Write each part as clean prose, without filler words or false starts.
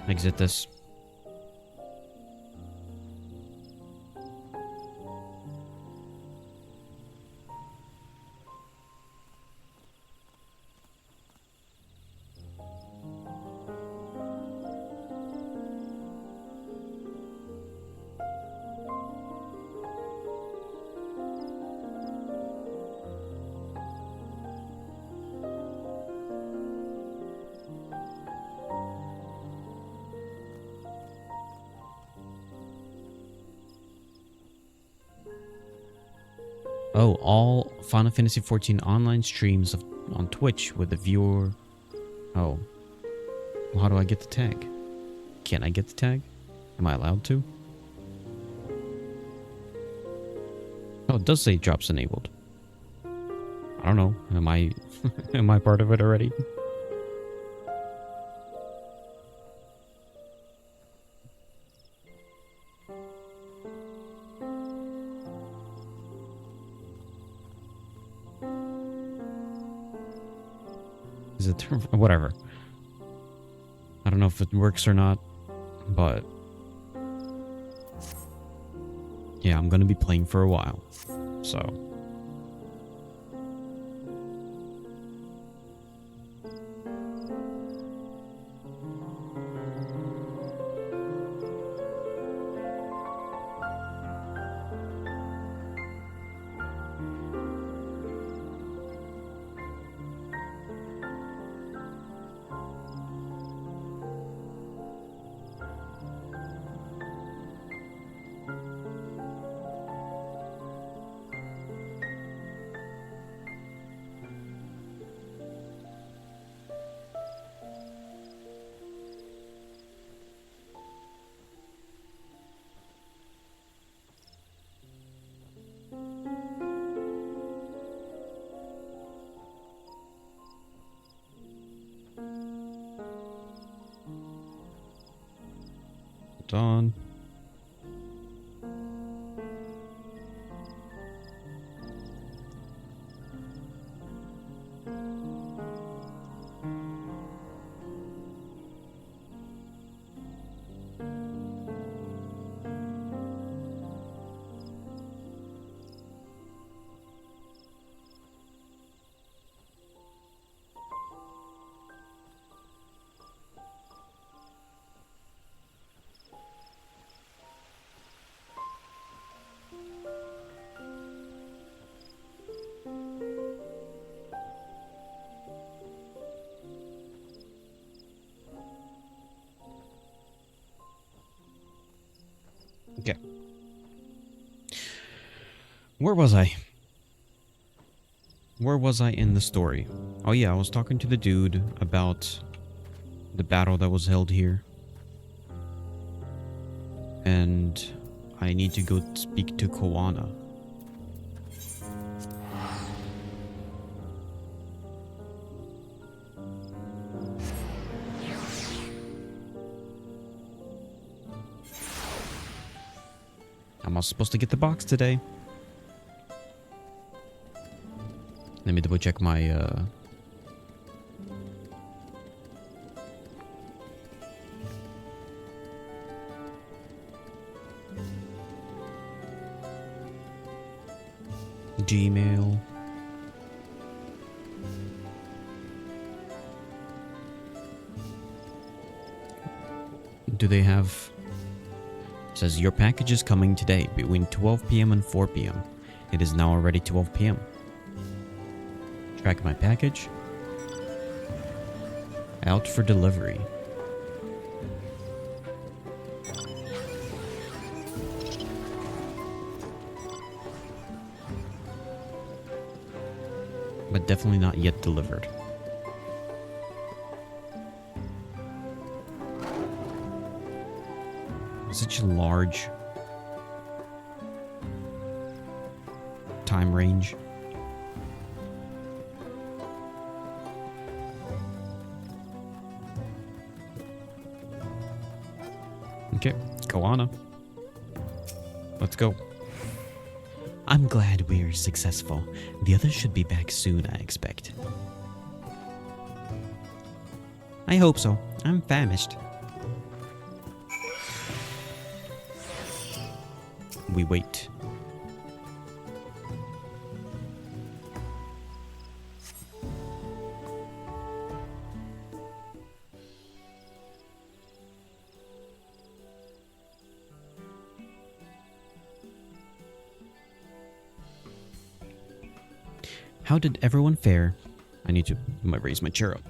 Exit this. Oh, all Final Fantasy XIV online streams on Twitch with the viewer. Oh. Well, how do I get the tag? Can I get the tag? Am I allowed to? Oh, it does say drops enabled. I don't know. Am I am I part of it already? Is it whatever? I don't know if it works or not, but yeah, I'm gonna be playing for a while, so. On. Okay. Where was I? Where was I in the story? Oh yeah, I was talking to the dude about the battle that was held here. And I need to go speak to Koana. I'm also supposed to get the box today. Let me double check my Gmail. Do they have... It says your package is coming today between 12 p.m. and 4 p.m. It is now already 12 p.m. Track my package. Out for delivery. But definitely not yet delivered. Such a large time range. Okay, Koana. Let's go. I'm glad we're successful. The others should be back soon, I expect. I hope so. I'm famished. We wait. How did everyone fare? I need to raise my chair up.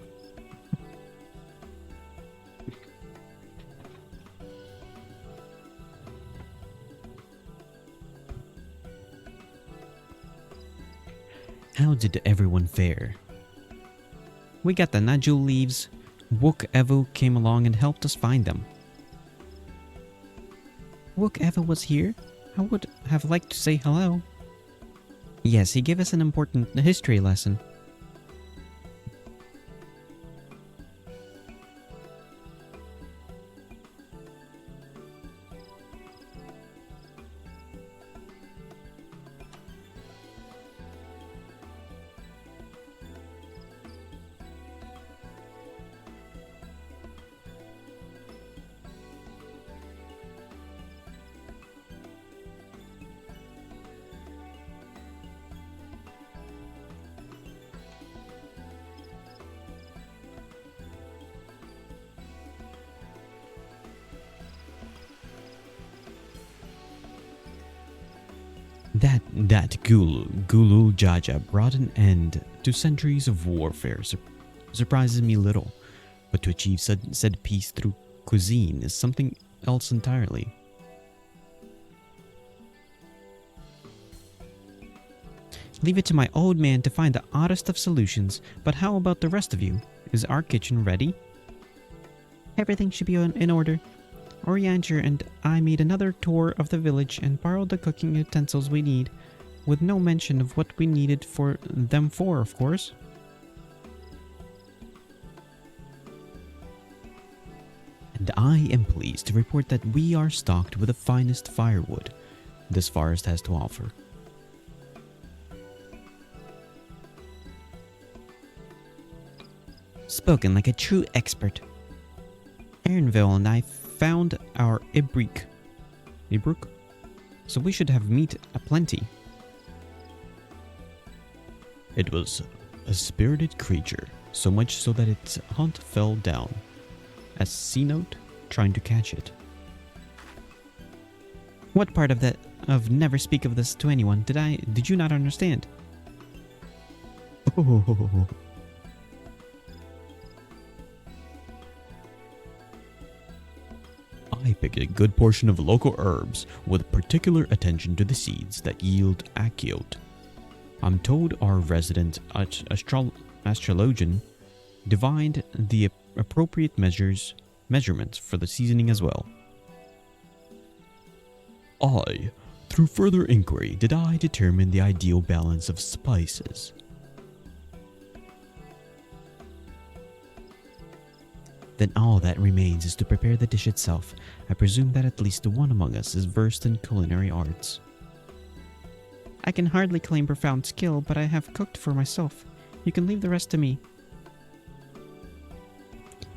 How did everyone fare? We got the Najul leaves. Wook Evu came along and helped us find them. Wook Evu was here? I would have liked to say hello. Yes, he gave us an important history lesson. That Gulu Jaja brought an end to centuries of warfare surprises me little, but to achieve said peace through cuisine is something else entirely. Leave it to my old man to find the oddest of solutions, but how about the rest of you? Is our kitchen ready? Everything should be in order. Oriander and I made another tour of the village and borrowed the cooking utensils we need, with no mention of what we needed for them for, of course. And I am pleased to report that we are stocked with the finest firewood this forest has to offer. Spoken like a true expert. Aaronville and I found our Ibruk, so we should have meat aplenty. It was a spirited creature, so much so that its hunt fell down, as C-Note trying to catch it. What part of never speak of this to anyone did you not understand? Oh. I picked a good portion of local herbs with particular attention to the seeds that yield akiote. I'm told our resident astrologian divined the appropriate measurements for the seasoning as well. Through further inquiry, did I determine the ideal balance of spices. Then all that remains is to prepare the dish itself. I presume that at least one among us is versed in culinary arts. I can hardly claim profound skill, but I have cooked for myself. You can leave the rest to me.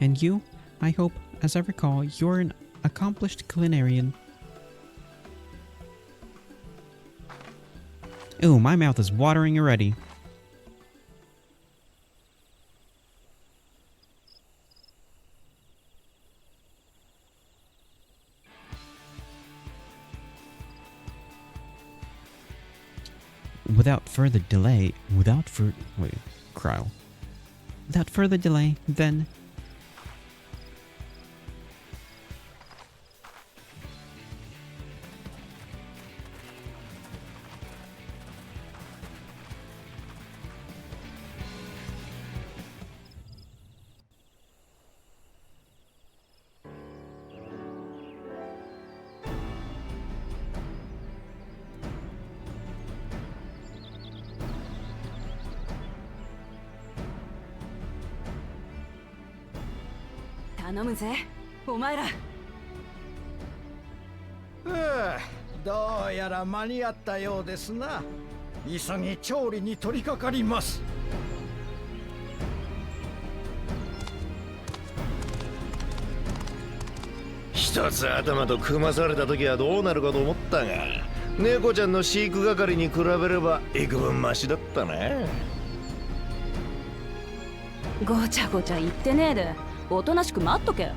And you, I hope, as I recall, you're an accomplished culinarian. Ooh, my mouth is watering already. Without further delay, Without further delay, then...どうやら間に合ったようですな。急ぎ調理に取り掛かります。一つ頭と組まされた時はどうなるかと思ったが、猫ちゃんの飼育係に比べれば幾分マシだったな。ごちゃごちゃ言ってねえで、おとなしく待っとけ。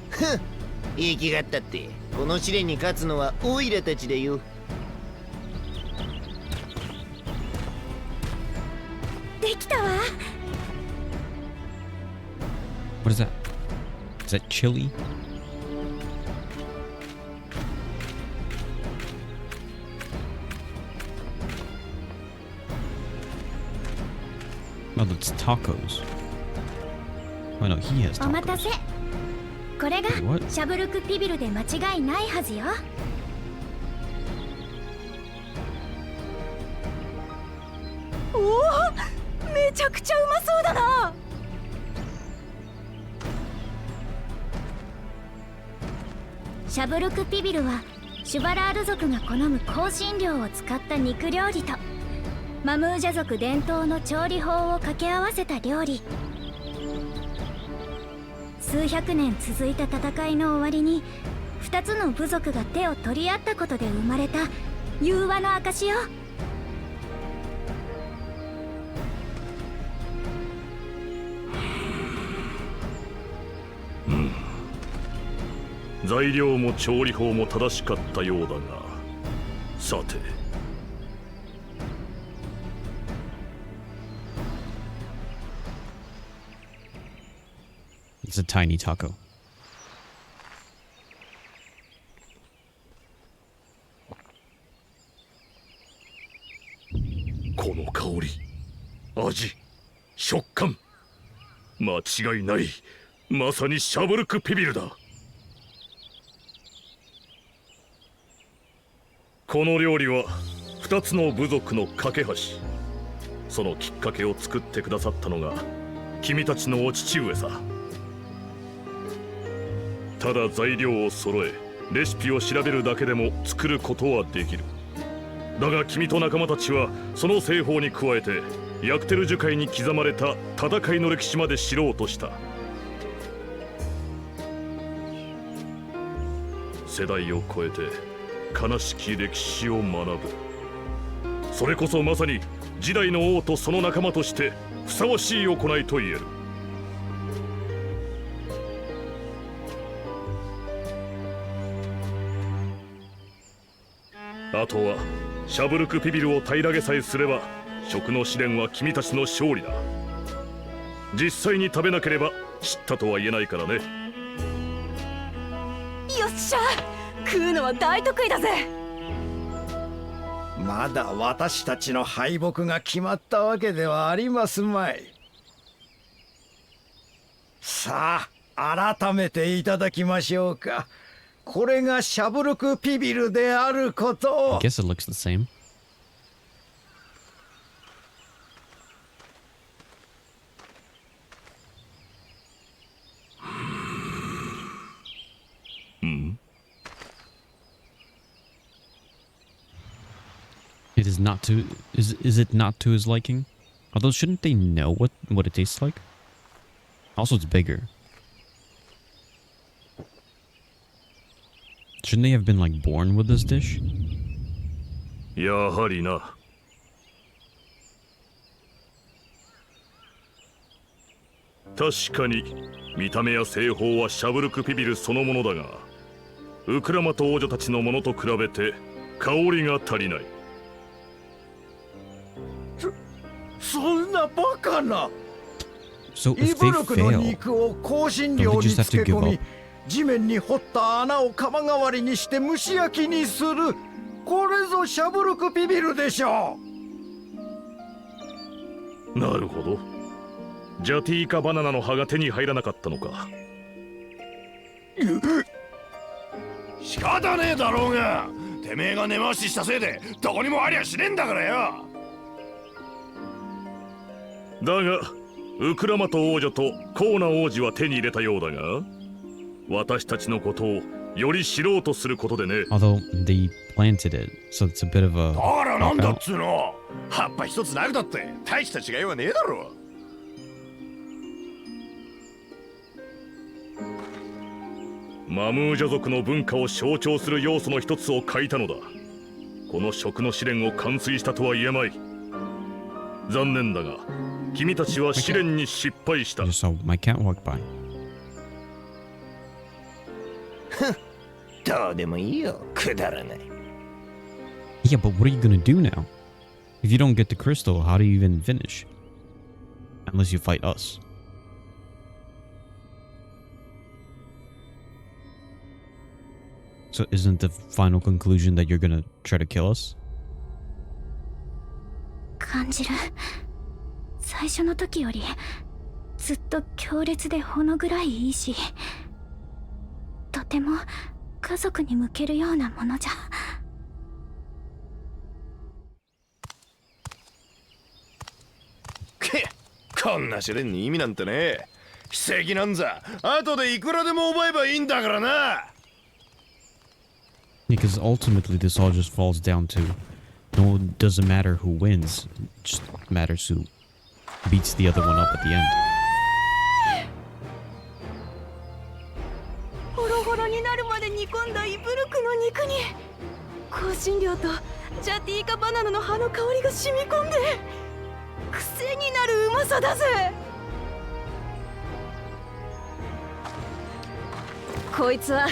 ふん、言い気がったって、この試練に勝つのはオイラたちだよ。できたわ。What is that? Is that chili? Oh, that's tacos. Oh no, he has お待たせ。 tacos. これが What? シャブルクピビルで間違いないはずよ。おお、めちゃくちゃうまそうだな。シャブルクピビルはシュバラール族が好む香辛料を使った肉料理とマムージャ族伝統の調理法を掛け合わせた料理。数百年続いた戦いの終わりに2つの部族が手を取り合ったことで生まれた融和の証よ。材料も調理法も正しかったようだが、さて。It's a tiny taco. この香り、味、食感、間違いない。まさにシャブルクピビルだ。この料理は2つの部族の架け橋。そのきっかけを作ってくださったのが君たちのお父上さ。ただ材料を揃えレシピを調べるだけでも作ることはできる。だが君と仲間たちはその製法に加えてヤクテル樹海に刻まれた戦いの歴史まで知ろうとした。世代を超えて悲しき歴史を学ぶ。それこそまさに時代の王とその仲間としてふさわしい行いと言える。あとはシャブルクピビルを平らげさえすれば食の試練は君たちの勝利だ。実際に食べなければ知ったとは言えないからね。よっしゃ、食うのは大得意だぜ。まだ私たちの敗北が決まったわけではありますまい。さあ改めていただきましょうか。これがシャブルクピビルであることを。 I guess it looks the same. It is not to is it not to his liking? Although shouldn't they know what it tastes like? Also, it's bigger. Shouldn't they have been like born with this dish? やはりな。確かに見た目や製法はシャブルクピビルそのものだが、ウクラマと王女たちのものと比べて香りが足りない。そんなバカな。 So イ if they ブロクの fail, 肉を香辛料に漬け込み地面に掘った穴を釜代わりにして蒸し焼きにする。これぞシャブルクピビルでしょう。なるほど。ジャティーカバナナの葉が手に入らなかったのか。仕方ねえだろうが、てめえが根回ししたせいでどこにもありゃしねえんだからよ。だがウクラマト王女とコーナ王子は手に入れたようだが、私たちのことをより知ろうとすることでね。 although they planted it, so it's a bit of a だからなんだっ cop-out. つうの。葉っぱ一つなくだって大した違いはねえだろ。マムージャ族の文化を象徴する要素の一つを欠いたのだ。この食の試練を完遂したとは言えまい。残念だが君たちは試練に失敗した。 I just saw my cat walk by. どうでもいいよ、くだらない。 Yeah, but what are you gonna do now? If you don't get the crystal, how do you even finish? Unless you fight us. So isn't the final conclusion that you're gonna try to kill us? 感じる。最初の時よりずっと強烈でほの暗いいいし、とても家族に向けるようなものじゃ。こんな試練に意味なんてね。奇跡なんざ後でいくらでも覚えばいいんだからな。 Because ultimately this all just falls down to no, it doesn't matter who wins, it just matters who beats the other one up at the end. ホロホロになるまで煮込んだイブルクの肉に香辛料とジャティーカバナナの葉の香りが染み込んで癖になるうまさだぜ。こいつは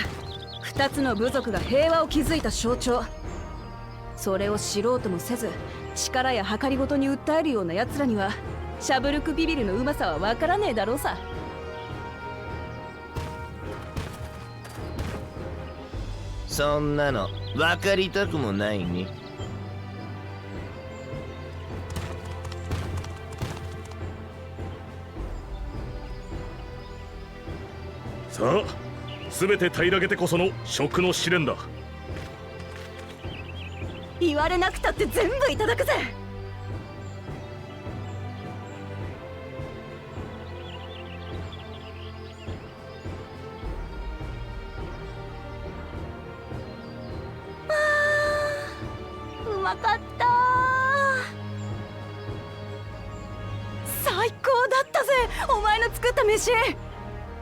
2つの部族が平和を築いた象徴。それを知ろうともせず力や計りごとに訴えるような奴らにはシャブルクビビルのうまさはわからねえだろうさ。そんなの分かりたくもないね。さあ全て平らげてこその食の試練だ。言われなくたって全部いただくぜ。うまかった。最高だったぜ、お前の作った飯。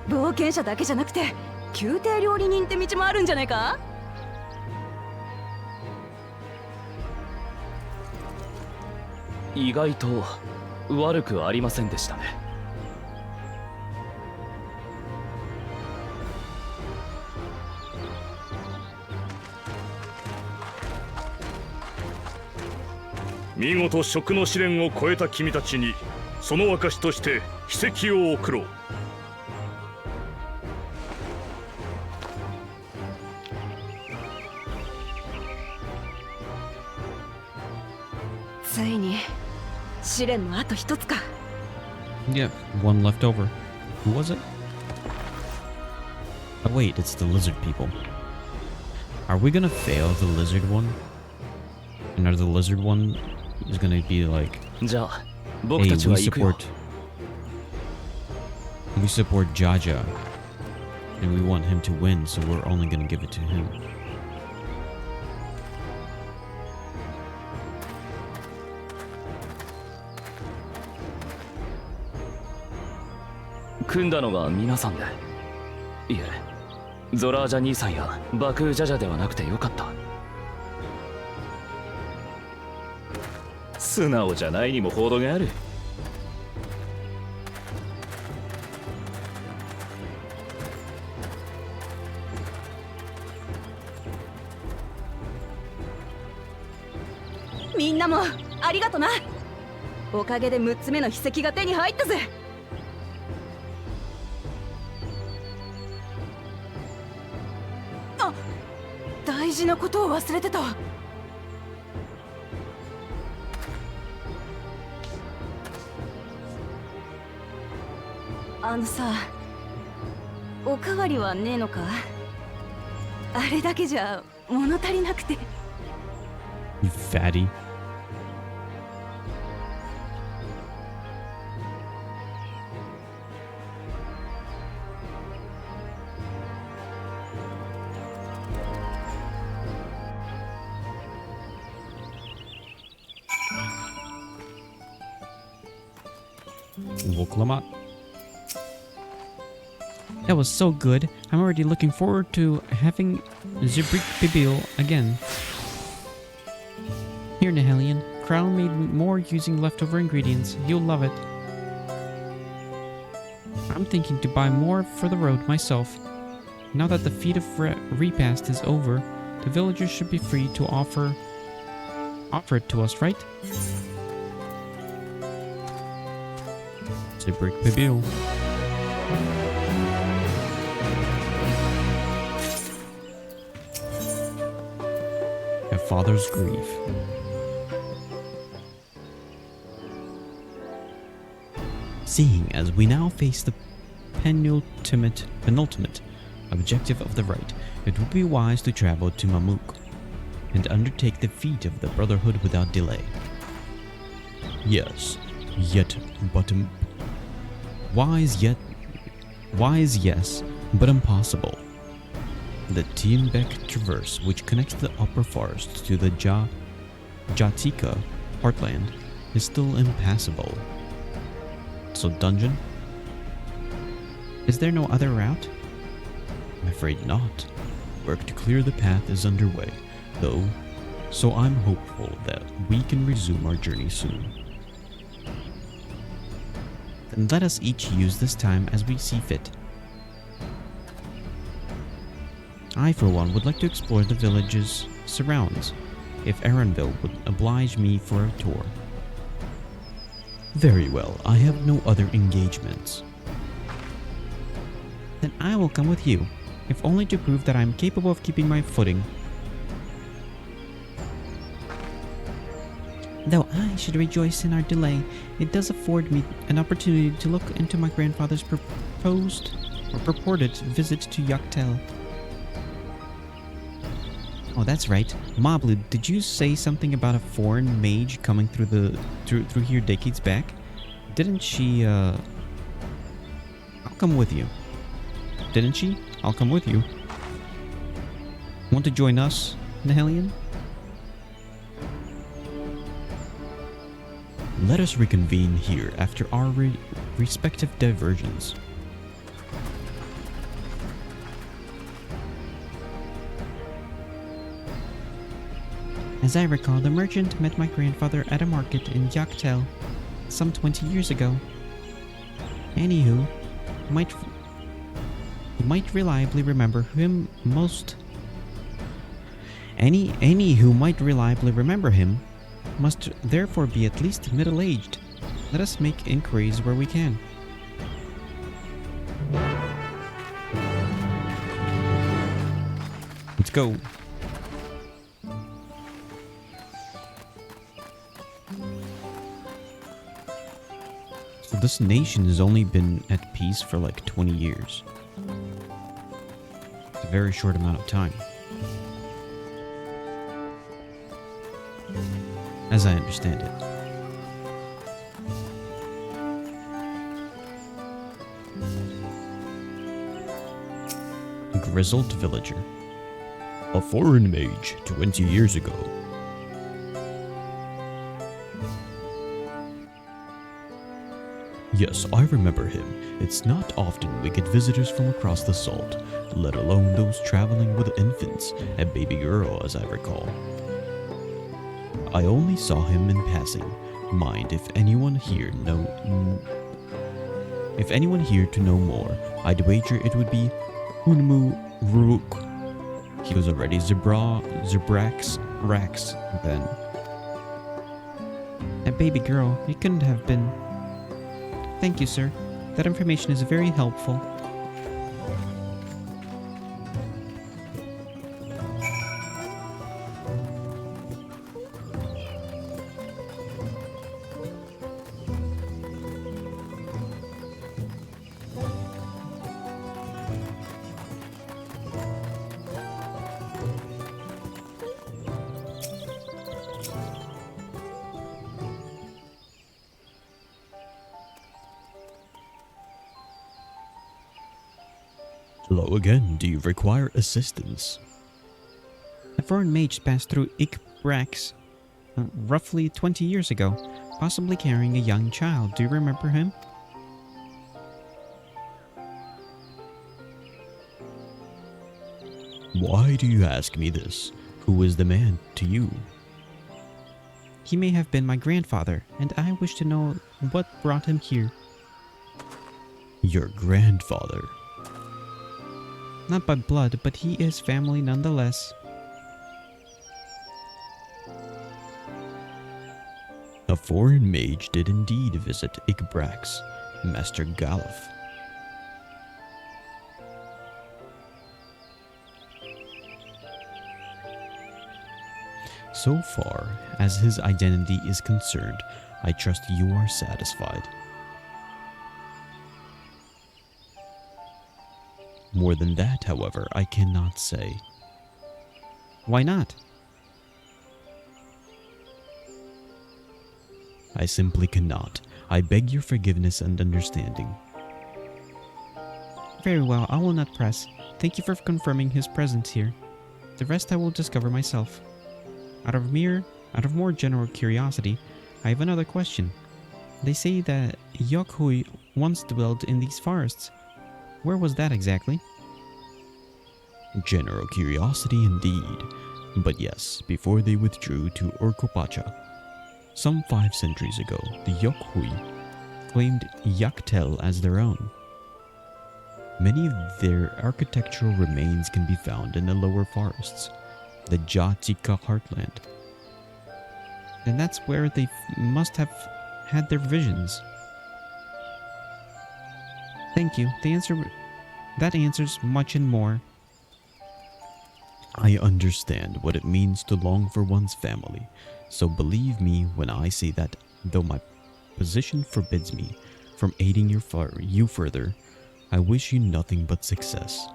冒険者だけじゃなくて宮廷料理人って道もあるんじゃないか。意外と悪くありませんでしたね。見事食の試練を超えた君たちにその証として奇跡を贈ろう。ついに試練のあと一つか。 Yeah, one left over. Who was it? Oh wait, it's the lizard people. Are we gonna fail the lizard one? And are the lizard one is gonna be like, じゃあ僕 hey, たち we は行くよ。 support Jaja, and we want him to win, so we're only gonna give it to him. 組んだのが皆さんで。いえ、ゾラージャ兄さんやバクージャジャではなくてよかった。素直じゃないにも程がある。みんなもありがとな。おかげで6つ目の秘跡が手に入ったぜ。あ、大事なことを忘れてた。あのさ、おかわりはねえのか。あれだけじゃ物足りなくて。 You fatty. Woklamat. That was so good. I'm already looking forward to having Zibrik Bibil again. Here, Nihelion. Krell made more using leftover ingredients. You'll love it. I'm thinking to buy more for the road myself. Now that the feat of repast is over, the villagers should be free to offer it to us, right? Zibrik Bibil. A father's grief. Seeing as we now face the penultimate objective of the rite, it would be wise to travel to Mamuk and undertake the feat of the Brotherhood without delay. Yes, wise, yes, but impossible. The Timbek Traverse, which connects the upper forest to the Jatika heartland, is still impassable. So dungeon? Is there no other route? I'm afraid not. Work to clear the path is underway, though, so I'm hopeful that we can resume our journey soon. Then let us each use this time as we see fit. I, for one, would like to explore the village's surrounds, if Aaronville would oblige me for a tour. Very well, I have no other engagements. Then I will come with you, if only to prove that I am capable of keeping my footing. Though I should rejoice in our delay, it does afford me an opportunity to look into my grandfather's purported visit to Yaktel. Oh, that's right. Mablu, did you say something about a foreign mage coming through here decades back? Didn't she, I'll come with you. Didn't she? I'll come with you. Want to join us, Nihelion? Let us reconvene here after our respective diversions. As I recall, the merchant met my grandfather at a market in Yaktel some 20 years ago. Anywho, who might reliably remember him most. Any who might reliably remember him must therefore be at least middle-aged. Let us make inquiries where we can. Let's go. So this nation has only been at peace for like 20 years. It's a very short amount of time. As I understand it. Grizzled villager. A foreign mage 20 years ago. Yes, I remember him. It's not often we get visitors from across the salt, let alone those traveling with infants, a baby girl as I recall. I only saw him in passing. Mind if anyone here to know more, I'd wager it would be Hunmu Ruruk. He was already Zebrax Rax then. That baby girl, he couldn't have been. Thank you, sir. That information is very helpful. Hello again, do you require assistance? A foreign mage passed through Ikbrax roughly 20 years ago, possibly carrying a young child. Do you remember him? Why do you ask me this? Who is the man to you? He may have been my grandfather, and I wish to know what brought him here. Your grandfather? Not by blood, but he is family nonetheless. A foreign mage did indeed visit Igbrax, Master Galuf. So far as his identity is concerned, I trust you are satisfied. More than that, however, I cannot say. Why not? I simply cannot. I beg your forgiveness and understanding. Very well, I will not press. Thank you for confirming his presence here. The rest I will discover myself. Out of more general curiosity, I have another question. They say that Yokhui once dwelled in these forests. Where was that exactly? General curiosity indeed. But yes, before they withdrew to Orkopacha. Some 5 centuries ago, the Yokhui claimed Yaktel as their own. Many of their architectural remains can be found in the lower forests, the Jatika heartland. And that's where they must have had their visions. Thank you. That answers much and more. I understand what it means to long for one's family, so believe me when I say that though my position forbids me from aiding you further, I wish you nothing but success.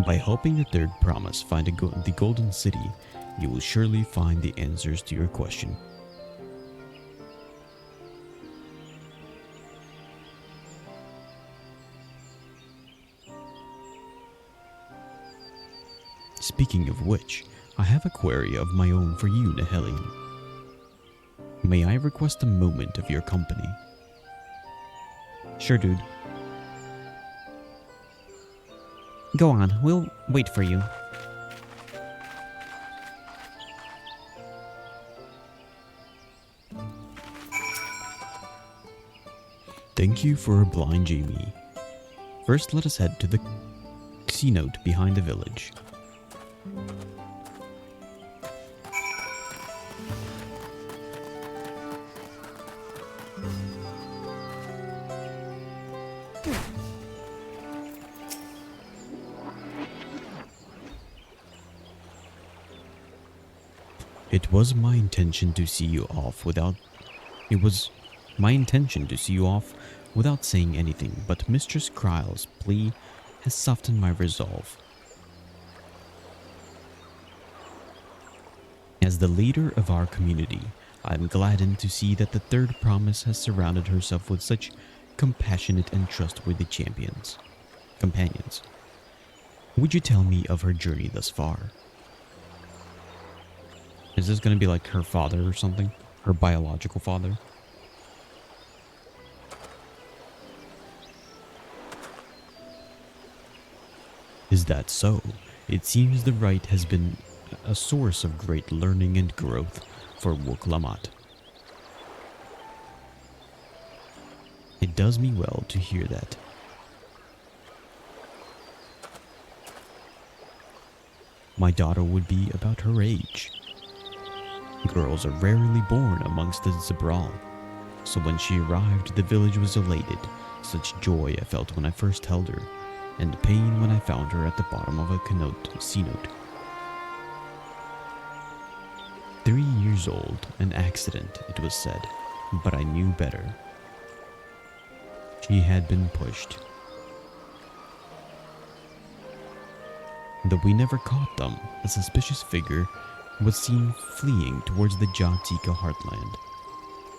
By helping the third promise find the Golden City, you will surely find the answers to your question. Speaking of which, I have a query of my own for you, Nehelian. May I request a moment of your company? Sure, dude. Go on, we'll wait for you. Thank you for obliging me. First, let us head to the cenote behind the village. It was my intention to see you off without saying anything, but Mistress Kryle's plea has softened my resolve. As the leader of our community, I am gladdened to see that the third promise has surrounded herself with such compassionate and trustworthy companions. Would you tell me of her journey thus far? Is this going to be like her father or something? Her biological father? Is that so? It seems the rite has been a source of great learning and growth for Woklamat. It does me well to hear that. My daughter would be about her age. Girls are rarely born amongst the Zabral, so when she arrived, the village was elated. Such joy I felt when I first held her, and pain when I found her at the bottom of a cenote. 3 years old, an accident, it was said, but I knew better. She had been pushed. Though we never caught them, a suspicious figure was seen fleeing towards the Jatika heartland,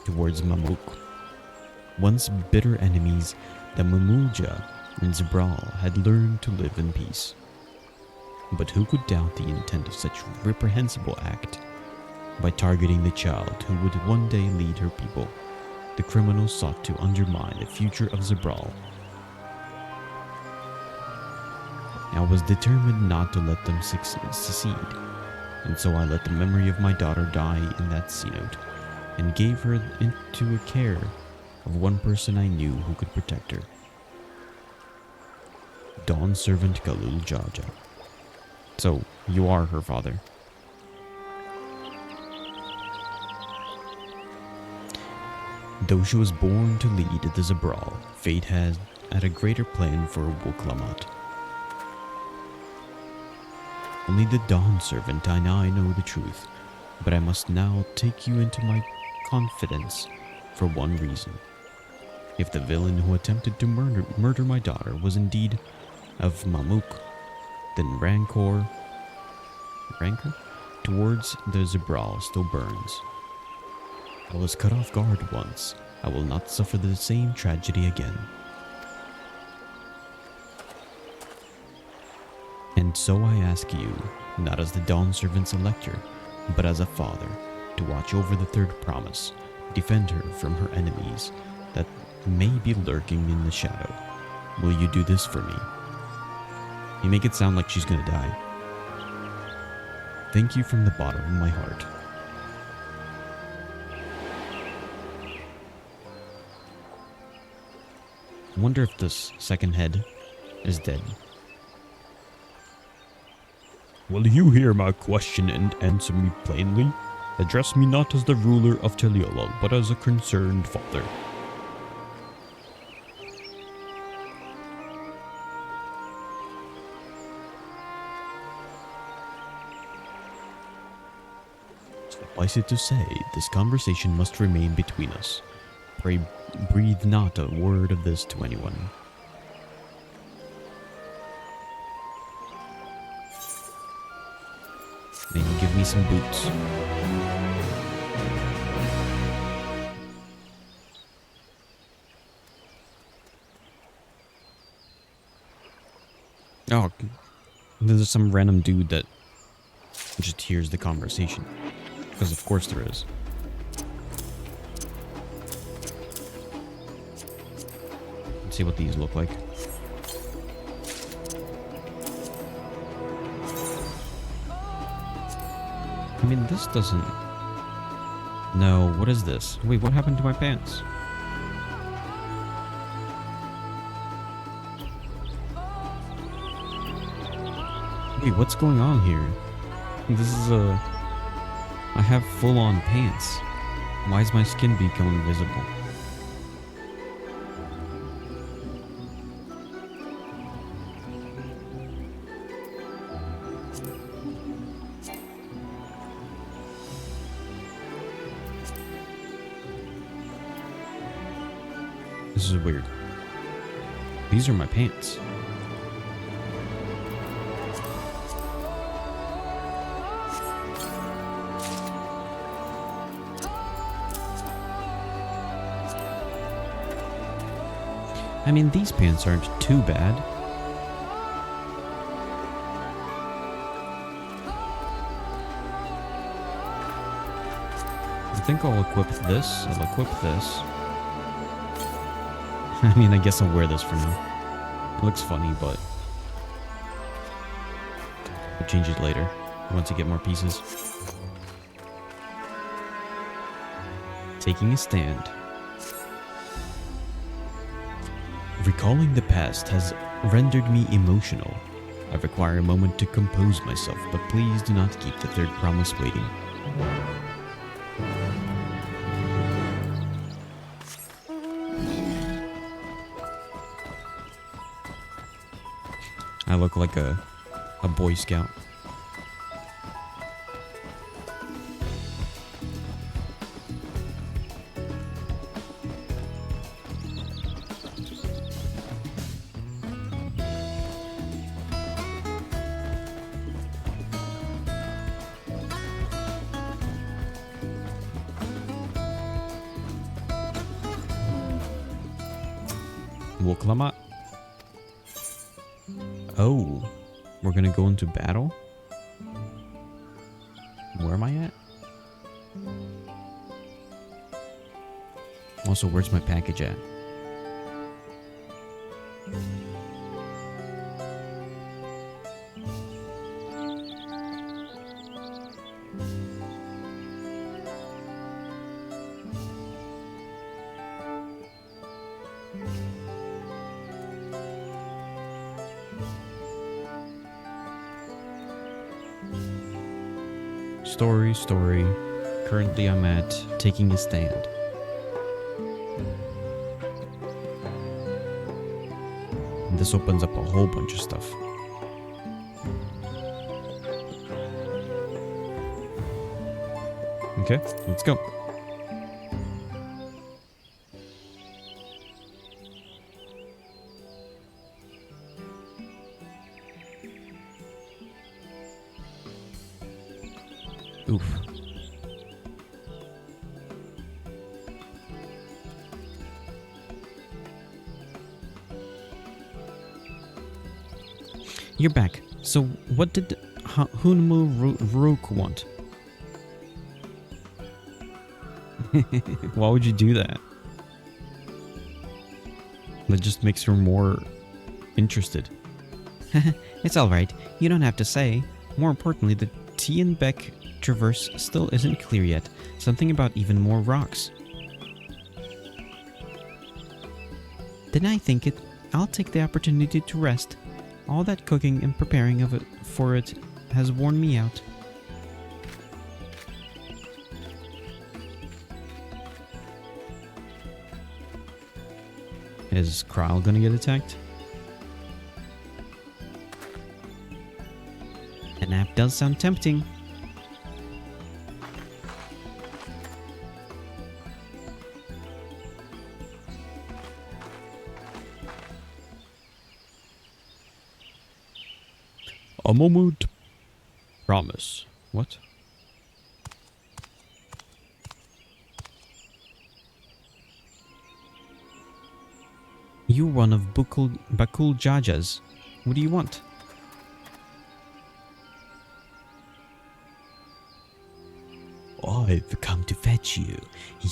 towards Mamuk. Once bitter enemies, the Mamulja and Zabral had learned to live in peace. But who could doubt the intent of such reprehensible act? By targeting the child who would one day lead her people, the criminals sought to undermine the future of Zabral. I I was determined not to let them succeed, and so I let the memory of my daughter die in that C-note, and gave her into the care of one person I knew who could protect her. Dawn servant Galul Jaja. So, you are her father. Though she was born to lead the Zabral, fate had a greater plan for Wuklamat. Only the Dawn servant and I know the truth, but I must now take you into my confidence for one reason. If the villain who attempted to murder my daughter was indeed of Mamuk, then rancor towards the Zabral still burns. I was cut off guard once. I will not suffer the same tragedy again. And so I ask you, not as the Dawn Servant's elector, but as a father, to watch over the third promise, defend her from her enemies that may be lurking in the shadow. Will you do this for me? You make it sound like she's gonna die. Thank you from the bottom of my heart. I wonder if this second head is dead. Will you hear my question and answer me plainly? Address me not as the ruler of Teliolol, but as a concerned father. Suffice it to say, this conversation must remain between us. Pray breathe not a word of this to anyone. May you give me some boots. Oh, there's some random dude that just hears the conversation. Because of course there is. Let's see what these look like. I mean, this doesn't... No, what is this? Wait, what happened to my pants? Wait, what's going on here? This is a... I have full-on pants. Why is my skin becoming visible? This is weird. These are my pants. I mean, these pants aren't too bad. I think I'll equip this. I'll equip this. I mean, I guess I'll wear this for now. It looks funny, but I'll change it later once I get more pieces. Taking a stand. Recalling the past has rendered me emotional. I require a moment to compose myself, but please do not keep the third promise waiting. I look like a Boy Scout. Wuklamat. Oh, we're gonna go into battle? Where am I at? Also, where's my package at? Story. Currently I'm at taking a stand. And this opens up a whole bunch of stuff. Okay, let's go. Oof. You're back. So what did Hunmu Rook want? Why would you do that? That just makes her more interested. It's alright. You don't have to say. More importantly, the Tianbeck traverse still isn't clear yet. Something about even more rocks. Then I think I'll take the opportunity to rest. All that cooking and preparing of it for it has worn me out. Is Krile gonna get attacked? A nap does sound tempting. A moment. Promise. What? You're one of Bakul Jaja's. What do you want? I've come to fetch you.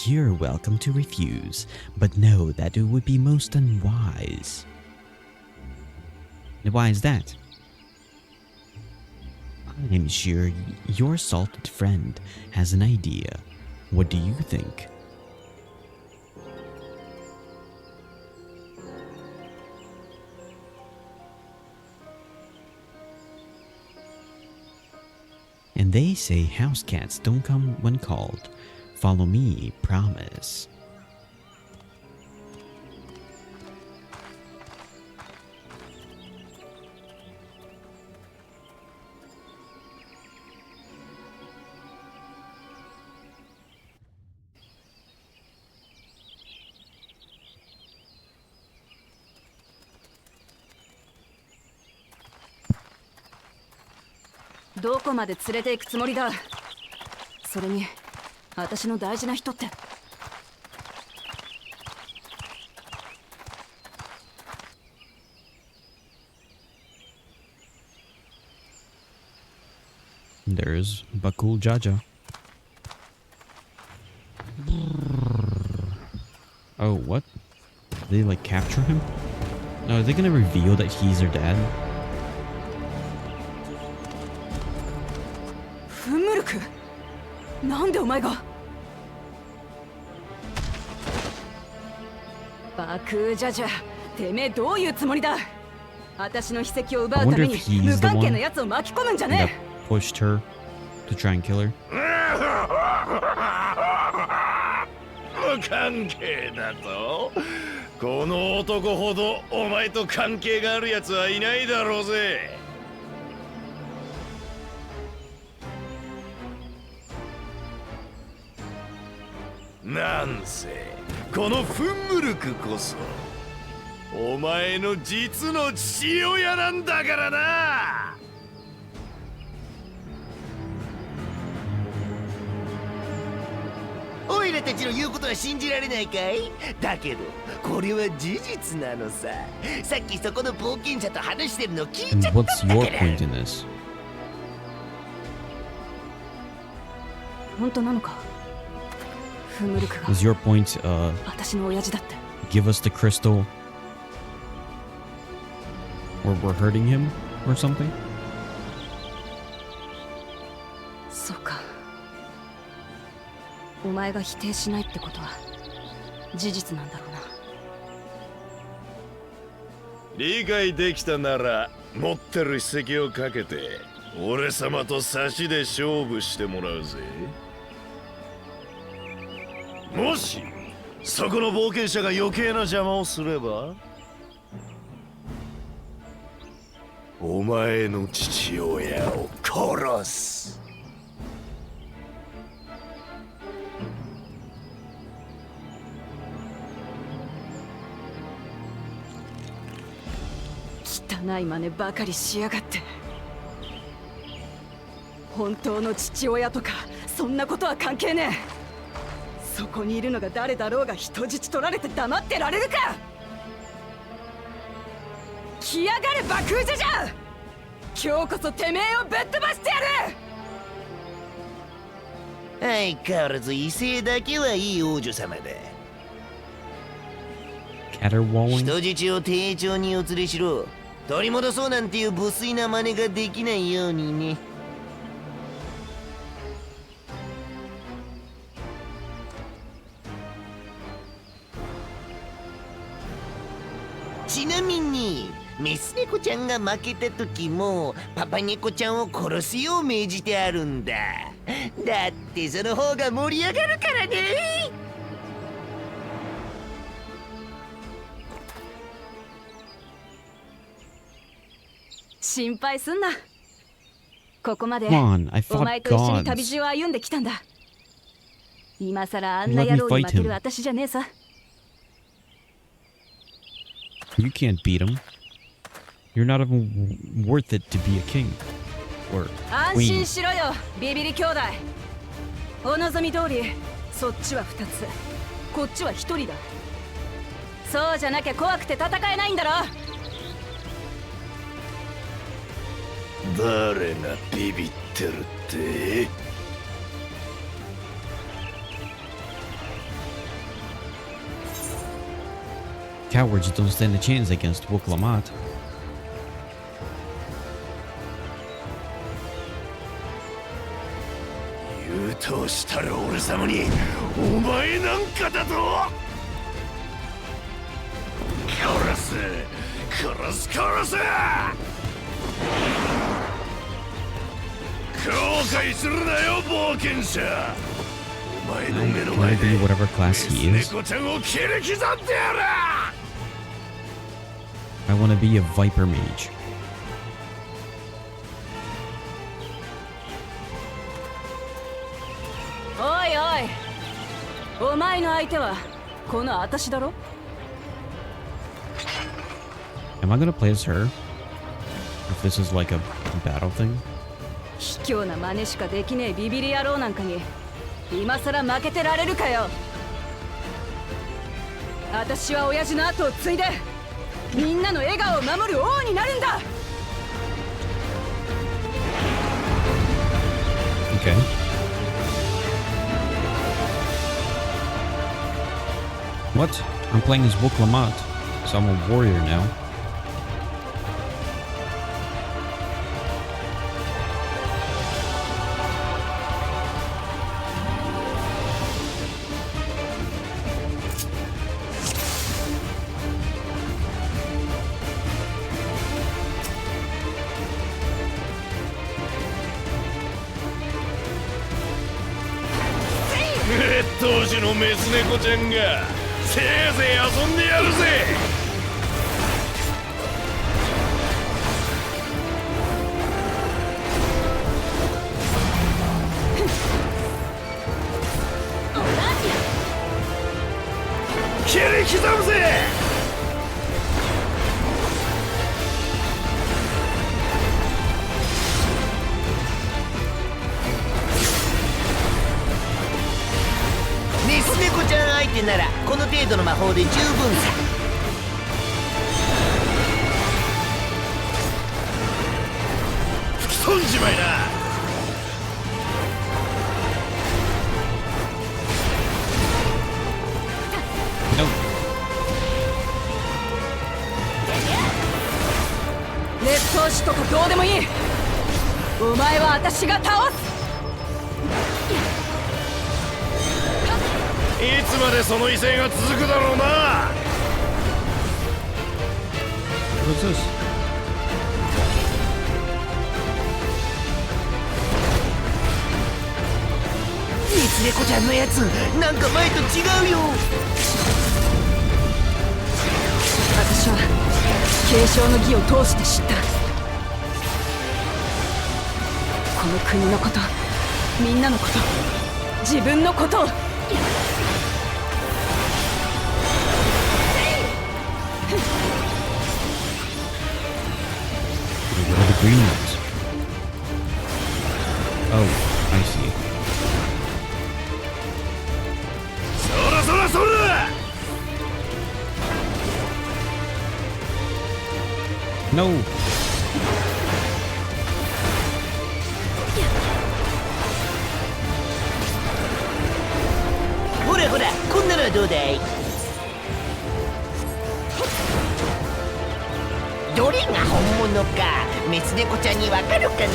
You're welcome to refuse, but know that it would be most unwise. Why is that? I'm sure your salted friend has an idea. What do you think? And they say house cats don't come when called. Follow me, promise.どこまで連れて行くつもりだ。それに私の大事な人って。There's Bakul Jaja. Oh, what? Did they like capture him? No, are they gonna reveal that he's their dad? フンムルク、なんでお前が。バクージャジャ、てめえどういうつもりだ。私の秘跡を奪うために無関係な奴を巻き込むんじゃねえ。Pushed her to try and kill her. 無関係だと？この男ほどお前と関係がある奴はいないだろうぜ。なんせこのフンムルクこそお前の実の父親なんだからな。おいらたちの言うことは信じられないかい？だけどこれは事実なのさ。さっきそこの冒険者と話してるの聞いちゃったんだから。 And what's your point in this? 本当なのか？フンムルクが Is your point 私の親父だって。 give us the crystal or we're hurting him or something? そうか。お前が否定しないってことは事実なんだろうな。理解できたなら持ってる筆跡をかけて俺様と差しで勝負してもらうぜ。もしそこの冒険者が余計な邪魔をすれば、お前の父親を殺す。汚い真似ばかりしやがって。本当の父親とかそんなことは関係ねえ。そこにいるのが誰だろうが人質取られて黙ってられるか。来やがれ爆風じゃじゃ。今日こそてめえをぶっ飛ばしてやる。相変わらず威勢だけはいい王女様だ。 Caterwauling? 人質を丁重にお連れしろ。取り戻そうなんていう無粋な真似ができないようにね。ちなみにメス猫ちゃんが負けた時もパパ猫ちゃんを殺すよう命じてあるんだ。だってその方が盛り上がるからね。心配すんな。ここまで Come on, I お fought 前と一緒に gods. 旅路を歩んできたんだ。今さらあんな野郎に負ける私じゃねえさ。 You can't beat him. You're not even worth it to be a king. Or 安 queen. 心しろよビビリ兄弟。お望み通りそっちは2つこっちは1人だ。そうじゃなきゃ怖くて戦えないんだろ。誰がビビってるって？ Cowards don't stand a chance against Wuklamat. 言うとしたら俺様にお前なんかだと。殺す殺す殺す。後悔するなよ冒険者。お前の目の Can 前 I で be whatever class he メ is? ス猫ちゃんを切り刻んでやる。 I want to be a Viper Mage. おいおい、お前の相手はこの私だろ。 Am I gonna play as her? If this is like a battle thing? 卑怯な真似しかできねえビビリ野郎なんかに今さら負けてられるかよ。私は親父の後を継いでみんなの笑顔を守る王になるんだ。 Okay. What? I'm playing as Wuklamat, so I'm a warrior now. Hey! 当時のメス猫ちゃんがせいぜい遊んでやるぜ。切り刻むぜ。メス猫ちゃん相手ならこの程度の魔法で十分さ。吹き飛んじまいな。熱湯師とかどうでもいい。お前は私が倒す。いつまでその威勢が続くだろうな。 What's this? ス猫ちゃんのやつなんか前と違うよ。私は継承の儀を通して知った。この国のこと、みんなのこと、自分のことを。 What are the green ones? Oh, I see. そらそらそら No! ほらほら、こんなのはどうだい？どれが本物かメス猫ちゃんにわかるかな？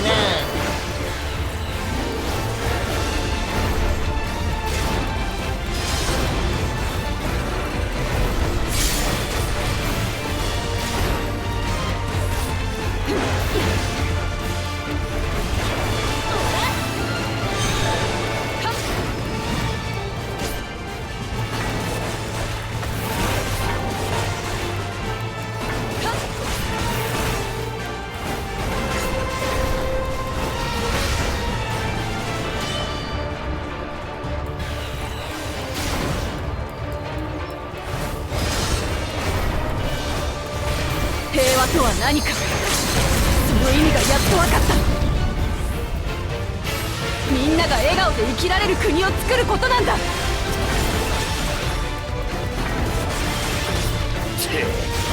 平和とは何か、その意味がやっと分かった。みんなが笑顔で生きられる国を作ることなんだ。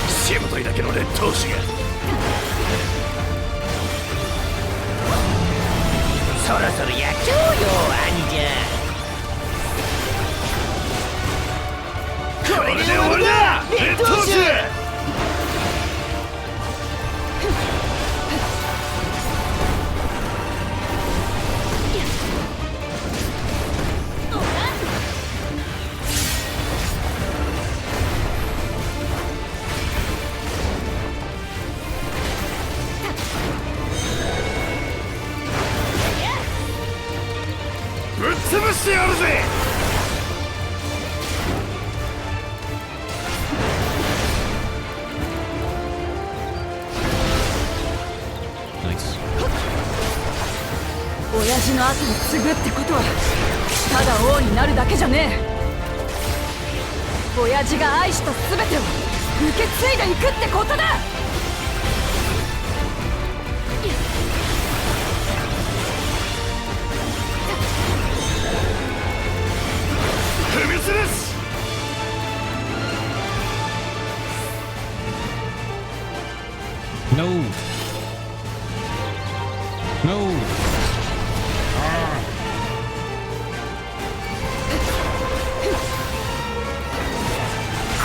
しぶといだけの劣等士が。そろそろやっちゃおうよ兄ちゃん。これで終わりだ劣等士。 ぶっ潰してやるぜ。 Nice. 親父の後に継ぐってことはただ王になるだけじゃねえ。親父が愛した全てを受け継いでいくってことだ。踏み潰す。 No! No!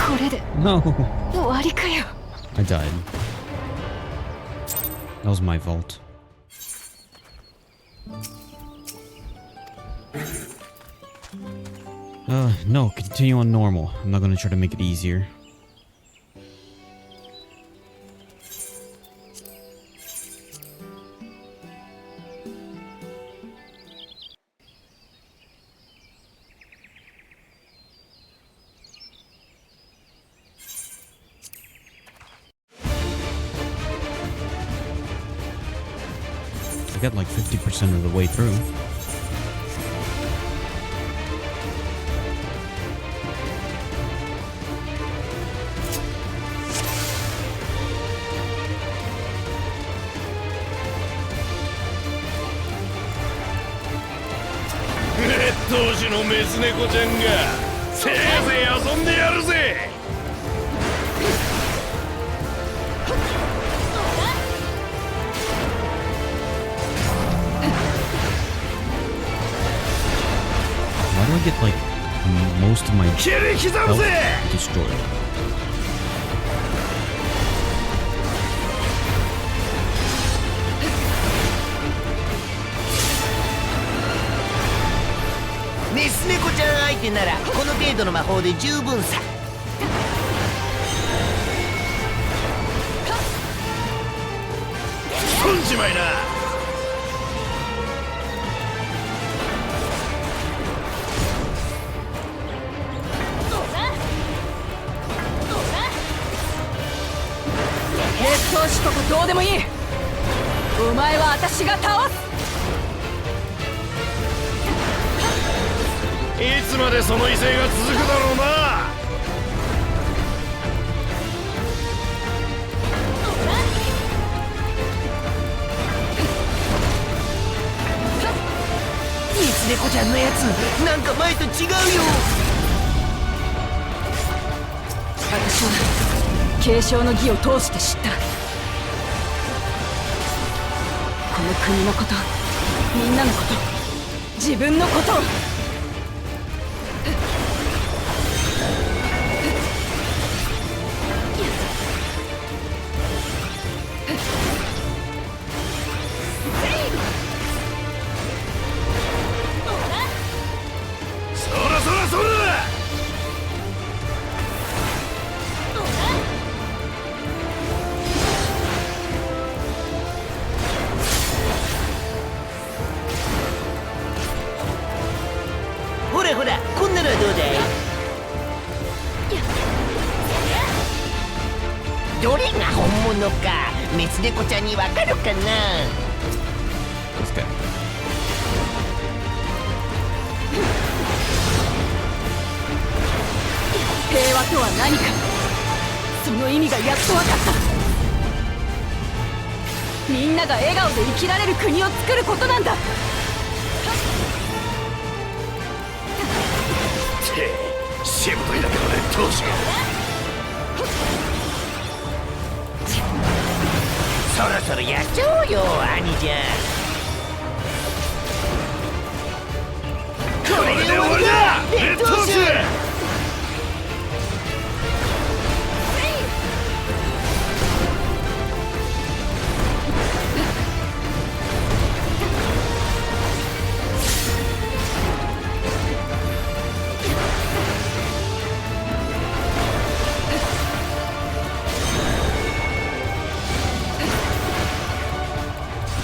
これで No! 終わりかよ。 I died. That was my fault. No, continue on normal. I'm not gonna try to make it easier. I got like 50% of the way through.劣等士のメス猫ちゃんがせいぜい遊んでやるぜ。 Why do I get like most of my 切り刻む health ぜ。 destroyed? メス猫ちゃん相手ならこの程度の魔法で十分さ。損じまいな。どうでもいい。お前は私が倒す。いつまでその威勢が続くだろうな。ミツネコちゃんのやつなんか前と違うよ。私は継承の儀を通して知った。この国のこと、みんなのこと、自分のことを。そらそらそら。ほらほら、こんなのはどうだい。どれが本物かメス猫ちゃんにわかるかな。 This guy. 平和とは何か、その意味がやっと分かった。みんなが笑顔で生きられる国を作ることなんだ。しぶといだけの劣等者。そろそろやっちゃおうよ兄ちゃん。これで終わりだ劣等者。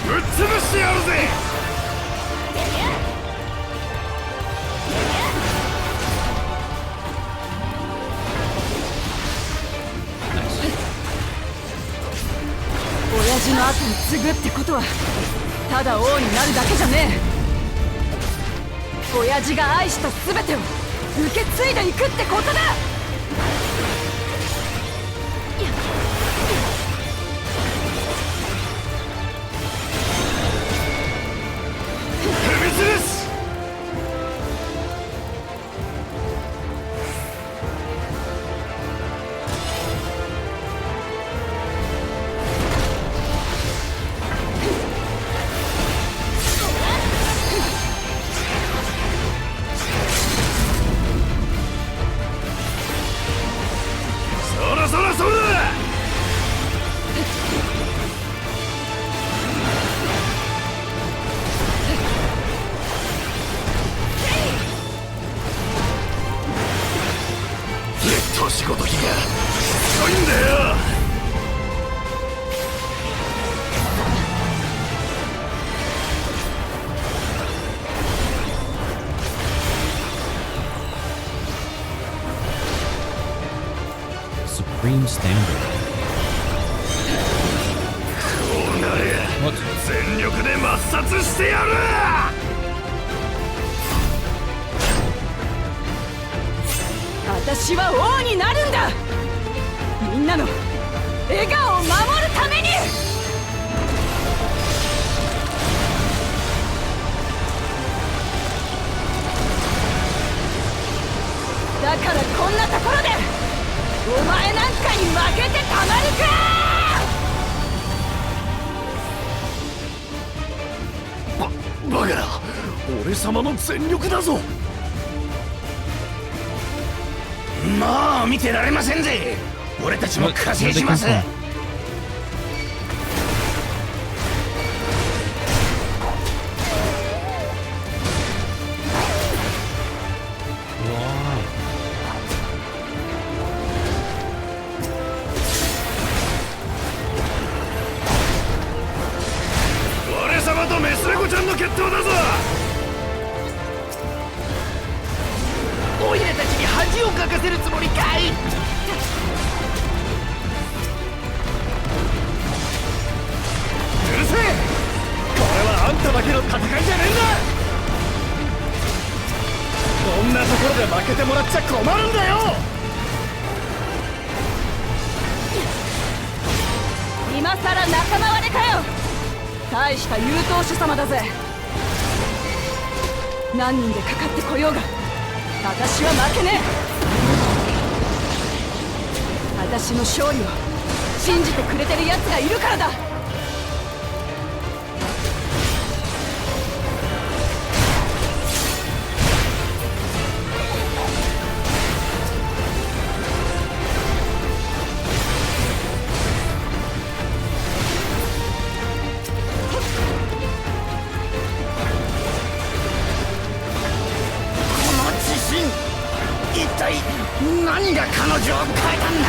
ぶっ潰してやるぜ。親父の後に継ぐってことはただ王になるだけじゃねえ。親父が愛した全てを受け継いでいくってことだ。踏み潰す。そらそらそら。劣等仕事機がすごいんだよ。Supreme standard. こうなりゃ What? 全力で抹殺してやる。私は王になるんだ。みんなの笑顔を守るために。だからこんなところでお前なんかに負けてたまるか。バカな、俺様の全力だぞ。もう見てられませんぜ。俺たちも加勢します。 俺様とメス猫ちゃんの決闘だぞ。オイラたちに恥をかかせるつもりかい。けの戦いじゃねえんだ。こんなところで負けてもらっちゃ困るんだよ。今さら仲間割れかよ。大した優等種様だぜ。何人でかかってこようが私は負けねえ。私の勝利を信じてくれてる奴がいるからだ。一体何が彼女を変えたんだ。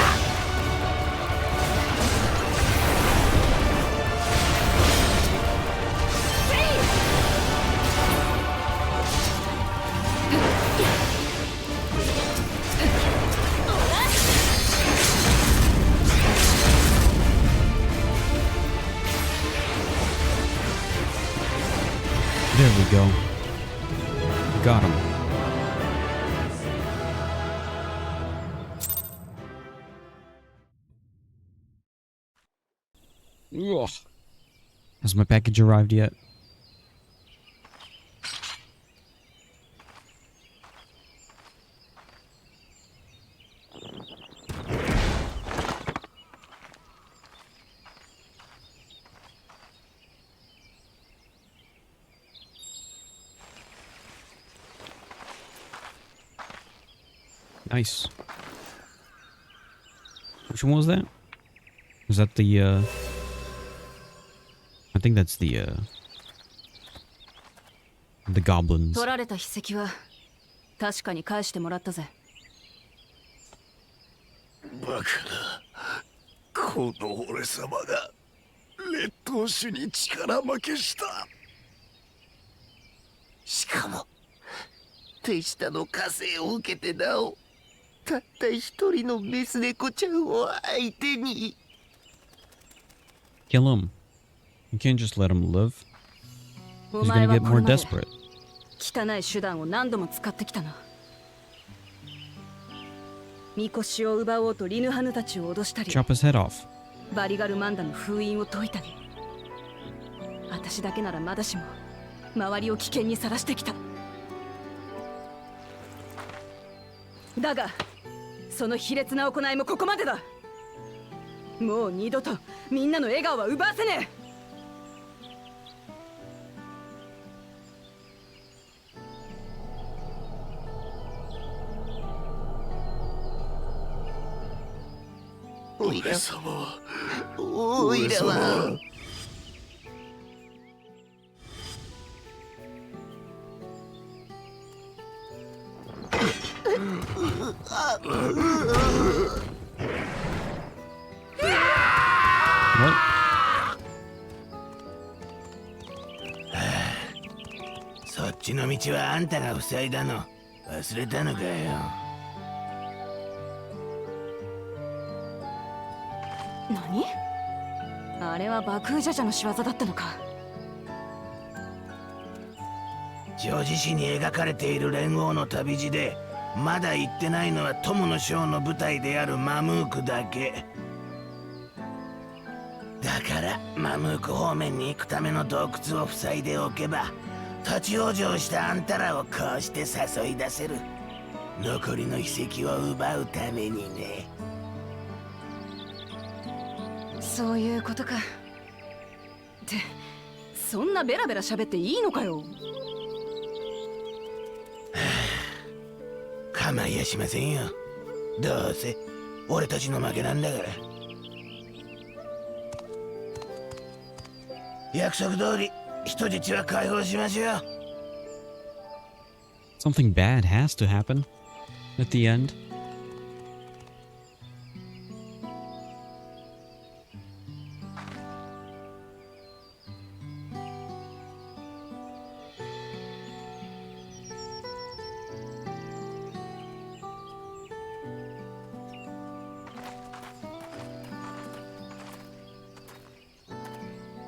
There we go. Got him. Ugh. Has my package arrived yet? Nice. Which one was that? Was that the, I think that's the goblins. 取られた筆跡は確かに返してもらったぜ。バカな。この俺様が劣等種に力負けした。しかも手下の加勢を受けてなおたった一人のメス猫ちゃんを相手に。 Kill him. You can't just let him live. お He's 前 gonna は get こ more れまで desperate. 汚い手段を何度も使ってきたな。みこしを奪おうとリヌハヌたちを脅したり、 Chop his head off. バリガルマンダの封印を解いたり、私だけならまだしも周りを危険にさらしてきた。だがその卑劣な行いもここまでだ。もう二度とみんなの笑顔は奪わせねえ。俺様はおいらはそっちの道はあんたが塞いだの忘れたのかよ。何？あれは爆風ジャジャの仕業だったのか。常時誌に描かれている連合の旅路でまだ行ってないのは友の将の部隊であるマムークだけだから、マムーク方面に行くための洞窟を塞いでおけば立ち往生したあんたらをこうして誘い出せる。残りの秘跡を奪うためにね。そういうことか。ってそんなベラベラ喋っていいのかよ。構いやしませんよ。どうせ俺たちの負けなんだから。約束通り人質は解放しましょう。 Something bad has to happen at the end.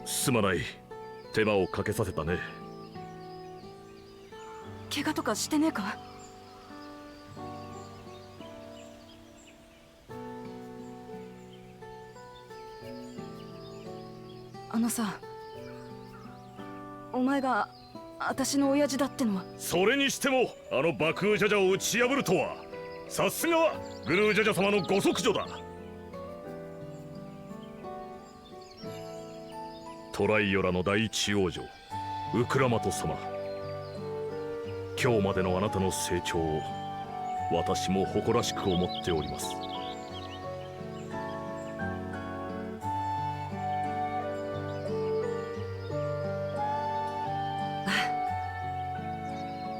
すまない。手間をかけさせたね。かしてねえか？あのさ、お前が私の親父だってのは。それにしてもあの爆風ジャジャを打ち破るとは、さすがはグルージャジャ様のご息女だ。トライオラの第一王女ウクラマト様、今日までのあなたの成長を私も誇らしく思っております。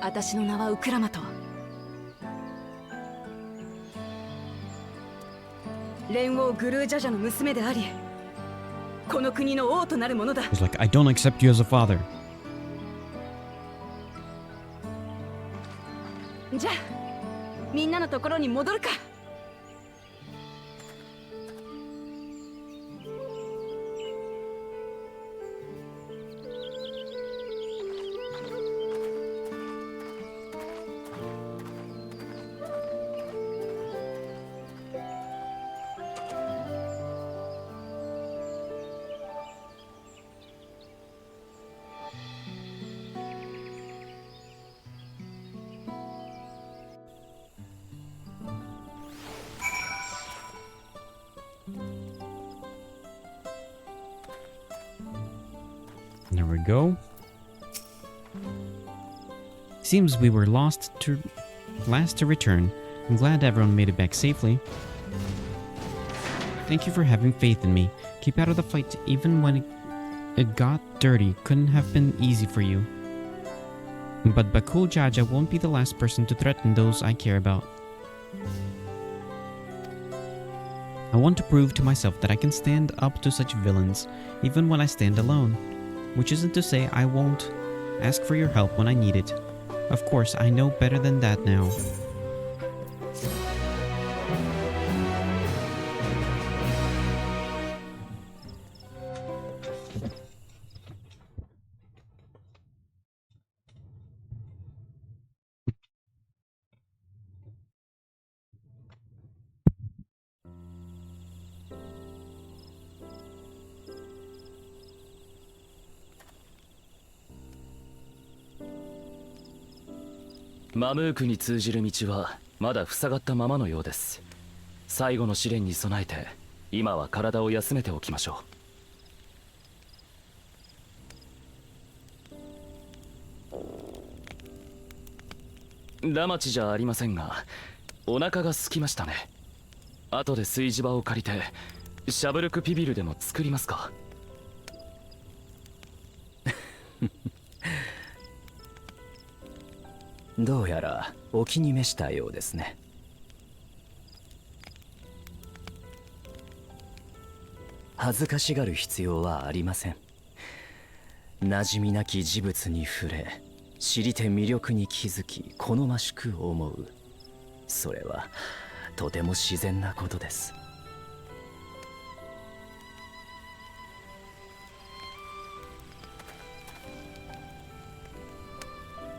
私の名はウクラマト。連王グルージャジャの娘であり、この国の王となるものだ。 He's like, I don't accept you as a father. じゃあみんなのところに戻るか。There we go. Seems we were last to return. I'm glad everyone made it back safely. Thank you for having faith in me. Keep out of the fight even when it got dirty. Couldn't have been easy for you. But Bakul Jaja won't be the last person to threaten those I care about. I want to prove to myself that I can stand up to such villains, even when I stand alone. Which isn't to say I won't ask for your help when I need it. Of course, I know better than that now.「マムークに通じる道はまだ塞がったままのようです。最後の試練に備えて今は体を休めておきましょう。ラマチじゃありませんが、お腹が空きましたね。後で炊事場を借りてシャブルクピビルでも作りますか。どうやらお気に召したようですね。恥ずかしがる必要はありません。馴染みなき事物に触れ、知りて魅力に気づき好ましく思う。それはとても自然なことです。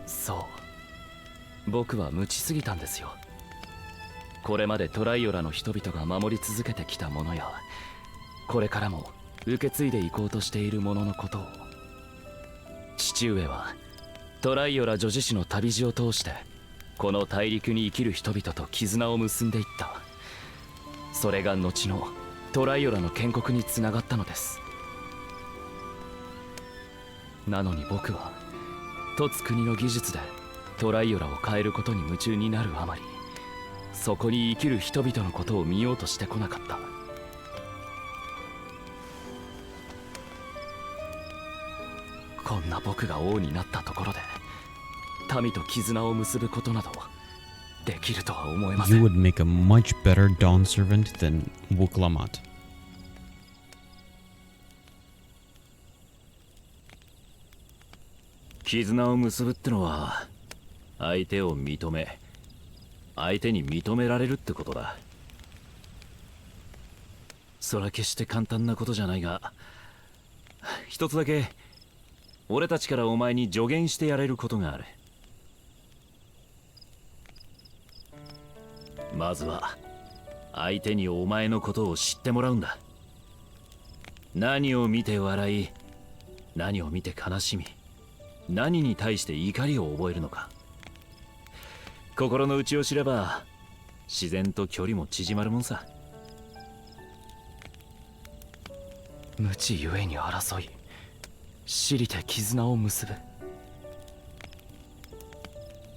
そう、僕は無知すぎたんですよ。これまでトライオラの人々が守り続けてきたものや、これからも受け継いでいこうとしているもののことを。父上はトライオラ女子誌の旅路を通してこの大陸に生きる人々と絆を結んでいった。それが後のトライオラの建国につながったのです。なのに僕は凸国の技術でトライオラを変えることに夢中になるあまり、そこに生きる人々のことを見ようとしてこなかった。こんな僕が王になったところで民と絆を結ぶことなどできるとは思えません。 You would make a much better Dawn servant than Wuklamat. 絆を結ぶってのは相手を認め、相手に認められるってことだ。それは決して簡単なことじゃないが、一つだけ俺たちからお前に助言してやれることがある。まずは相手にお前のことを知ってもらうんだ。何を見て笑い、何を見て悲しみ、何に対して怒りを覚えるのか。心の内を知れば自然と距離も縮まるもんさ。無知ゆえに争い、私利で絆を結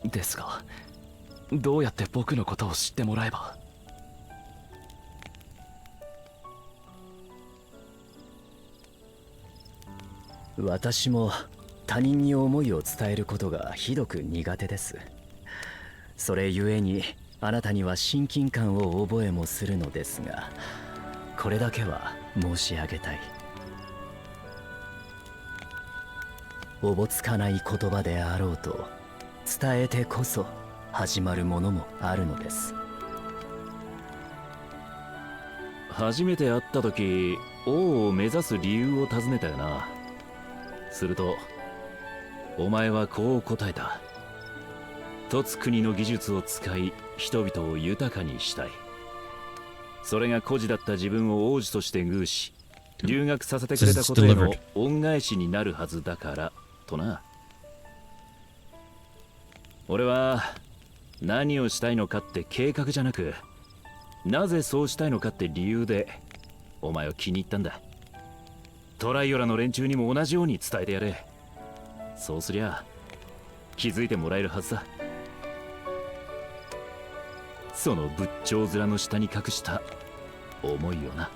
ぶ。ですが、どうやって僕のことを知ってもらえば。私も他人に思いを伝えることがひどく苦手です。それゆえにあなたには親近感を覚えもするのですが、これだけは申し上げたい。おぼつかない言葉であろうと伝えてこそ始まるものもあるのです。初めて会った時、王を目指す理由を尋ねたよな。するとお前はこう答えた。凸国の技術を使い人々を豊かにしたい。それが孤児だった自分を王子として遇し、留学させてくれたことへの恩返しになるはずだからとな。俺は何をしたいのかって計画じゃなく、なぜそうしたいのかって理由でお前を気に入ったんだ。トライオラの連中にも同じように伝えてやれ。そうすりゃ気づいてもらえるはずだ。その仏頂面の下に隠した思いをな。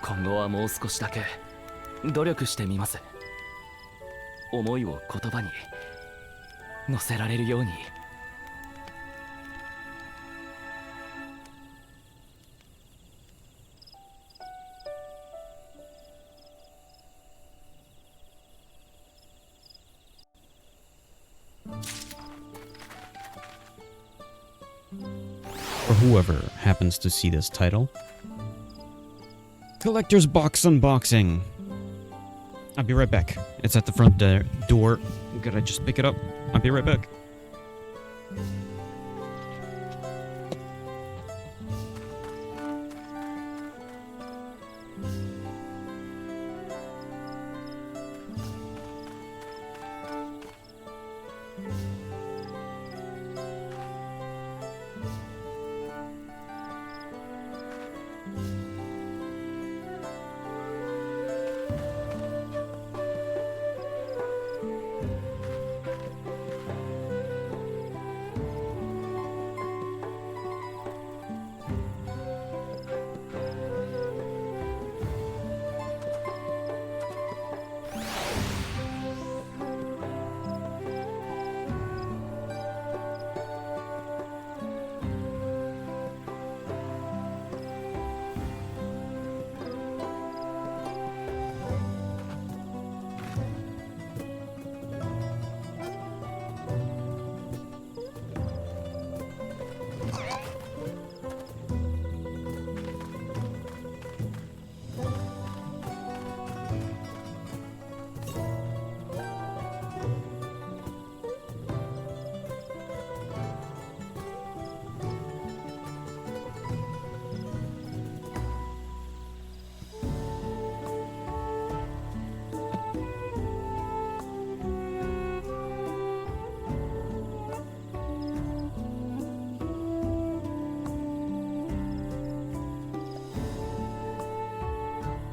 今後はもう少しだけ努力してみます。思いを言葉に乗せられるように。For whoever happens to see this title. Collector's Box Unboxing. I'll be right back. It's at the front door. Gotta just pick it up. I'll be right back.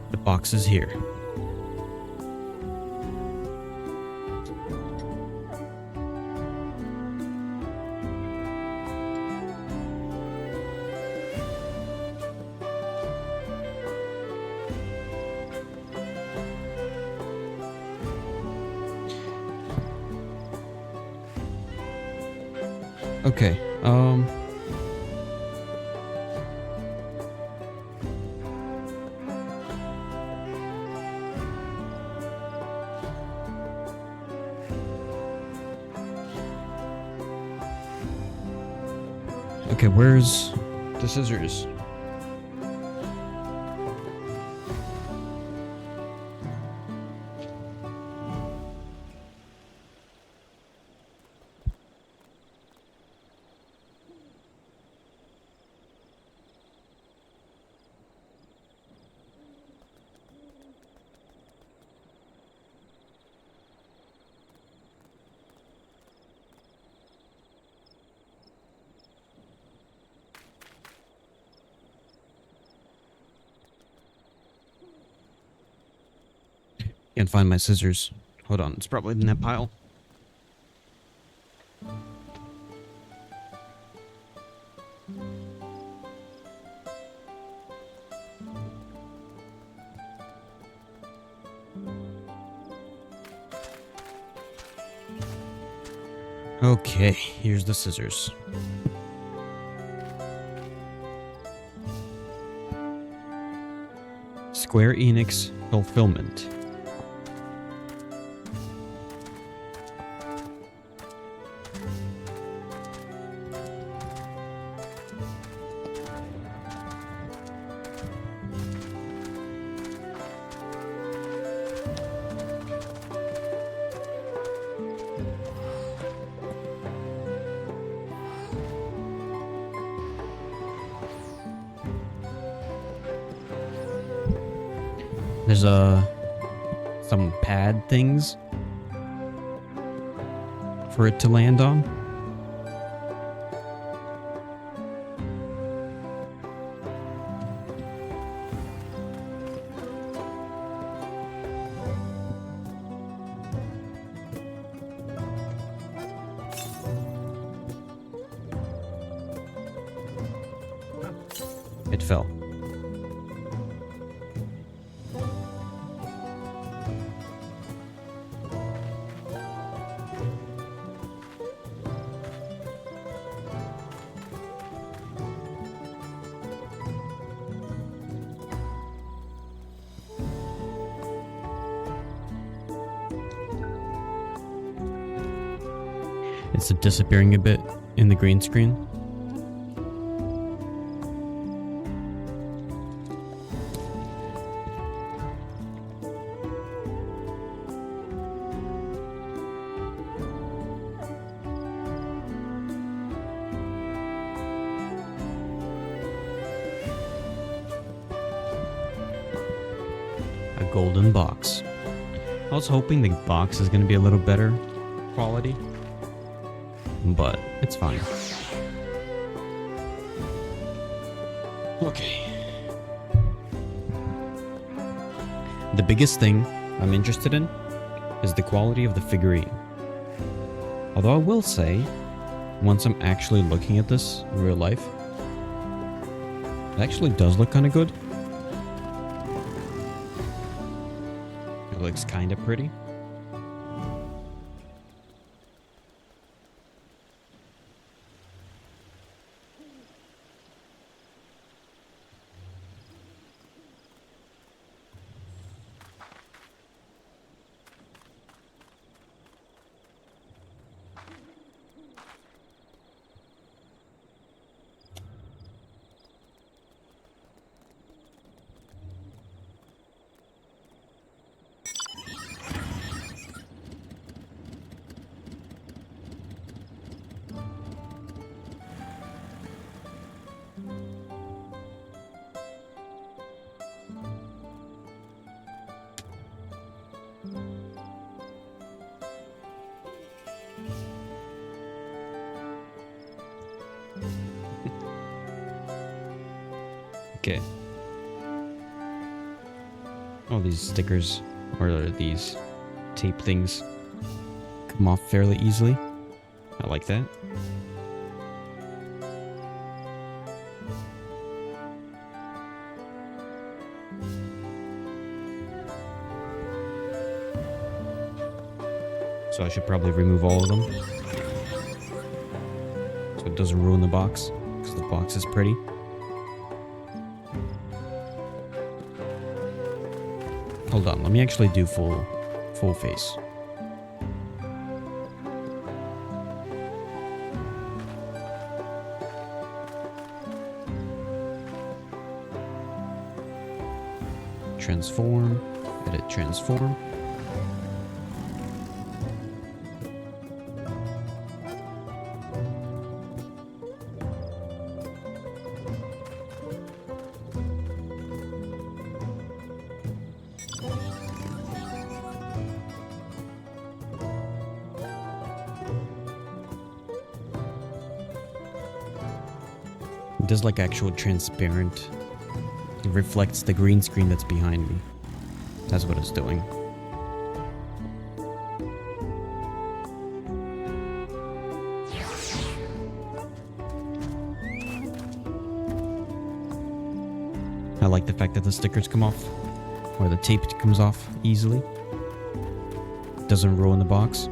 The box is here. Okay, okay, where's the scissors? Can't find my scissors. Hold on, it's probably in that pile. Okay, here's the scissors. Square Enix Fulfillment. There's some pad things for it to land on. It fell. It's disappearing a bit in the green screen. A golden box. I was hoping the box is going to be a little better quality, but it's fine. Okay. The biggest thing I'm interested in is the quality of the figurine. Although I will say, once I'm actually looking at this in real life, it actually does look kind of good. It looks kind of pretty. Okay. All these stickers, or these tape things, come off fairly easily. I like that. So I should probably remove all of them, so it doesn't ruin the box, because the box is pretty. Hold on, let me actually do full face. Transform, edit transform. It does like actual transparent. It reflects the green screen that's behind me. That's what it's doing. I like the fact that the stickers come off, or the tape comes off easily. Doesn't ruin the box.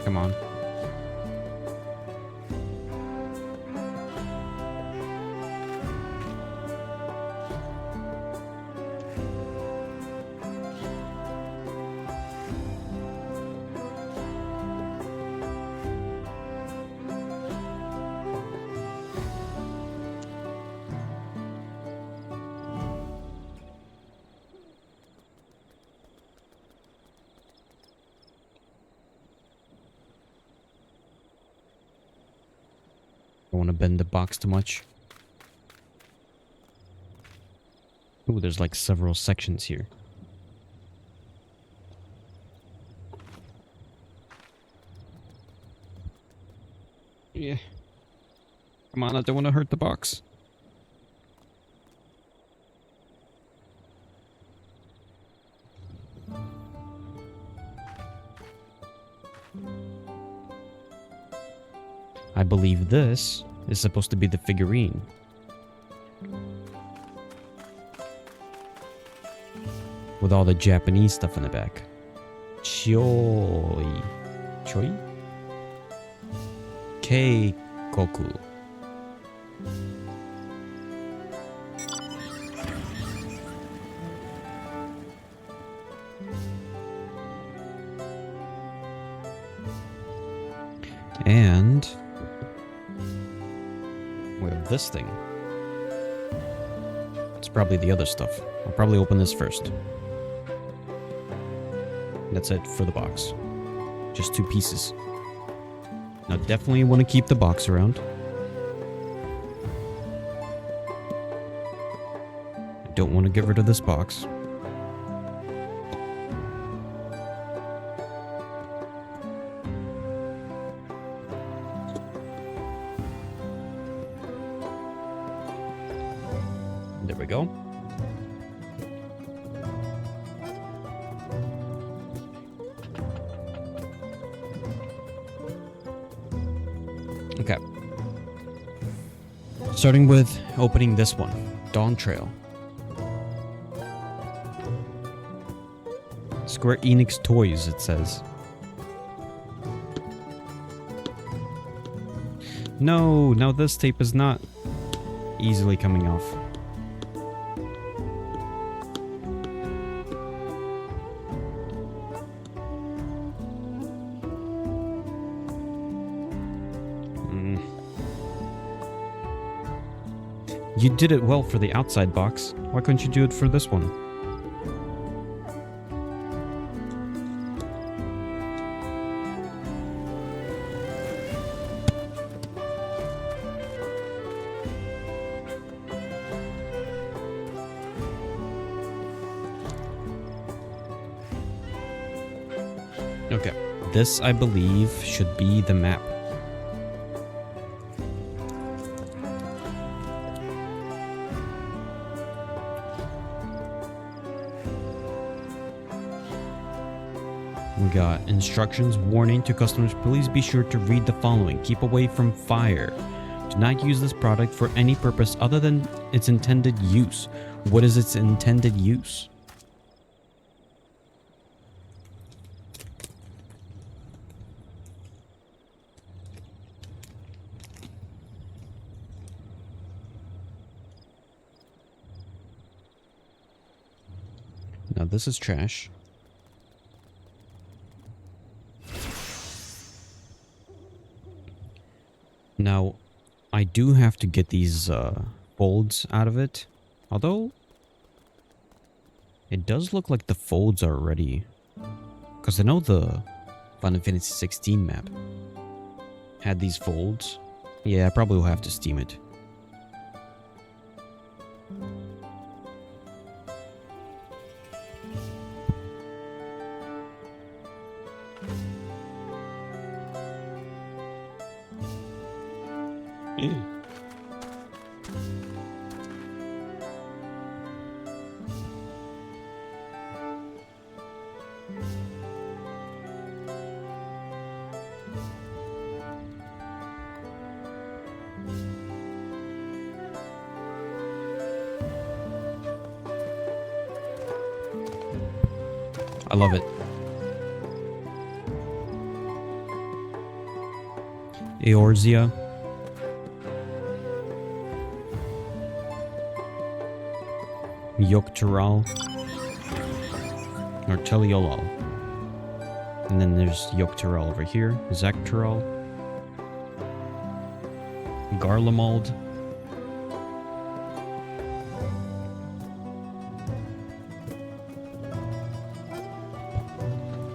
Come on. Don't want to bend the box too much. Ooh, there's like several sections here. Yeah. Come on, I don't want to hurt the box. I believe this is supposed to be the figurine. With all the Japanese stuff in the back. Choi. Choi? Keikoku. And we have this thing. It's probably the other stuff. I'll probably open this first. That's it for the box. Just 2 pieces. Now definitely want to keep the box around. I don't want to get rid of this box. There we go. Okay. Starting with opening this one, Dawntrail. Square Enix Toys, it says. No, now this tape is not easily coming off. You did it well for the outside box. Why couldn't you do it for this one? Okay, this I believe should be the map. We got instructions, warning to customers, please be sure to read the following. Keep away from fire. Do not use this product for any purpose other than its intended use. What is its intended use? Now this is trash. Now, I do have to get these folds out of it. Although, it does look like the folds are ready. Because I know the Final Fantasy 16 map had these folds. Yeah, I probably will have to steam it. I love it. Eorzea. Yogg-Toral. Or Teliolol. And then there's Yogg-Toral over here. Zaktoral. Garlemald.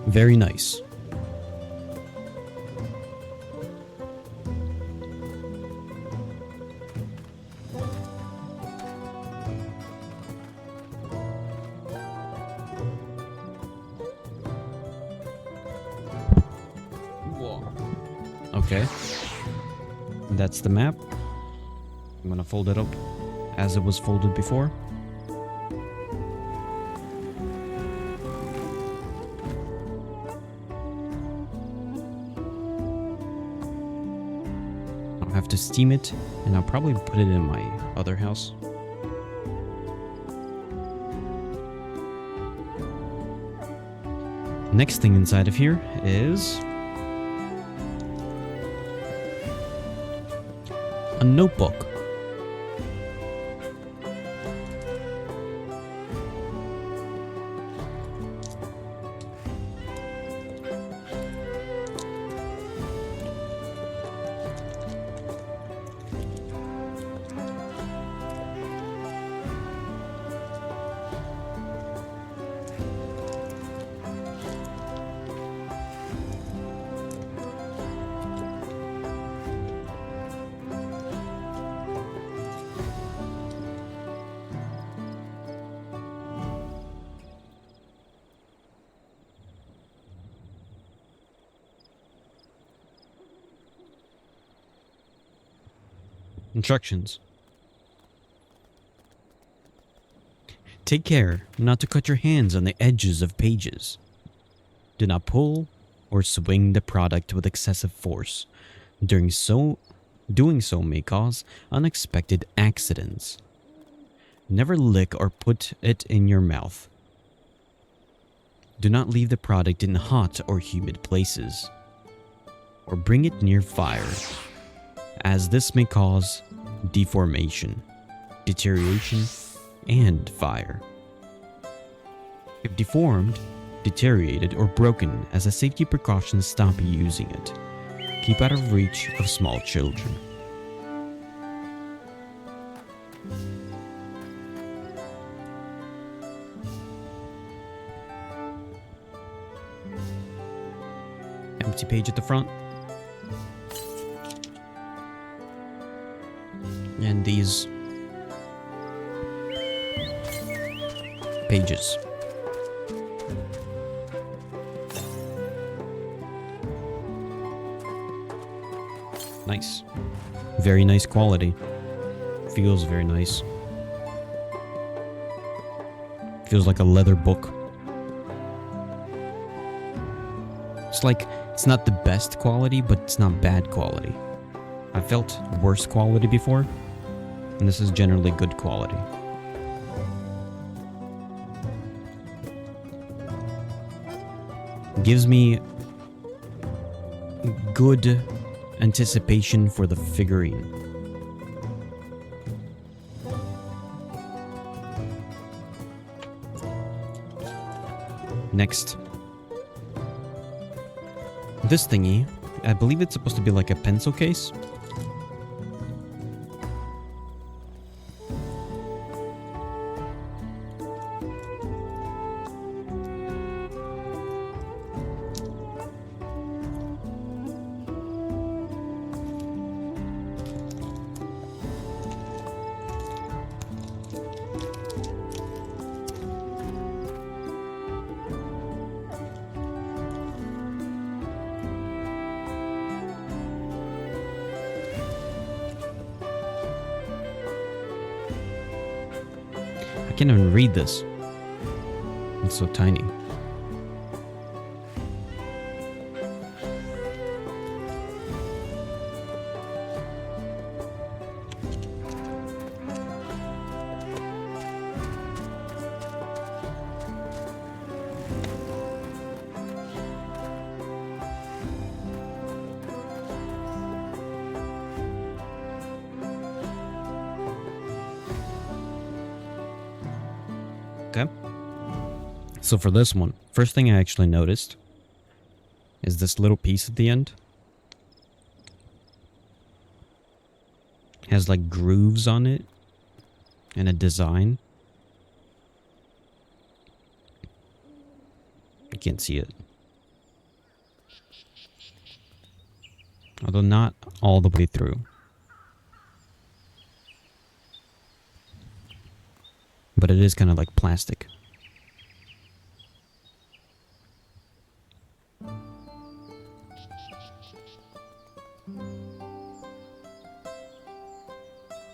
Very nice. Okay. That's the map. I'm gonna fold it up as it was folded before. I'll have to steam it, and I'll probably put it in my other house. Next thing inside of here is a notebook. Instructions. Take care not to cut your hands on the edges of pages. Do not pull or swing the product with excessive force. Doing so may cause unexpected accidents. Never lick or put it in your mouth. Do not leave the product in hot or humid places, or bring it near fire, as this may cause deformation, deterioration, and fire. If deformed, deteriorated, or broken, as a safety precaution, stop using it. Keep out of reach of small children. Empty page at the front. And these pages. Nice. Very nice quality. Feels very nice. Feels like a leather book. It's like, it's not the best quality, but it's not bad quality. I felt worse quality before, and this is generally good quality. Gives me good anticipation for the figurine. Next. This thingy, I believe it's supposed to be like a pencil case. can't even read this. It's so tiny. Okay. So for this one, first thing I actually noticed is this little piece at the end. Has like grooves on it and a design. You can't see it. Although not all the way through. But it is kind of like plastic.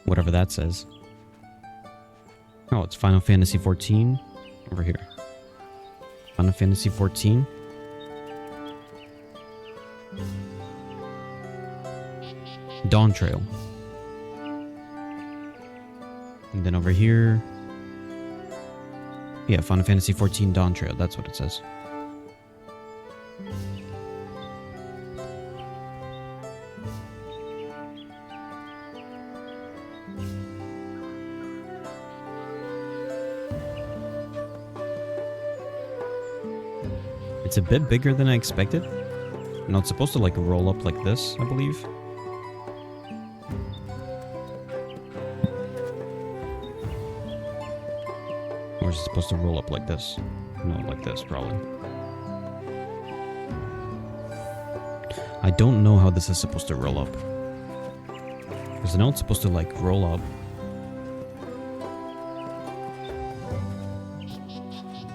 Whatever that says. Oh, it's Final Fantasy 14 over here. Final Fantasy 14. Dawntrail. And then over here. Yeah, Final Fantasy 14 Dawntrail, that's what it says. It's a bit bigger than I expected. No, it's supposed to like roll up like this, I believe. Or is it supposed to roll up like this? No, like this, probably. I don't know how this is supposed to roll up. Because I know it's supposed to, like, roll up.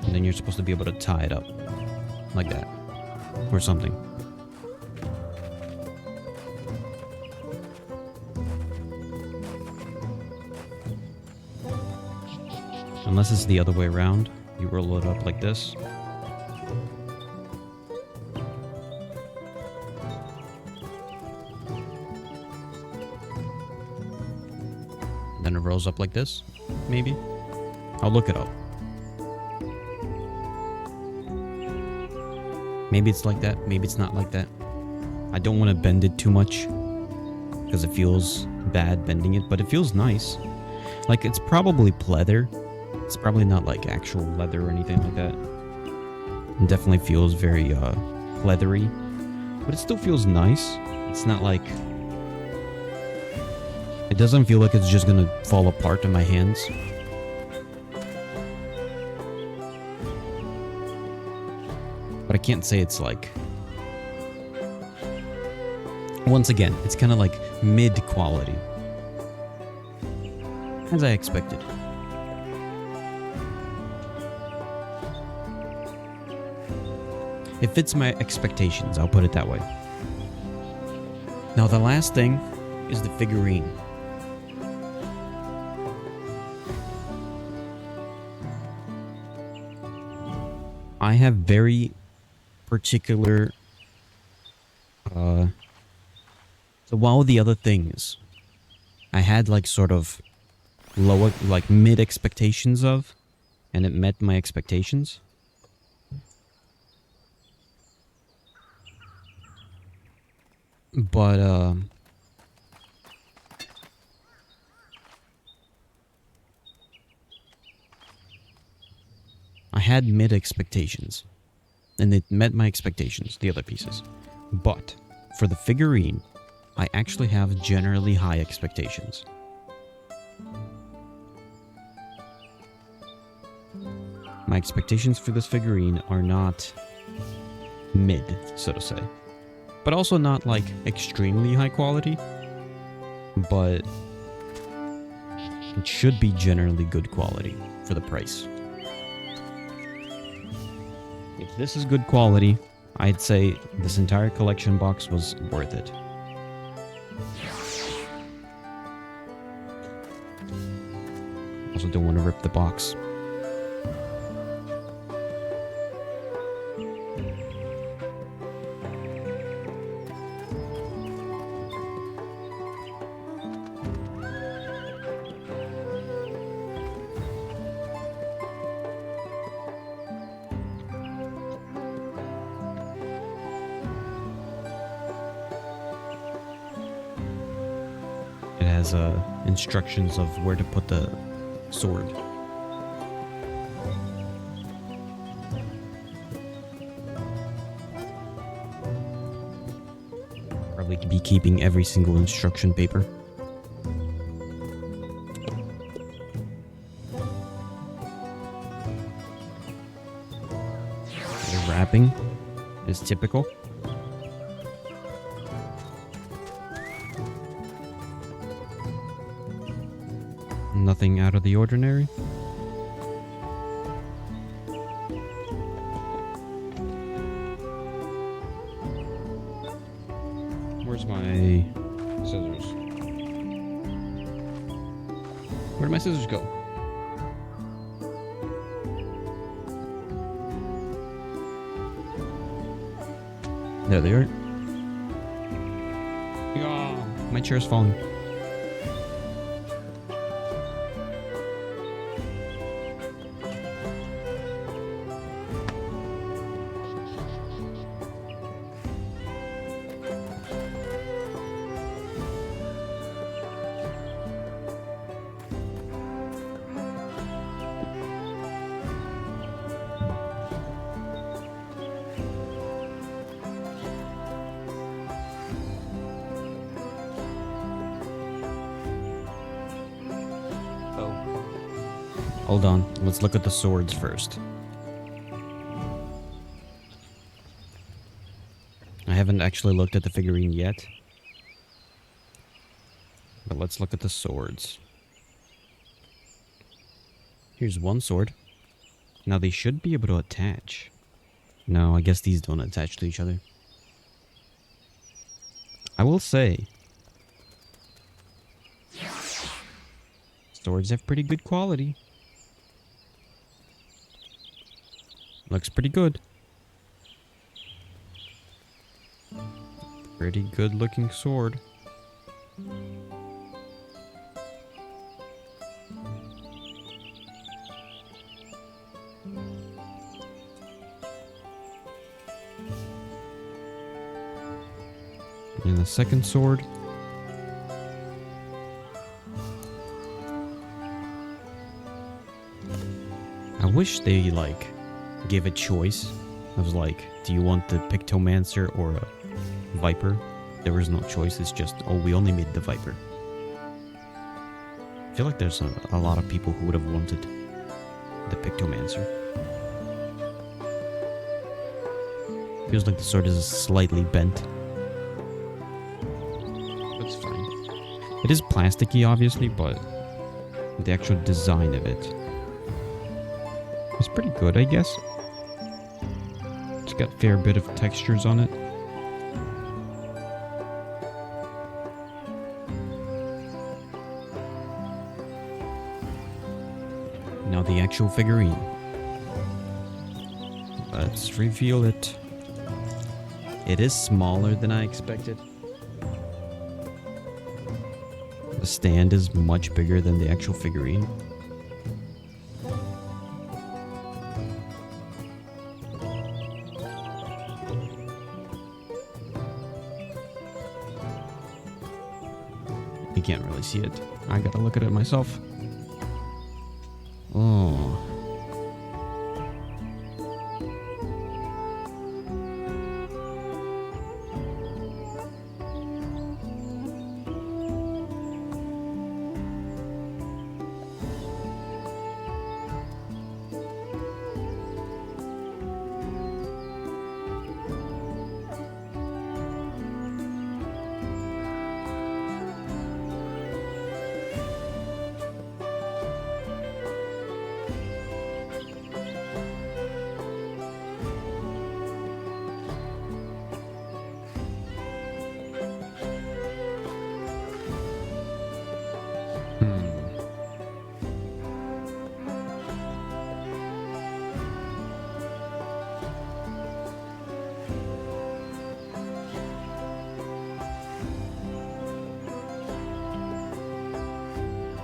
And then you're supposed to be able to tie it up. Like that. Or something. Unless it's the other way around. You roll it up like this. Then it rolls up like this. Maybe. I'll look it up. Maybe it's like that. Maybe it's not like that. I don't want to bend it too much. Because it feels bad bending it. But it feels nice. Like, it's probably pleather. It's probably not like actual leather or anything like that. It definitely feels very leathery, but it still feels nice. It's not like... It doesn't feel like it's just gonna fall apart in my hands. But I can't say it's like... Once again, it's kind of like mid-quality. As I expected. It fits my expectations, I'll put it that way. Now the last thing is the figurine. I have very particular... So while the other things I had like sort of lower, like mid expectations of, and it met my expectations. But, I had mid expectations, and it met my expectations, the other pieces. But, for the figurine, I actually have generally high expectations. My expectations for this figurine are not mid, so to say. But also not, like, extremely high quality. But it should be generally good quality for the price. If this is good quality, I'd say this entire collection box was worth it. I'll also don't want to rip the box. It has instructions of where to put the sword. Probably be keeping every single instruction paper. The wrapping is typical. Nothing out of the ordinary. Where's my scissors? Where did my scissors go? There they are. Yeah, my chair's falling. Hold on, let's look at the swords first. I haven't actually looked at the figurine yet. But let's look at the swords. Here's one sword. Now they should be able to attach. No, I guess these don't attach to each other. I will say, swords have pretty good quality. Looks pretty good. Pretty good looking sword. And the second sword. I wish they give a choice. I was like, do you want the Pictomancer or a Viper? There was no choice, it's just, oh, we only made the Viper. I feel like there's a lot of people who would have wanted the Pictomancer. Feels like the sword is slightly bent. That's fine. It is plasticky, obviously, but the actual design of it is pretty good, I guess. It's got a fair bit of textures on it. Now the actual figurine. Let's reveal it. It is smaller than I expected. The stand is much bigger than the actual figurine. You can't really see it. I gotta look at it myself. Oh.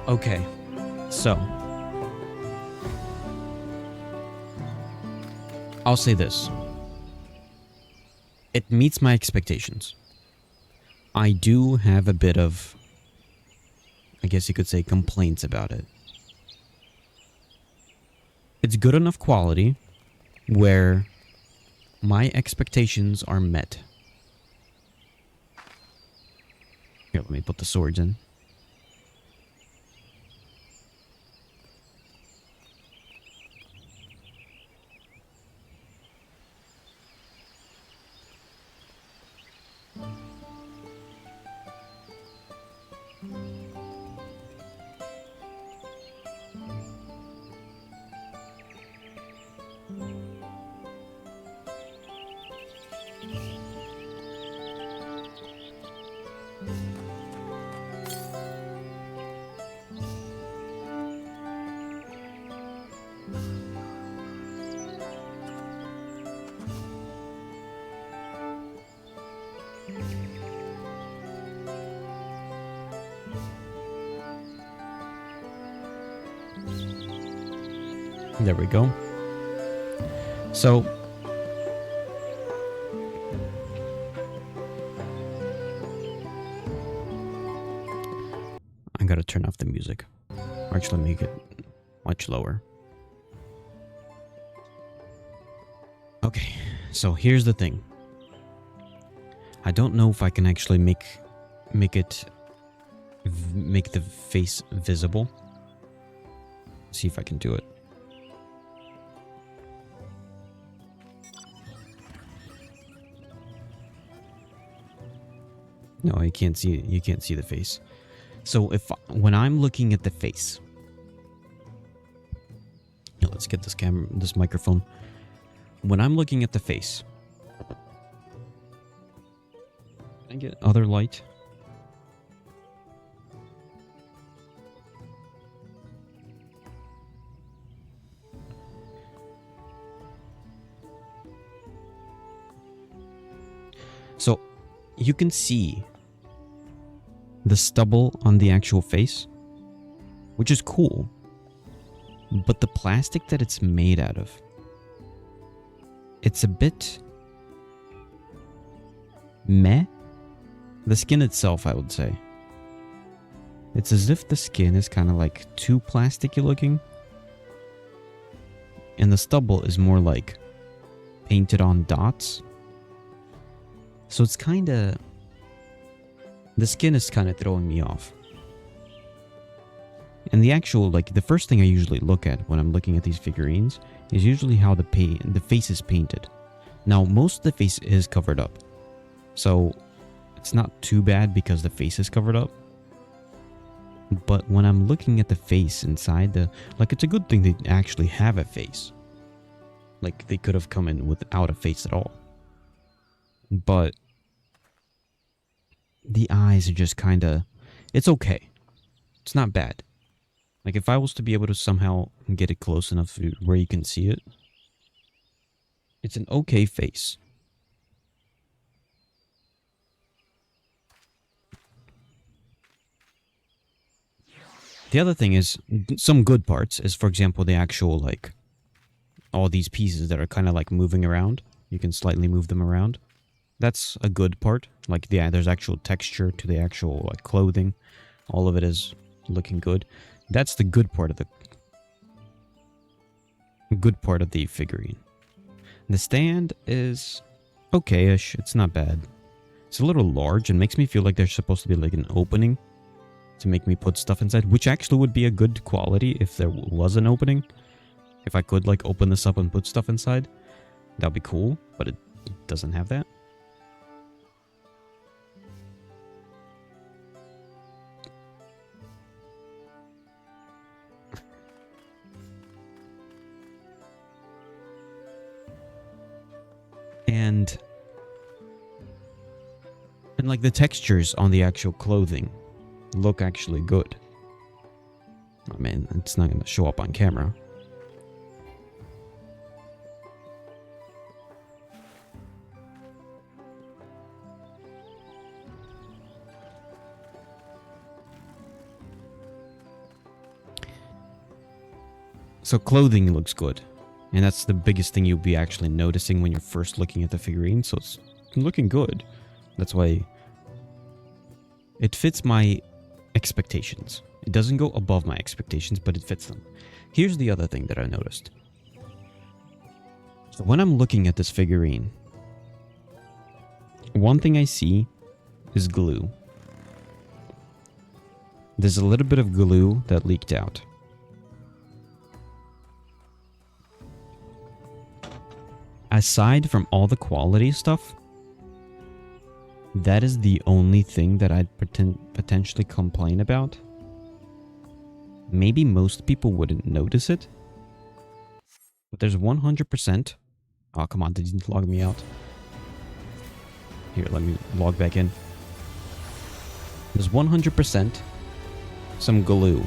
Okay, so I'll say this. It meets my expectations. I do have a bit of, I guess you could say, complaints about it. It's good enough quality where my expectations are met. Here, let me put the swords in. There we go. So, I gotta turn off the music. Or actually make it much lower. Okay, so here's the thing. I don't know if I can actually make the face visible. See if I can do it. No, you can't see the face. So when I'm looking at the face, let's get this microphone. When I'm looking at the face, can I get other light? So you can see the stubble on the actual face, which is cool, but the plastic that it's made out of, it's a bit meh. The skin itself, I would say, it's as if the skin is kind of like too plasticky looking, and the stubble is more like painted on dots. So it's kind of, the skin is kind of throwing me off. And the actual, like, the first thing I usually look at when I'm looking at these figurines is usually how the face is painted. Now, most of the face is covered up, so it's not too bad because the face is covered up. But when I'm looking at the face inside like, it's a good thing they actually have a face. Like, they could have come in without a face at all. But the eyes are just kind of, it's okay. It's not bad. Like, if I was to be able to somehow get it close enough where you can see it, it's an okay face. The other thing is, some good parts is, for example, the actual, like, all these pieces that are kind of like moving around. You can slightly move them around. That's a good part. Like, yeah, there's actual texture to the actual, like, clothing. All of it is looking good. That's the good part of the figurine. The stand is okay-ish. It's not bad. It's a little large and makes me feel like there's supposed to be like an opening to make me put stuff inside, which actually would be a good quality if there was an opening. If I could like open this up and put stuff inside, that'd be cool, but it doesn't have that. And like the textures on the actual clothing look actually good. I mean, it's not going to show up on camera. So clothing looks good. And that's the biggest thing you'll be actually noticing when you're first looking at the figurine. So it's looking good. That's why it fits my expectations. It doesn't go above my expectations, but it fits them. Here's the other thing that I noticed. So when I'm looking at this figurine, one thing I see is glue. There's a little bit of glue that leaked out. Aside from all the quality stuff, that is the only thing that I'd potentially complain about. Maybe most people wouldn't notice it, but there's 100%. Oh, come on, did you log me out? Here, let me log back in. There's 100% some glue.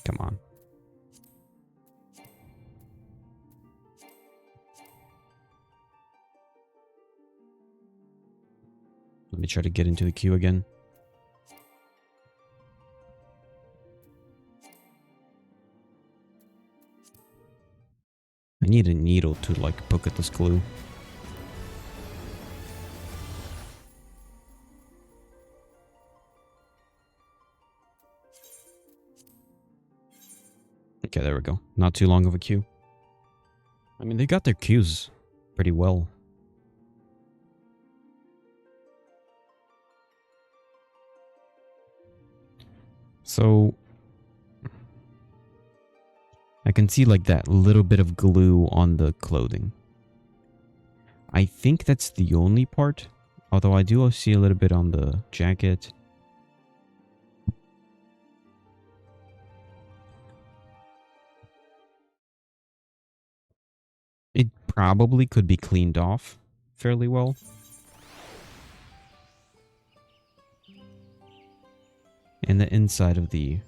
Come on. Let me try to get into the queue again. I need a needle to like poke at this glue. Okay, there we go. Not too long of a queue. I mean, they got their queues pretty well. So I can see like that little bit of glue on the clothing. I think that's the only part, although I do see a little bit on the jacket. It probably could be cleaned off fairly well. And the inside of the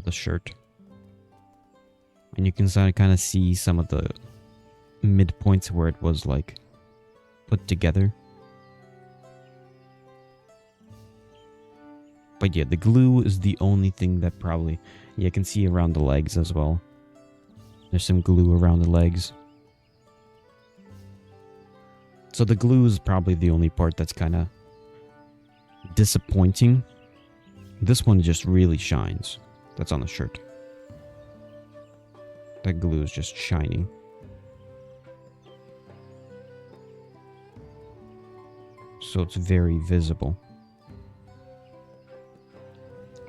shirt. And you can kind of see some of the midpoints where it was like put together. But yeah, the glue is the only thing that probably... Yeah, I can see around the legs as well. There's some glue around the legs. So the glue is probably the only part that's kind of disappointing. This one just really shines. That's on the shirt. That glue is just shining. So it's very visible.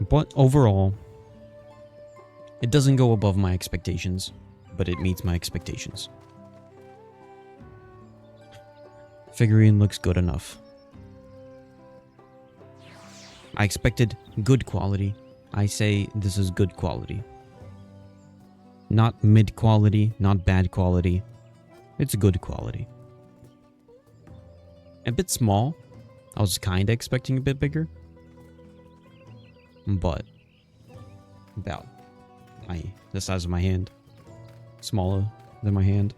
But overall, it doesn't go above my expectations, but it meets my expectations. Figurine looks good enough. I expected good quality. I say this is good quality. Not mid quality, not bad quality. It's good quality. A bit small. I was kinda expecting a bit bigger. But about the size of my hand. Smaller than my hand.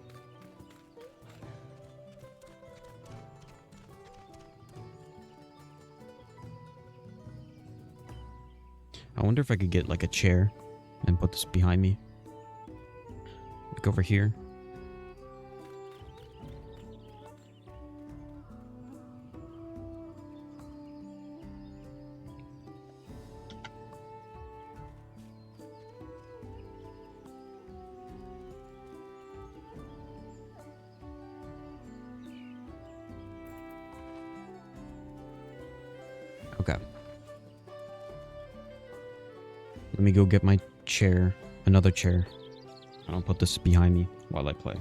I wonder if I could get like a chair and put this behind me. Like over here. Okay. Let me go get my chair, another chair, and I'll put this behind me while I play.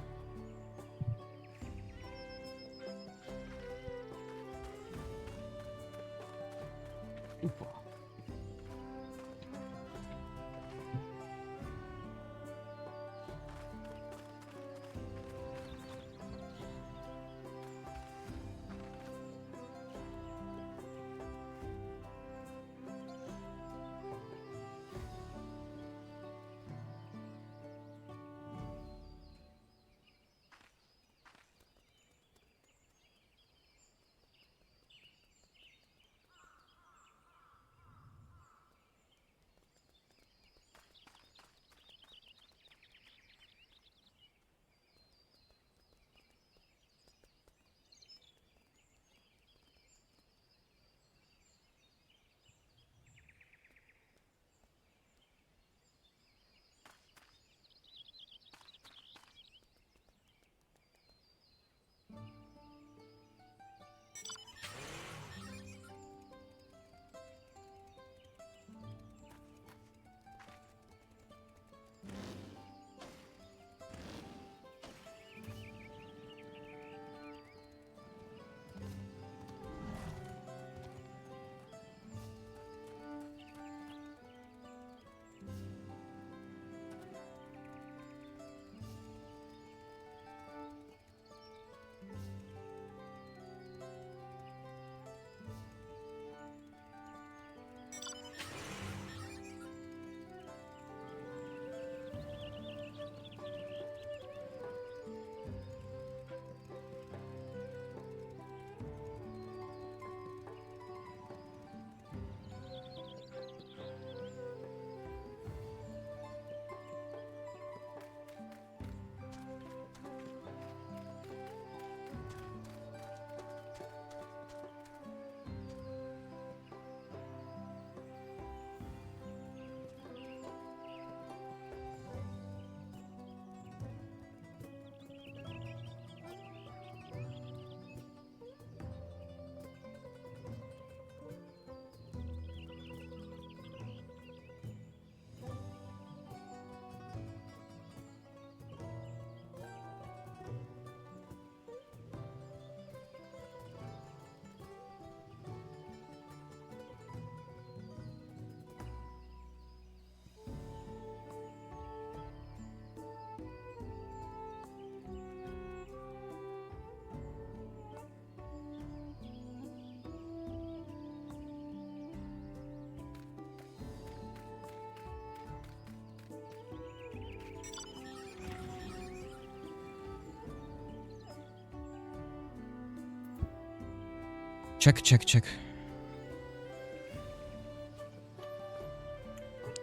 Check.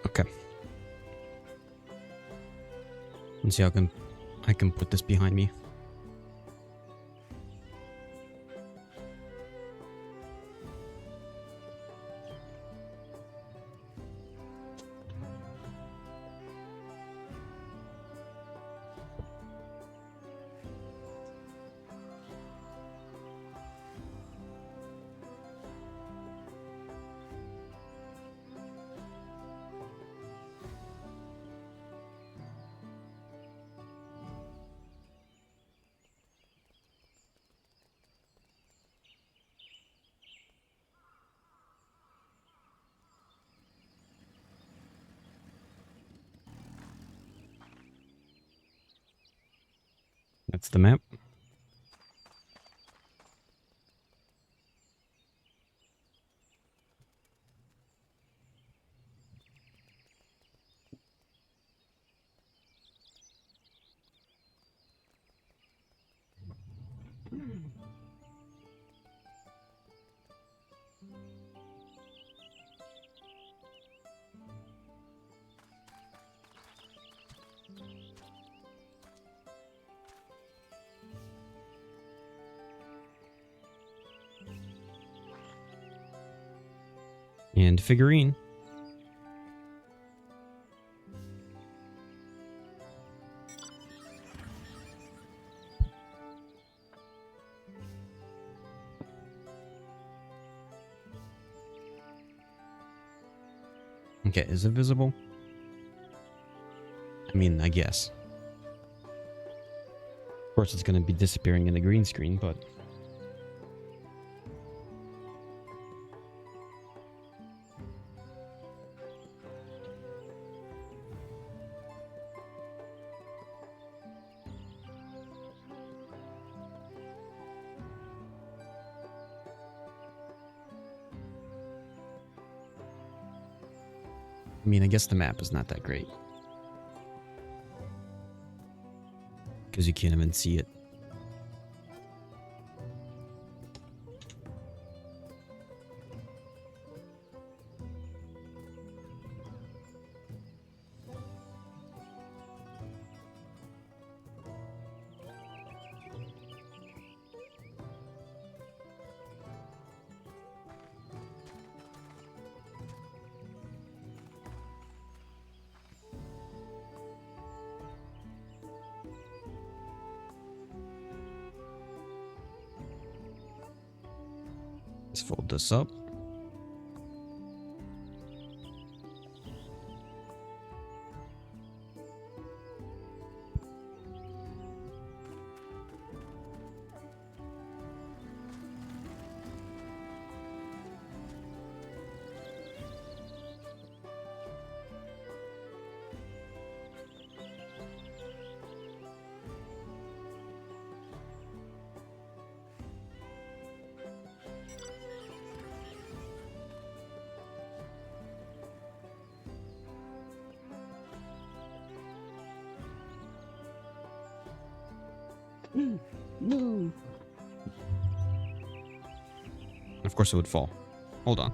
Okay. Let's see how I can put this behind me. That's the map. And figurine. Okay, is it visible? I mean, I guess. Of course, it's going to be disappearing in the green screen, but... I mean, I guess the map is not that great. Because you can't even see it. Let's fold this up. No. Of course it would fall. Hold on.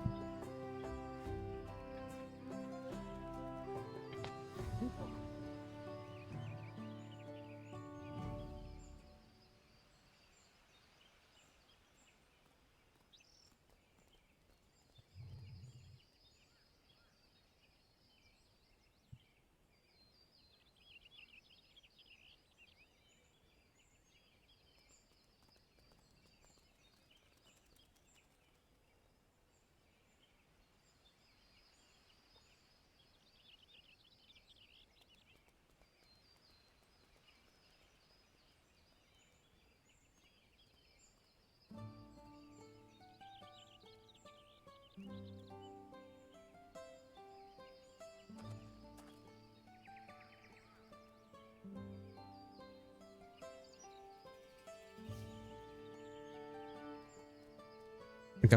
Okay.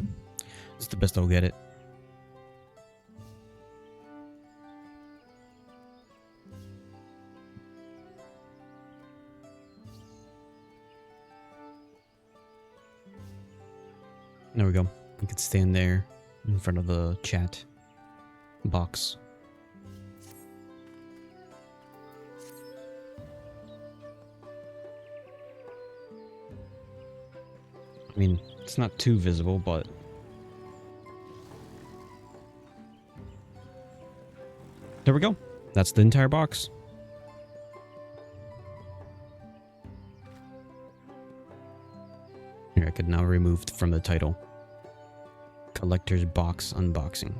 It's the best I'll get it. There we go. You could stand there in front of the chat box. I mean, it's not too visible, but there we go. That's the entire box. Here, I could now remove from the title. Collector's Box Unboxing.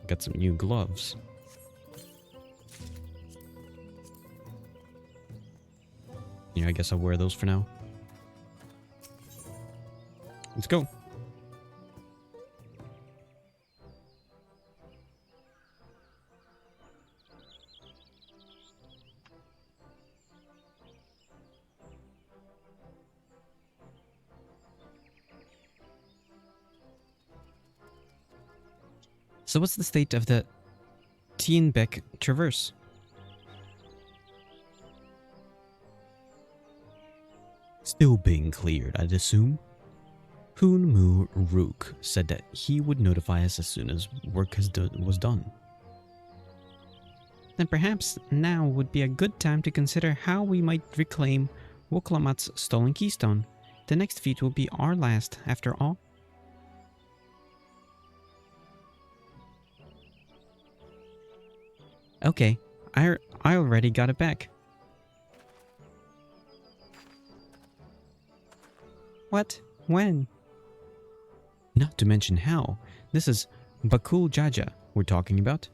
Got some new gloves. Yeah, I guess I'll wear those for now. Let's go. So what's the state of the Tienbeck Traverse? Still being cleared, I'd assume. Hunmu Rook said that he would notify us as soon as work was done. Then perhaps now would be a good time to consider how we might reclaim Woklamat's stolen keystone. The next feat will be our last, after all. Okay, I already got it back. What? When? Not to mention how. This is Bakul Jaja we're talking about.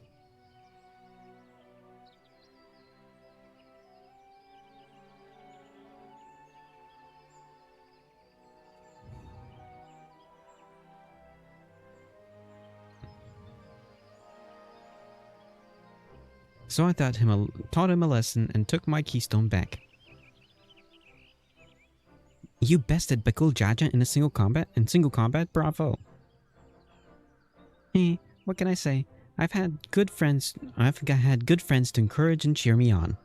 So I taught him a lesson and took my keystone back. You bested Bakul Jaja in single combat? Bravo. What can I say? I've had good friends to encourage and cheer me on.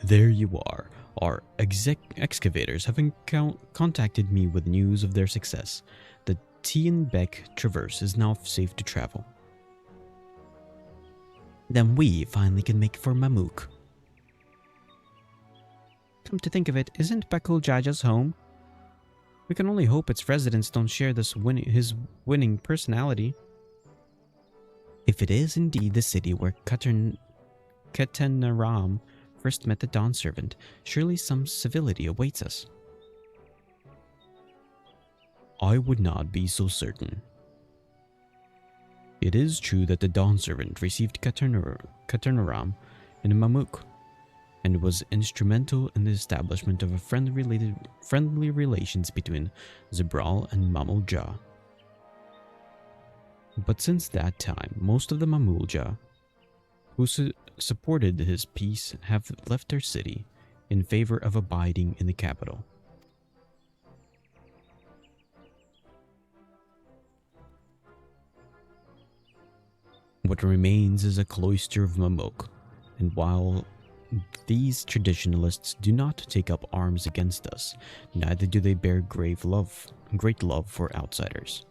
There you are. Our excavators have contacted me with news of their success. The Tienbeck Traverse is now safe to travel. Then we finally can make for Mamuk. Come to think of it, isn't Bakul Jaja's home? We can only hope its residents don't share his winning personality. If it is indeed the city where Ketenaram first met the Dawn Servant, surely some civility awaits us. I would not be so certain. It is true that the Dawn Servant received Ketenaram in Mamuk, and was instrumental in the establishment of a friendly relations between Zebral and Mamulja. But since that time, most of the Mamulja who supported his peace have left their city in favor of abiding in the capital. What remains is a cloister of Mamuk, and while these traditionalists do not take up arms against us, neither do they bear great love for outsiders.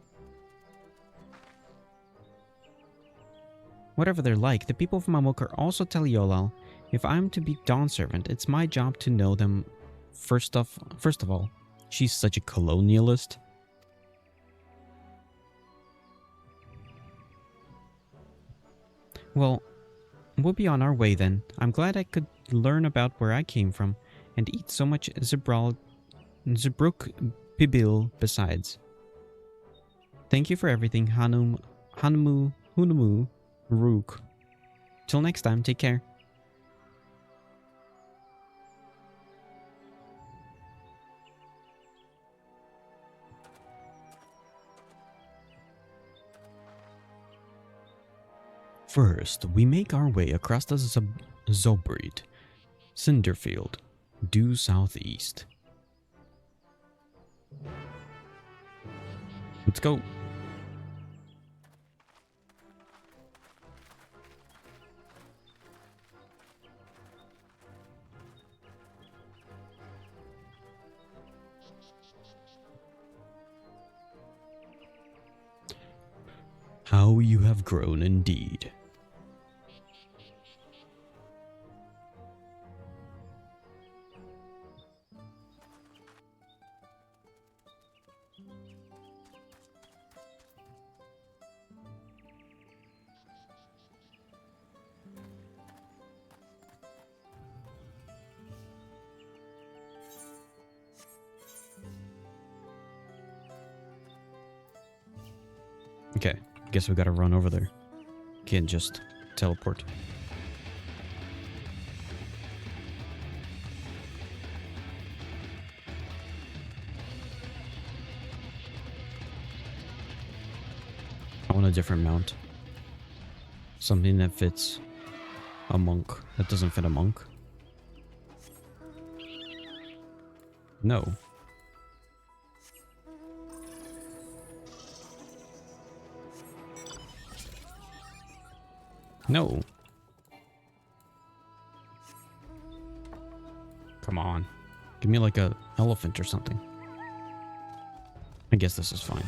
Whatever they're like, the people of Mamuk are also Taliolal. If I'm to be Dawn Servant, it's my job to know them. First of all, she's such a colonialist. Well, we'll be on our way then. I'm glad I could learn about where I came from and eat so much Zebruk Pibil besides. Thank you for everything, Hunmu Rook. Till next time, take care. First, we make our way across the Zobrid Cinderfield, due southeast. Let's go. How you have grown indeed. Okay, guess we gotta run over there. Can't just teleport. I want a different mount. Something that fits a monk. That doesn't fit a monk. No. No. Come on. Give me like a elephant or something. I guess this is fine.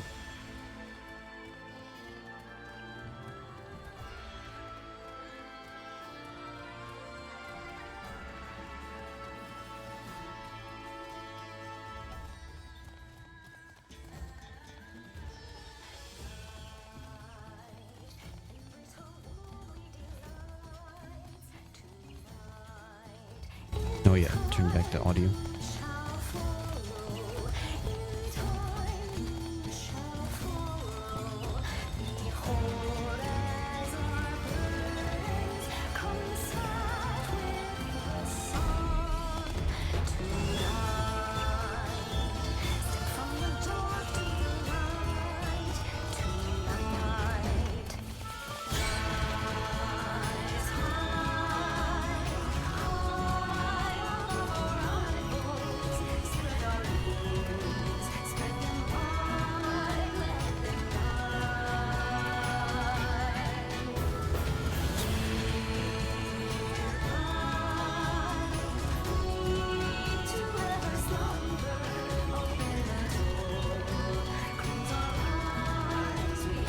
Oh yeah, turn back the audio.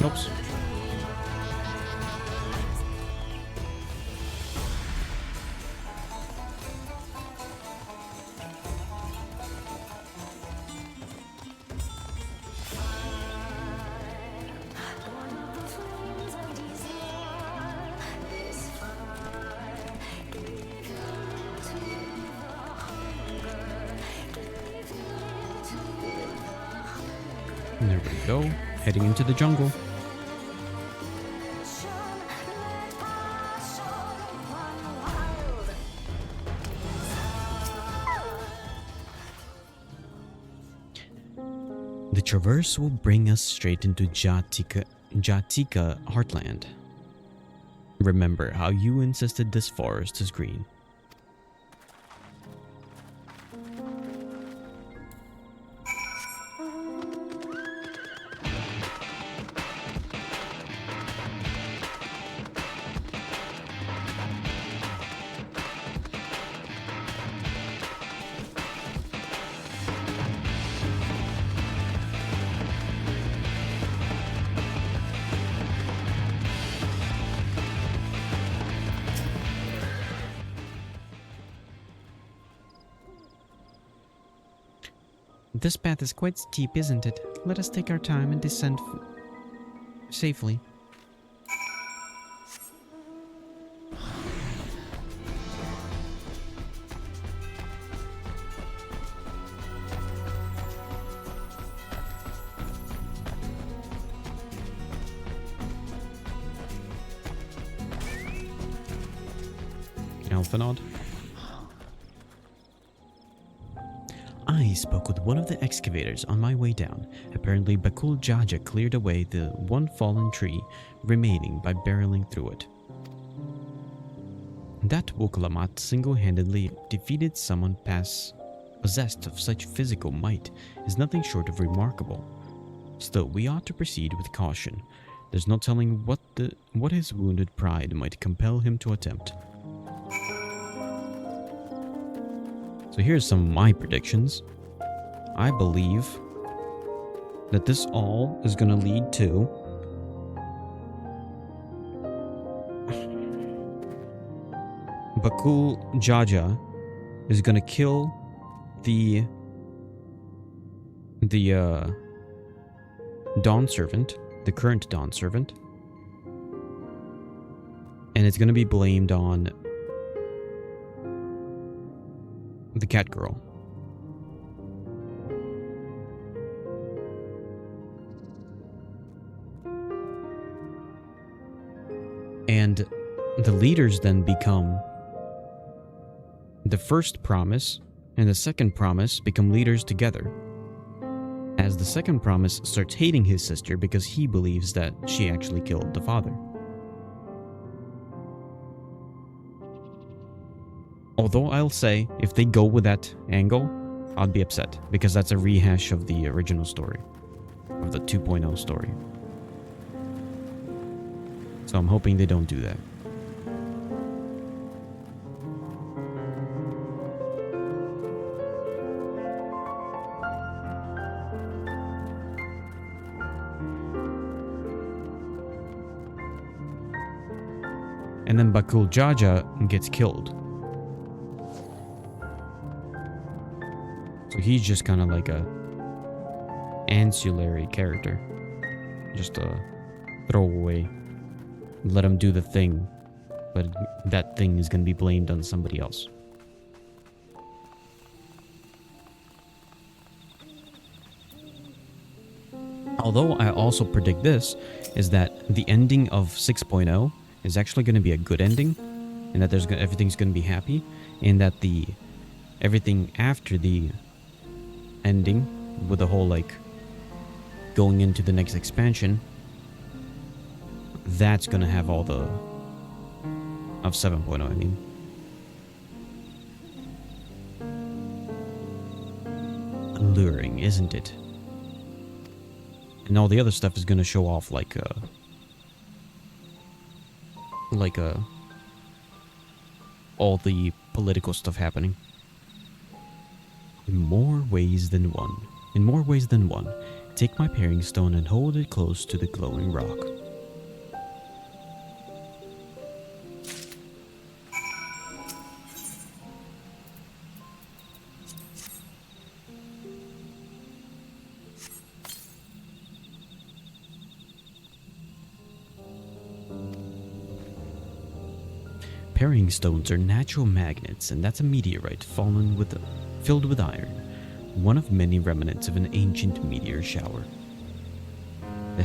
Oops. And there we go, heading into the jungle. The traverse will bring us straight into Jatika Heartland. Remember how you insisted this forest is green. This path is quite steep, isn't it? Let us take our time and descend safely. Alphanod. I spoke with one of the excavators on my way down. Apparently Bakul Jaja cleared away the one fallen tree remaining by barreling through it. That Wuklamat single-handedly defeated someone possessed of such physical might is nothing short of remarkable. Still, we ought to proceed with caution. There's no telling what his wounded pride might compel him to attempt. So here's some of my predictions. I believe that this all is going to lead to Bakul Jaja is going to kill the Dawn Servant, the current Dawn Servant, and it's going to be blamed on the cat girl. And the leaders then become the first promise and the second promise become leaders together, as the second promise starts hating his sister because he believes that she actually killed the father. Although I'll say, if they go with that angle, I'd be upset, because that's a rehash of the original story, of the 2.0 story. So I'm hoping they don't do that. And then Bakul Jaja gets killed. So he's just kind of like a ancillary character. Just a throwaway. Let him do the thing, but that thing is going to be blamed on somebody else. Although I also predict this, is that the ending of 6.0 is actually going to be a good ending, and that everything's going to be happy, and that everything after the ending, with the whole like going into the next expansion, that's going to have all the of 7.0, I mean. Alluring, isn't it? And all the other stuff is going to show off like all the political stuff happening. In more ways than one. In more ways than one. Take my paring stone and hold it close to the glowing rock. Paring stones are natural magnets, and that's a meteorite filled with iron, one of many remnants of an ancient meteor shower. The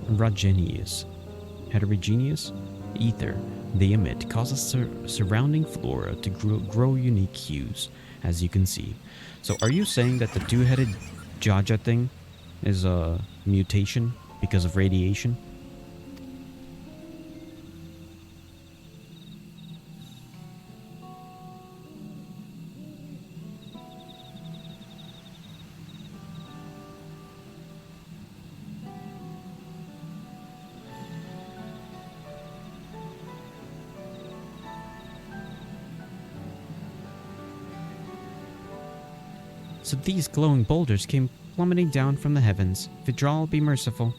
heterogeneous ether they emit causes surrounding flora to grow unique hues, as you can see. So are you saying that the two-headed Jaja thing is a mutation because of radiation? So these glowing boulders came plummeting down from the heavens. Vidral, be merciful.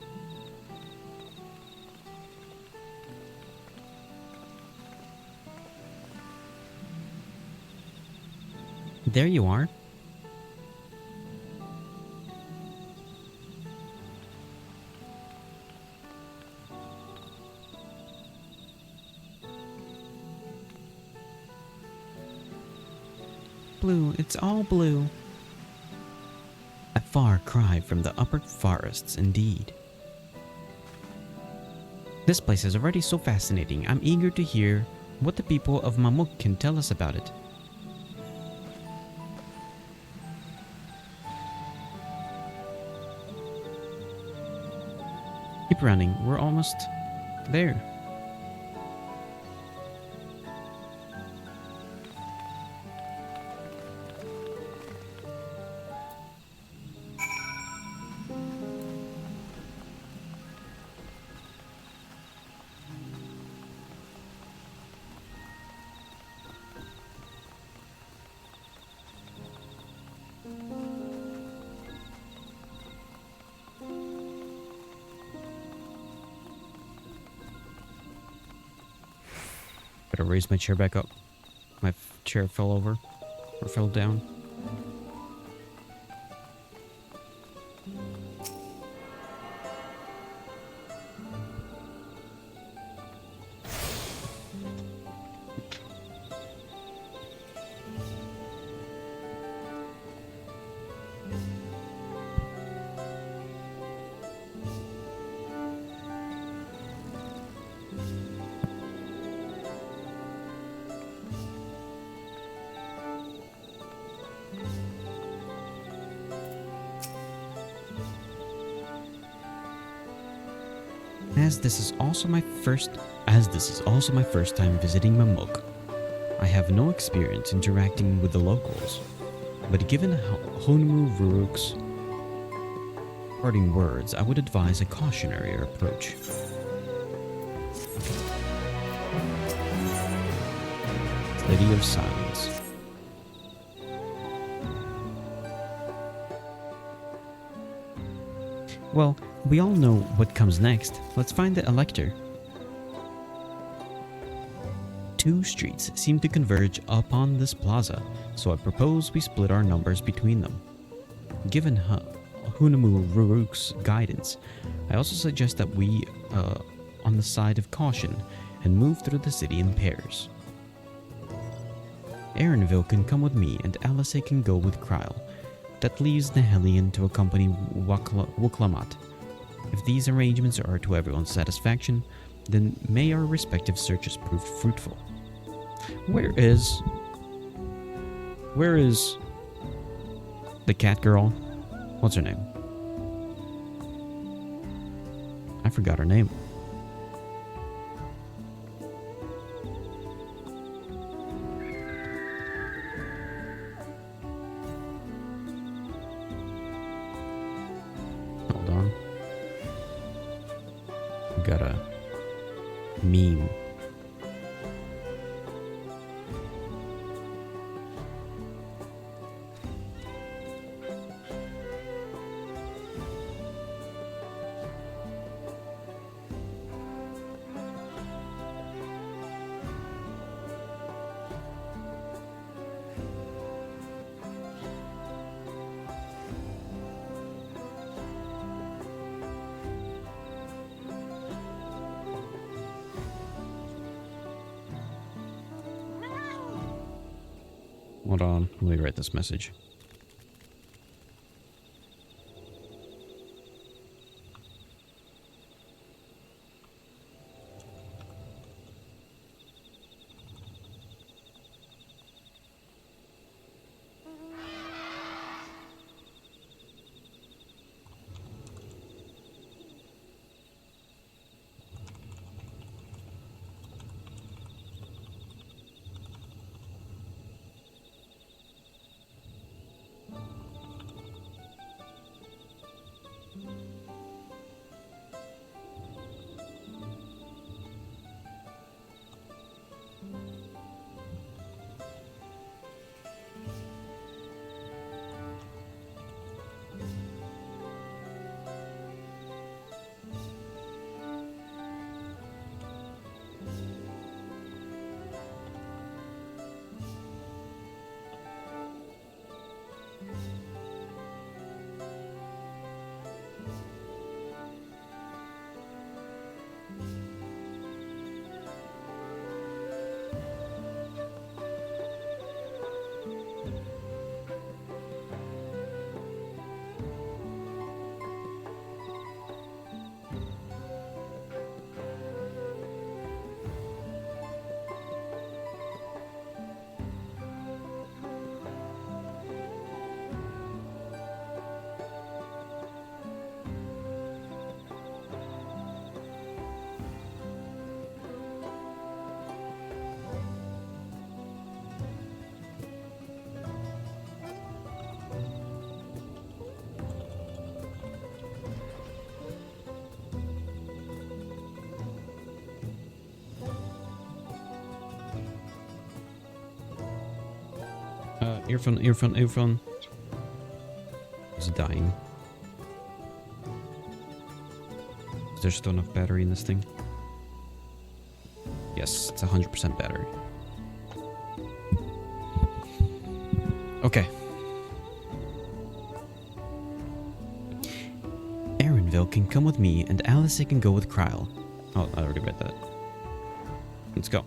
There you are. Blue, it's all blue. A far cry from the upper forests, indeed. This place is already so fascinating. I'm eager to hear what the people of Mamuk can tell us about it. Keep running. We're almost there. Better raise my chair back up. My chair fell over. Or fell down. As this is also my first time visiting Mamuk, I have no experience interacting with the locals. But given Honmu Ruruk's parting words, I would advise a cautionary approach. Lady of Silence. Well, we all know what comes next. Let's find the elector. Two streets seem to converge upon this plaza, so I propose we split our numbers between them. Given Hunamu Ruruk's guidance, I also suggest that we on the side of caution and move through the city in pairs. Aaronville can come with me and Alice can go with Kryle. That leaves Nehelian to accompany Wuklamat. If these arrangements are to everyone's satisfaction, then may our respective searches prove fruitful. Where is the cat girl? What's her name? I forgot her name. Hold on. We got a meme. Hold on, let me write this message. Earphone. It's dying. Is there still enough battery in this thing? Yes, it's 100% battery. Okay. Aaronville can come with me, and Alice can go with Kryle. Oh, I already read that. Let's go.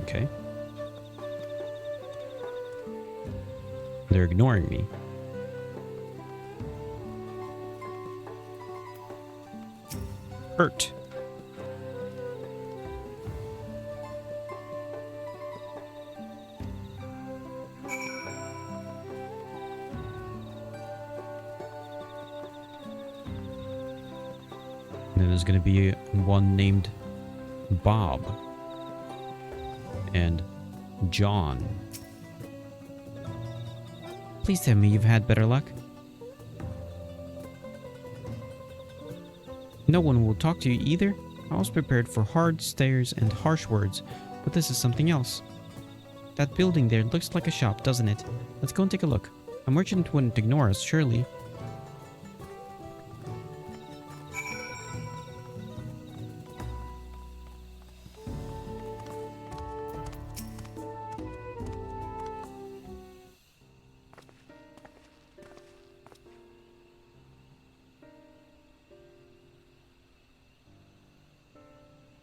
Okay. They're ignoring me. Hurt. And then there's gonna be one named Bob. And John. Please tell me you've had better luck. No one will talk to you either. I was prepared for hard stares and harsh words, but this is something else. That building there looks like a shop, doesn't it? Let's go and take a look. A merchant wouldn't ignore us, surely.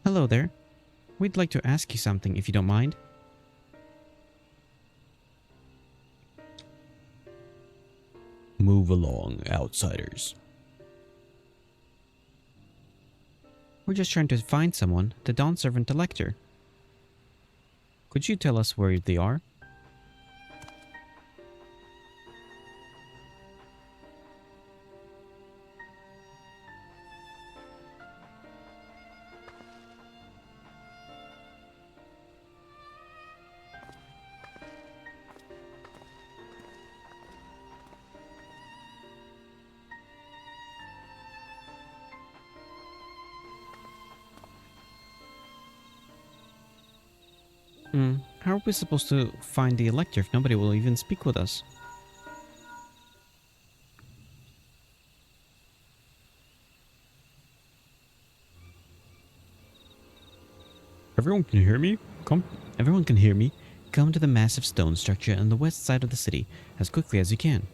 Hello there. We'd like to ask you something, if you don't mind. Move along, outsiders. We're just trying to find someone, the Dawn Servant Elector. Could you tell us where they are? How are we supposed to find the Elector if nobody will even speak with us? Everyone can hear me? Come. Everyone can hear me. Come to the massive stone structure on the west side of the city as quickly as you can.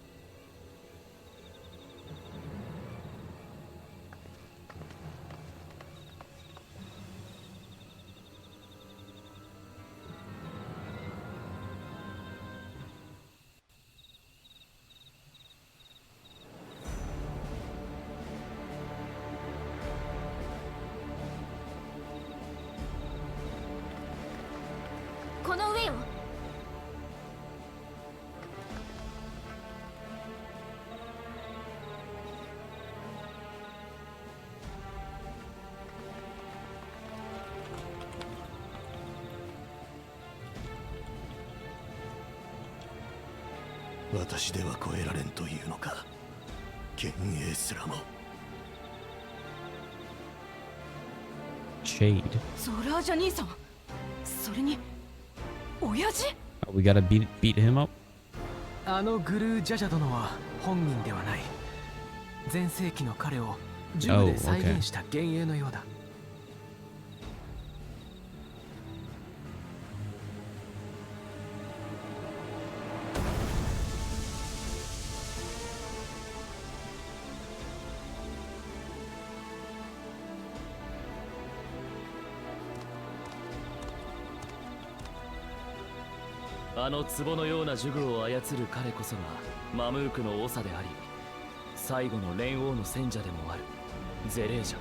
この上よ。私では超えられんというのか、幻影すらも。Shade. ゾラージャ兄さん、それに親父。 We gotta beat him up. あのグルージャジャ殿は本人ではない。前世紀の彼をジムで再現した幻影のようだ。あの壺のような呪具を操る彼こそがマムークの長であり、最後の蓮王の選者でもあるゼレージャ。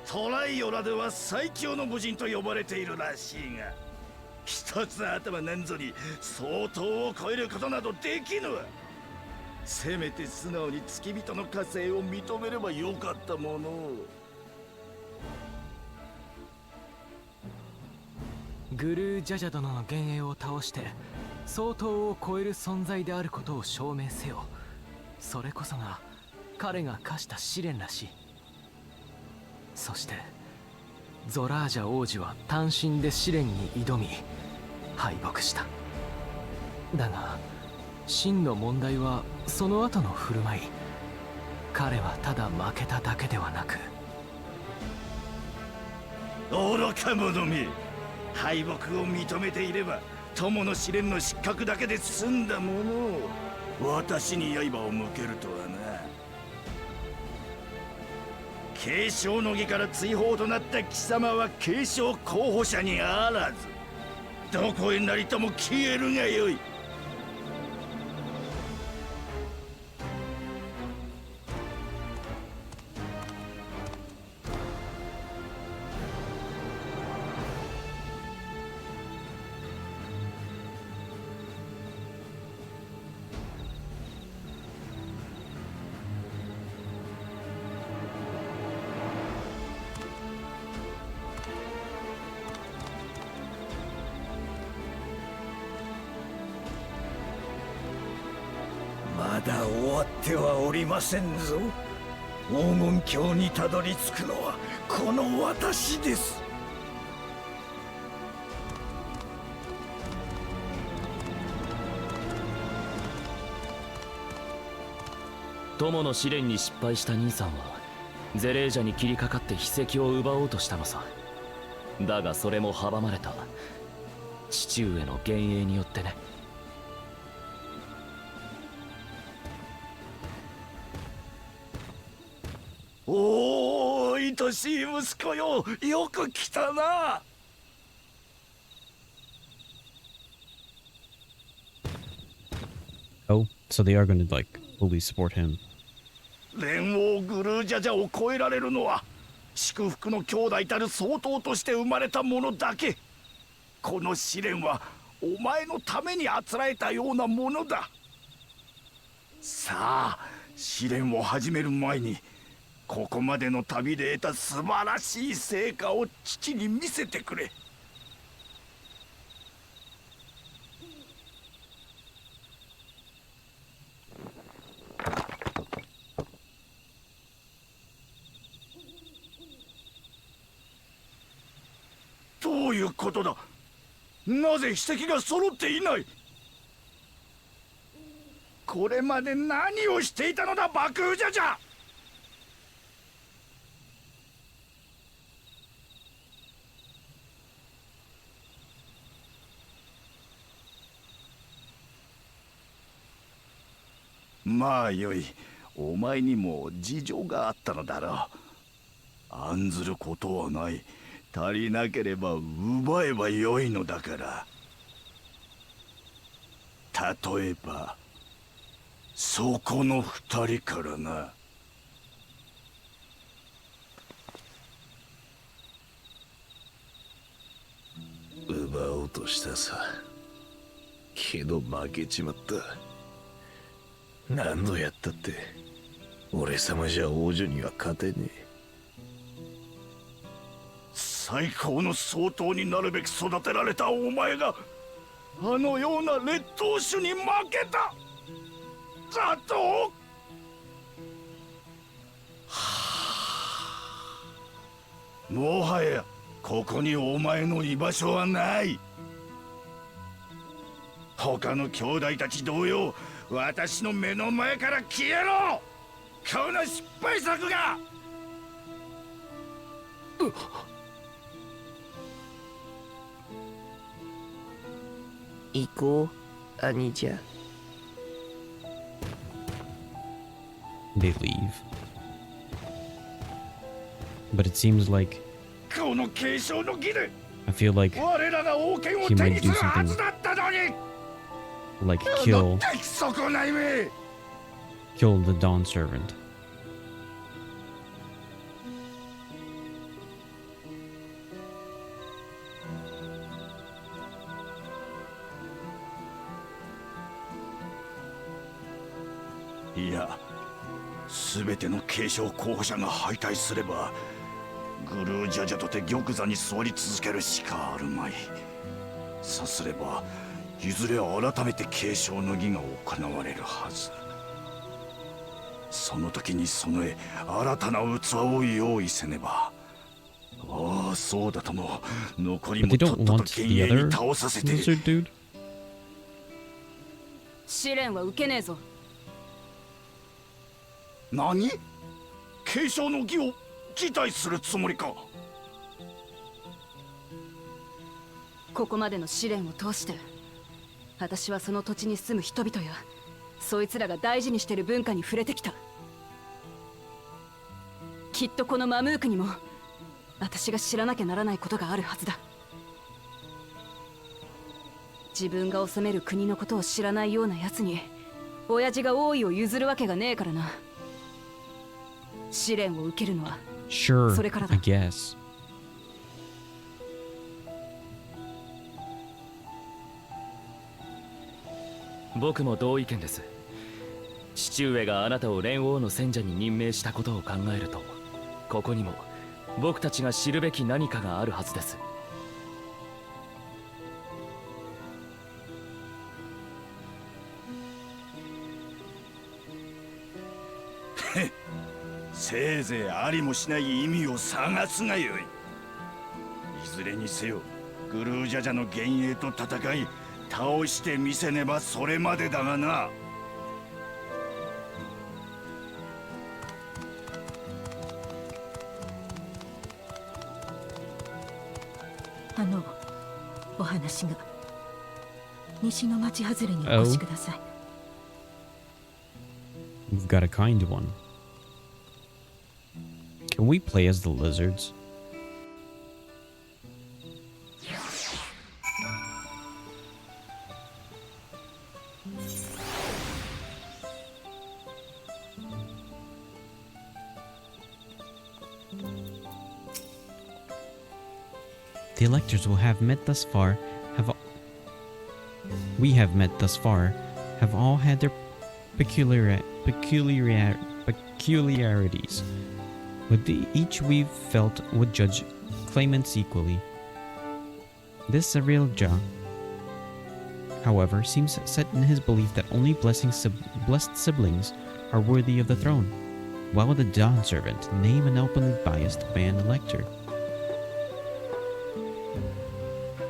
トライオラでは最強の武人と呼ばれているらしいが、一つ頭なんぞに相当を超えることなどできぬ。せめて素直に付き人の加勢を認めればよかったものを。グルージャジャ殿の幻影を倒して相当を超える存在であることを証明せよ。それこそが彼が課した試練らしい。そしてゾラージャ王子は単身で試練に挑み敗北した。だが真の問題はその後の振る舞い。彼はただ負けただけではなく。愚か者め、敗北を認めていれば友の試練の失格だけで済んだものを私に刃を向けるとはな。継承の儀から追放となった貴様は継承候補者にあらず、どこへなりとも消えるがよい。まだ終わってはおりませんぞ。黄金鏡にたどり着くのはこの私です。友の試練に失敗した兄さんはゼレージャに切りかかって秘跡を奪おうとしたのさ。だがそれも阻まれた。父上の幻影によってね。おー、愛しい息子よ、よく来たな。Oh, so they are going to like fully support him. 連王グルージャジャを超えられるのは祝福の兄弟たる相当として生まれた者だけ。この試練はお前のためにあつらえたようなものだ。さあ、試練を始める前にここまでの旅で得た素晴らしい成果を父に見せてくれ。どういうことだ。なぜ秘跡が揃っていない。これまで何をしていたのだ、爆風じゃじゃ。まあよい、お前にも事情があったのだろう。案ずることはない。足りなければ奪えばよいのだから。例えばそこの二人からな。奪おうとしたさ。けど負けちまった。何度やったって俺様じゃ王女には勝てねえ。最高の総統になるべく育てられたお前があのような劣等種に負けただと。もはやここにお前の居場所はない。他の兄弟たち同様、私の目の前から消えろ。この失敗作が。行こう、兄者。They leave. But it seems like この継承の儀で I feel like 我らが王権を he 手 might にす do るはず something だったのに。 like kill 敵損ないめ。 kill the Dawn servant. いや、すべての継承候補者が敗退すればグルージャジャとて玉座に座り続けるしかあるまい。さすればいずれ改めて継承の儀が行われるはず。その時に備え新たな器を用意せねば。ああ、そうだとも。残り But も they とっ don't とと want 幻 the 影に other 倒させて。 lizard dude? 試練は受けねえぞ。何？継承の儀を辞退するつもりか？ここまでの試練を通して私はその土地に住む人々やそいつらが大事にしてる文化に触れてきた。きっとこのマムークにも私が知らなきゃならないことがあるはずだ。自分が治める国のことを知らないような奴に親父が王位を譲るわけがねえからな。試練を受けるのは Sure, それからだ。 I guess. 僕も同意見です。父上があなたを蓮王の選者に任命したことを考えると、ここにも僕たちが知るべき何かがあるはずです。せいぜいありもしない意味を探すがよい。いずれにせよグルージャジャの幻影と戦い倒してみせねばそれまでだがな。お話が西の町外れにお越しください。We've got a kind one. Can we play as the lizards? The electors will have met thus far we have met thus far have all had their peculiarities, but each we've felt would judge claimants equally. This Arilja, however, seems set in his belief that only blessed siblings are worthy of the throne. Why would the Dawn servant name an openly biased man elector?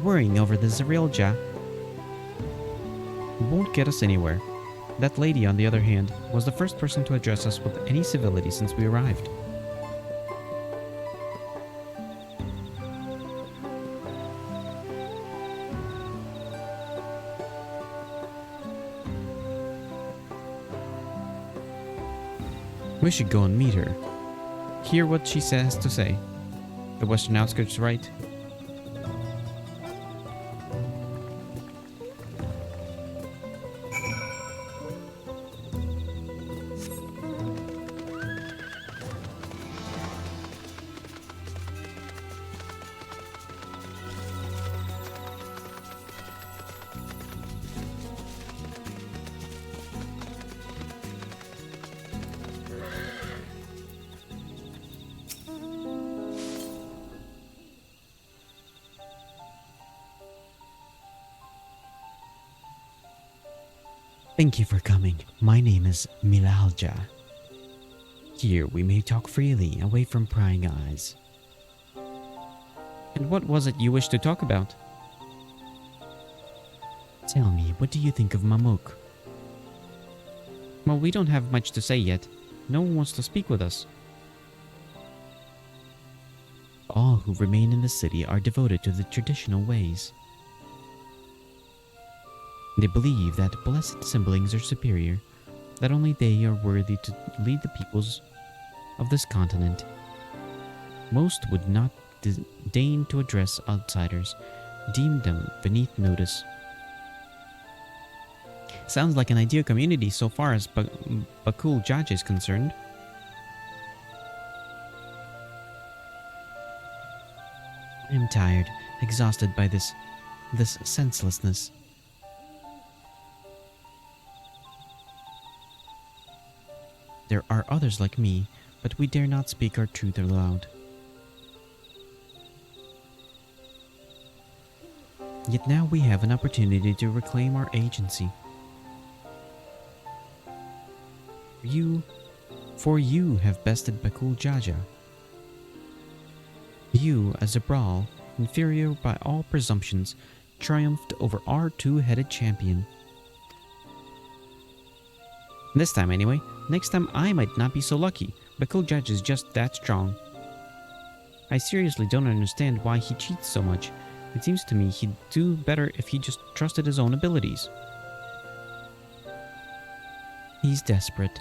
Worrying over the Zarilja won't get us anywhere. That lady, on the other hand, was the first person to address us with any civility since we arrived. We should go and meet her. Hear what she has to say. The western outskirts, right? Thank you for coming. My name is Milalja. Here we may talk freely, away from prying eyes. And what was it you wished to talk about? Tell me, what do you think of Mamuk? Well, we don't have much to say yet. No one wants to speak with us. All who remain in the city are devoted to the traditional ways. They believe that blessed siblings are superior, that only they are worthy to lead the peoples of this continent. Most would not deign to address outsiders, deem them beneath notice. Sounds like an ideal community so far as Bakul Jaj is concerned. I am tired, exhausted by this senselessness. There are others like me, but we dare not speak our truth aloud. Yet now we have an opportunity to reclaim our agency. For you have bested Bakul Jaja. You, as a brawl, inferior by all presumptions, triumphed over our two-headed champion. This time anyway. Next time I might not be so lucky. Bakul Jaj is just that strong. I seriously don't understand why he cheats so much. It seems to me he'd do better if he just trusted his own abilities. He's desperate.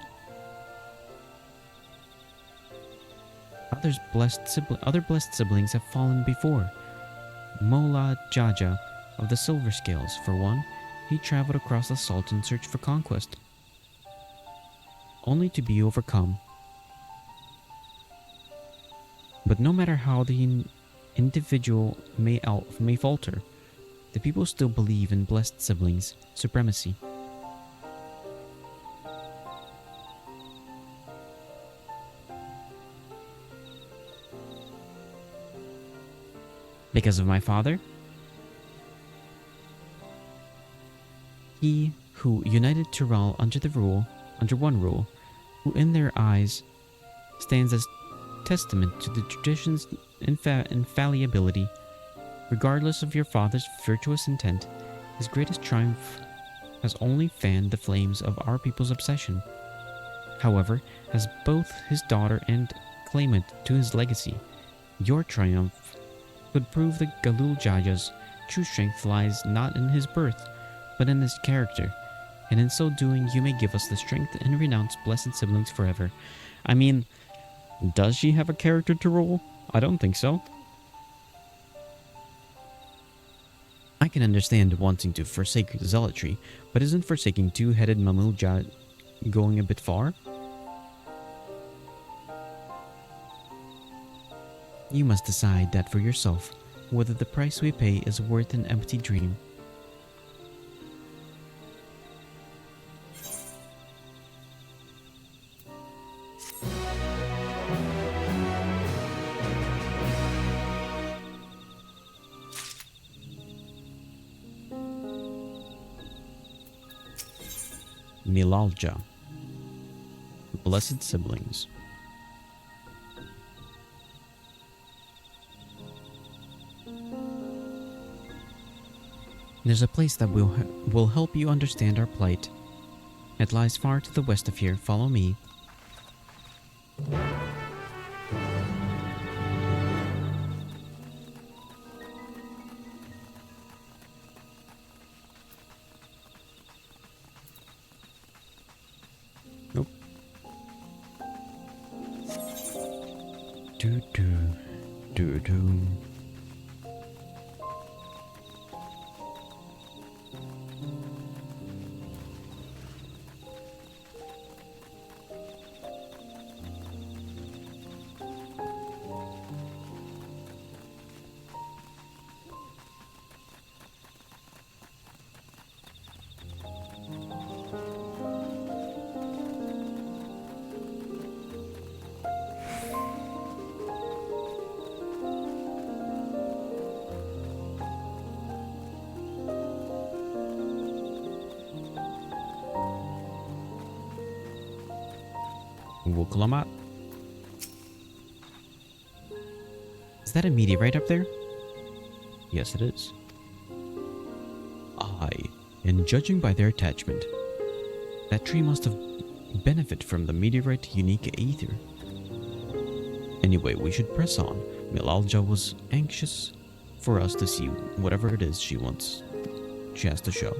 Other blessed siblings have fallen before. Mola Jaja of the Silver Scales, for one, he traveled across the salt in search for conquest, only to be overcome. But no matter how the individual may falter, the people still believe in blessed siblings' supremacy. Because of my father? He who united Tyrell under one rule, who in their eyes stands as testament to the tradition's infallibility. Regardless of your father's virtuous intent, his greatest triumph has only fanned the flames of our people's obsession. However, as both his daughter and claimant to his legacy, your triumph could prove that Galul Jaja's true strength lies not in his birth, but in his character, and in so doing you may give us the strength and renounce blessed siblings forever. I mean, does she have a character to rule? I don't think so. I can understand wanting to forsake zealotry, but isn't forsaking two-headed Mamulja going a bit far? You must decide that for yourself, whether the price we pay is worth an empty dream. Milalja, blessed siblings. There's a place that will help you understand our plight. It lies far to the west of here. Follow me. Nope. Do. Wukalamat. Is that a meteorite up there? Yes, it is. Aye, and judging by their attachment, that tree must have benefited from the meteorite unique aether. Anyway, we should press on. Milalja was anxious for us to see whatever it is she has to show.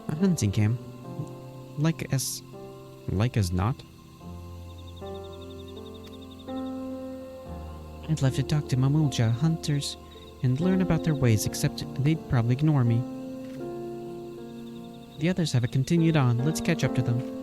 A hunting camp. Like as not. I'd love to talk to Mamulja hunters and learn about their ways, except they'd probably ignore me. The others have continued on. Let's catch up to them.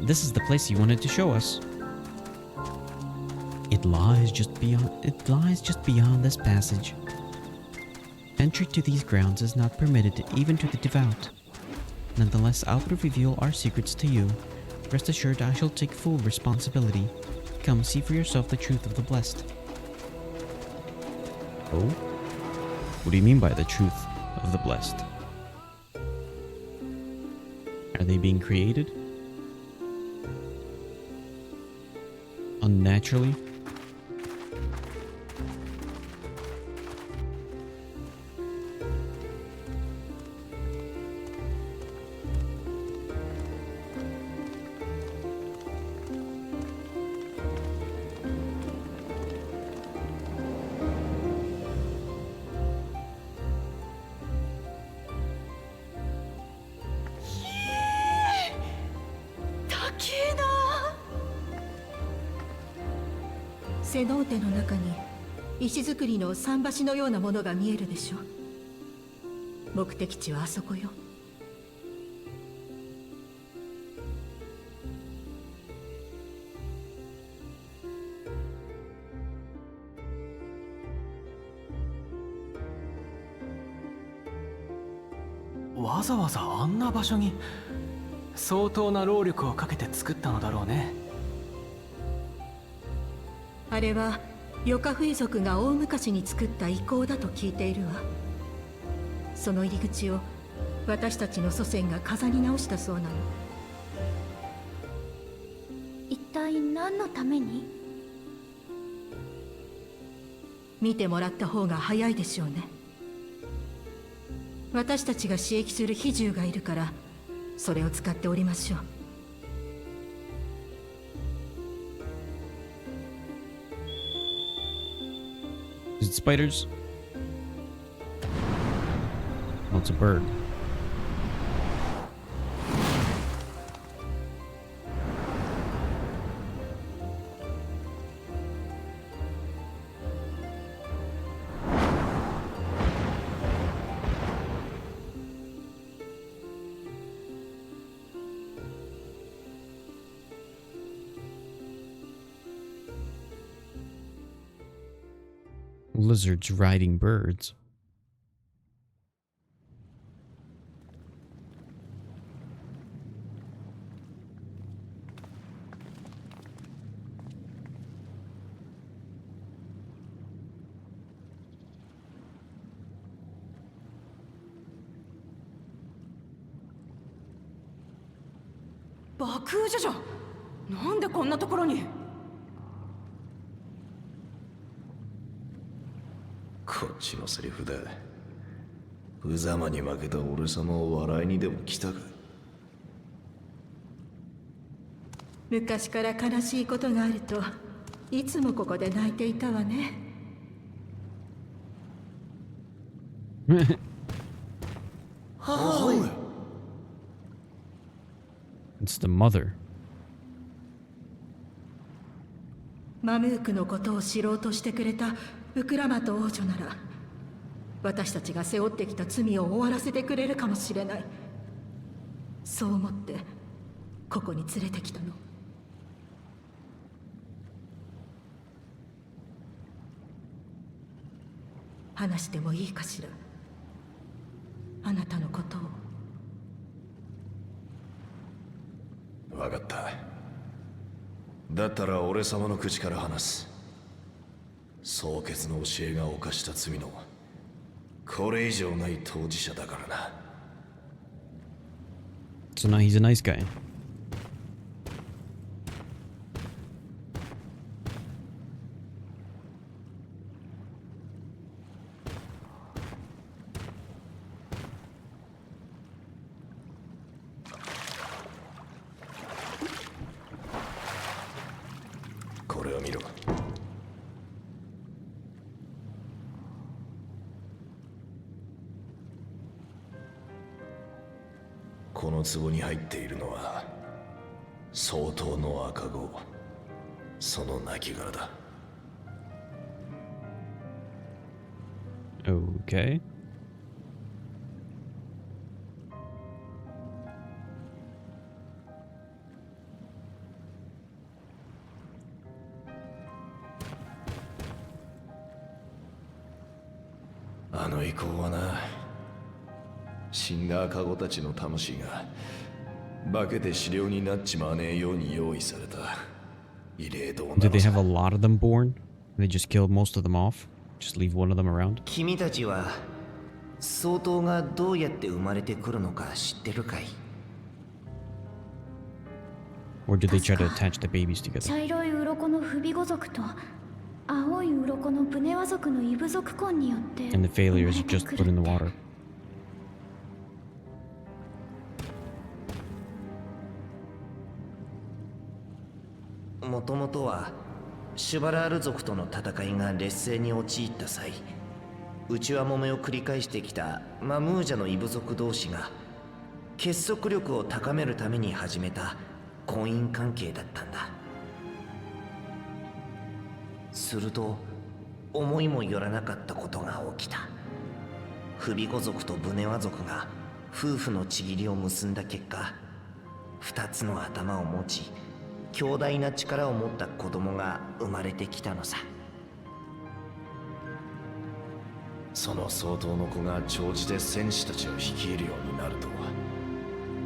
This is the place you wanted to show us. It lies just beyond this passage. Entry to these grounds is not permitted even to the devout. Nonetheless, I will reveal our secrets to you. Rest assured I shall take full responsibility. Come see for yourself the truth of the blessed. Oh? What do you mean by the truth of the blessed? Are they being created? Unnaturally?セノーテの中に石造りの桟橋のようなものが見えるでしょ。目的地はあそこよ。わざわざあんな場所に相当な労力をかけて作ったのだろうね。あれはヨカフイ族が大昔に作った遺構だと聞いているわ。その入り口を私たちの祖先が飾り直したそうなの。一体何のために？見てもらった方が早いでしょうね。私たちが刺激する比重がいるからそれを使っておりましょう。Is it spiders? Oh, it's a bird. Lizards riding birds. 爆風じゃじゃん。なんでこんなところに。こっちのセリフだ。無様に負けた俺様を笑いにでも来たか。昔から悲しいことがあるといつもここで泣いていたわね。母上。 It's the mother. マムークのことを知ろうとしてくれたウクラマト王女なら、私たちが背負ってきた罪を終わらせてくれるかもしれない。そう思ってここに連れてきたの。話してもいいかしら、あなたのことを。分かった。だったら俺様の口から話す。蒼潔の教えが犯した罪のこれ以上ない当事者だからな。 So now he's a nice guy. Koreを見ろ。この壺に入っているのは相当の赤子、その亡骸だ。 Okay. あの遺構はな、死んだ赤子たちの魂が化けて死霊になっちまわねえように用意された異例堂なのさ。 Did they have a lot of them born? They just killed most of them off? Just leave one of them around? 君たちは相当がどうやって生まれてくるのか知ってるかい？ Or did they try to attach the babies together? 茶色い鱗の不備語族と青い鱗のブネワ族の異部族根によって And the failure is just put in the water. もともとはシュバラール族との戦いが劣勢に陥った際、内輪もめを繰り返してきたマムージャの異部族同士が結束力を高めるために始めた婚姻関係だったんだ。すると思いもよらなかったことが起きた。不備語族とブネワ族が夫婦の契りを結んだ結果、二つの頭を持ち強大な力を持った子供が生まれてきたのさ。その相当の子が長じて戦士たちを率いるようになると、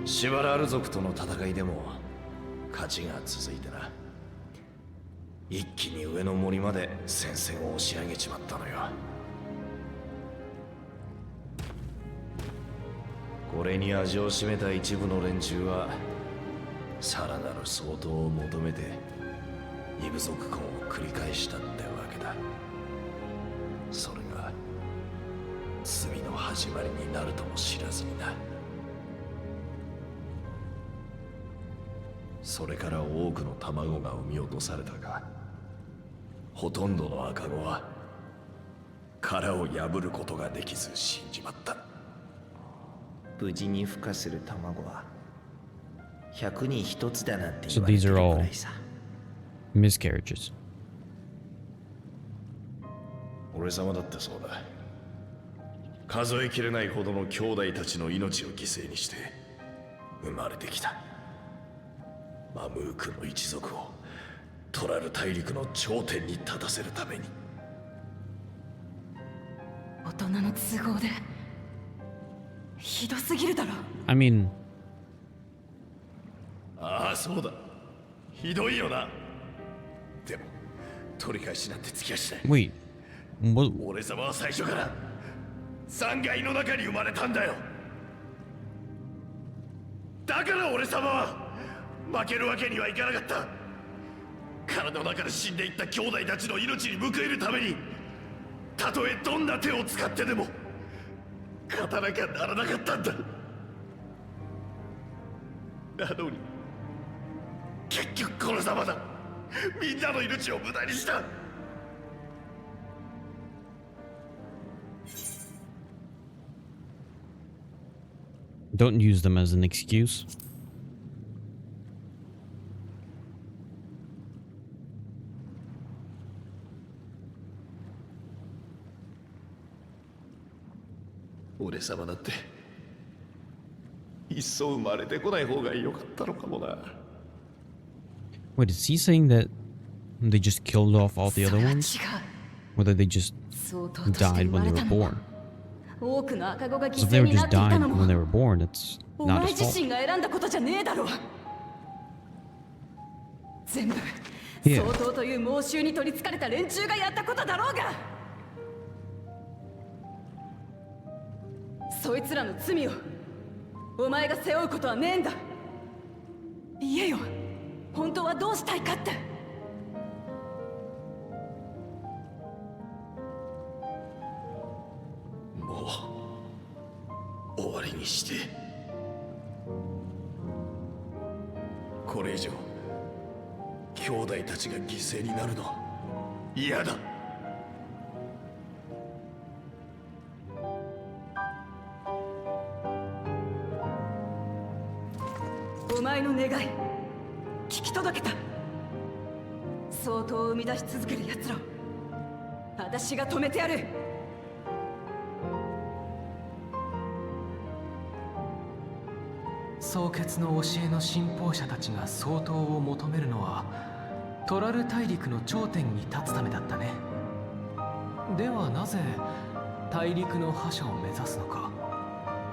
シュバラール族との戦いでも勝ちが続いてな、一気に上の森まで戦線を押し上げちまったのよ。これに味を占めた一部の連中はさらなる相当を求めて異部族婚を繰り返したってわけだ。それが罪の始まりになるとも知らずにな。それから多くの卵が産み落とされたが、ほとんどの赤子は殻を破ることができず死んじまった。無事に孵化する卵は100に1つだなんて So 言われ these てる are く all らいさ。 miscarriages. 俺様だってそうだ。数えきれないほどの兄弟たちの命を犠牲にして生まれてきた。マムークの一族をトラル大陸の頂点に立たせるために。大人の都合でひどすぎるだろ。 I mean, ああそうだ、ひどいよな。でも取り返しなんてつきやしない。 wait. What? 俺様は最初から残骸の中に生まれたんだよ。だから俺様は負けるわけにはいかなかった。体の中で死んでいった兄弟たちの命に報いるために、たとえどんな手を使ってでも勝たなきゃならなかったんだ。なのに結局このざまだ。みんなの命を無駄にした。Don't use them as an excuse.俺様だっていっそ生まれてこない方が良かったのかもな。 Wait, is he saying that they just killed off all the other ones? Whether they just died when they were born? 多くの赤子が So 犠 if they 牲 were にな just っていた died の when も they were born, it's お not 前 his 自 fault. 身が選んだことじゃねえだろ。全部 Yeah. 相当という猛襲に取りつかれた連中がやったことだろうが。そいつらの罪をお前が背負うことはねえんだ。言えよ、本当はどうしたいかって。もう終わりにして。これ以上兄弟たちが犠牲になるの嫌だ。お前の願い聞き届けた。相当を生み出し続ける奴らを私が止めてやる。蒼潔の教えの信奉者たちが相当を求めるのはトラル大陸の頂点に立つためだったね。ではなぜ大陸の覇者を目指すのか。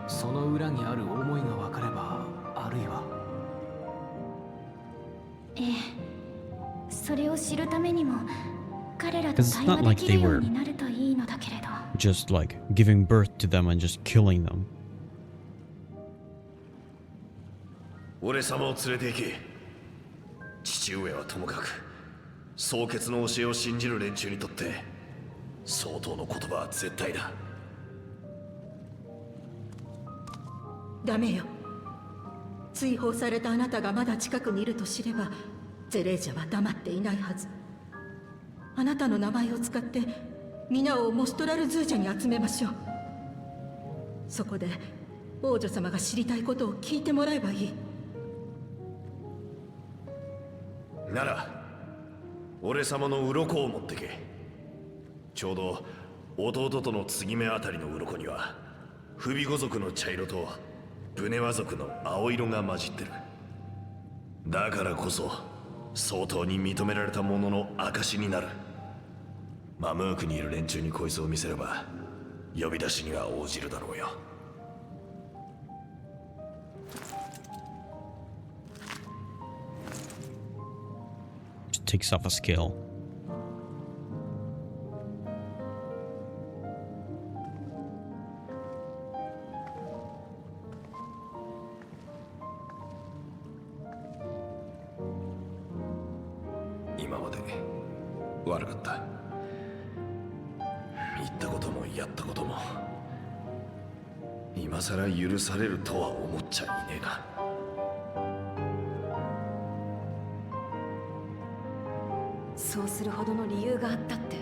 その裏にある思いが分かれば、あるいはええ、それを知るためにも彼らと対話できるようになるといいのだけれど。 Just like giving birth to them and just killing them. 俺様を連れて行け。父上はともかく蒼潔の教えを信じる連中にとって相当の言葉は絶対だ。ダメよ。追放されたあなたがまだ近くにいると知れば、ゼレージャは黙っていないはず。あなたの名前を使って皆をモストラルズージャに集めましょう。そこで王女様が知りたいことを聞いてもらえばいい。なら俺様の鱗を持ってけ。ちょうど弟との継ぎ目あたりの鱗にはフビゴ族の茶色とブネワ族の青色が混じってる。だからこそ相当に認められたものの証になる。マムークにいる連中にこいつを見せれば呼び出しには応じるだろうよ。Takes off a skill. 今まで悪かった。言ったこともやったことも今さら許されるとは思っちゃいねえな。そうするほどの理由があったって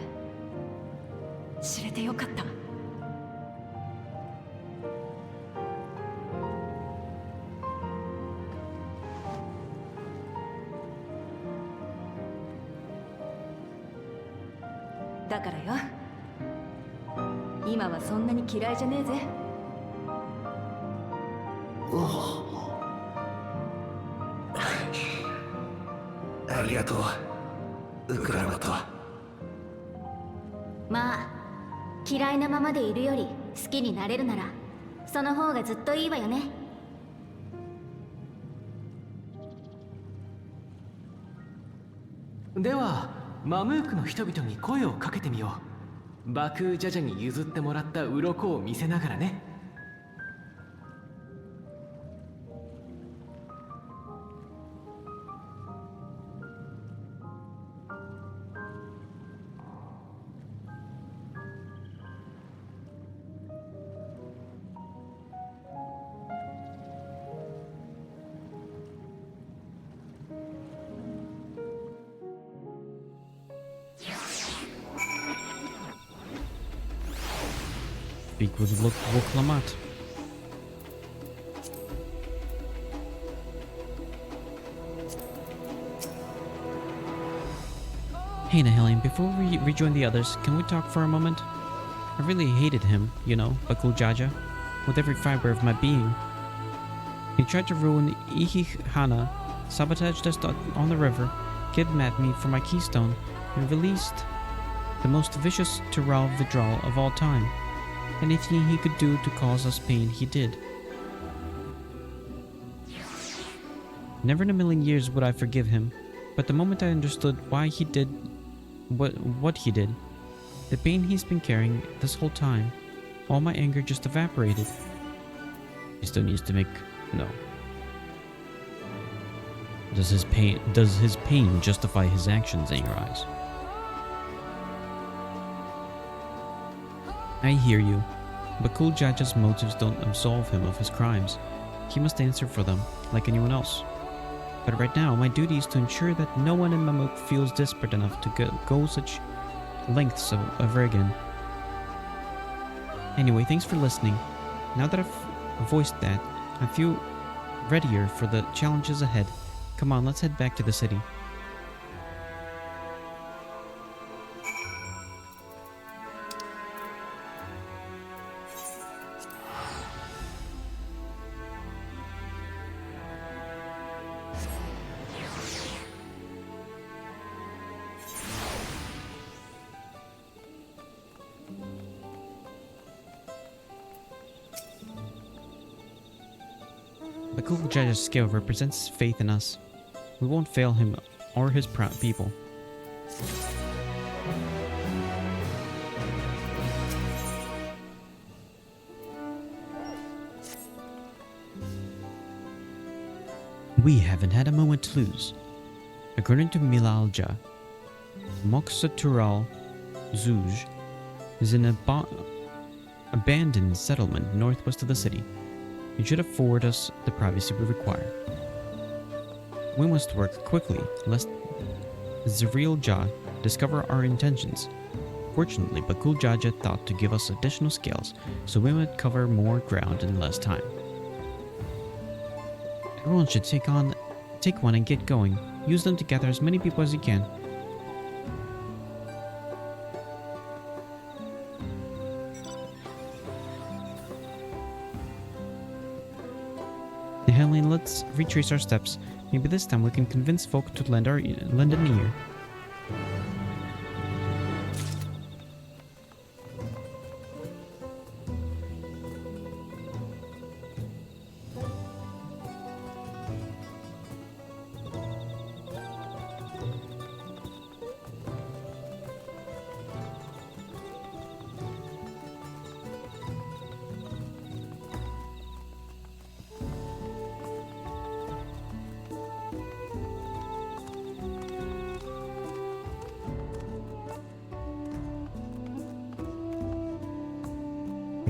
知れてよかった。だからよ、今はそんなに嫌いじゃねえぜ。ありがとうウクラマと。まあ嫌いなままでいるより好きになれるならその方がずっといいわよね。ではマムークの人々に声をかけてみよう。バクージャジャに譲ってもらった鱗を見せながらね。speak with Woklamat. Hey Nahelian, before we rejoin the others, can we talk for a moment? I really hated him, you know, Bakul Jaja, with every fiber of my being. He tried to ruin Ihihana, sabotaged us on the river, kidnapped me for my keystone, and released the most vicious Tural withdrawal of all time. Anything he could do to cause us pain, he did. Never in a million years would I forgive him, but the moment I understood why he did what he did, the pain he's been carrying this whole time, all my anger just evaporated. He still needs to make... no. Does his pain justify his actions in your eyes? I hear you. Bakul Jaja's motives don't absolve him of his crimes. He must answer for them, like anyone else. But right now, my duty is to ensure that no one in Mamuk feels desperate enough to go such lengths ever again. Anyway, thanks for listening. Now that I've voiced that, I feel readier for the challenges ahead. Come on, let's head back to the city. Bakul Jaja's skill represents faith in us. We won't fail him or his proud people. We haven't had a moment to lose. According to Milalja, Moksatural Zuj is an abandoned settlement northwest of the city. It should afford us the privacy we require. We must work quickly, lest Zariel Jah discover our intentions. Fortunately, Bakul Jaja thought to give us additional scales, so we might cover more ground in less time. Everyone should take one and get going. Use them to gather as many people as you can. Helene, let's retrace our steps. Maybe this time we can convince folk to lend an ear.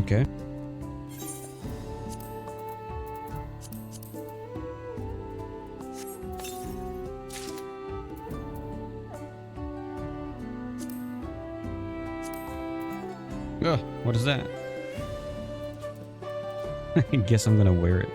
Okay. Ugh, what is that? I guess I'm gonna wear it.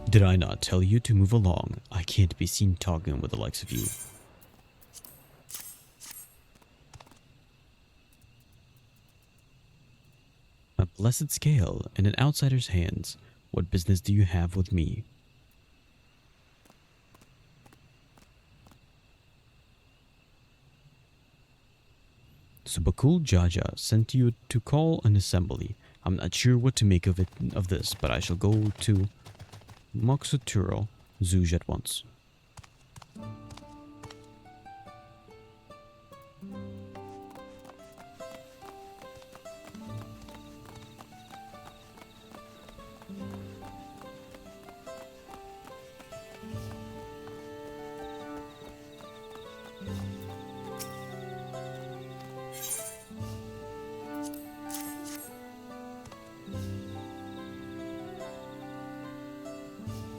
Did I not tell you to move along? I can't be seen talking with the likes of you. A blessed scale in an outsider's hands. What business do you have with me? So Bakul Jaja sent you to call an assembly. I'm not sure what to make of this, but I shall go to Moksaturo Zuj at once.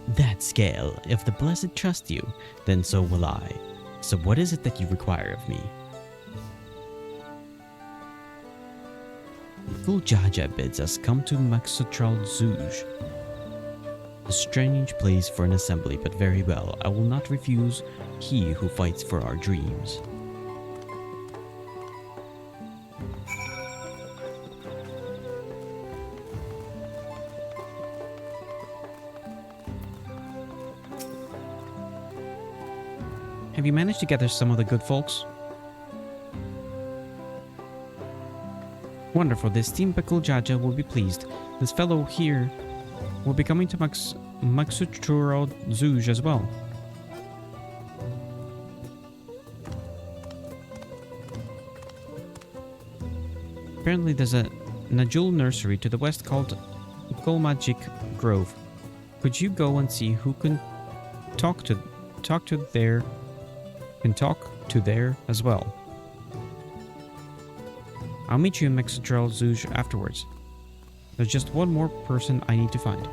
That scale, if the blessed trust you, then so will I. So what is it that you require of me? Mikul Jaja bids us come to Maxotral Zuj. A strange place for an assembly, but very well. I will not refuse he who fights for our dreams. Have you managed to gather some of the good folks? Wonderful, the esteemed Mikul Jaja will be pleased. This fellow here will be coming to Maxuturo Zuj as well. Apparently there's a Najul nursery to the west called Golmagic Grove. Could you go and see who can talk to there as well? I'll meet you in Maxuturo Zuj afterwards. There's just one more person I need to find.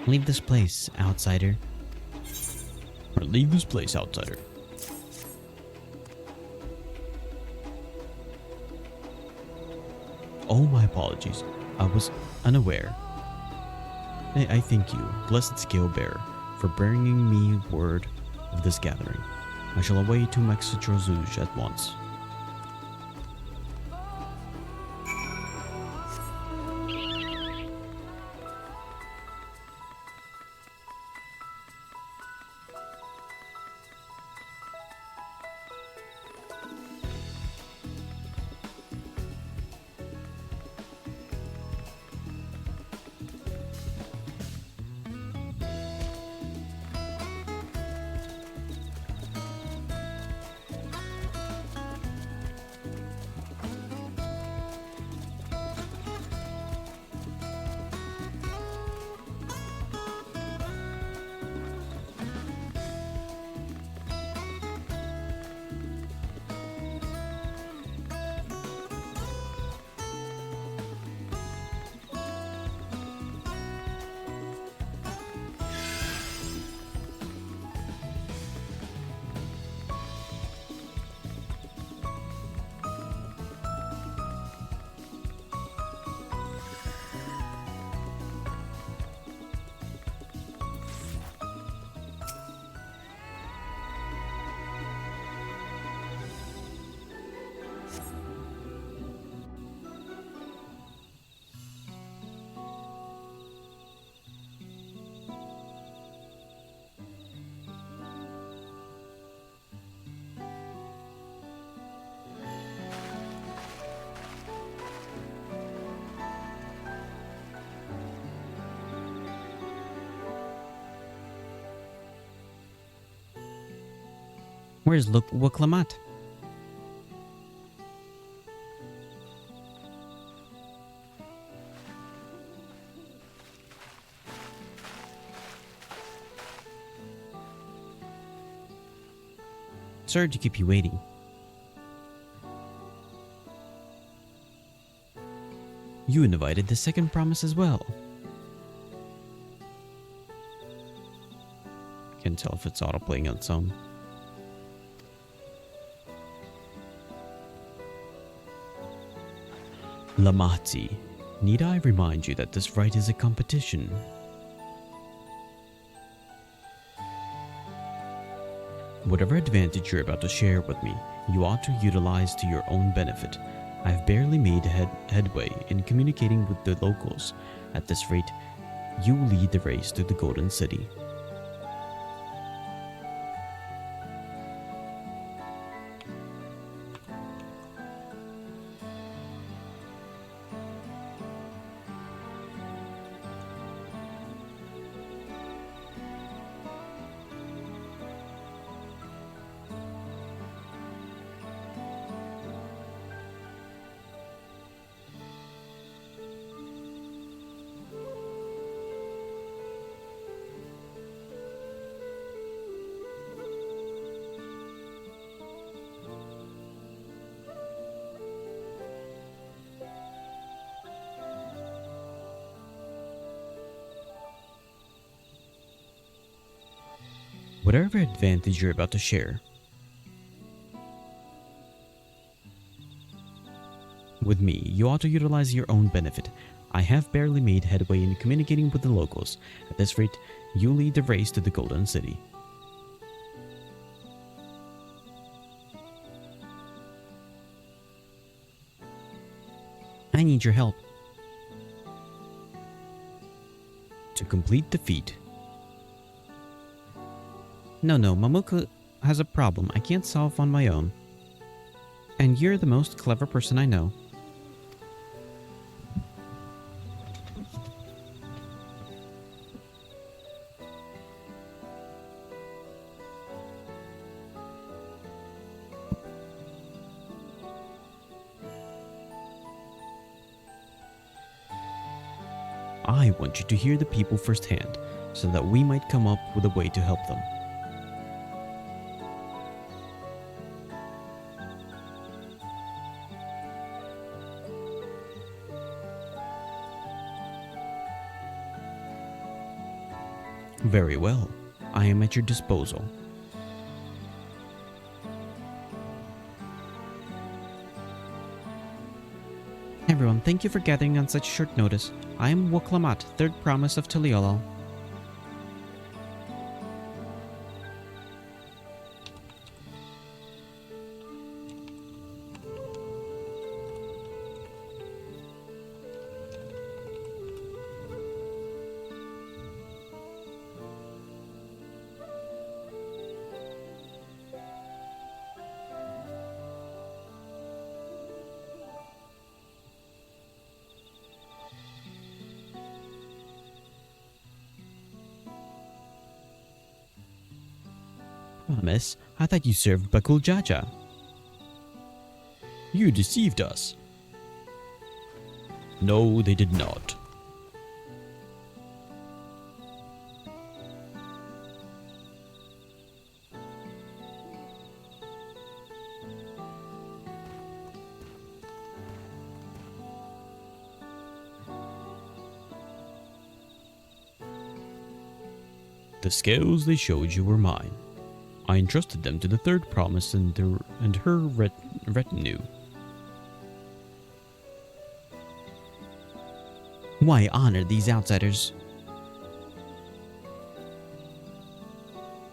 Leave this place, outsider. Or leave this place, outsider. Oh, my apologies. I was unaware. I thank you, blessed scale bearer, for bringing me word of this gathering. I shall away to Maxuturo Zuj at once. Where's Wuklamat? Sorry to keep you waiting. You invited the second promise as well. Can't tell if it's auto-playing on its own. Lamati, Need I remind you that this right is a competition? Whatever advantage you're about to share with me, you ought to utilize to your own benefit. I've barely made headway in communicating with the locals. At this rate, you lead the race to the Golden City. Whatever advantage you're about to share with me, you ought to utilize your own benefit. I have barely made headway in communicating with the locals. At this rate, you lead the race to the Golden City. I need your help. To complete the feat, No, Mamuka has a problem I can't solve on my own. And you're the most clever person I know. I want you to hear the people firsthand, so that we might come up with a way to help them. Very well. I am at your disposal. Everyone, thank you for gathering on such short notice. I am Woklamat, third promise of Taliolal. Promise? I thought you served Bakul Jaja. You deceived us. No, they did not. The scales they showed you were mine. I entrusted them to the third promise and her retinue. Why honor these outsiders?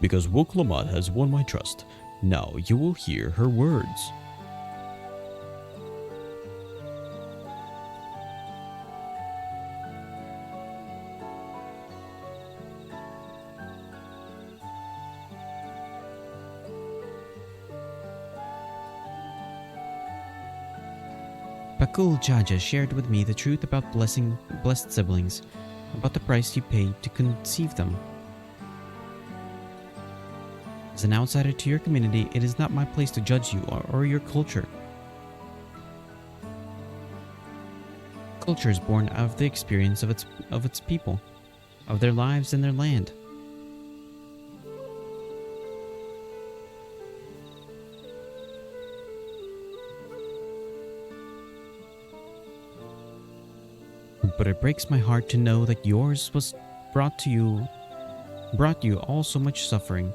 Because Woklamat has won my trust. Now you will hear her words. Bakul Jaja shared with me the truth about blessed siblings, about the price you paid to conceive them. As an outsider to your community, it is not my place to judge you or your culture. Culture is born out of the experience of its people, of their lives and their land. But it breaks my heart to know that yours was brought you all so much suffering.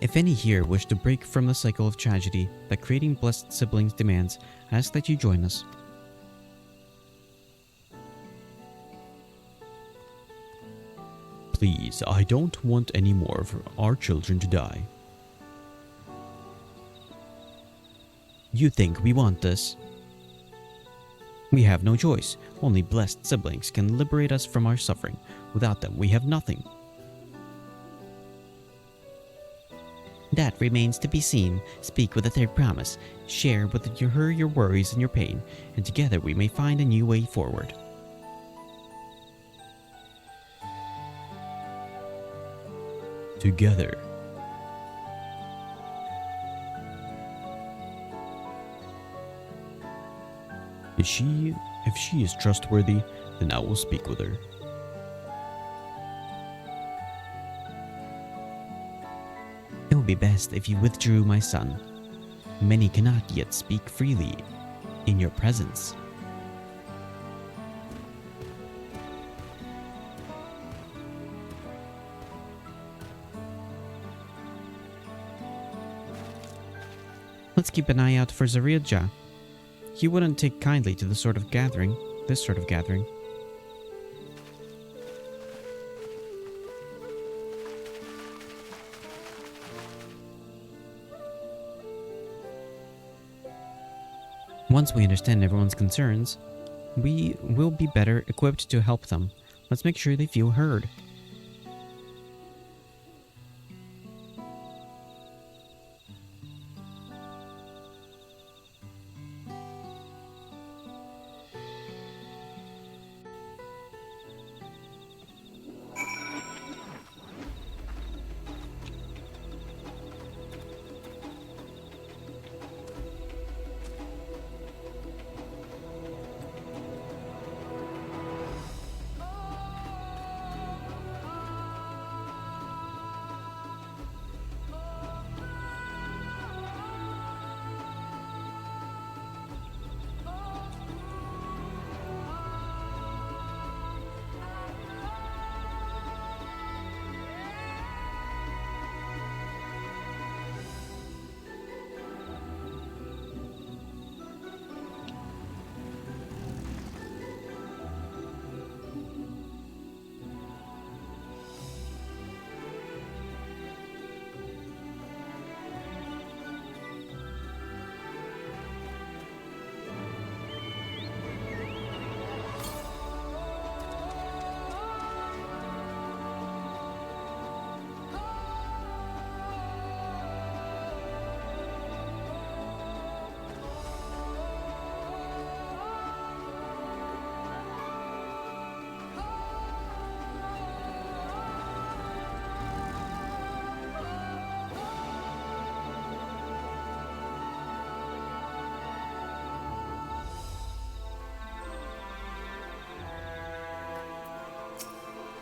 If any here wish to break from the cycle of tragedy that creating blessed siblings demands, I ask that you join us. Please, I don't want any more of our children to die. You think we want this? We have no choice. Only blessed siblings can liberate us from our suffering. Without them, we have nothing. That remains to be seen. Speak with the third promise. Share with her your worries and your pain, and together we may find a new way forward. Together. If she is trustworthy, then I will speak with her. It would be best if you withdrew, my son. Many cannot yet speak freely in your presence. Let's keep an eye out for Zariadja. He wouldn't take kindly to this sort of gathering. Once we understand everyone's concerns, we will be better equipped to help them. Let's make sure they feel heard.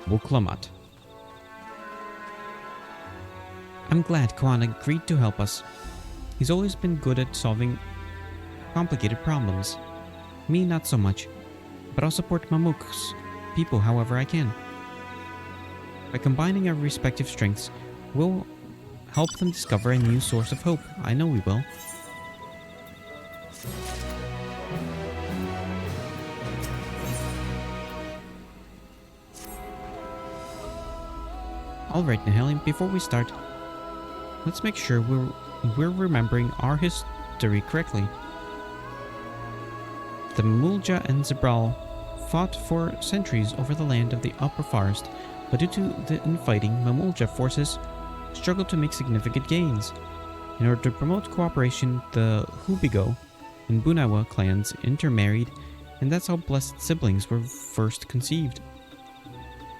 Buklamat. I'm glad Kwan agreed to help us. He's always been good at solving complicated problems. Me, not so much, but I'll support Mamuk's people however I can. By combining our respective strengths, we'll help them discover a new source of hope. I know we will. Alright, Nahelium, before we start, let's make sure we're remembering our history correctly. The Mamulja and Zabral fought for centuries over the land of the Upper Forest, but due to the infighting, Mamulja forces struggled to make significant gains. In order to promote cooperation, the Hubigo and Bunawa clans intermarried, and that's how blessed siblings were first conceived.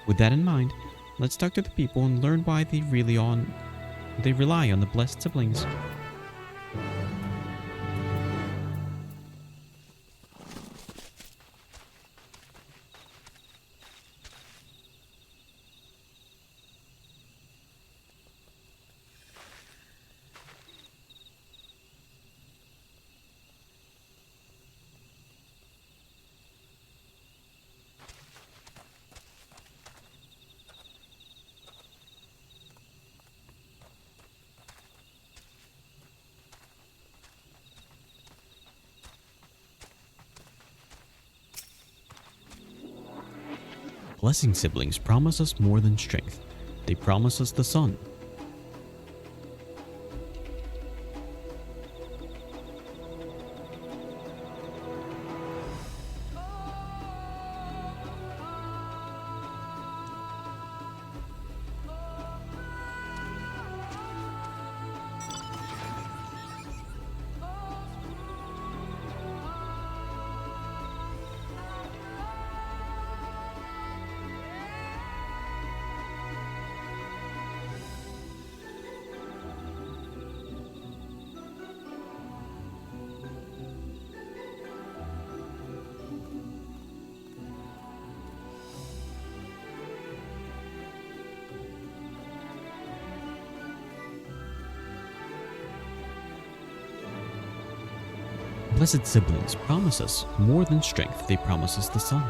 With that in mind, let's talk to the people and learn why they rely on the blessed siblings. Blessing siblings promise us more than strength. They promise us the sun. Blessed siblings promise us more than strength, they promise us the sun.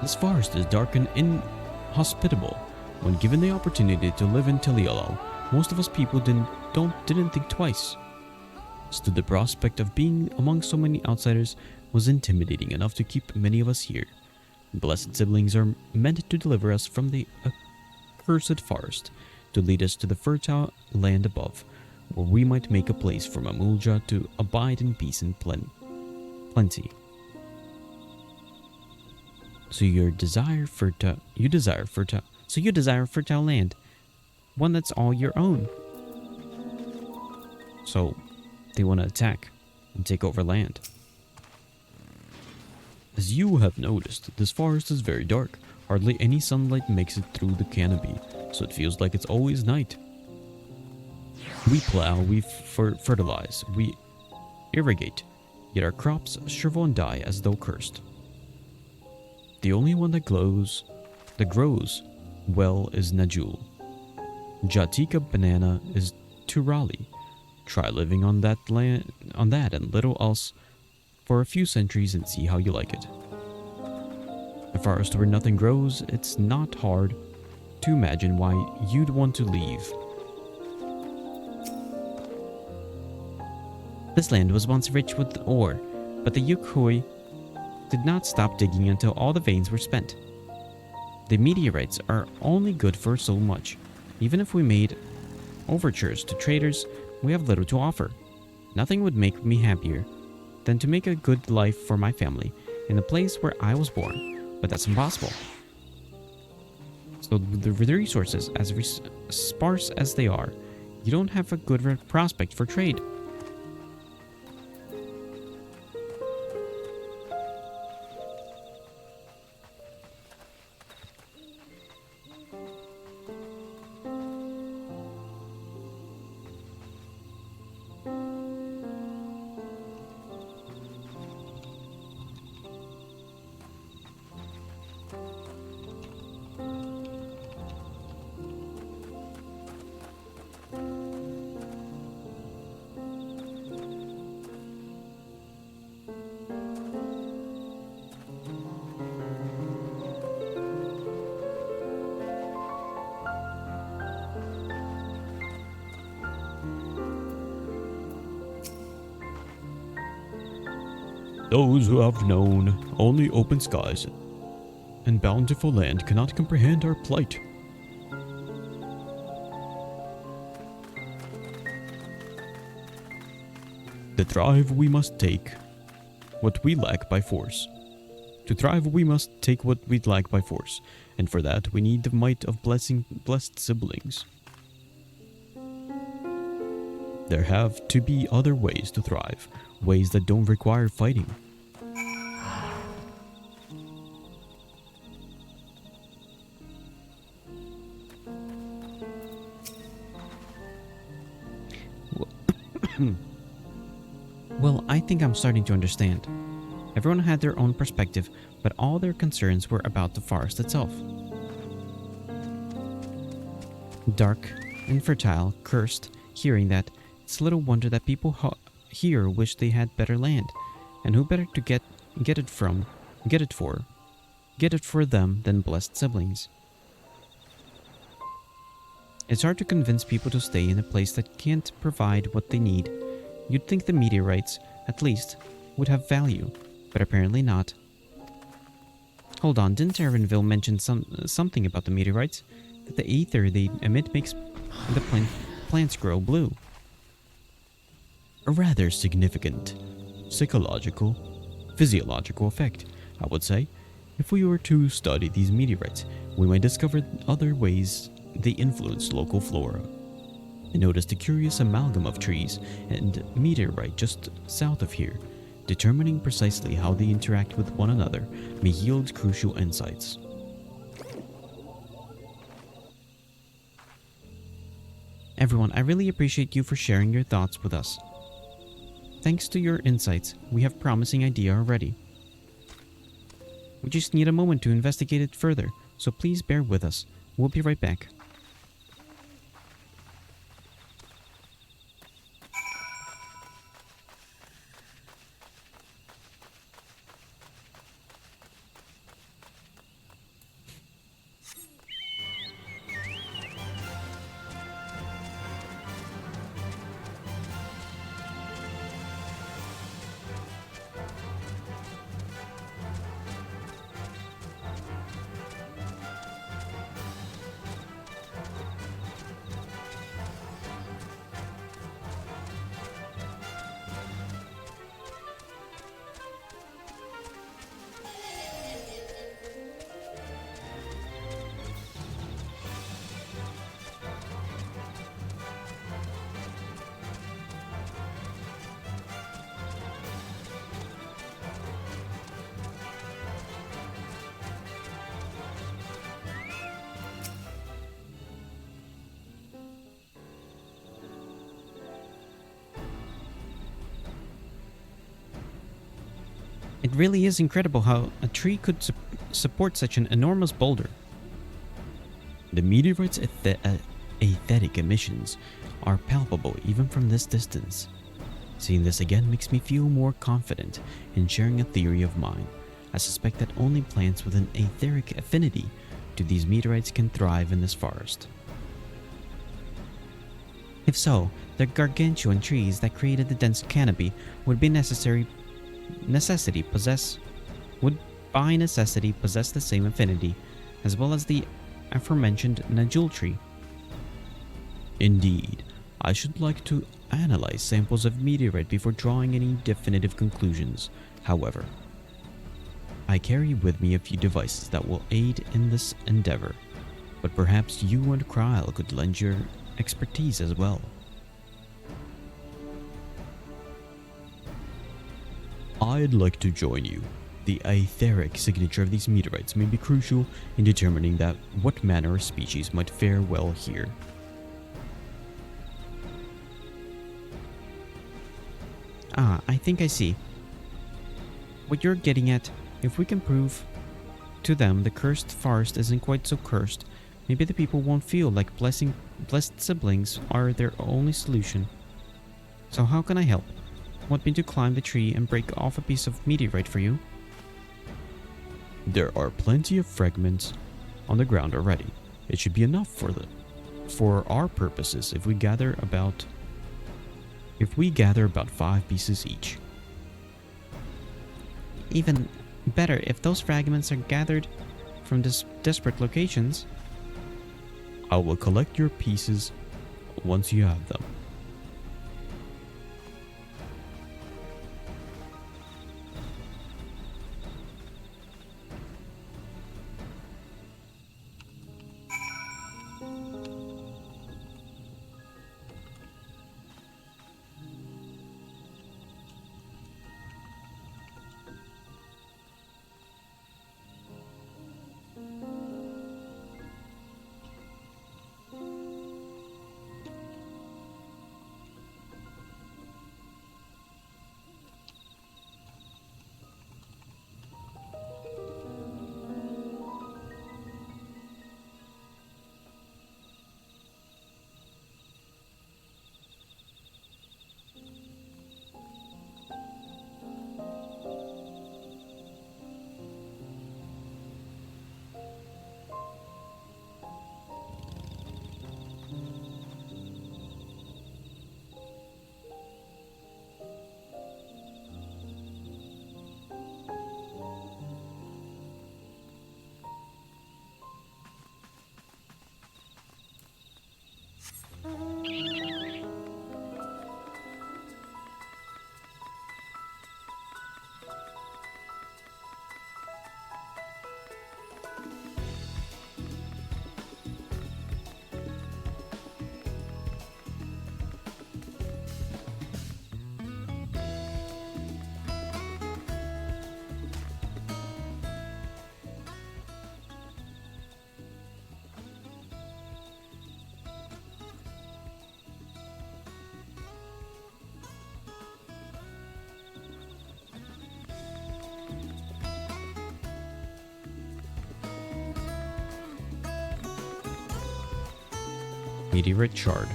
This forest is dark and inhospitable. When given the opportunity to live in Tiliolal, most of us people didn't think twice. Still, the prospect of being among so many outsiders was intimidating enough to keep many of us here. Blessed siblings are meant to deliver us from the accursed forest, to lead us to the fertile land above, where we might make a place for Mamulja to abide in peace and plenty. So you desire fertile land, one that's all your own. So they want to attack and take over land. As you have noticed, this forest is very dark. Hardly any sunlight makes it through the canopy, so it feels like it's always night. We plow, we fertilize, we irrigate, yet our crops shrivel and die as though cursed. The only one that grows well is Najul. Jatika banana is Turali. Try living on that land, and little else for a few centuries and see how you like it. A forest where nothing grows, it's not hard to imagine why you'd want to leave. This land was once rich with ore, but the Yukhoi did not stop digging until all the veins were spent. The meteorites are only good for so much. Even if we made overtures to traders, we have little to offer. Nothing would make me happier than to make a good life for my family in the place where I was born, but that's impossible. So the resources, as sparse as they are, you don't have a good prospect for trade. Those who have known only open skies and bountiful land cannot comprehend our plight. To thrive, we must take what we lack by force. To thrive, we must take what we lack by force, and for that we need the might of blessed siblings. There have to be other ways to thrive, ways that don't require fighting. Well, I think I'm starting to understand. Everyone had their own perspective, but all their concerns were about the forest itself. Dark, infertile, cursed, hearing that, it's little wonder that people here wish they had better land, and who better to get it for them than blessed siblings. It's hard to convince people to stay in a place that can't provide what they need. You'd think the meteorites, at least, would have value, but apparently not. Hold on, didn't Erenville mention something about the meteorites? That the ether they emit makes the plants grow blue. A rather significant psychological, physiological effect, I would say. If we were to study these meteorites, we might discover other ways they influence local flora. I noticed a curious amalgam of trees and meteorite just south of here. Determining precisely how they interact with one another may yield crucial insights. Everyone, I really appreciate you for sharing your thoughts with us. Thanks to your insights, we have a promising idea already. We just need a moment to investigate it further, so please bear with us. We'll be right back. It really is incredible how a tree could support such an enormous boulder. The meteorite's aesthetic emissions are palpable even from this distance. Seeing this again makes me feel more confident in sharing a theory of mine. I suspect that only plants with an etheric affinity to these meteorites can thrive in this forest. If so, the gargantuan trees that created the dense canopy would by necessity possess the same affinity, as well as the aforementioned Najul tree. Indeed, I should like to analyze samples of meteorite before drawing any definitive conclusions. However, I carry with me a few devices that will aid in this endeavor, but perhaps you and Kryl could lend your expertise as well. I'd like to join you. The etheric signature of these meteorites may be crucial in determining what manner of species might fare well here. Ah, I think I see. What you're getting at, if we can prove to them the cursed forest isn't quite so cursed, maybe the people won't feel like blessed siblings are their only solution. So how can I help? Want me to climb the tree and break off a piece of meteorite for you? There are plenty of fragments on the ground already. It should be enough for our purposes if we gather about 5 pieces each. Even better if those fragments are gathered from disparate locations. I will collect your pieces once you have them. Meteorite shard.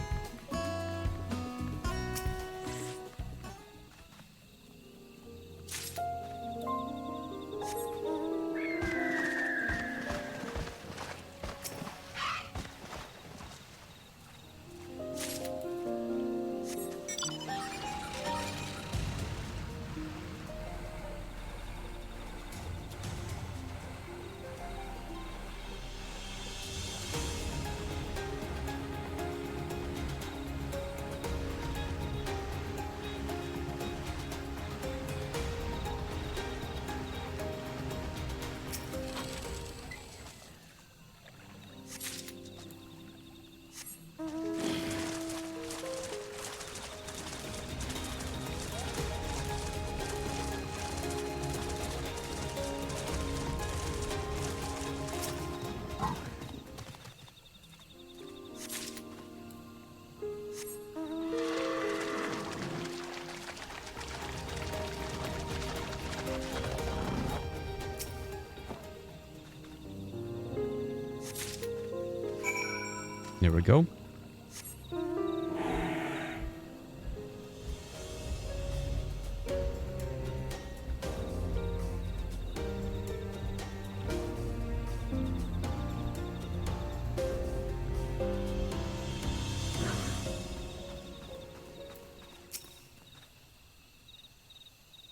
There we go.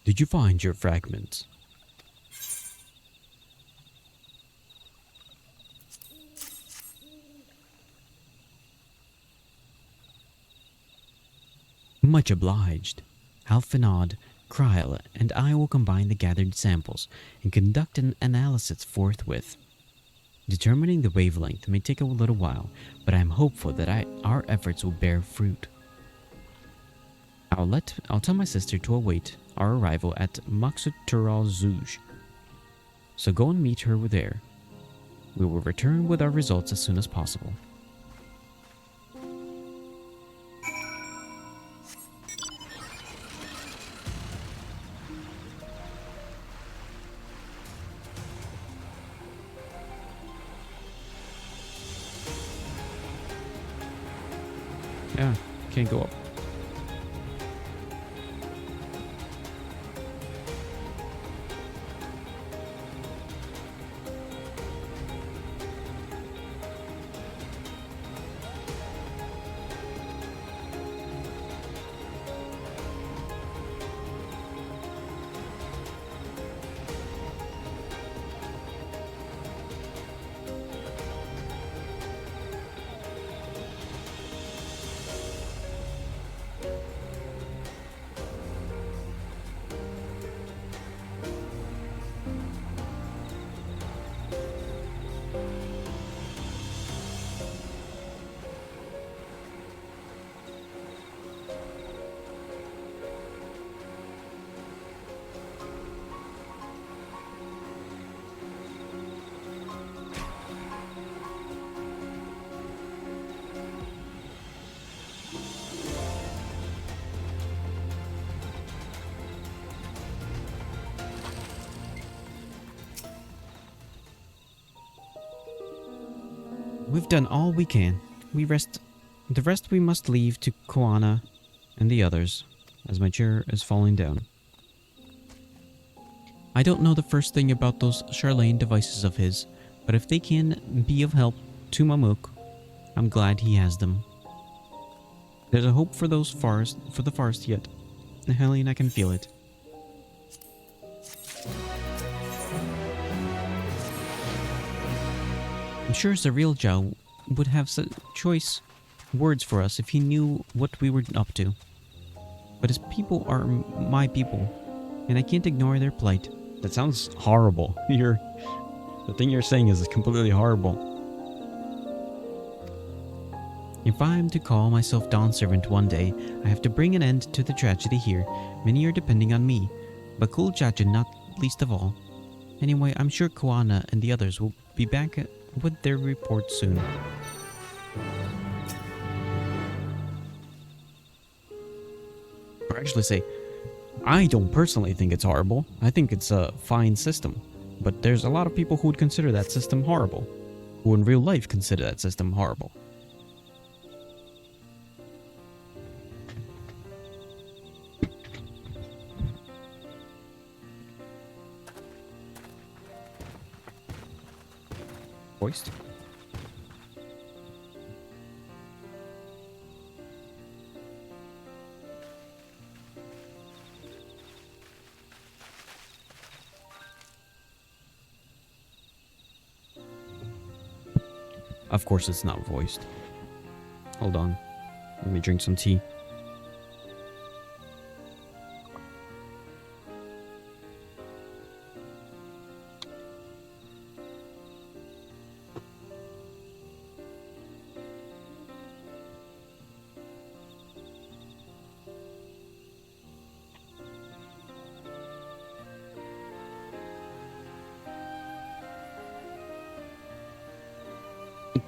Did you find your fragments? Much obliged. Alphanod, Kryl, and I will combine the gathered samples and conduct an analysis forthwith. Determining the wavelength may take a little while, but I am hopeful that our efforts will bear fruit. I'll tell my sister to await our arrival at Maksutural Zuj. So go and meet her there. We will return with our results as soon as possible. Yeah, can't go up. We've done all we can. The rest we must leave to Koana and the others, as my chair is falling down. I don't know the first thing about those Charlene devices of his, but if they can be of help to Mamuk, I'm glad he has them. There's a hope for the forest yet. Helene, I can feel it. I'm sure Zareel Zhao would have such choice words for us if he knew what we were up to. But his people are my people, and I can't ignore their plight. That sounds horrible. The thing you're saying is completely horrible. If I am to call myself Dawn Servant one day, I have to bring an end to the tragedy here. Many are depending on me, but Kul Jajin not least of all. Anyway, I'm sure Koana and the others will be back with their report soon. Or actually say, I don't personally think it's horrible. I think it's a fine system. But there's a lot of people who would consider that system horrible. Who in real life consider that system horrible. Voiced? Of course it's not voiced. Hold on. Let me drink some tea.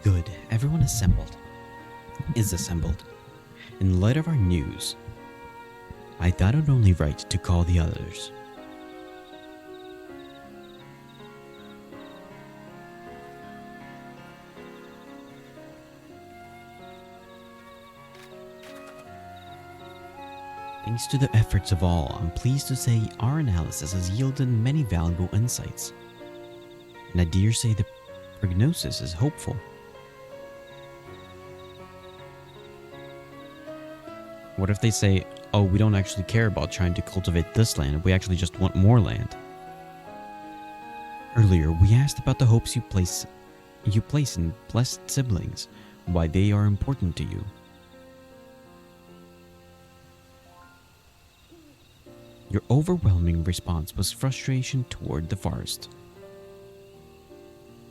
Good. Everyone assembled. Is assembled. In light of our news, I thought it only right to call the others. Thanks to the efforts of all, I'm pleased to say our analysis has yielded many valuable insights. And I dare say the prognosis is hopeful. What if they say, oh, we don't actually care about trying to cultivate this land, we actually just want more land? Earlier, we asked about the hopes you place in blessed siblings, why they are important to you. Your overwhelming response was frustration toward the forest.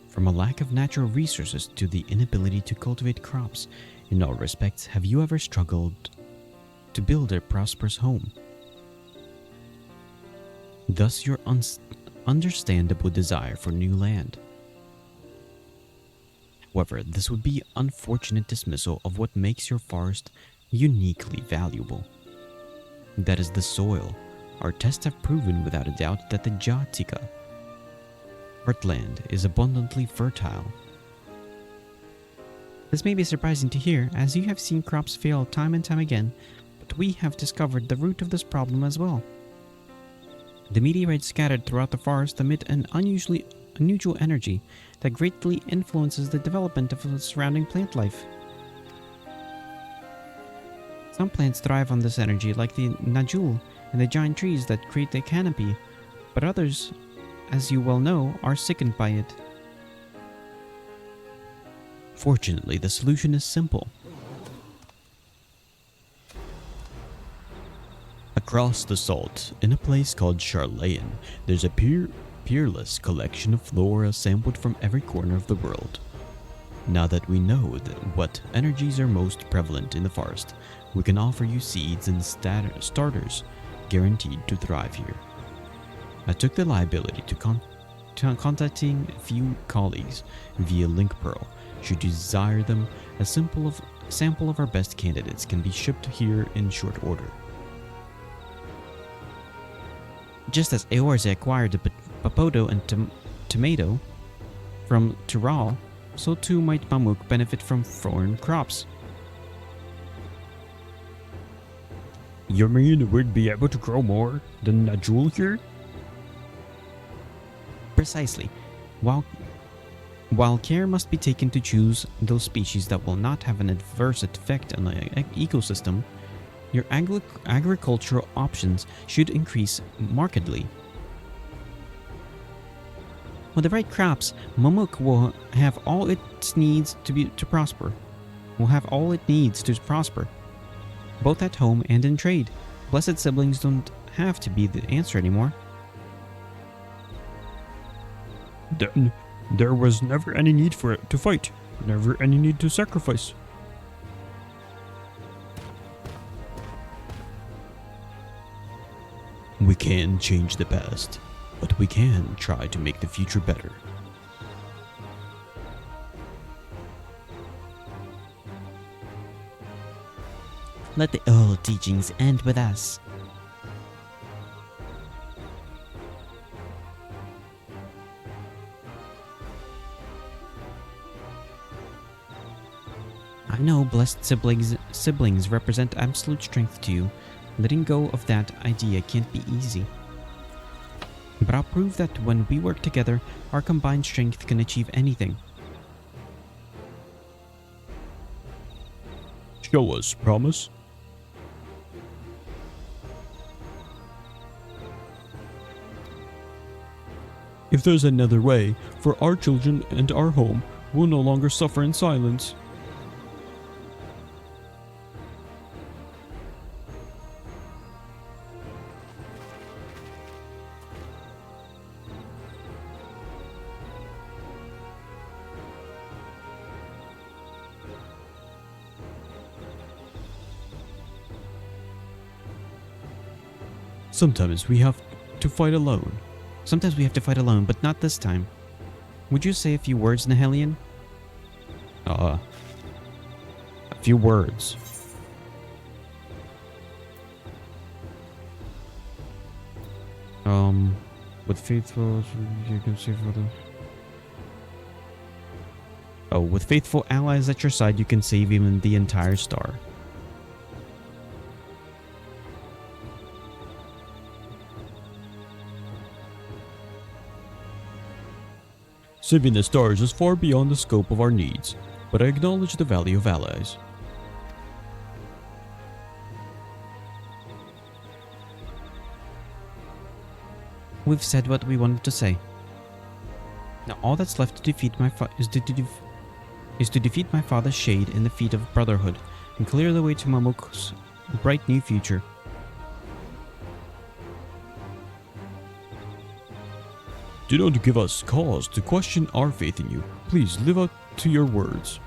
From a lack of natural resources to the inability to cultivate crops, in all respects, have you ever struggled to build a prosperous home? Thus your understandable desire for new land. However, this would be unfortunate dismissal of what makes your forest uniquely valuable. That is the soil. Our tests have proven without a doubt that the Jatika heartland is abundantly fertile. This may be surprising to hear, as you have seen crops fail time and time again, but we have discovered the root of this problem as well. The meteorites scattered throughout the forest emit an unusual energy that greatly influences the development of the surrounding plant life. Some plants thrive on this energy, like the Najul and the giant trees that create the canopy, but others, as you well know, are sickened by it. Fortunately, the solution is simple. Across the salt, in a place called Charlayan, there's a peerless collection of flora sampled from every corner of the world. Now that we know what energies are most prevalent in the forest, we can offer you seeds and starters guaranteed to thrive here. I took the liability to contacting a few colleagues via Link Pearl. Should you desire them, a sample of our best candidates can be shipped here in short order. Just as Eorze acquired the Papodo and Tomato from Tural, so too might Mamuk benefit from foreign crops. You mean we'd be able to grow more than Najul here? Precisely. While care must be taken to choose those species that will not have an adverse effect on the ecosystem, your agricultural options should increase markedly. With the right crops, Mamuk will have all it needs to prosper. Both at home and in trade. Blessed siblings don't have to be the answer anymore. Then there was never any need for it to fight, never any need to sacrifice. We can change the past, but we can try to make the future better. Let the old teachings end with us. I know blessed siblings represent absolute strength to you. Letting go of that idea can't be easy. But I'll prove that when we work together, our combined strength can achieve anything. Show us, promise? If there's another way, for our children and our home, we'll no longer suffer in silence. Sometimes we have to fight alone. Sometimes we have to fight alone, but not this time. Would you say a few words, Nihelion? A few words. With faithful, you can see for the... Oh, with faithful allies at your side, you can save even the entire star. Saving the stars is far beyond the scope of our needs, but I acknowledge the value of allies. We've said what we wanted to say. Now all that's left to defeat is to defeat my father's shade in the feet of brotherhood and clear the way to Mamoko's bright new future. Do not give us cause to question our faith in you. Please live up to your words.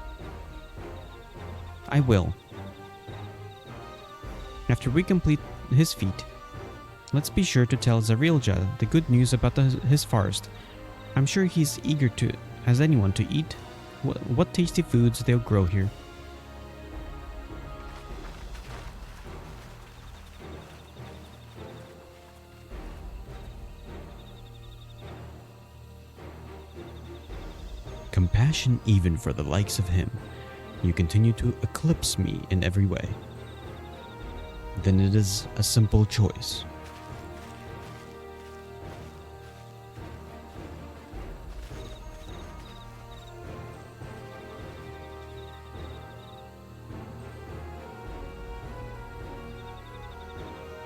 I will. After we complete his feat, let's be sure to tell Zarilja the good news about his forest. I'm sure he's eager to, as anyone, to eat what tasty foods they'll grow here. Compassion even for the likes of him. You continue to eclipse me in every way. Then it is a simple choice.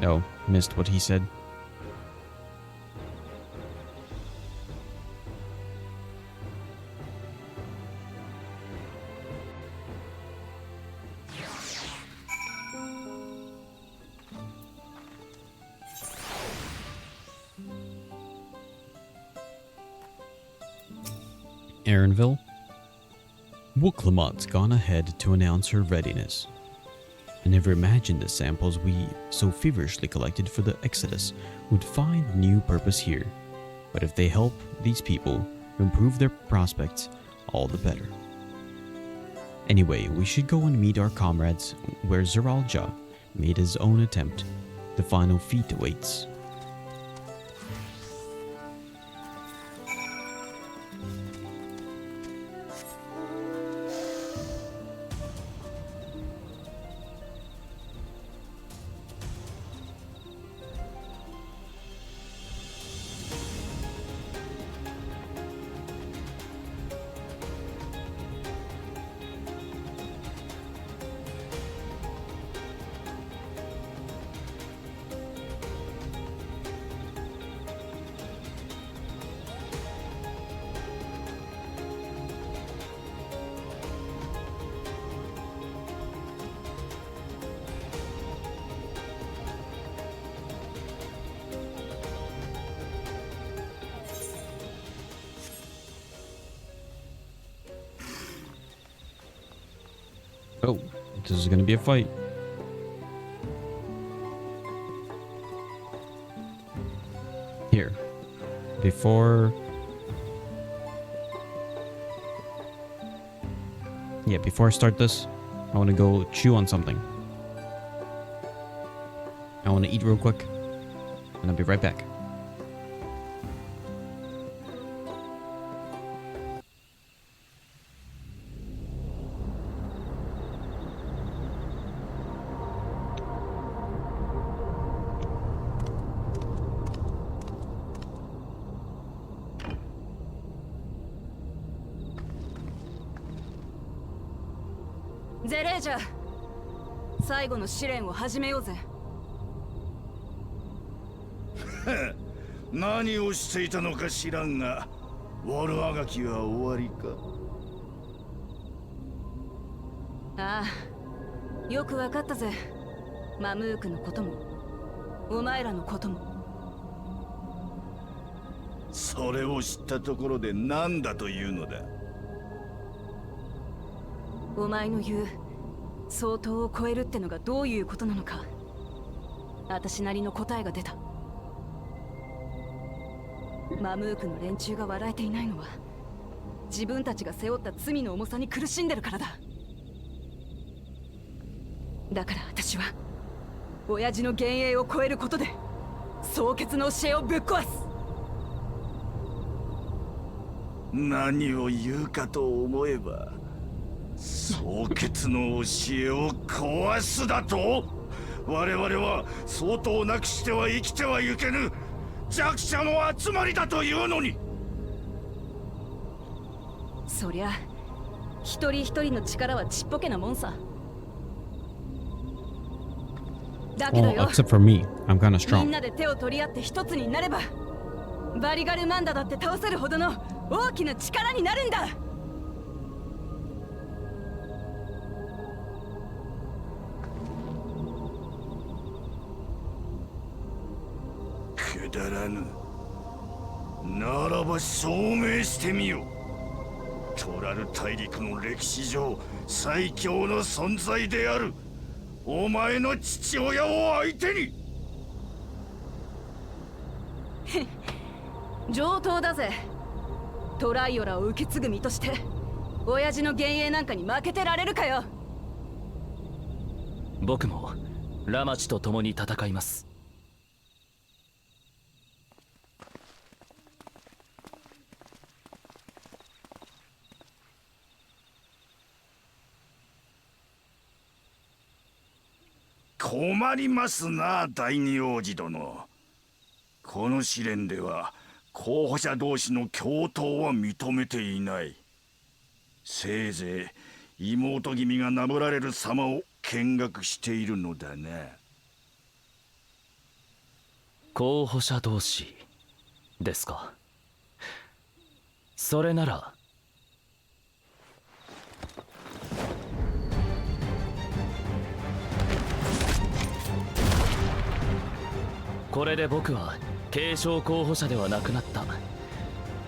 Oh, missed what he said. Aaronville? Wooklamot's gone ahead to announce her readiness. I never imagined the samples we so feverishly collected for the Exodus would find new purpose here. But if they help these people improve their prospects, all the better. Anyway, we should go and meet our comrades where Zarilja made his own attempt. The final feat awaits. Oh, this is gonna be a fight. Here. Before I start this, I want to go chew on something. I want to eat real quick, and I'll be right back.ゼレージャ、最後の試練を始めようぜ。何をしていたのか知らんが、悪あがきは終わりか。ああ、よくわかったぜ。マムークのこともお前らのことも。それを知ったところで何だというのだ。お前の言う相当を超えるってのがどういうことなのか、私なりの答えが出た。マムークの連中が笑えていないのは、自分たちが背負った罪の重さに苦しんでるからだ。だから私は親父の幻影を超えることで蒼潔の教えをぶっ壊す。何を言うかと思えば、蒼潔の教えを壊すだと。我々は相当なくしては生きてはいけぬ弱者の集まりだというのに。そりゃ一人一人の力はちっぽけなもんさ。だけど Well, よ、 except for me. I'm kinda みん strong. なで手を取り合って一つになれば、バリガルマンダだって倒せるほどの大きな力になるんだ。くだらぬ。ならば証明してみよ。トラル大陸の歴史上最強の存在であるお前の父親を相手に。上等だぜ。トライオラを受け継ぐ身として親父の幻影なんかに負けてられるかよ。僕もラマチと共に戦います。困りますな、第二王子殿。この試練では候補者同士の共闘は認めていない。せいぜい妹君がなぶられる様を見学しているのだな。候補者同士ですか。それならこれで僕は継承候補者ではなくなった。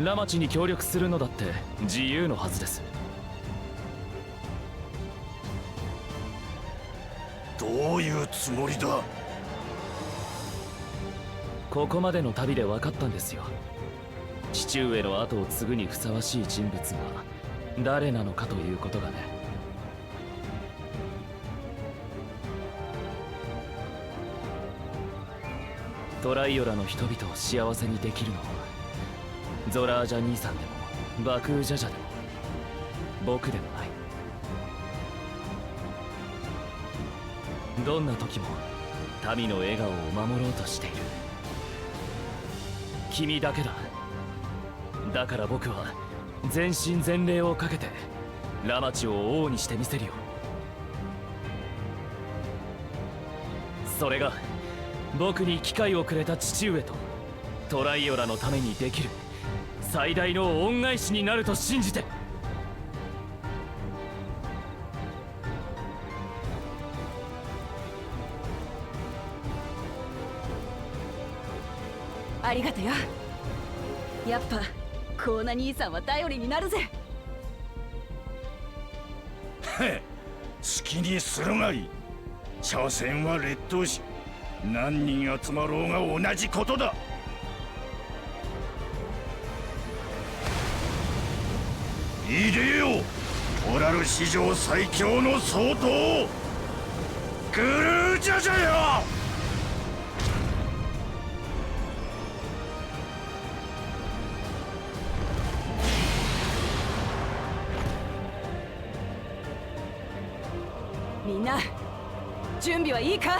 ラマチに協力するのだって自由のはずです。どういうつもりだ。ここまでの旅で分かったんですよ。父上の後を継ぐにふさわしい人物が誰なのかということがね。トライオラの人々を幸せにできるのはゾラージャ兄さんでもバクージャジャでも僕でもない。どんな時も民の笑顔を守ろうとしている君だけだ。だから僕は全身全霊をかけてラマチを王にしてみせるよ。それが僕に機会をくれた父上とトライオラのためにできる最大の恩返しになると信じて。ありがとよ。やっぱコーナ兄さんは頼りになるぜ。へ、好きにするがいい。所詮は劣等し、何人集まろうが同じことだ。いでよ、トラル史上最強の総統グルージャジャよ。みんな準備はいいか。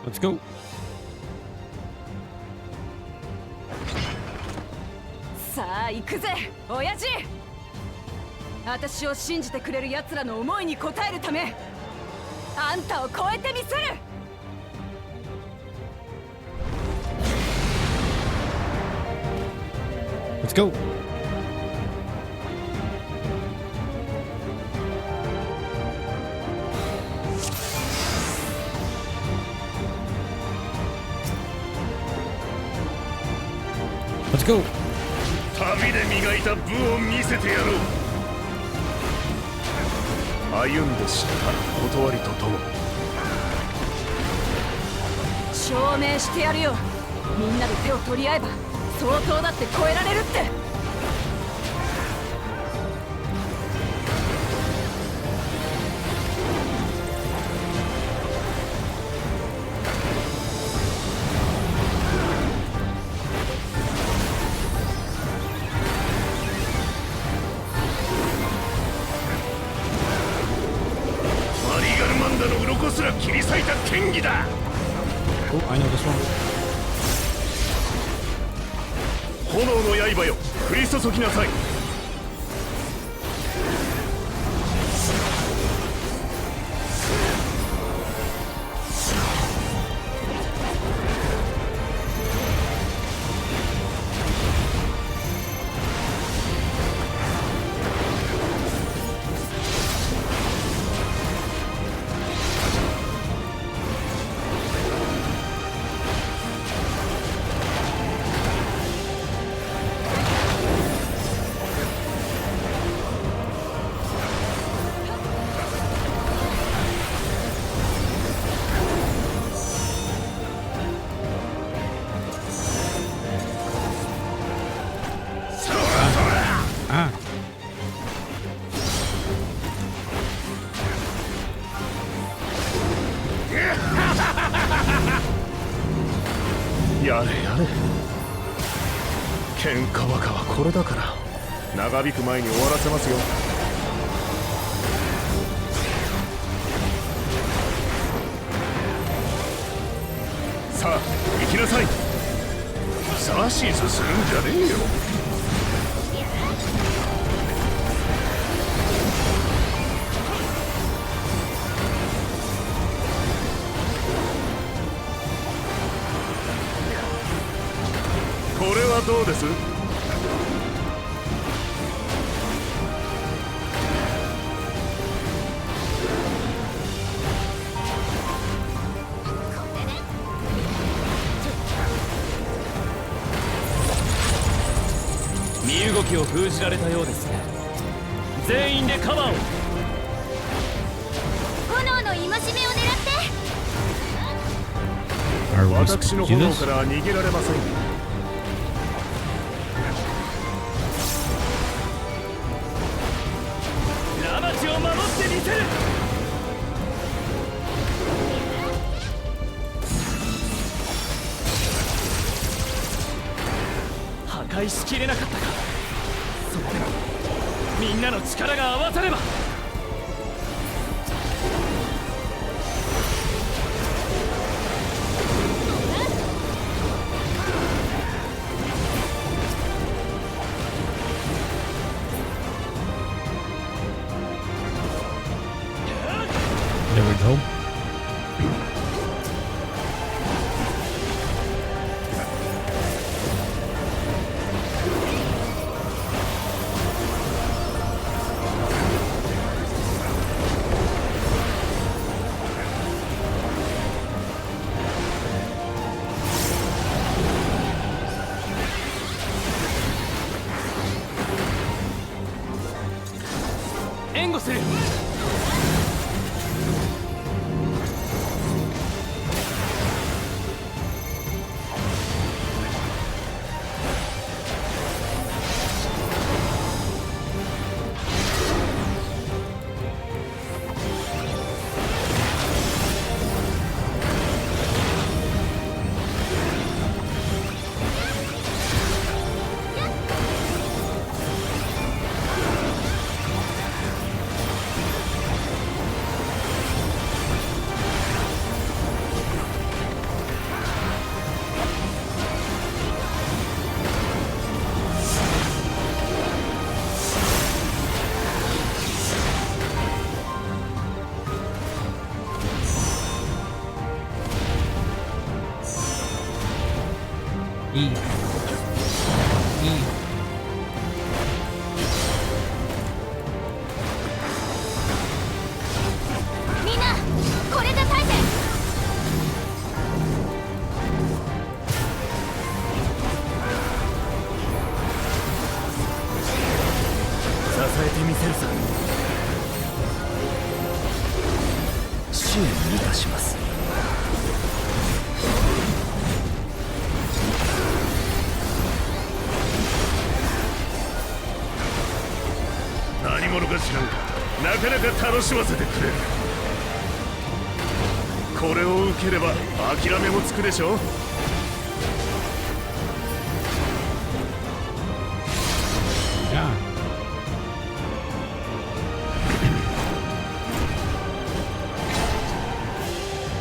Let's go. さあ行くぜ親父。私を信じてくれる奴らの思いに応えるためあんたを超えてみせる。Let's go. Let's go. 旅で磨いた武を見せてやろう。歩んで知った断りととも。証明してやるよ。みんなで手を取り合えば相当だって超えられるって。マリーガルマンダの鱗すら切り裂いた剣技だ。 Oh, I know this one. 炎の刃よ、降り注ぎなさい。Ah. やれやれ。喧嘩バカはこれだから。長引く前に終わらせますよ。さあ行きなさい。指図するんじゃねえよ。これはどうです？身動きを封じられたようですね。全員でカバーを。炎の戒めを狙って。 Are we 私 supposed の to do 炎 this? から逃げられません。ラマチを守ってみせる。破壊しきれなかったか。それでもみんなの力が合わされば。There we go. みんなこれで耐えて。支えてみせるさ。支援いたします。何者か知らんがなかなか楽しませてくれる。これを受ければ諦めもつくでしょ。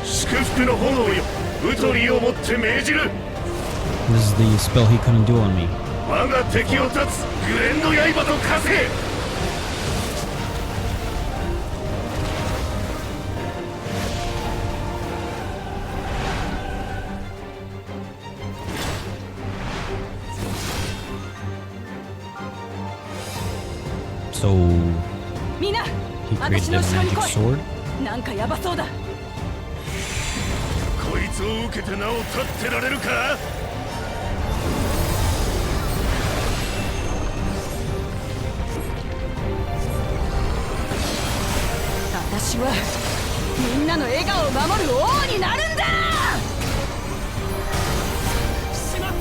祝福の炎よ、ウトリをもって命じる。 This is the spell he couldn't do on me. 我が敵を立つグレンの刃と化せ。So みんな he 私 created の a 後ろに magic 来 sword. い。なんかヤバそうだ。こいつを受けてなお立ってられるか。私はみんなの笑顔を守る王になるんだ。しまっ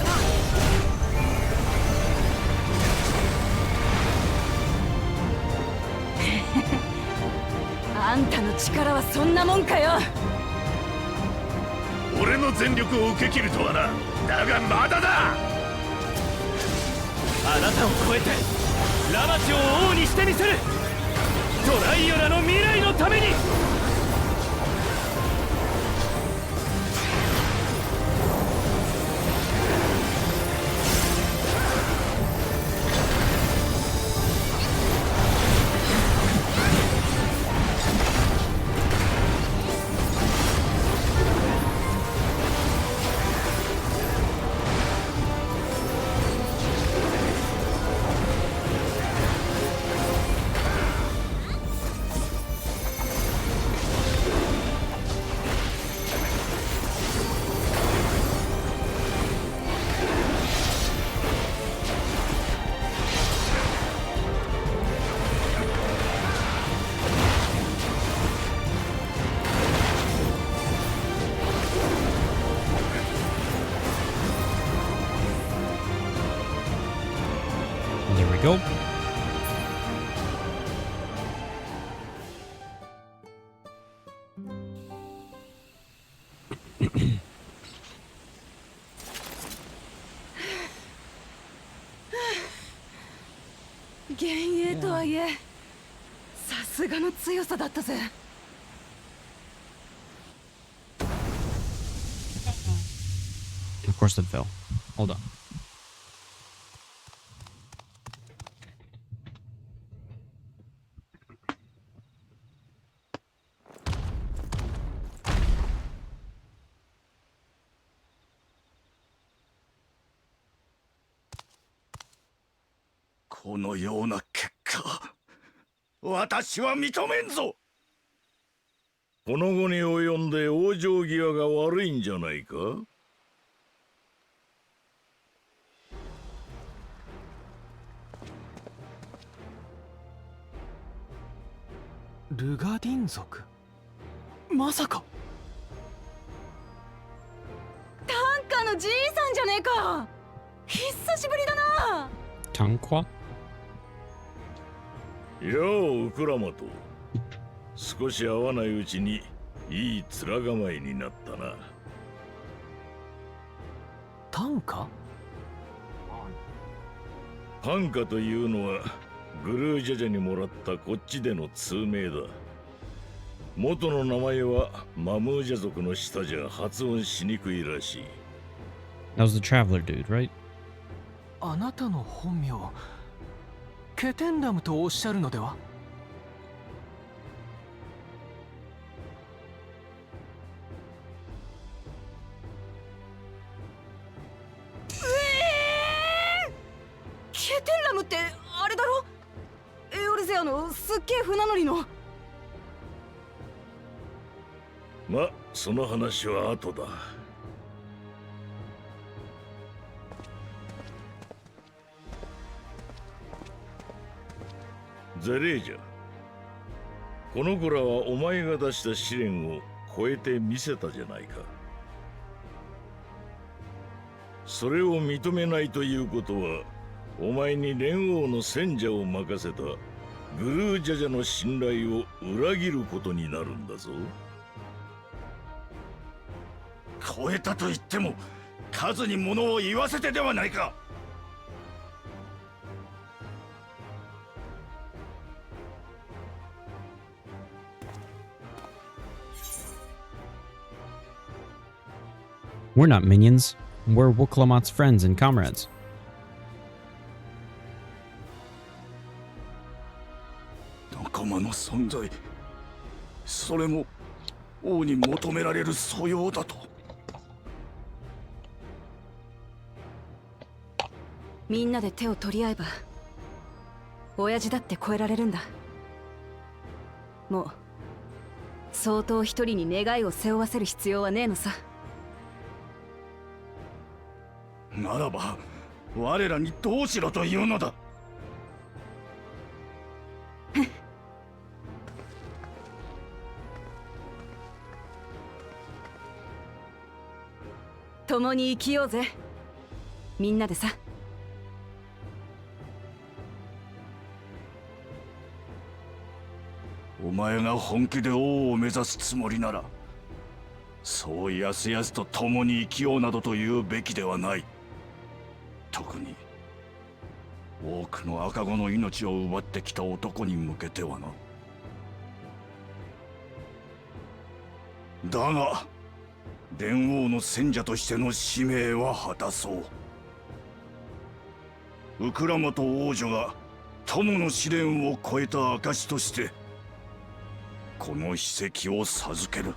た。あんたの力はそんなもんかよ。俺の全力を受け切るとはな。だがまだだ。あなたを超えてラマチを王にしてみせる。トライオラの未来のために。There we go. Of 幻影とはいえ、さすがの強さだったぜ。Of course it fell. Hold on. .このような結果、私は認めんぞ。この後に及んで往生際が悪いんじゃないか。ルガディン族、まさかタンカのじいさんじゃねえか。久しぶりだな。Tankwa? ようウクラマと。少し会わないうちにいい面構えになったな。短歌？短歌というのはグルージャジャにもらったこっちでの通名だ。元の名前はマムージャ族の下じゃ発音しにくいらしい。 That was the traveler dude, right? あなたの本名ケテンダムとおっしゃるのでは。ムってあれだろ？エオルゼアのすっげえ船乗りの。ま、その話は後だ。ゼレージャ、この子らはお前が出した試練を超えてみせたじゃないか。それを認めないということは、お前に蓮王の賢者を任せたグルージャジャの信頼を裏切ることになるんだぞ。超えたと言っても数に物を言わせてではないか。We're not minions. We're Wuklamat's friends and comrades. 仲間の存在、それも王に求められる素養だと。みんなで手を取り合えば親父だって超えられるんだ。もう相当一人に願いを背負わせる必要はねえのさ。ならば我らにどうしろというのだ。共に生きようぜ、みんなでさ。お前が本気で王を目指すつもりなら、そうやすやすと共に生きようなどと言うべきではない。特に多くの赤子の命を奪ってきた男に向けてはな。だが蓮王の賢者としての使命は果たそう。ウクラマと王女が友の試練を超えた証としてこの秘跡を授ける。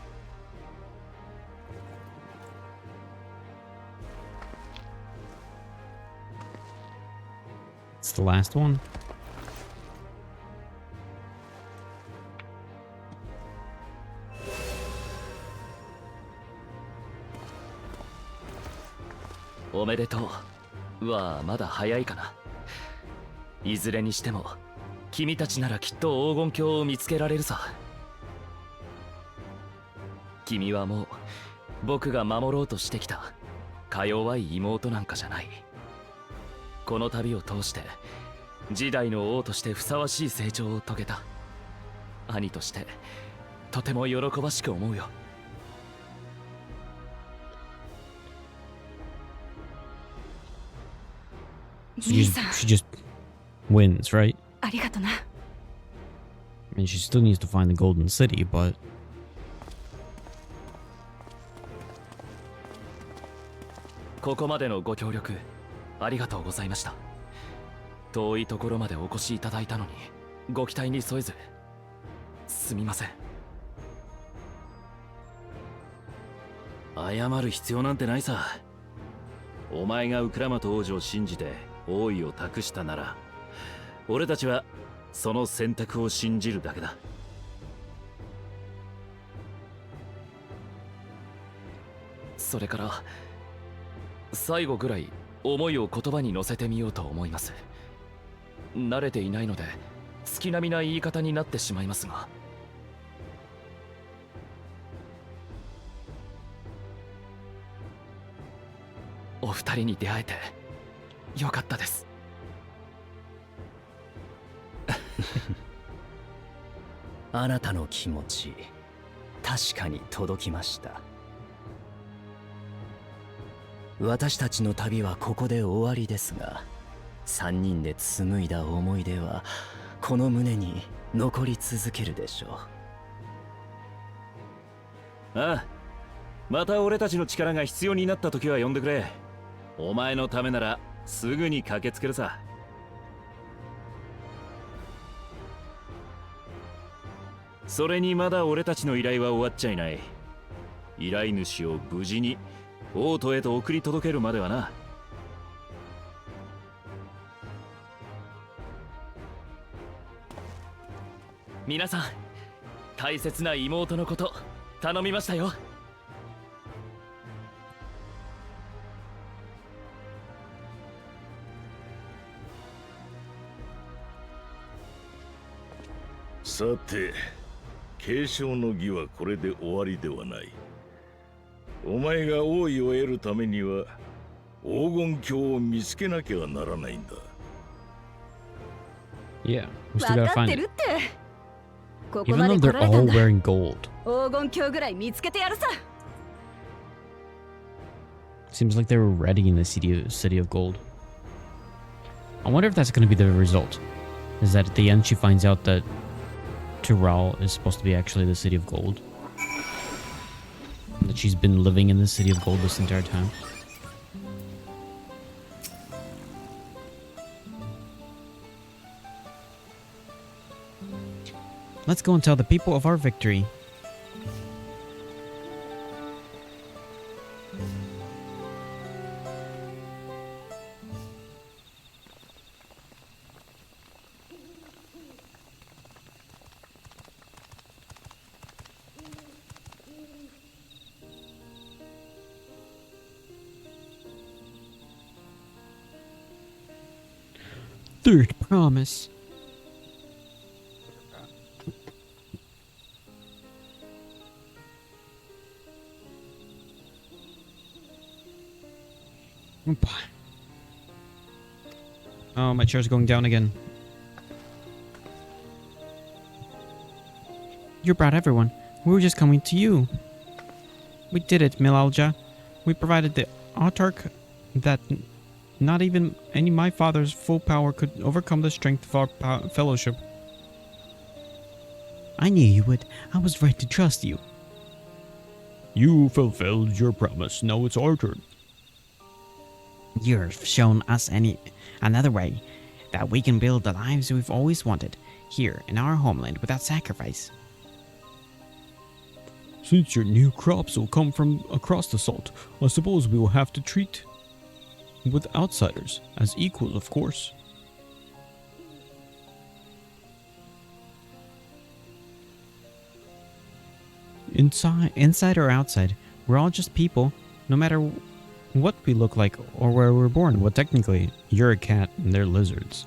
It's the last one. おめでとうはまだ早いかな。いずれにしても君たちならきっと黄金鏡を見つけられるさ。君はもう僕が守ろうとしてきたか弱い妹なんかじゃない。この旅を通して時代の王としてふさわしい成長を遂げた兄としてとても喜ばしく思うよ。She just wins, right? ありがとな。I mean, she still needs to find the Golden City, but ここまでのご協力ありがとうございました。遠いところまでお越しいただいたのにご期待に添えずすみません。謝る必要なんてないさ。お前がウクラマと王女を信じて王位を託したなら、俺たちはその選択を信じるだけだ。それから最後ぐらい思いを言葉に乗せてみようと思います。慣れていないので月並みな言い方になってしまいますが、お二人に出会えてよかったです。あなたの気持ち確かに届きました。私たちの旅はここで終わりですが、3人で紡いだ思い出はこの胸に残り続けるでしょう。ああ、また俺たちの力が必要になった時は呼んでくれ。お前のためならすぐに駆けつけるさ。それにまだ俺たちの依頼は終わっちゃいない。依頼主を無事に王都へと送り届けるまではな。皆さん大切な妹のこと頼みましたよ。さて、継承の儀はこれで終わりではない。お前が王位を得るためには黄金鏡を見つけなきゃならないんだ。Yeah, we still gotta 分かっ find て it. るって。ここ Even まで though 来 they're られた all んだ。 wearing gold. 黄金鏡ぐらい見つけてやるさ。Seems like they were ready in the city of gold. I wonder if that's going to be the result. Is that at the end she finds out that Tyrell is supposed to be actually the city of gold? That she's been living in the city of gold this entire time? Let's go and tell the people of our victory. Third promise. Oh, my chair's going down again. You brought everyone. We were just coming to you. We did it, Milalja. We provided the autarch that not even any my father's full power could overcome the strength of our fellowship. I knew you would. I was right to trust you. You fulfilled your promise. Now it's our turn. You've shown us another way that we can build the lives we've always wanted here in our homeland without sacrifice. Since your new crops will come from across the salt, I suppose we will have to treat with outsiders as equals, of course. Inside or outside, we're all just people, no matter what we look like or where we're born. Well, technically, you're a cat and they're lizards.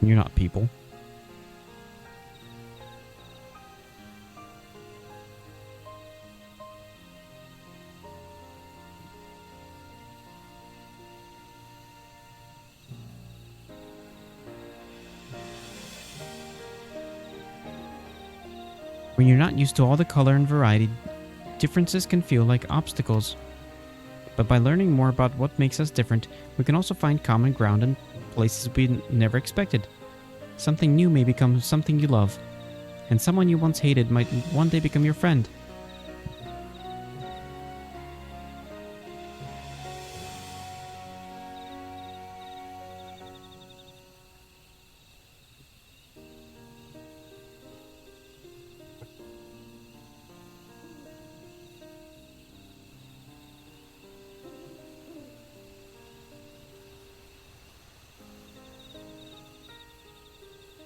You're not people. When you're not used to all the color and variety, differences can feel like obstacles. But by learning more about what makes us different, we can also find common ground in places we never expected. Something new may become something you love, and someone you once hated might one day become your friend.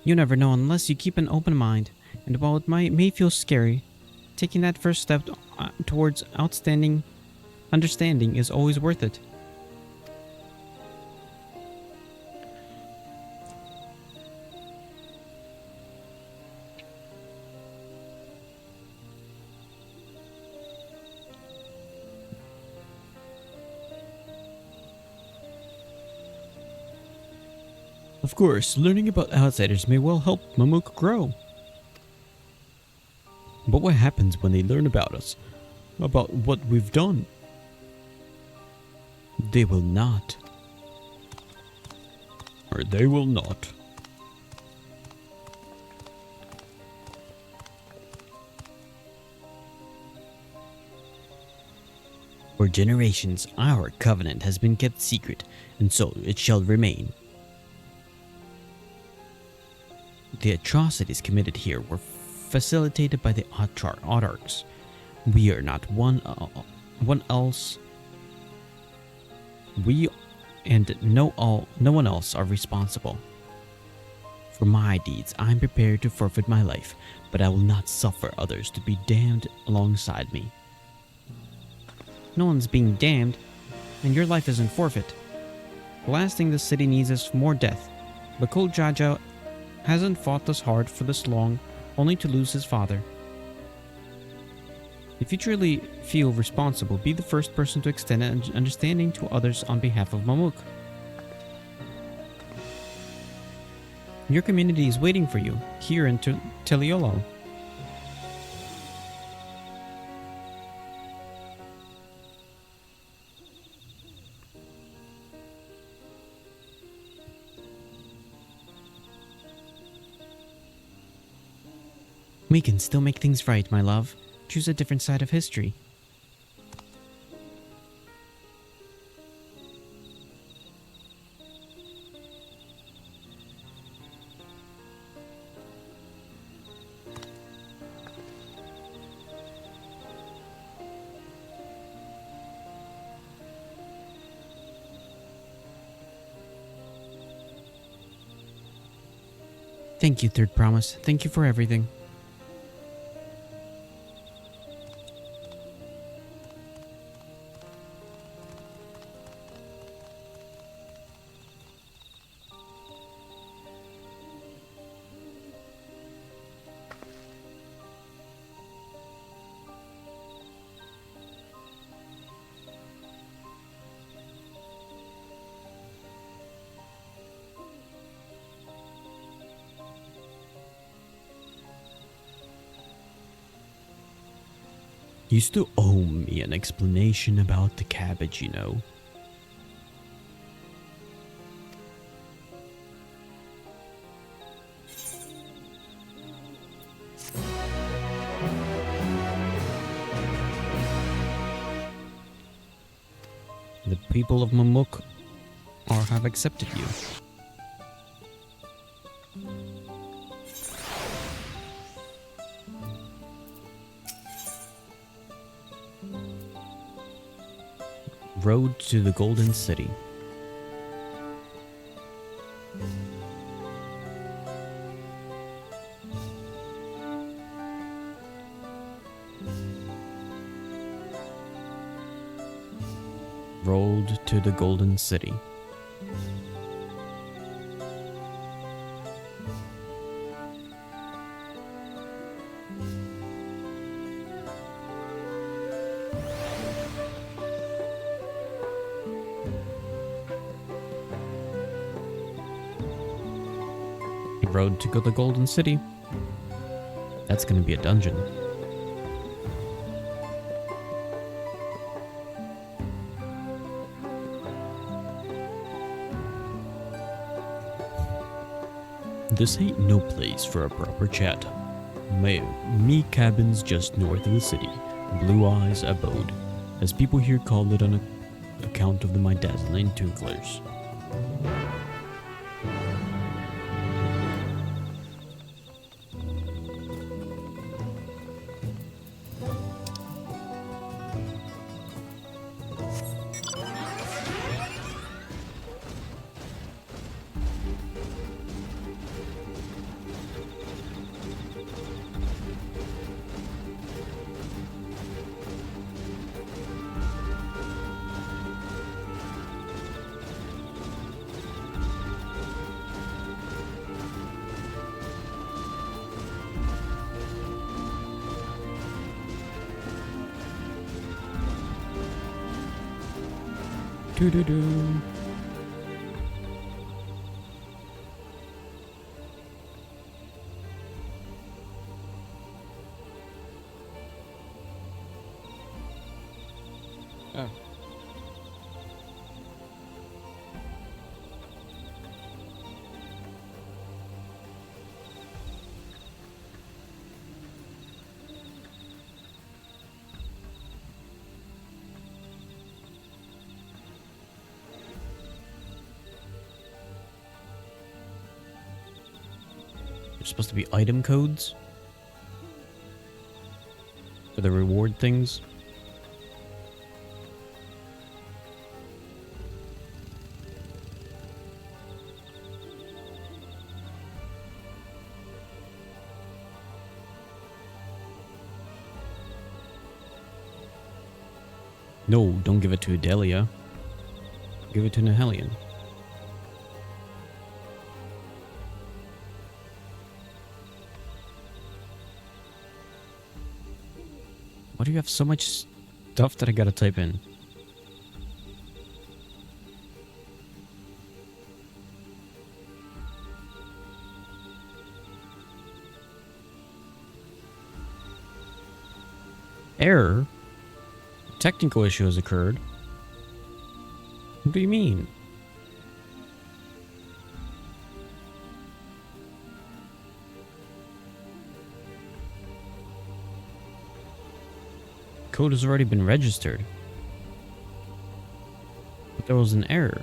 You never know unless you keep an open mind, and while it may feel scary, taking that first step towards understanding is always worth it. Of course, learning about outsiders may well help Mamook grow. But what happens when they learn about us? About what we've done? They will not. Or they will not. For generations, our covenant has been kept secret, and so it shall remain. The atrocities committed here were facilitated by the autarchs. We are not one else. We and no one else are responsible For my deeds, I am prepared to forfeit my life, but I will not suffer others to be damned alongside me. No one's being damned, and your life isn't forfeit. The last thing this city needs is more death. Bakul Jaja hasn't fought this hard for this long, only to lose his father. If you truly feel responsible, be the first person to extend an understanding to others on behalf of Mamuk. Your community is waiting for you, here in Teliolo. We can still make things right, my love. Choose a different side of history. Thank you, Third Promise. Thank you for everything. You still owe me an explanation about the cabbage, you know. The people of Mamuk have accepted you. Road to the Golden City. Road to the Golden City. Road to go to the Golden City. That's gonna be a dungeon. This ain't no place for a proper chat. Me cabin's just north of the city. Blue Eyes Abode, as people here call it on account of my dazzling twinklers. Doo-doo-doo. Oh. There's supposed to be item codes for the reward things. No, don't give it to Adelia. Give it to Nihelion. Why do you have so much stuff that I gotta type in? Error? Technical issue has occurred. What do you mean? Code has already been registered. But there was an error.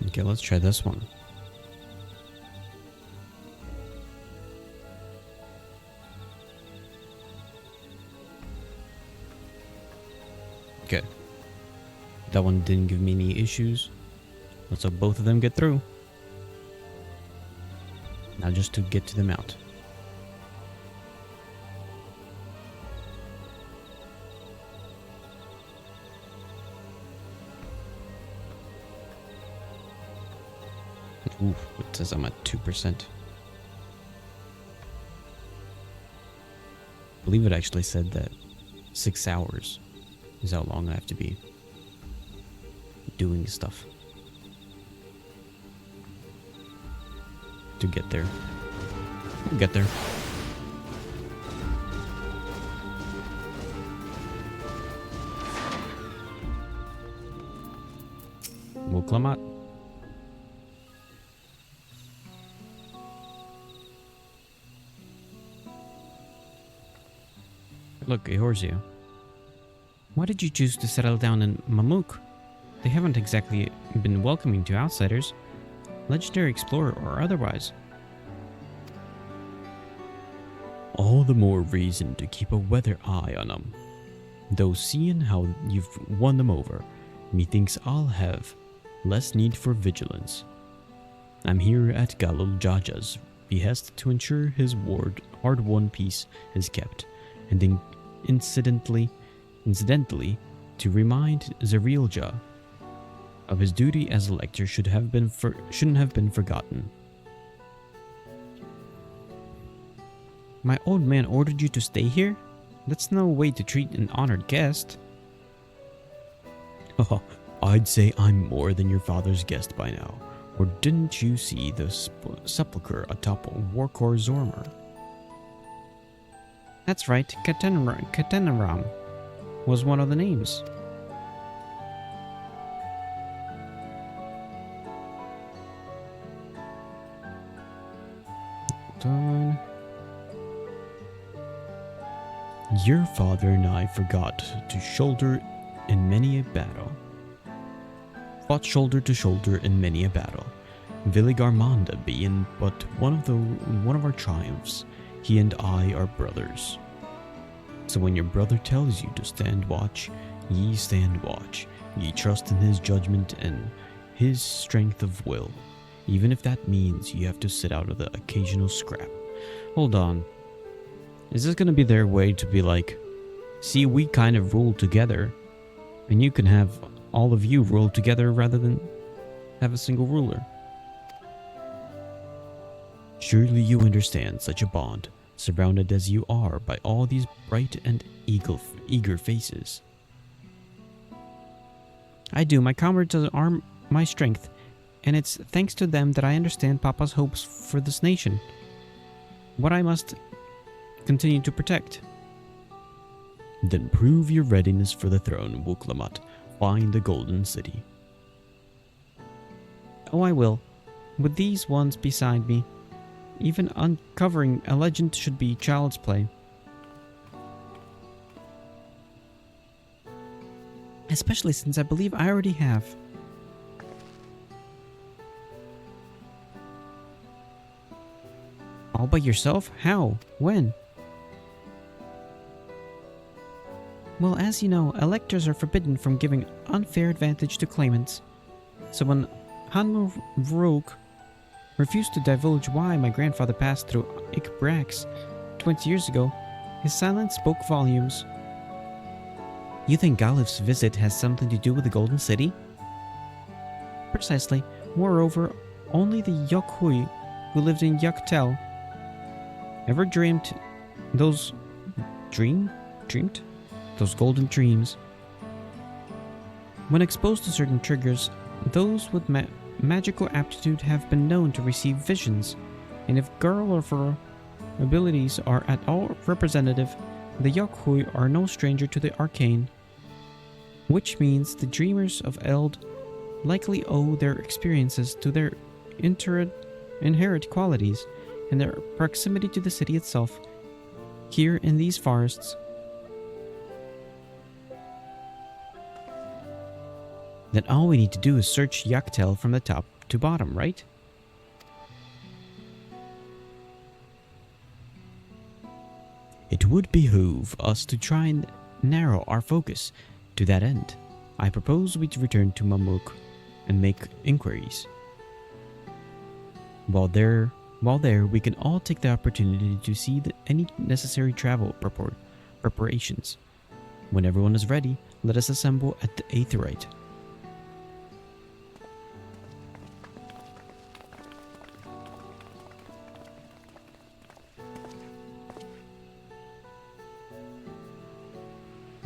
Okay, let's try this one. Okay. That one didn't give me any issues. Let's hope both of them get through. Now just to get to the mount. Oof, it says I'm at 2%. I believe it actually said that 6 hours is how long I have to be doing stuff to get there. We'll get there. We'll climb out. Look, Eorzea. Why did you choose to settle down in Mamuk? They haven't exactly been welcoming to outsiders, legendary explorer or otherwise. All the more reason to keep a weather eye on them. Though seeing how you've won them over, methinks I'll have less need for vigilance. I'm here at Galul Jaja's behest to ensure his hard-won peace is kept, and then incidentally, to remind Zarielja of his duty as elector shouldn't have been forgotten. My old man ordered you to stay here? That's no way to treat an honored guest. I'd say I'm more than your father's guest by now. Or didn't you see the sepulchre atop Warkor Zormer? That's right, Katenaram was one of the names. Done. Your father and I forgot to shoulder in many a battle. Fought shoulder to shoulder in many a battle. Villigarmanda being but one of our triumphs. He and I are brothers. So when your brother tells you to stand watch, ye stand watch. Ye trust in his judgment and his strength of will, even if that means you have to sit out of the occasional scrap. Hold on. Is this gonna be their way to be like, see, we kind of rule together, and you can have all of you rule together rather than have a single ruler? Surely you understand such a bond, surrounded as you are by all these bright and eager faces. I do. My comrades are my strength, and it's thanks to them that I understand Papa's hopes for this nation. What I must continue to protect. Then prove your readiness for the throne, Wuklamat. Find the Golden City. Oh, I will. With these ones beside me. Even uncovering a legend should be child's play. Especially since I believe I already have. All by by yourself? How? When? Well, as you know, electors are forbidden from giving unfair advantage to claimants. So when Hanmu Vrook refused to divulge why my grandfather passed through Ikbrax 20 years ago, his silence spoke volumes. You think Galif's visit has something to do with the Golden City? Precisely. Moreover, only the Yokhui who lived in Yaktel ever dreamed those those golden dreams. When exposed to certain triggers, those with magical aptitude have been known to receive visions, and if girl or her abilities are at all representative, the Yokhui are no stranger to the arcane. Which means the dreamers of Eld likely owe their experiences to their inherent qualities and their proximity to the city itself. Here in these forests, then all we need to do is search Yaktel from the top to bottom, right? It would behoove us to try and narrow our focus to that end. I propose we return to Mamuk and make inquiries. While there, we can all take the opportunity to see any necessary travel preparations. When everyone is ready, let us assemble at the Aetheryte.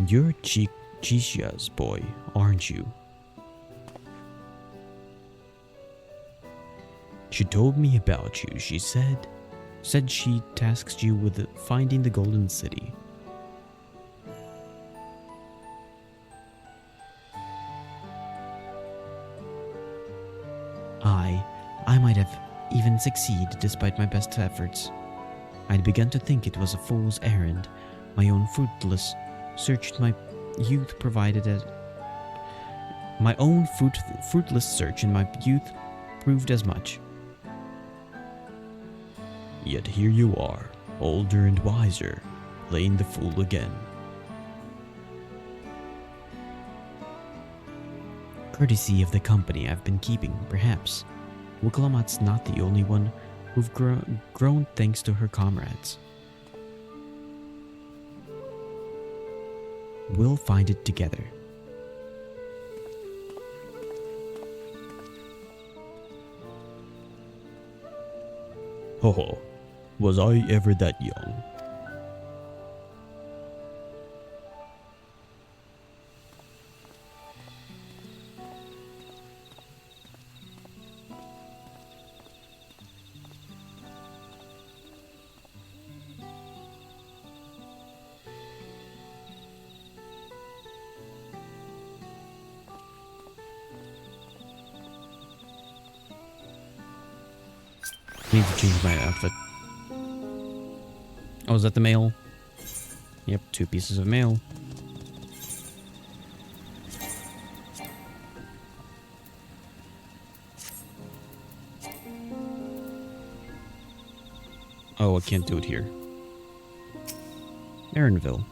You're Chishia's boy, aren't you? She told me about you. She said she tasked you with finding the Golden City. I might have even succeeded despite my best efforts. I'd begun to think it was a fool's errand. My own fruitless search in my youth proved as much. Yet here you are, older and wiser, playing the fool again. Courtesy of the company I've been keeping, perhaps. Wiklamat's not the only one who've grown thanks to her comrades. We'll find it together. Ho, was I ever that young? Need to change my outfit. Oh, is that the mail? Yep, 2 pieces of mail. Oh, I can't do it here. Erinville.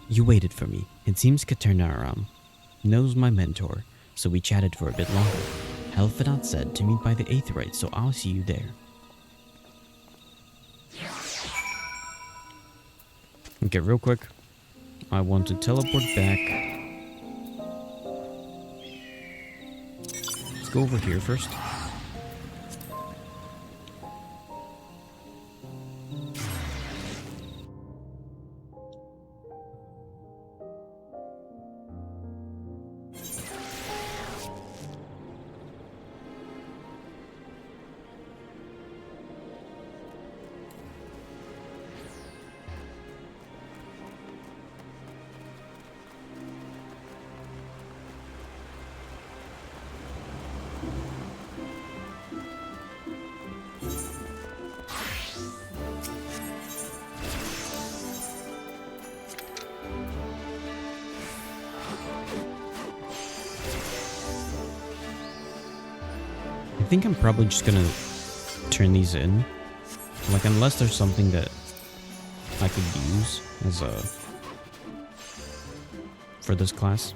You waited for me. It seems Katernaram knows my mentor, so we chatted for a bit longer. Helfenant said to meet by the Aetheryte, so I'll see you there. Okay, real quick. I want to teleport back. Let's go over here first. I think I'm probably just gonna turn these in Like, unless there's something that I could use as a... for this class.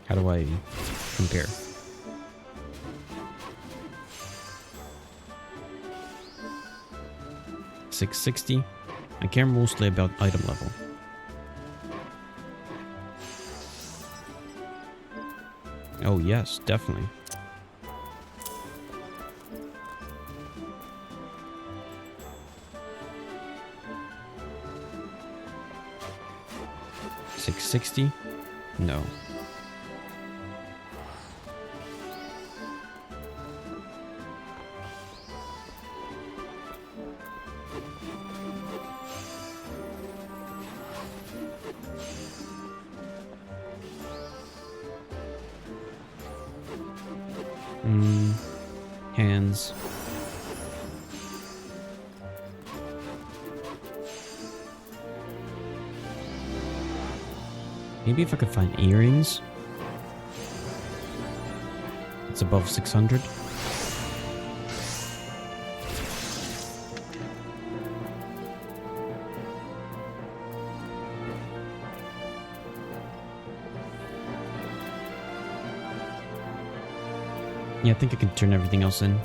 How do I compare? $660. I care mostly about item level. Oh yes, definitely. $660? No. Hands. Maybe if I could find earrings. It's above 600. Yeah, I think I can turn everything else in.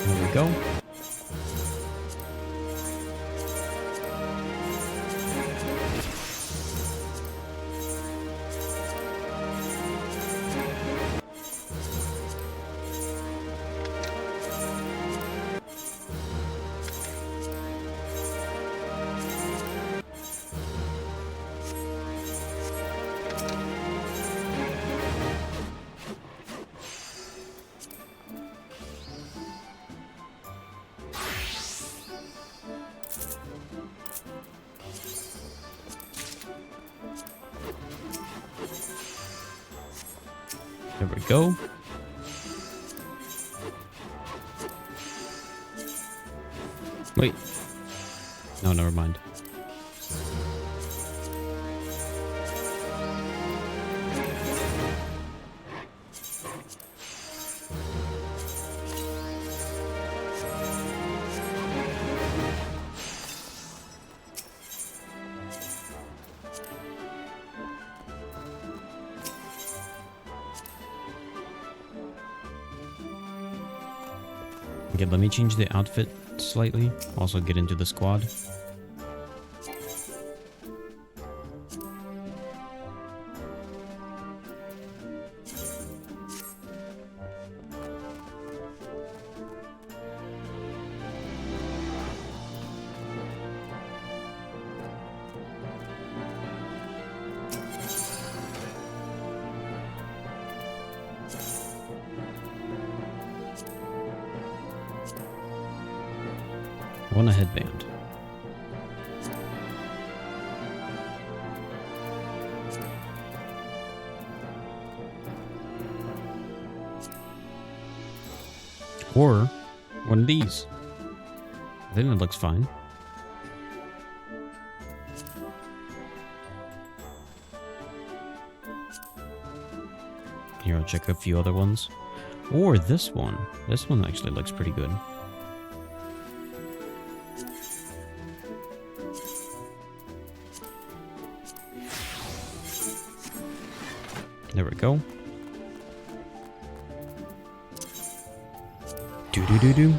There we go. There we go. Wait. No, never mind. Okay, let me change the outfit slightly. Also get into the squad. I want a headband. Or one of these. I think that looks fine. Here, I'll check a few other ones. Or this one. This one actually looks pretty good. There we go. Do.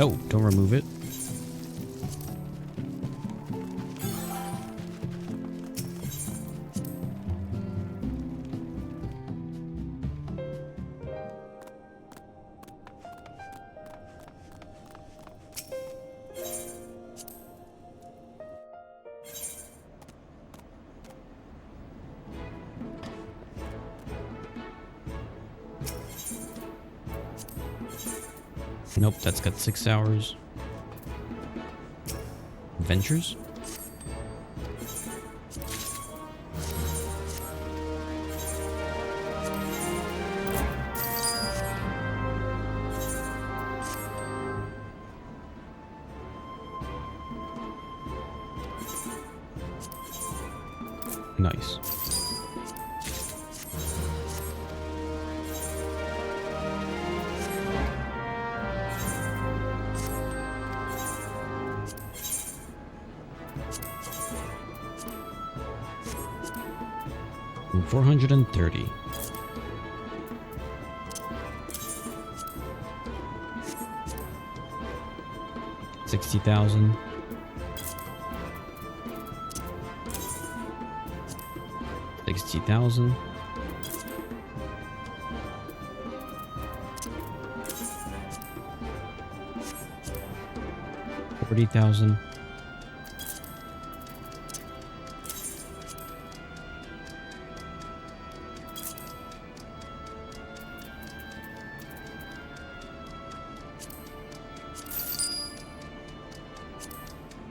Oh, don't remove it. Nope, that's got 6 hours. Adventures? Nice. And 430. $60,000. $60,000. $40,000.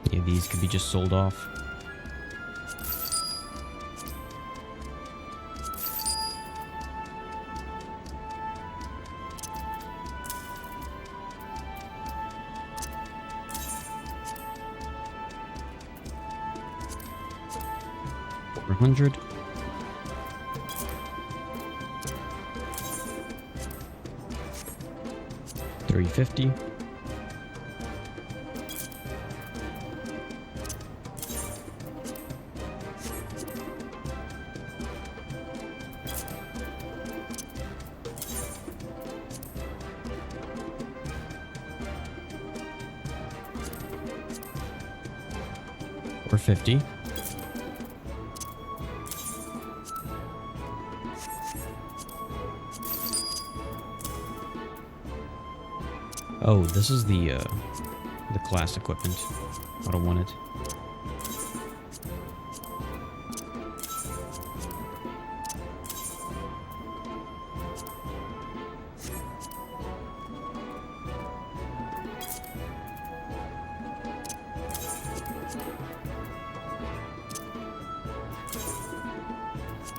Yeah, these could be just sold off. $400. $350. $450. Oh, this is the class equipment. I don't want it.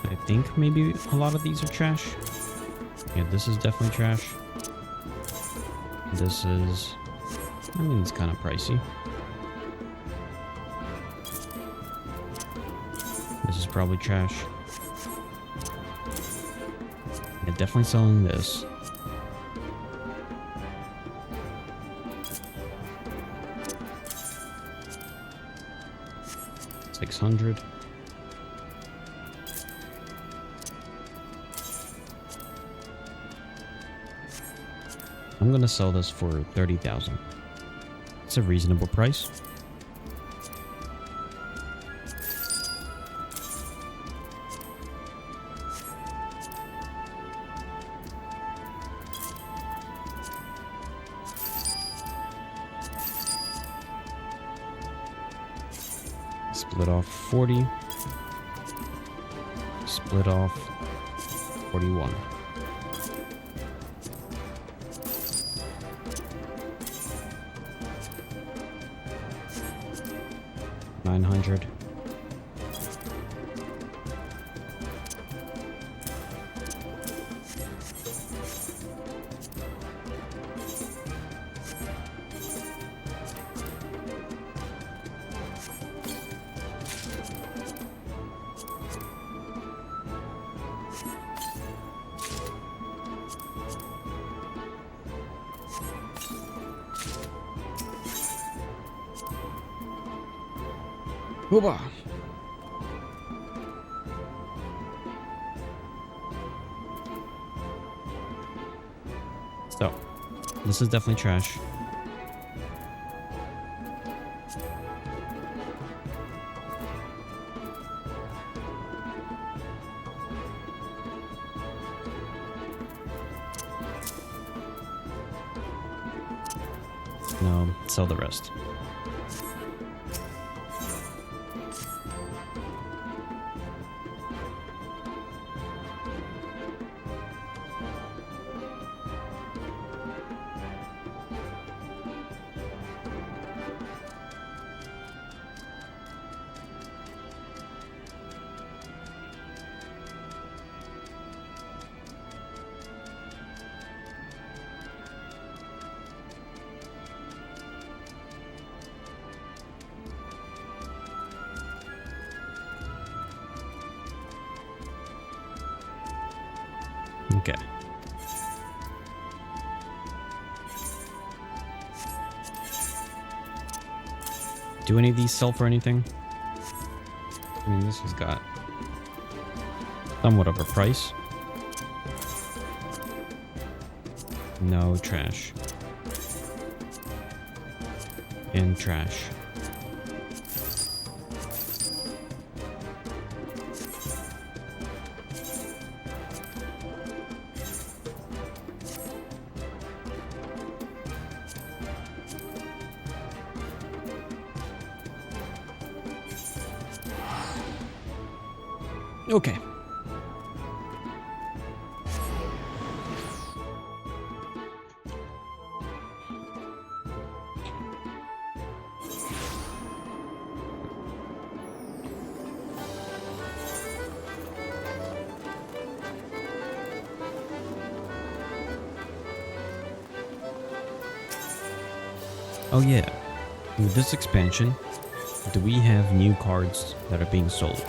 I think maybe a lot of these are trash. Yeah, this is definitely trash. This is, I mean, it's kind of pricey. This is probably trash. Yeah, definitely selling this. $600. I'm gonna sell this for $30,000. It's a reasonable price. Split off 40. Split off 41. 900. Hooba! So, this is definitely trash. No, sell the rest. Okay. Do any of these sell for anything? I mean, this has got somewhat of a price. No, trash. And trash. Okay. Oh yeah, with this expansion, do we have new cards that are being sold?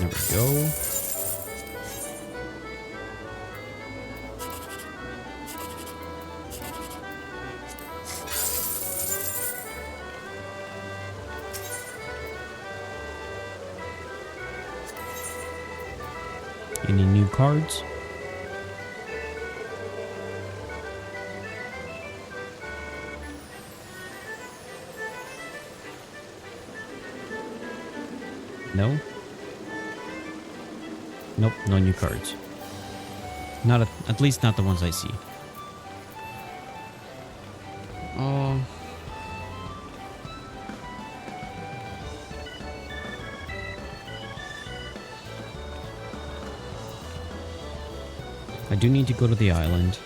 There we go. Any new cards? No? Nope, no new cards. Not at least not the ones I see. I do need to go to the island.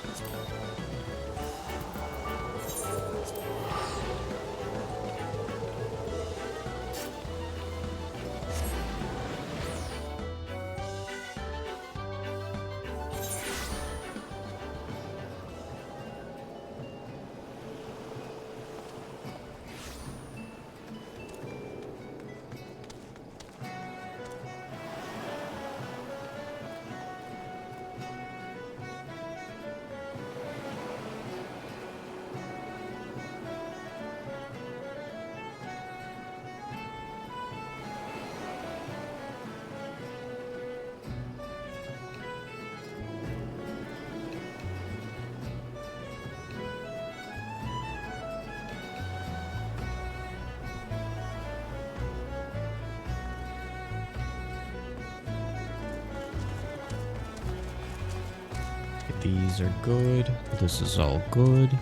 These are good. This is all good.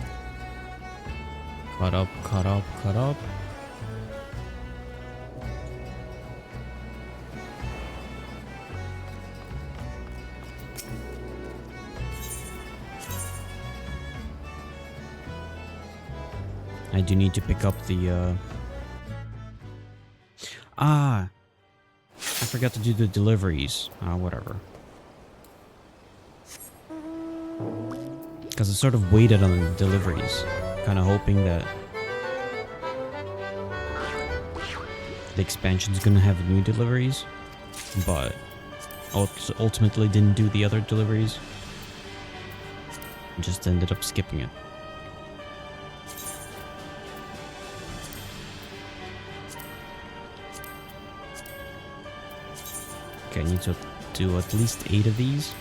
Cut up, cut up, cut up. I do need to pick up the I forgot to do the deliveries. Whatever. Because I sort of waited on the deliveries, kind of hoping that the expansion's gonna have new deliveries, but ultimately didn't do the other deliveries. Just ended up skipping it. Okay, I need to do at least 8 of these.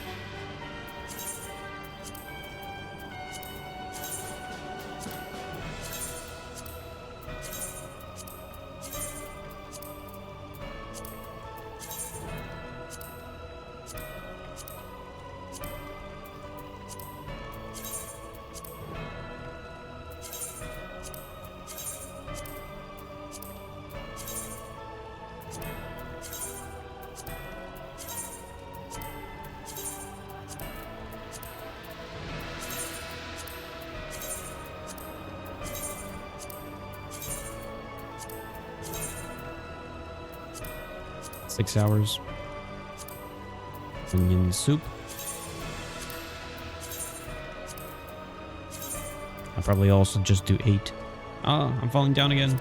Six hours. Onion soup. I'll probably also just do 8. Ah, I'm falling down again.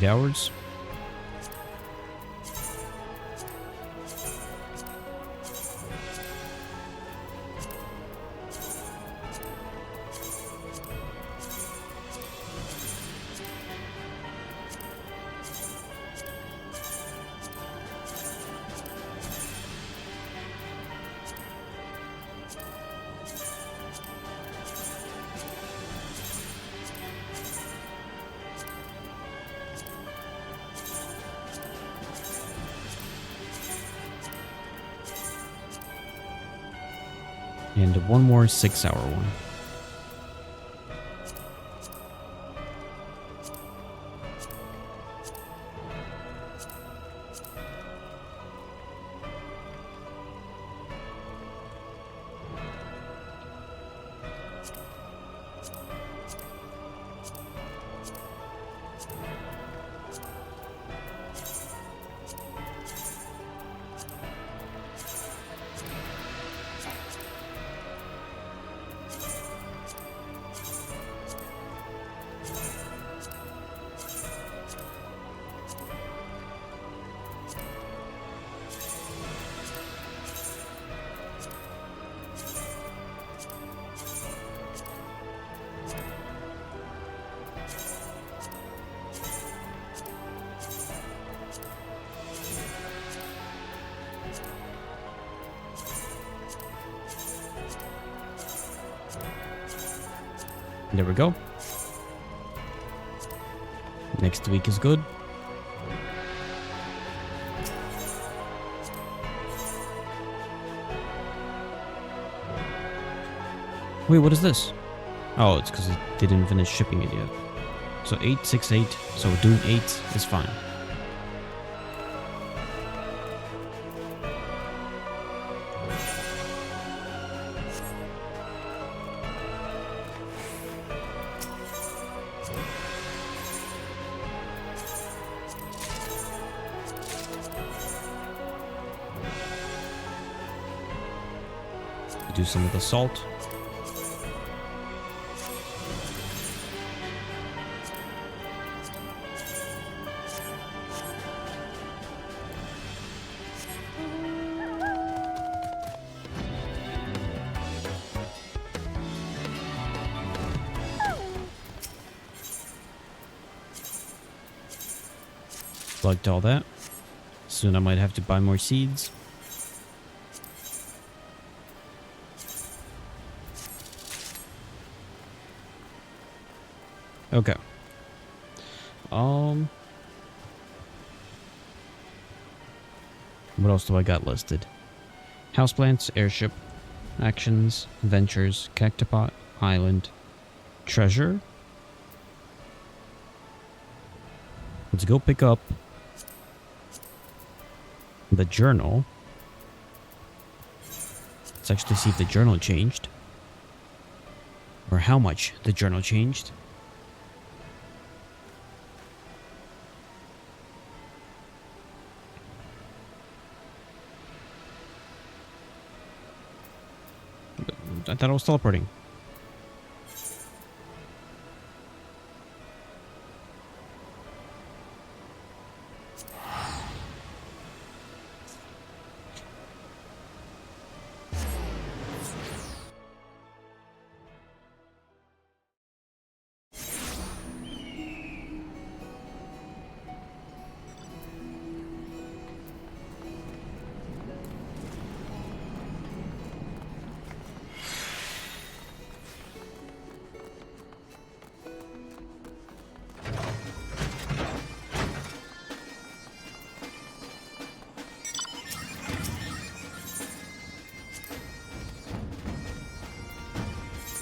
Hours. And one more 6-hour one. There we go. Next week is good. Wait, what is this? Oh, it's because they didn't finish shipping it yet. So 8, 6, 8. So doing 8 is fine. Do some of the salt. Plugged all that. Soon I might have to buy more seeds. Okay. What else do I got listed? Houseplants, airship, actions, ventures, cactopot, island, treasure. Let's go pick up the journal. Let's actually see if the journal changed. Or how much the journal changed. I thought I was teleporting.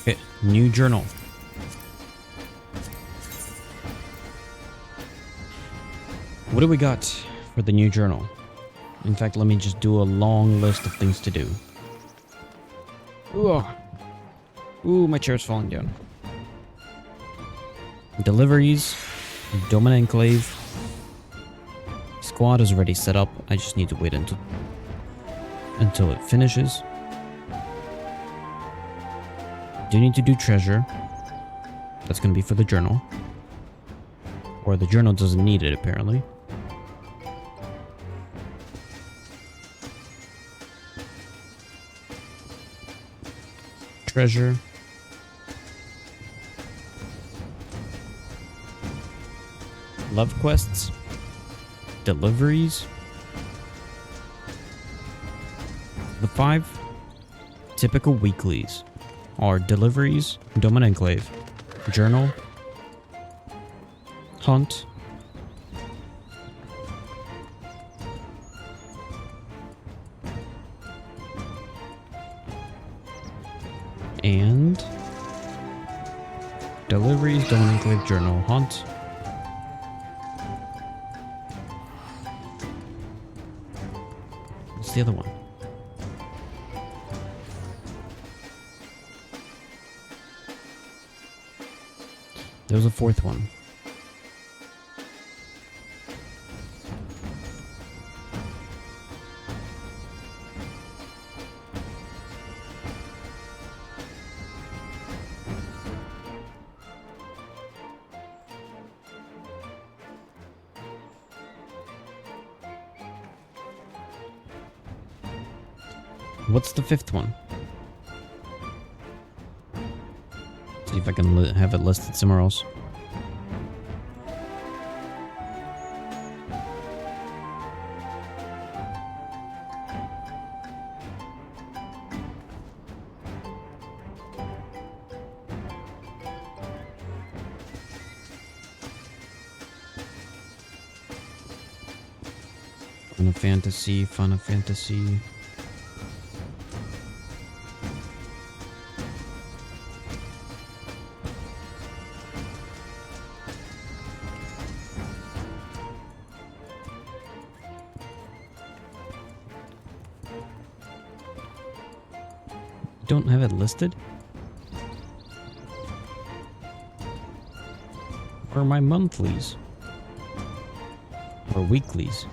Okay, new journal. What do we got for the new journal? In fact, let me just do a long list of things to do. Ooh, ooh, my chair's falling down. Deliveries, Domain Enclave. Squad is already set up. I just need to wait until it finishes. Do need to do treasure. That's gonna be for the journal. Or the journal doesn't need it, apparently. Treasure. Love quests. Deliveries. The 5 typical weeklies are deliveries, Domain Enclave, journal, hunt, and deliveries, Domain Enclave, journal, hunt. What's the other one? There was a 4th one. What's the 5th one? See if I can have it listed somewhere else. Final Fantasy. Don't have it listed? Or my monthlies? Or weeklies?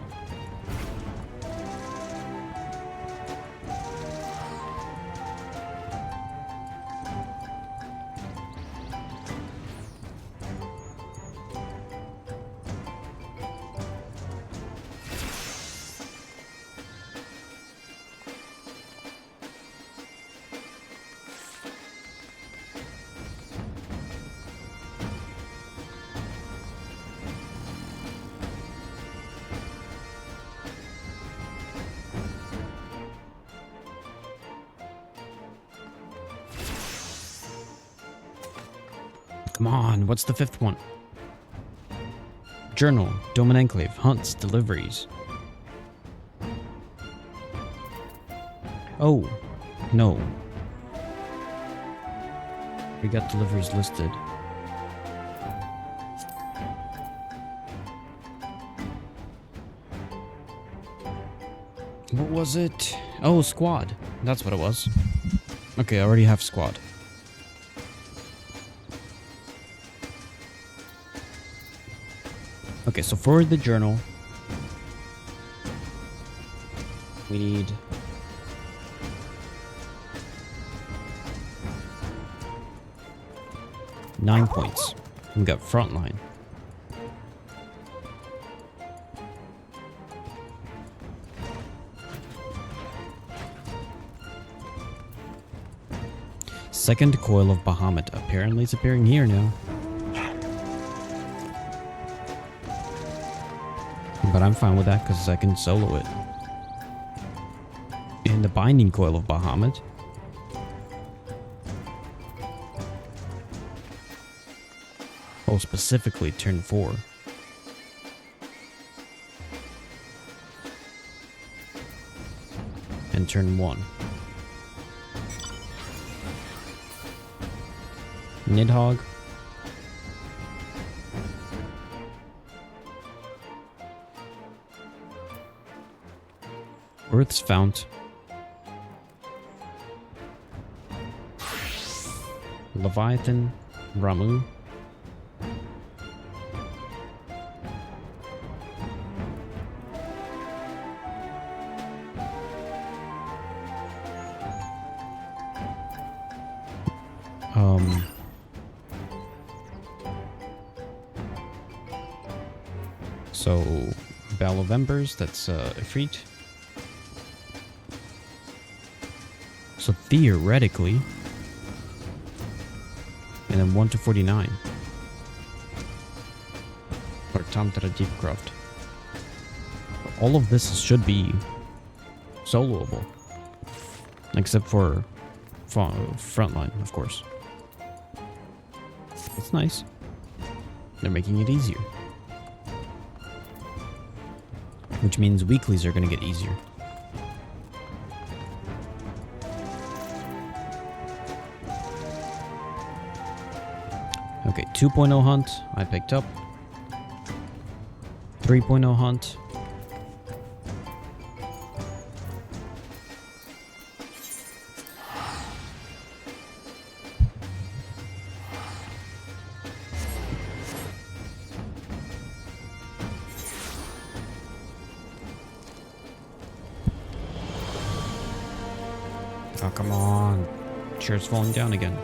Come on, what's the 5th one? Journal, Dome and Enclave, hunts, deliveries. Oh, no. We got deliveries listed. What was it? Oh, squad. That's what it was. Okay, I already have squad. Okay, so for the journal, we need 9 points. We got frontline. Second coil of Bahamut. Apparently it's appearing here now. But I'm fine with that because I can solo it. And the binding coil of Bahamut. Oh, specifically turn 4. And turn 1. Nidhogg. Earth's Fount. Leviathan. Ramu. So, Battle of Embers, that's Ifrit. So theoretically, and then 1 to 49. Or Tamtara Deepcroft. All of this should be soloable. Except for frontline, of course. It's nice. They're making it easier. Which means weeklies are going to get easier. Okay, 2.0 hunt, I picked up. 3.0 hunt. Oh, come on. Chair's falling down again.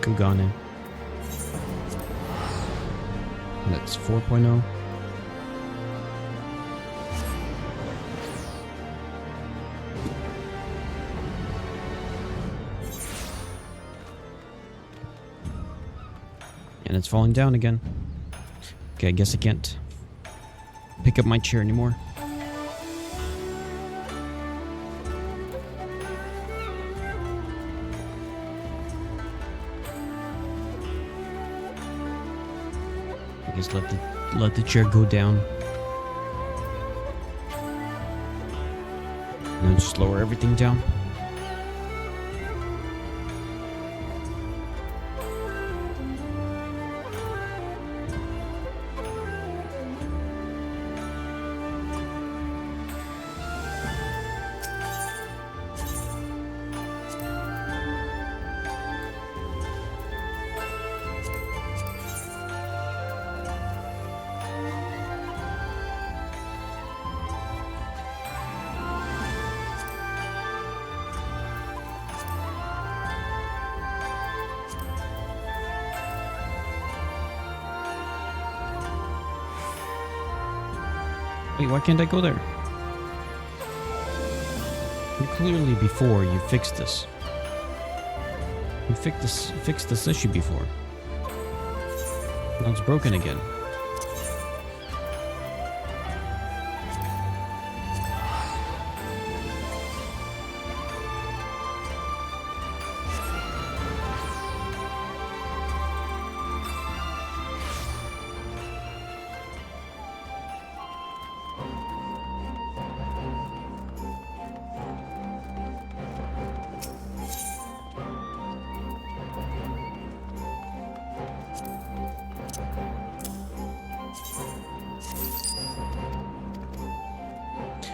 Kugane. That's 4.0. And it's falling down again. Okay, I guess I can't pick up my chair anymore. I guess let the chair go down. And then just lower everything down. Wait, why can't I go there? Clearly before you fixed this. You fixed this issue before. Now it's broken again.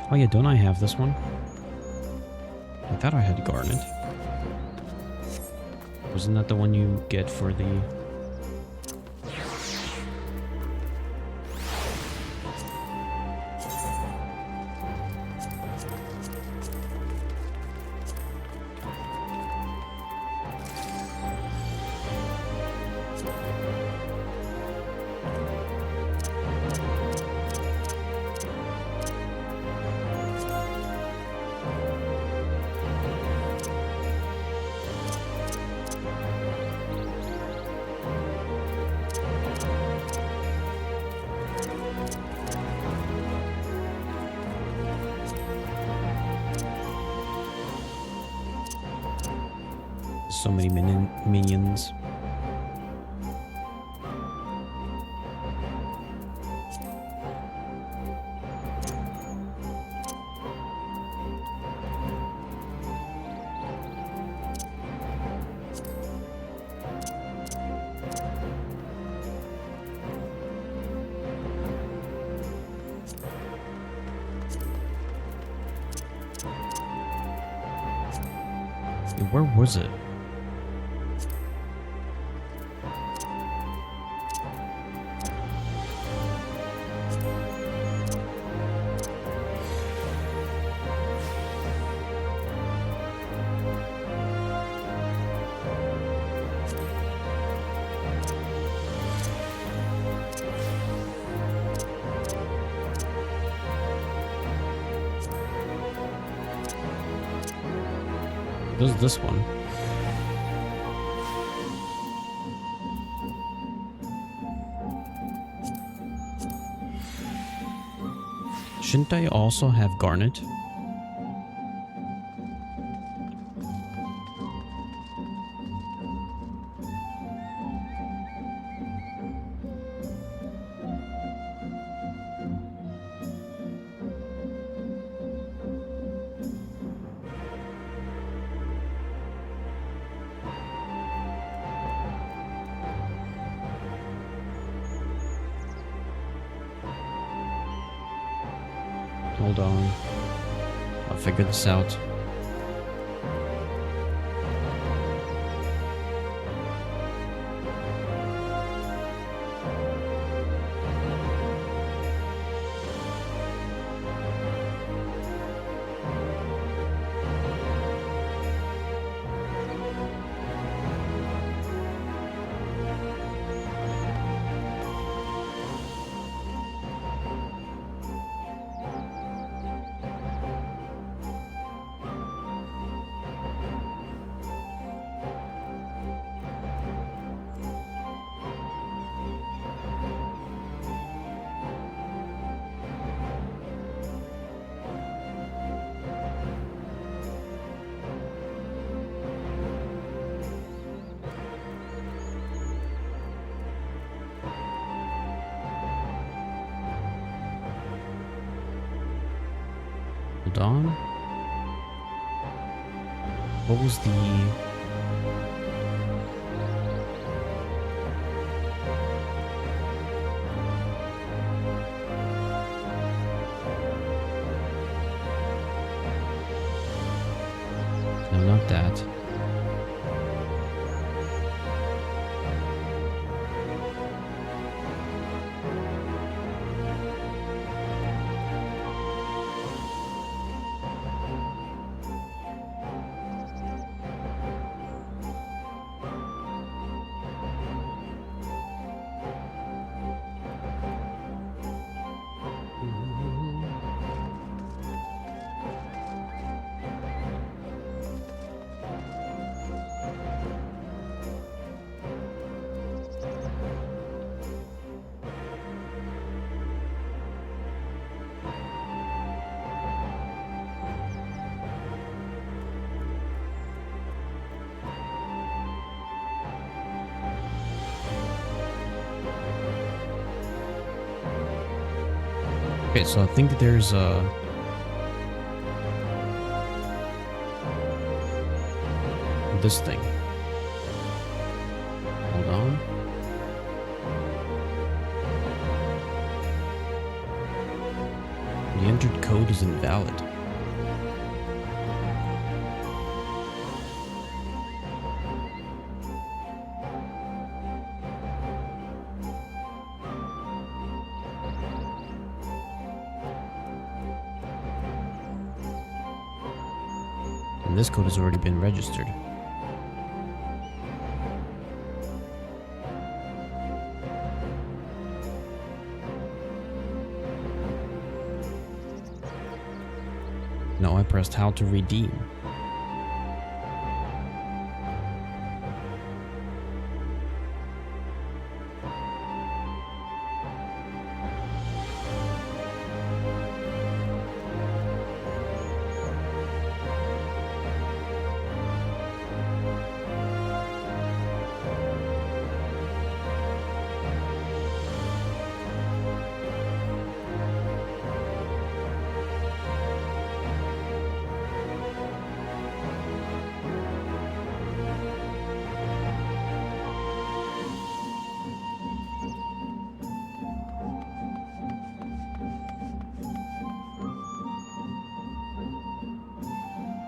Oh yeah, don't I have this one? I thought I had Garnet. Wasn't that the one you get for the... So many minions. Where was it? There's this one. Shouldn't I also have Garnet? Hold on. I'll figure this out. Hold on. What was the... No, not that. Okay, so I think there's this thing. Hold on. The entered code is invalid. And this code has already been registered. No, I pressed how to redeem.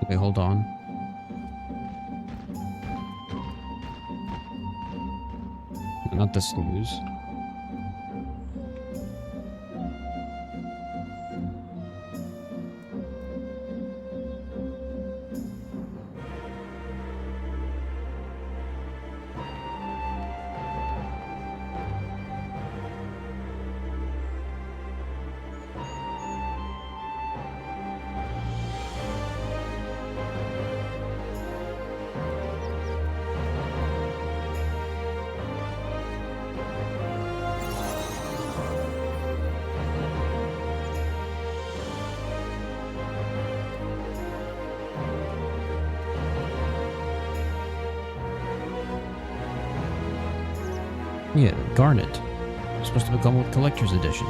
Okay, hold on. Not the snooze. Yeah, Garnet. It's supposed to become with Collector's Edition.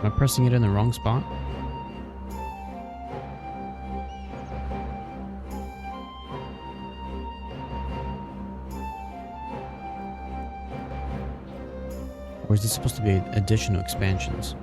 Am I pressing it in the wrong spot? Or is this supposed to be additional expansions?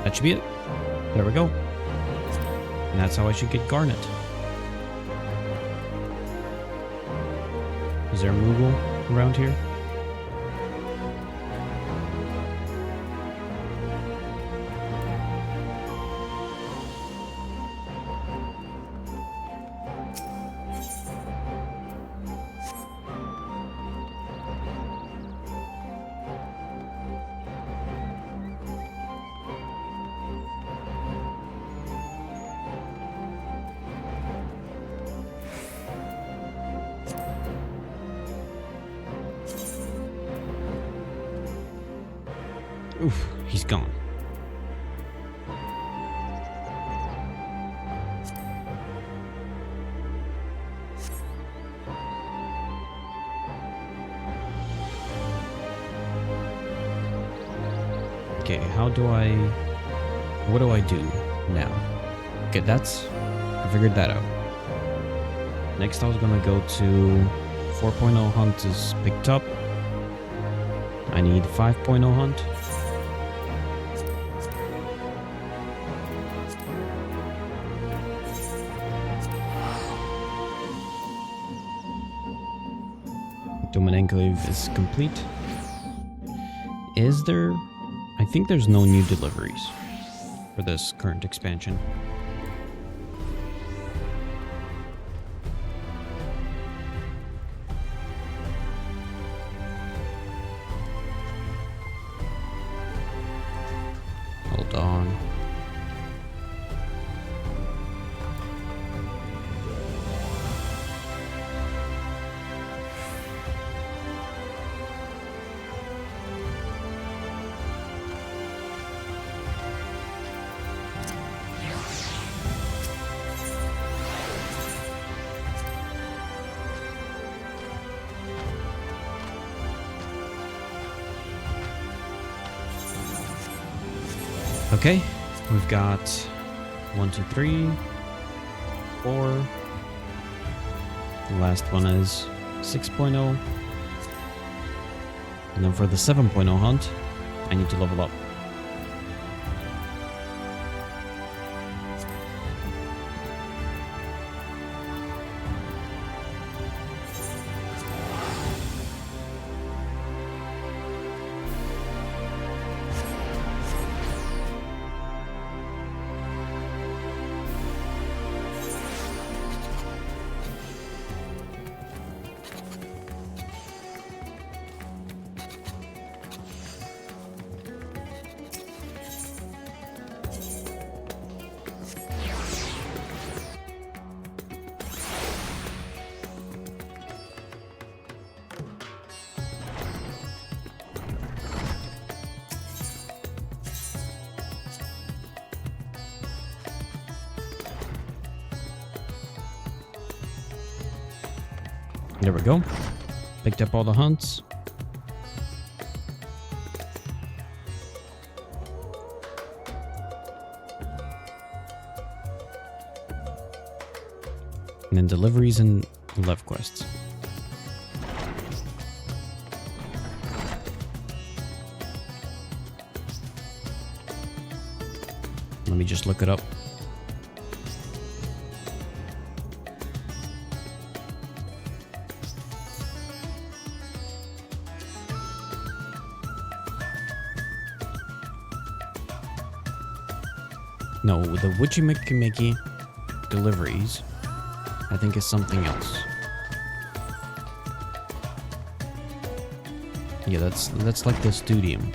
That should be it. There we go. And that's how I should get Garnet. Is there a Moogle around here? Oof, he's gone. Okay, what do I do now? Okay, I figured that out. Next I was gonna go to 4.0 hunt is picked up. I need 5.0 hunt. Domain Enclave is complete. Is there... I think there's no new deliveries for this current expansion. Hold on. Okay, we've got 1, 2, 3, 4. The last one is 6.0. And then for the 7.0 hunt, I need to level up. There we go. Picked up all the hunts. And then deliveries and left quests. Let me just look it up. No, the Wichimiki deliveries, I think, is something else. Yeah, that's like the Studium.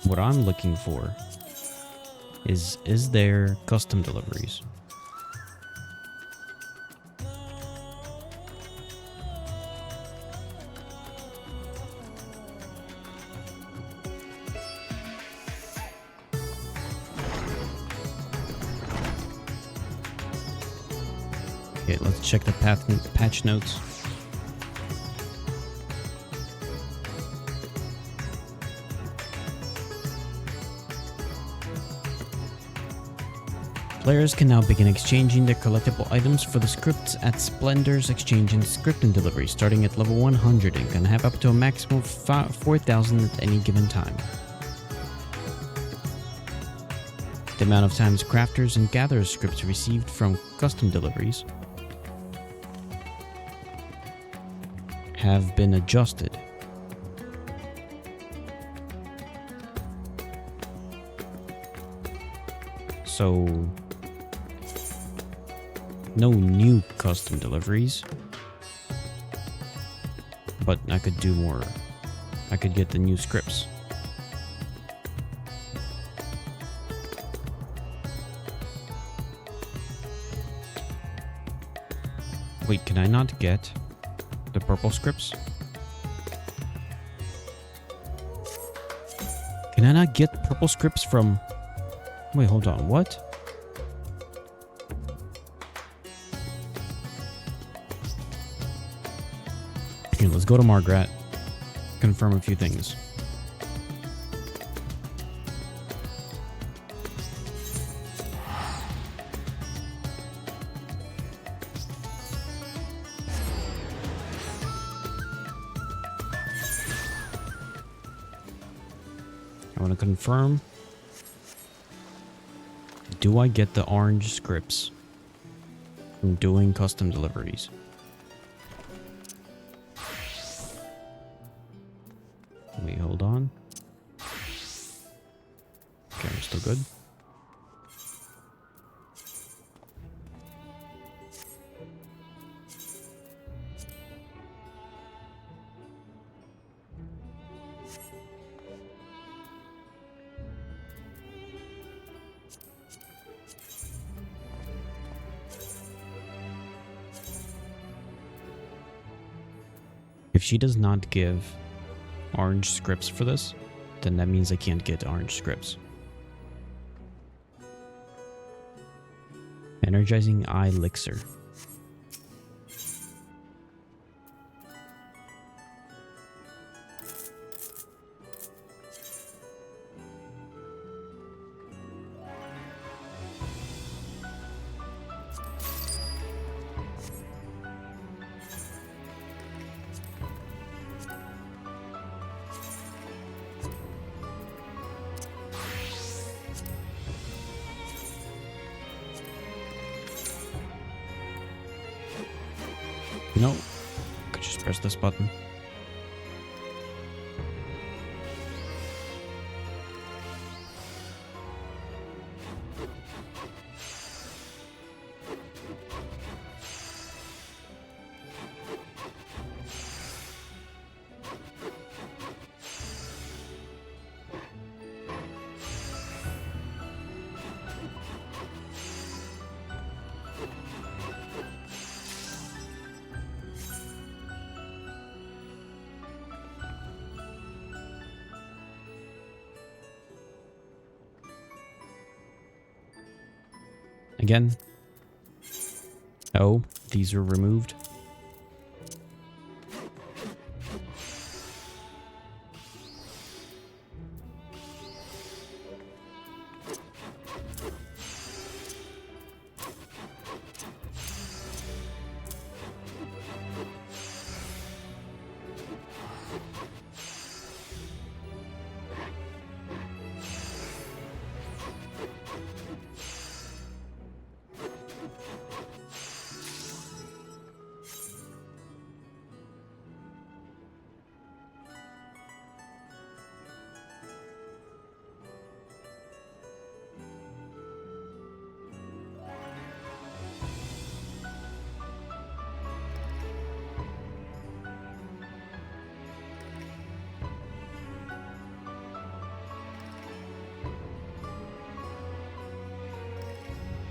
What I'm looking for is there custom deliveries? Okay, let's check the patch notes. Players can now begin exchanging their collectible items for the scripts at Splendor's Exchange and Script and Delivery, starting at level 100 and can have up to a maximum of 4,000 at any given time. The amount of times crafters and gatherers scripts received from custom deliveries have been adjusted. So, no new custom deliveries, but I could do more. I could get the new scripts. Wait, can I not get the purple scripts? Can I not get purple scripts from... Wait, hold on. What? Here, let's go to Margaret. Confirm a few things. I want to confirm. Do I get the orange scripts from doing custom deliveries? Wait, hold on. Okay, we're still good. If she does not give orange scripts for this, then that means I can't get orange scripts. Energizing eye elixir. No, could just press this button. Again. Oh, these were removed.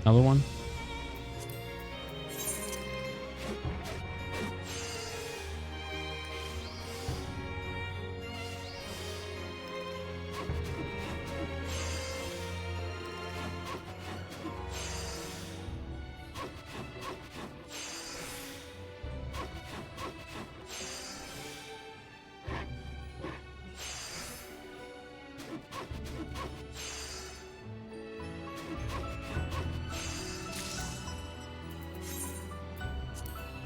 Another one.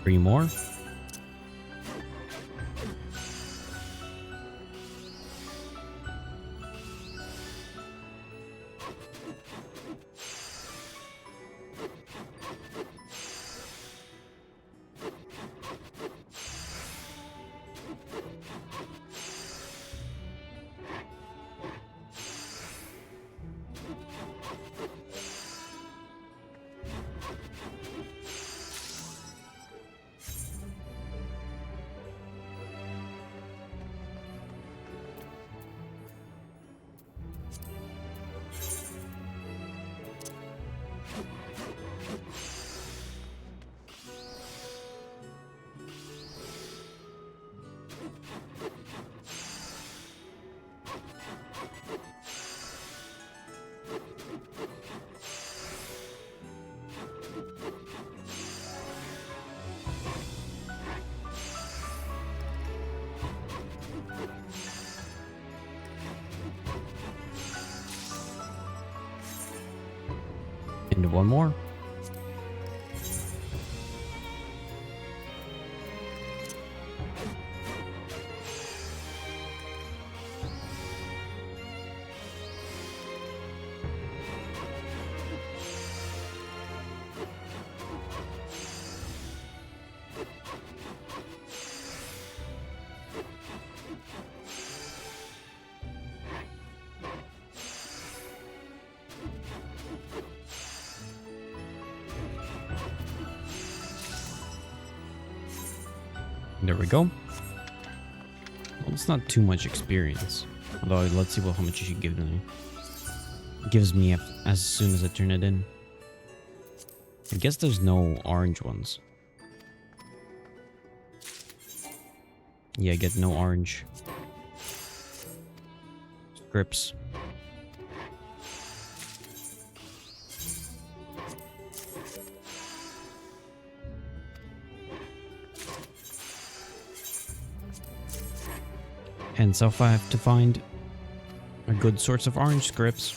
Three more. And one more. There we go. Well, it's not too much experience. Although, let's see how much she gives me. Gives me as soon as I turn it in. I guess there's no orange ones. Yeah, I get no orange scripts. And so if I have to find a good source of orange scripts.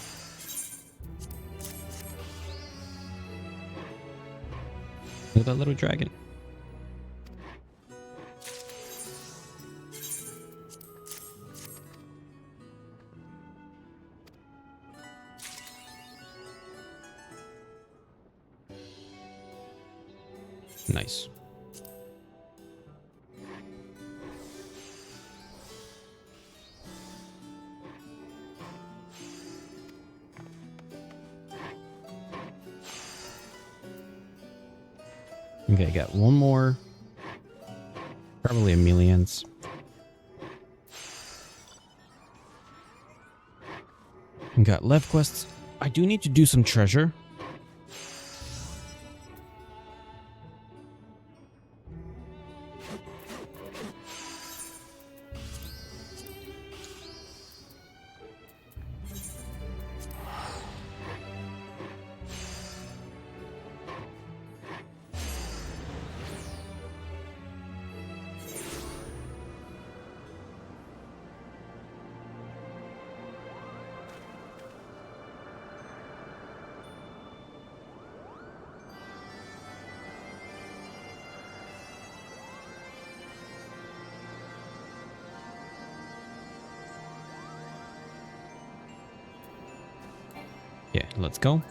Look at that little dragon. Nice. Okay, got one more. Probably a millions. Got left quests. I do need to do some treasure. Yeah, let's go.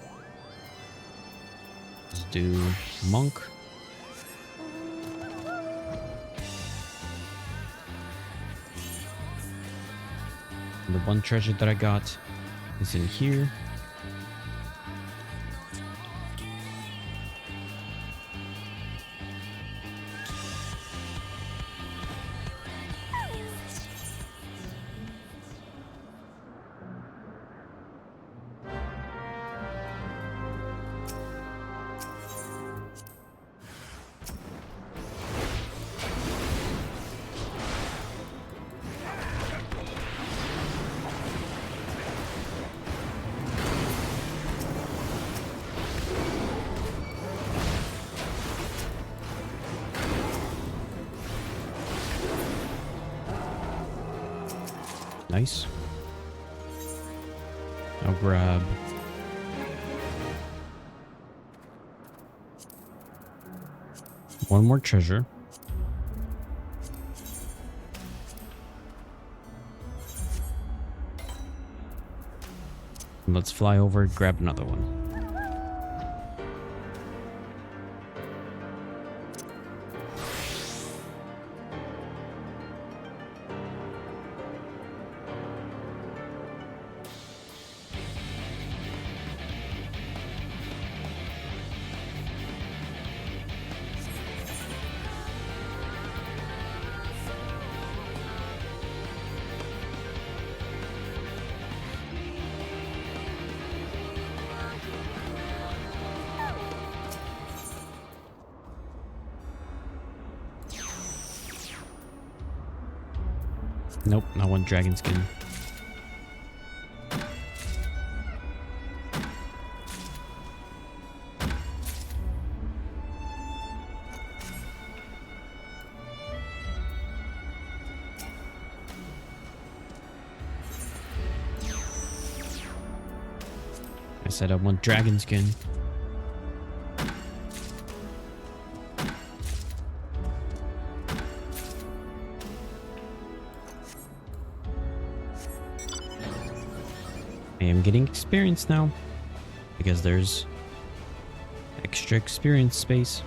Let's do monk. The one treasure that I got is in here. Nice. I'll grab one more treasure. Let's fly over, grab another one. Nope, not one dragon skin. I said I want dragon skin. I am getting experience now because there's extra experience space.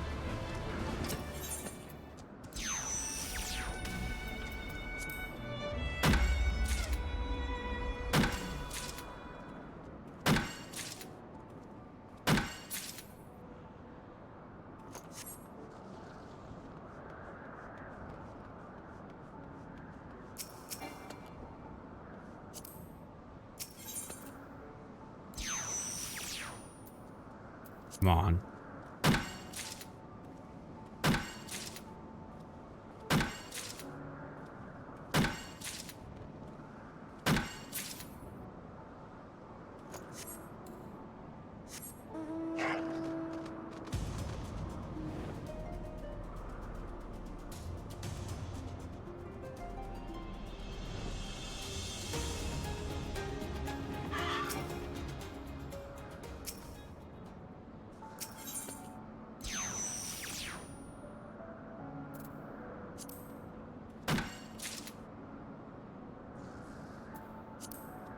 Come on.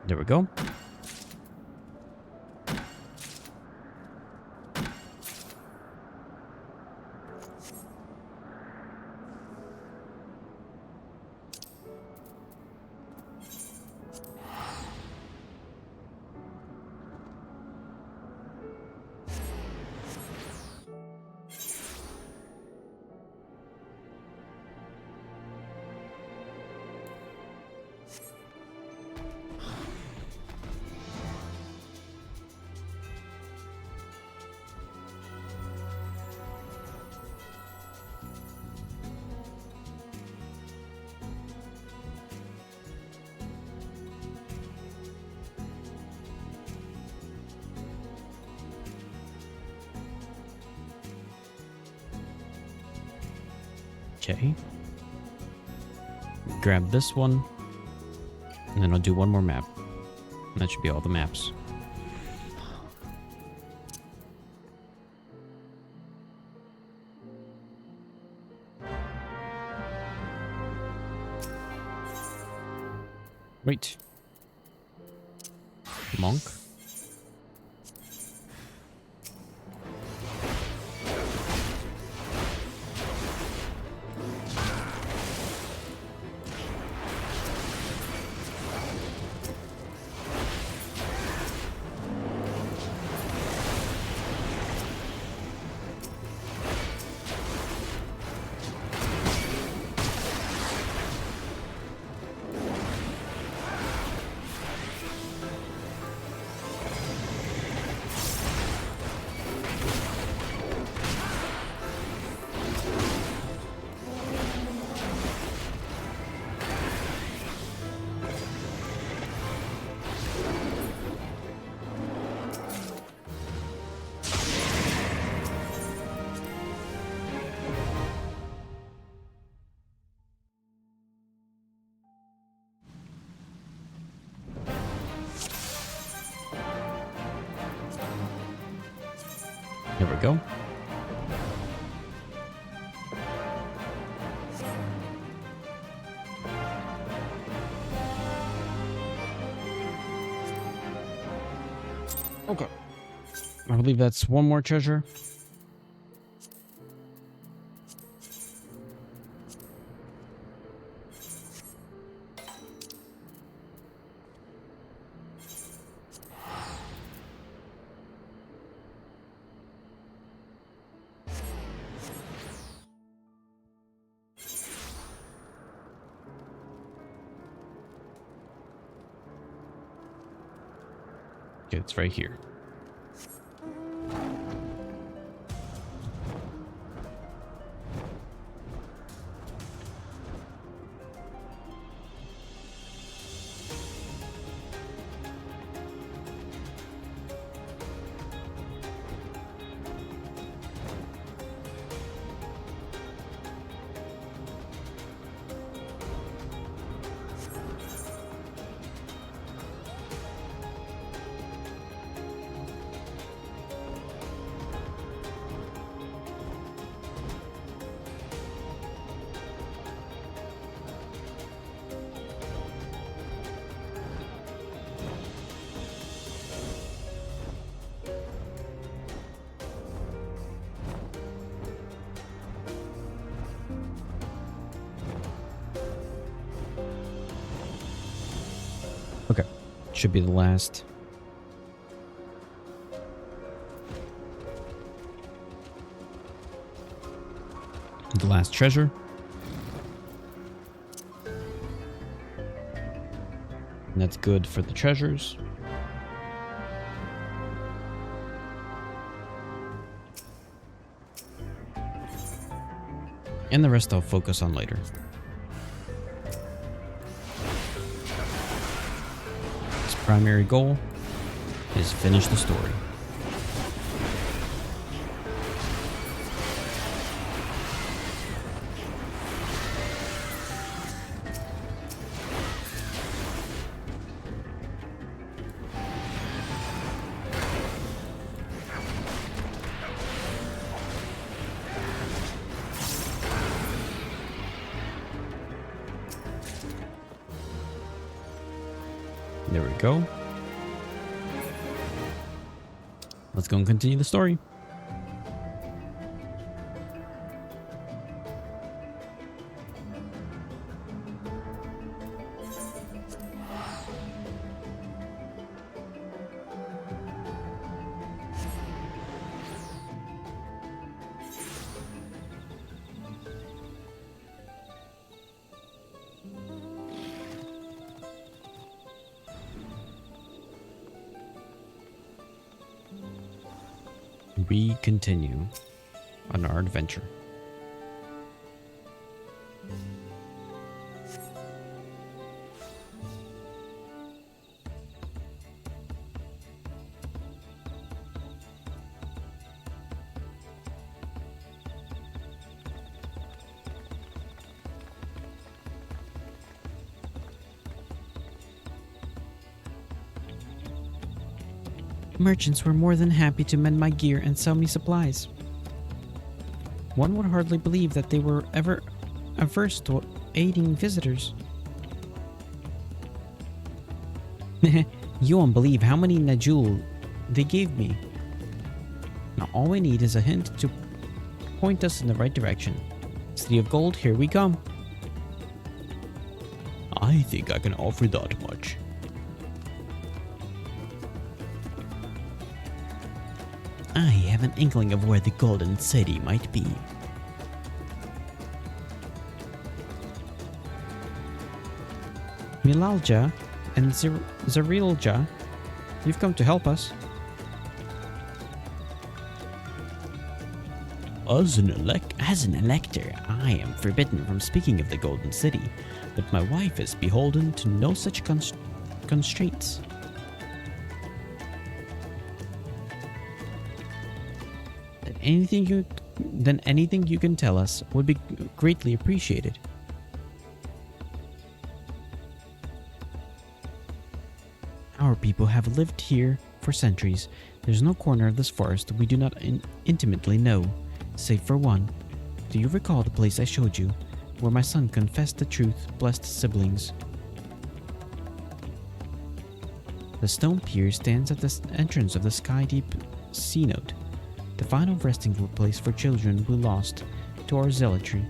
There we go. Okay. Grab this one, and then I'll do one more map. And that should be all the maps. Wait. Monk? There we go. Okay. I believe that's one more treasure. Okay, it's right here. Should be the last. The last treasure. And that's good for the treasures. And the rest I'll focus on later. His primary goal is finish the story. There we go. Let's go and continue the story. We continue on our adventure. Merchants were more than happy to mend my gear and sell me supplies. One would hardly believe that they were ever averse to aiding visitors. You won't believe how many Najul they gave me. Now all we need is a hint to point us in the right direction. City of Gold, here we come. I think I can offer that much. I have an inkling of where the Golden City might be. Milalja and Zarilja, you've come to help us. As an elector, I am forbidden from speaking of the Golden City, but my wife is beholden to no such constraints. Anything you can tell us would be greatly appreciated. Our people have lived here for centuries. There's no corner of this forest we do not intimately know, save for one. Do you recall the place I showed you, where my son confessed the truth, blessed siblings? The stone pier stands at the entrance of the sky-deep sea note, the final resting place for children we lost to our zealotry.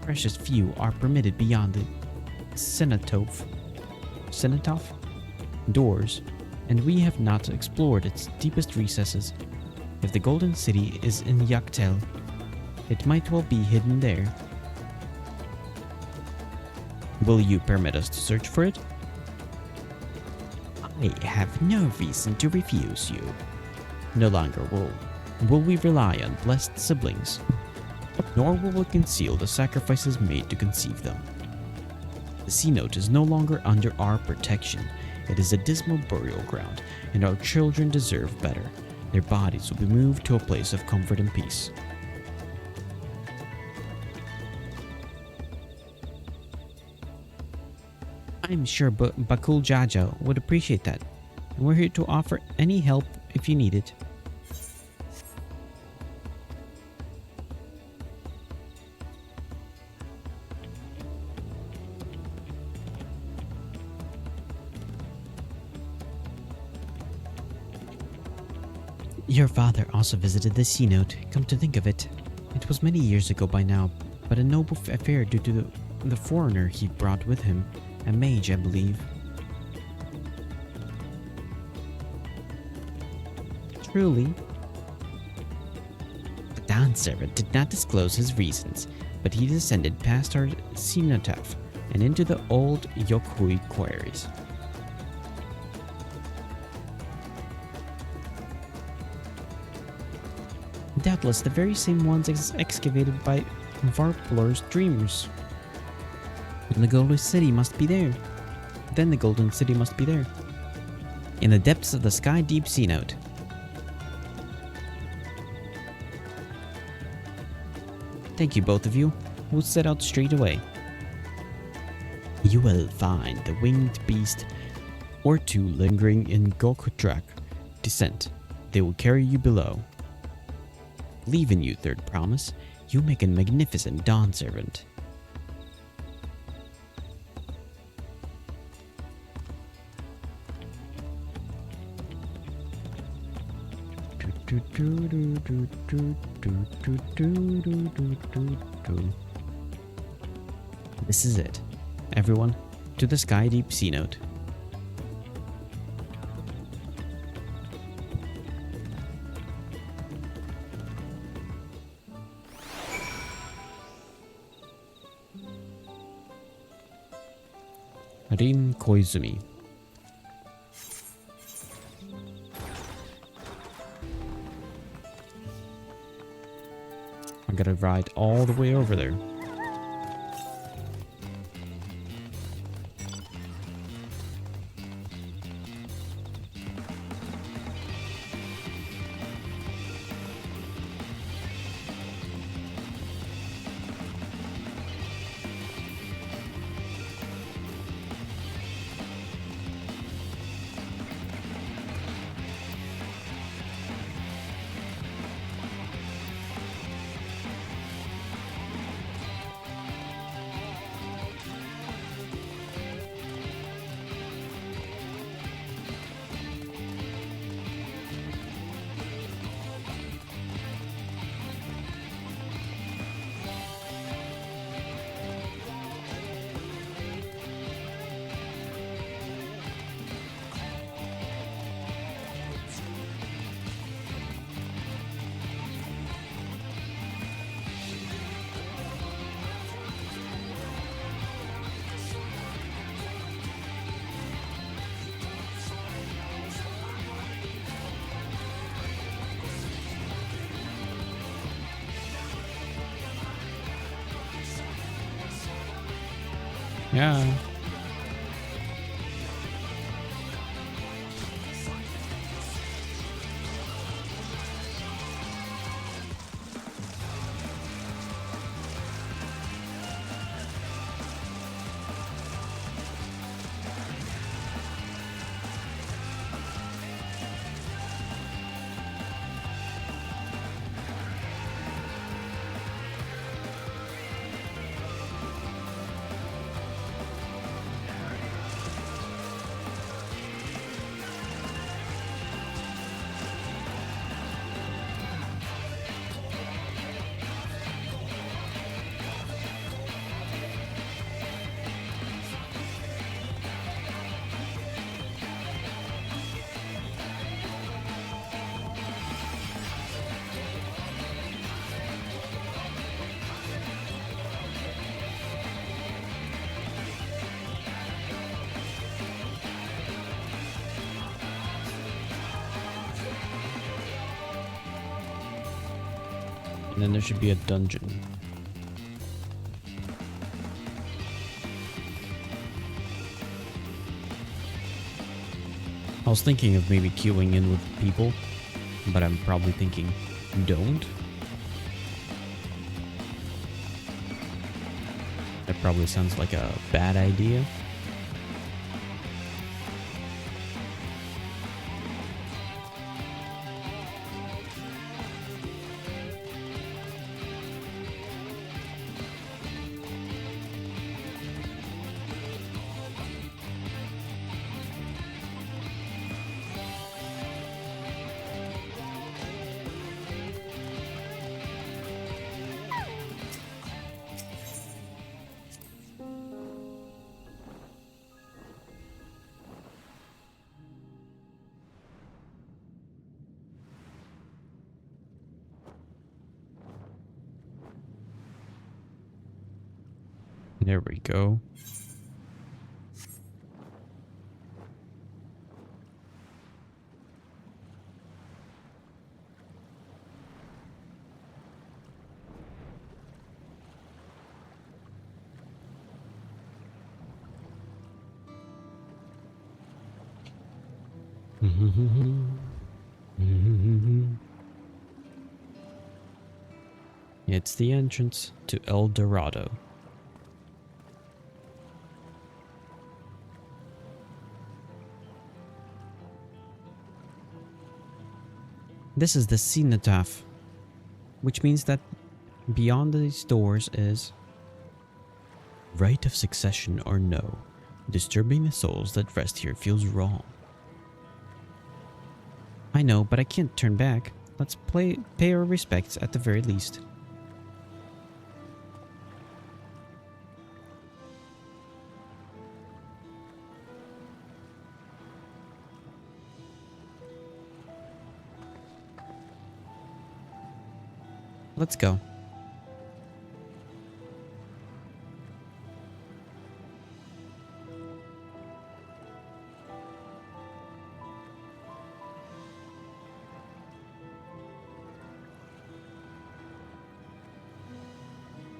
Precious few are permitted beyond the cenotaph doors, and we have not explored its deepest recesses. If the Golden City is in Yaktel, it might well be hidden there. Will you permit us to search for it? I have no reason to refuse you. No longer will we rely on blessed siblings, nor will we conceal the sacrifices made to conceive them. The sea note is no longer under our protection. It is a dismal burial ground, and our children deserve better. Their bodies will be moved to a place of comfort and peace. I'm sure Bakul Jaja would appreciate that, and we're here to offer any help if you need it. Your father also visited the sea note, come to think of it. It was many years ago by now, but a noble affair due to the foreigner he brought with him, a mage, I believe. truly. The Dawn servant did not disclose his reasons, but he descended past our cenotaph and into the old Yokhui quarries. Doubtless the very same ones excavated by Varplor's dreamers. And the Golden City must be there. Then the Golden City must be there. In the depths of the Sky Deep Sea Note. Thank you, both of you. We'll set out straight away. You will find the winged beast or two lingering in Gokudrak descent. They will carry you below. Believe in you, Third Promise. You make a magnificent Dawn servant. This is it. Everyone, to the Sky Deep Sea Note. Rin Koizumi. I gotta ride all the way over there. Yeah. And then there should be a dungeon. I was thinking of maybe queuing in with people, but I'm probably thinking, don't. That probably sounds like a bad idea. There we go. It's the entrance to El Dorado. This is the cenotaph, which means that beyond these doors is right of succession or no. Disturbing the souls that rest here feels wrong. I know, but I can't turn back. Let's pay our respects at the very least. Let's go.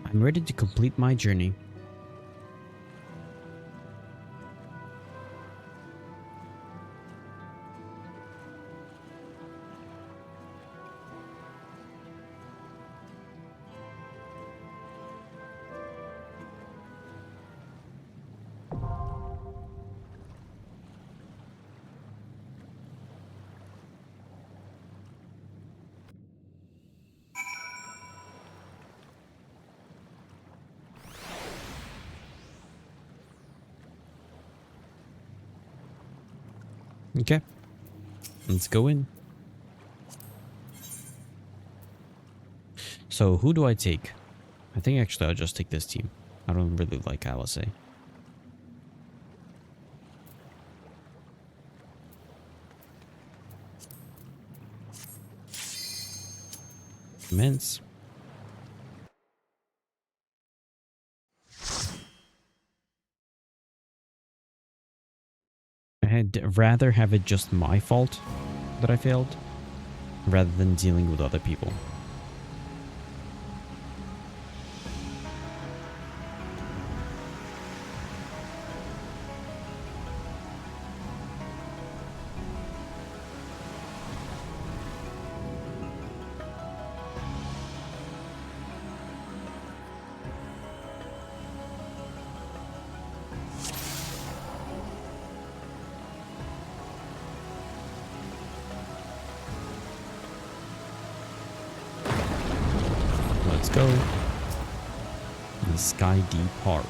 I'm ready to complete my journey. Okay, let's go in. So who do I take? I think actually I'll just take this team. I don't really like Alice. Immense. I'd rather have it just my fault that I failed, rather than dealing with other people. Let's go. The Sky Deep Horror.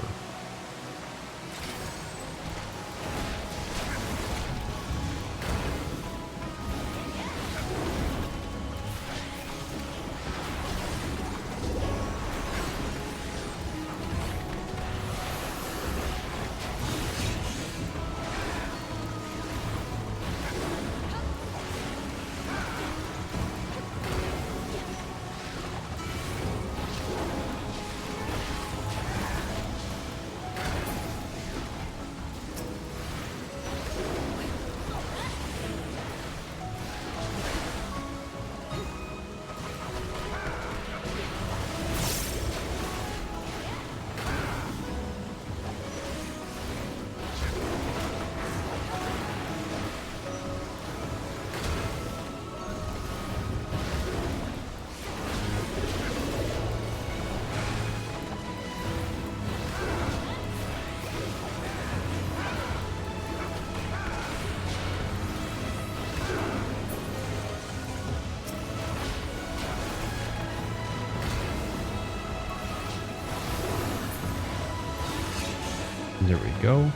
There we go.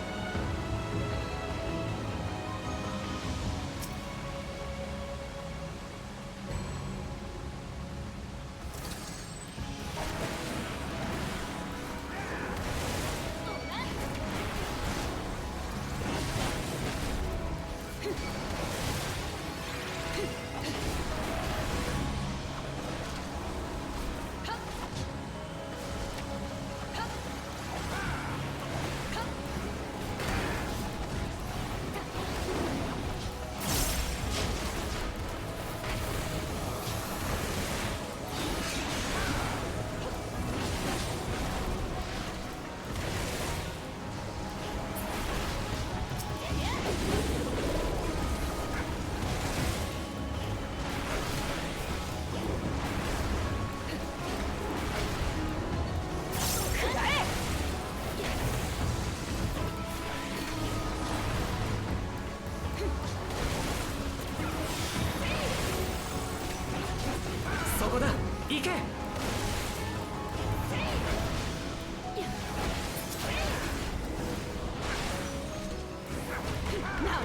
そこだ、行け。な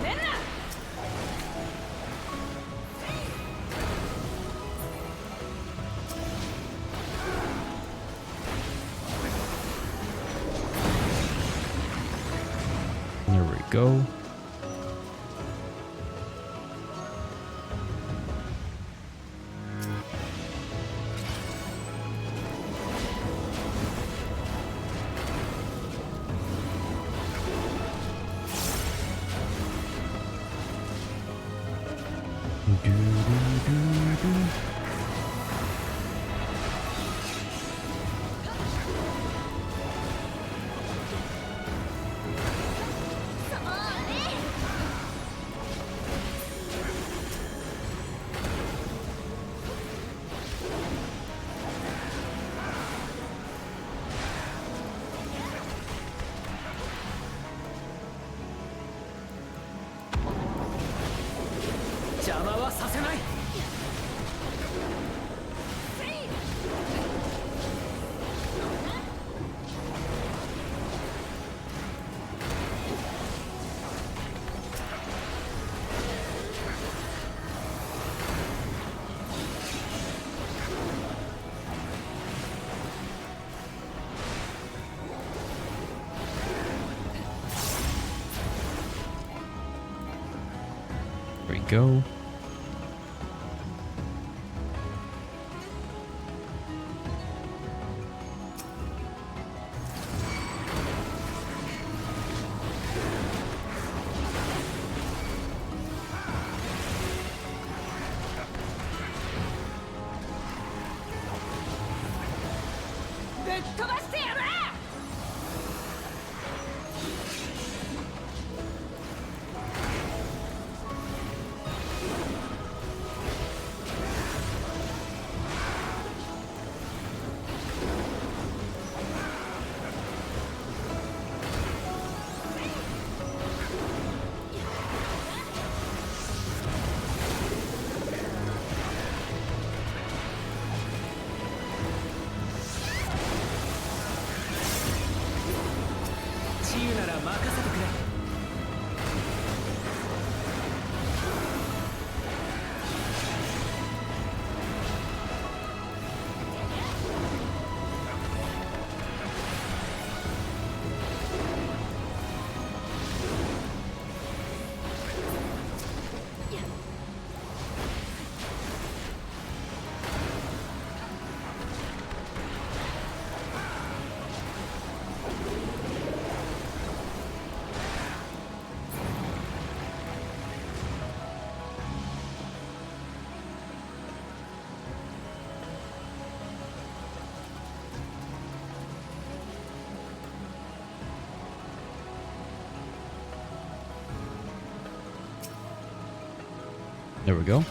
めんな。There we go. There we go. There we go.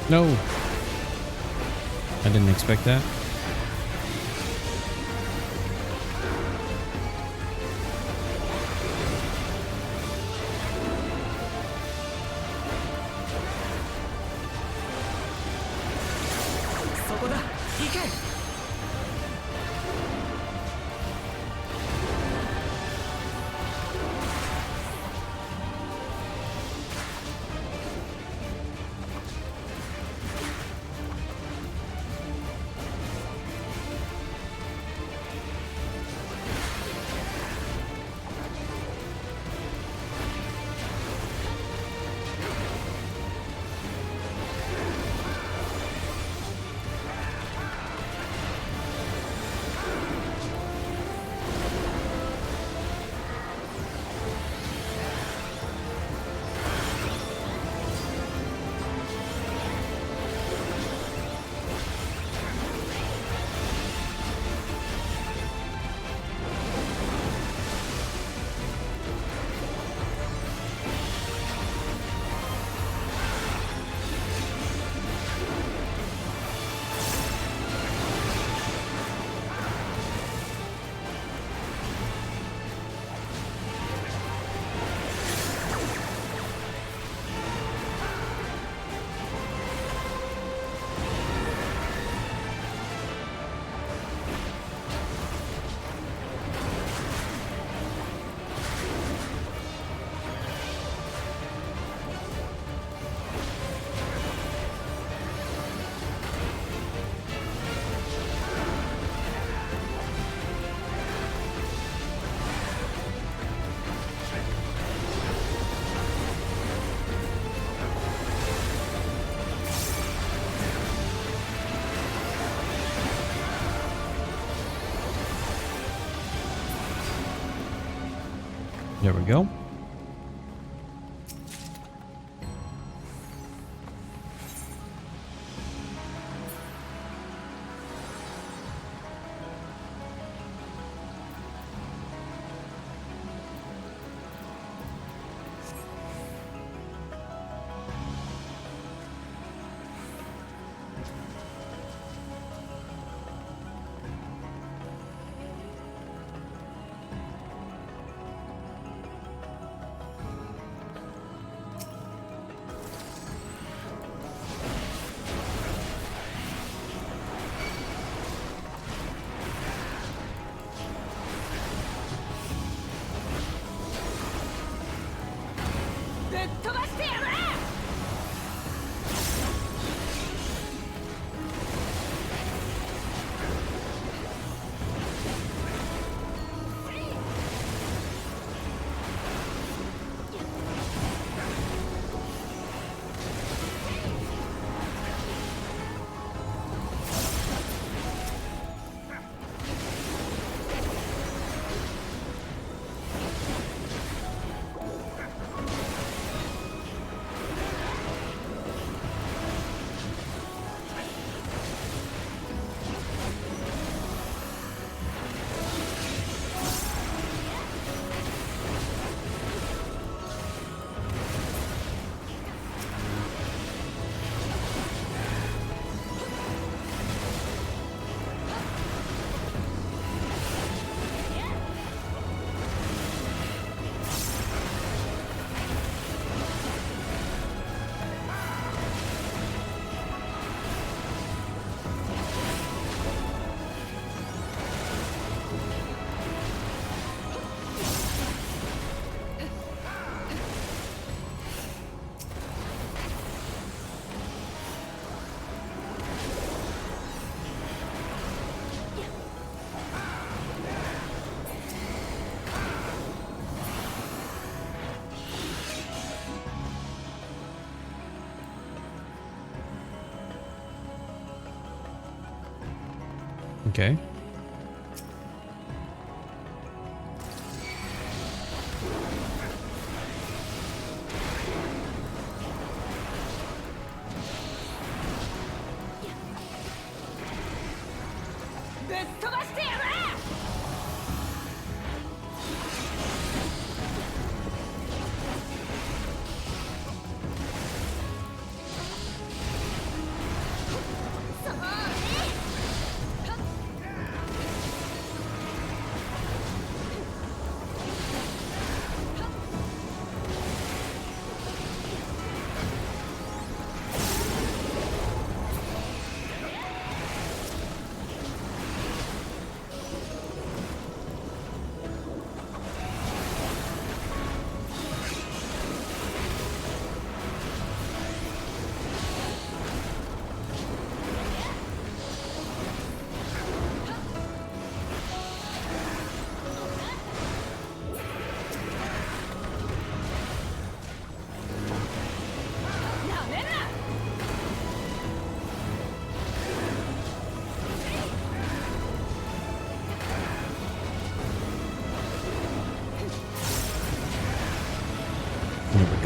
No! I didn't expect that. There we go. Okay.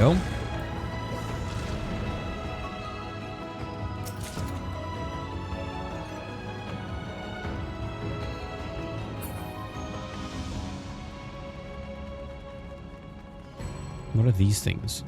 go. What are these things?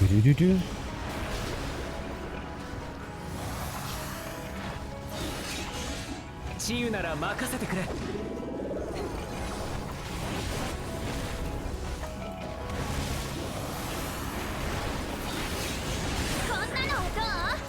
Do-do-do-do. 治癒なら任せてくれ。こんなのはどう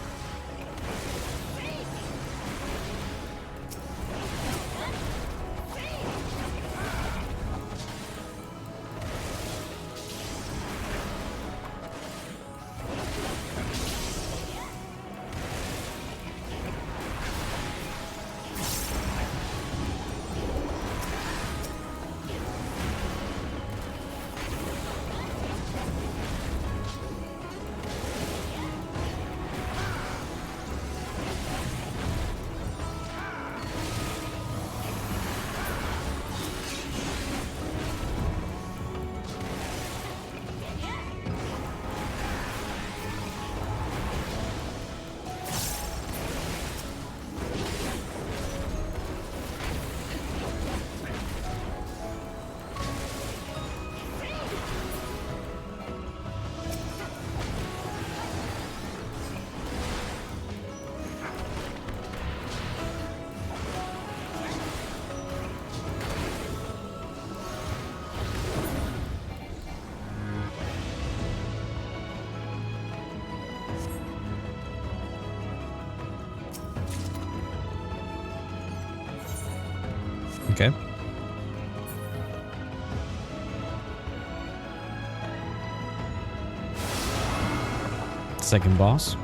？Okay. Second boss.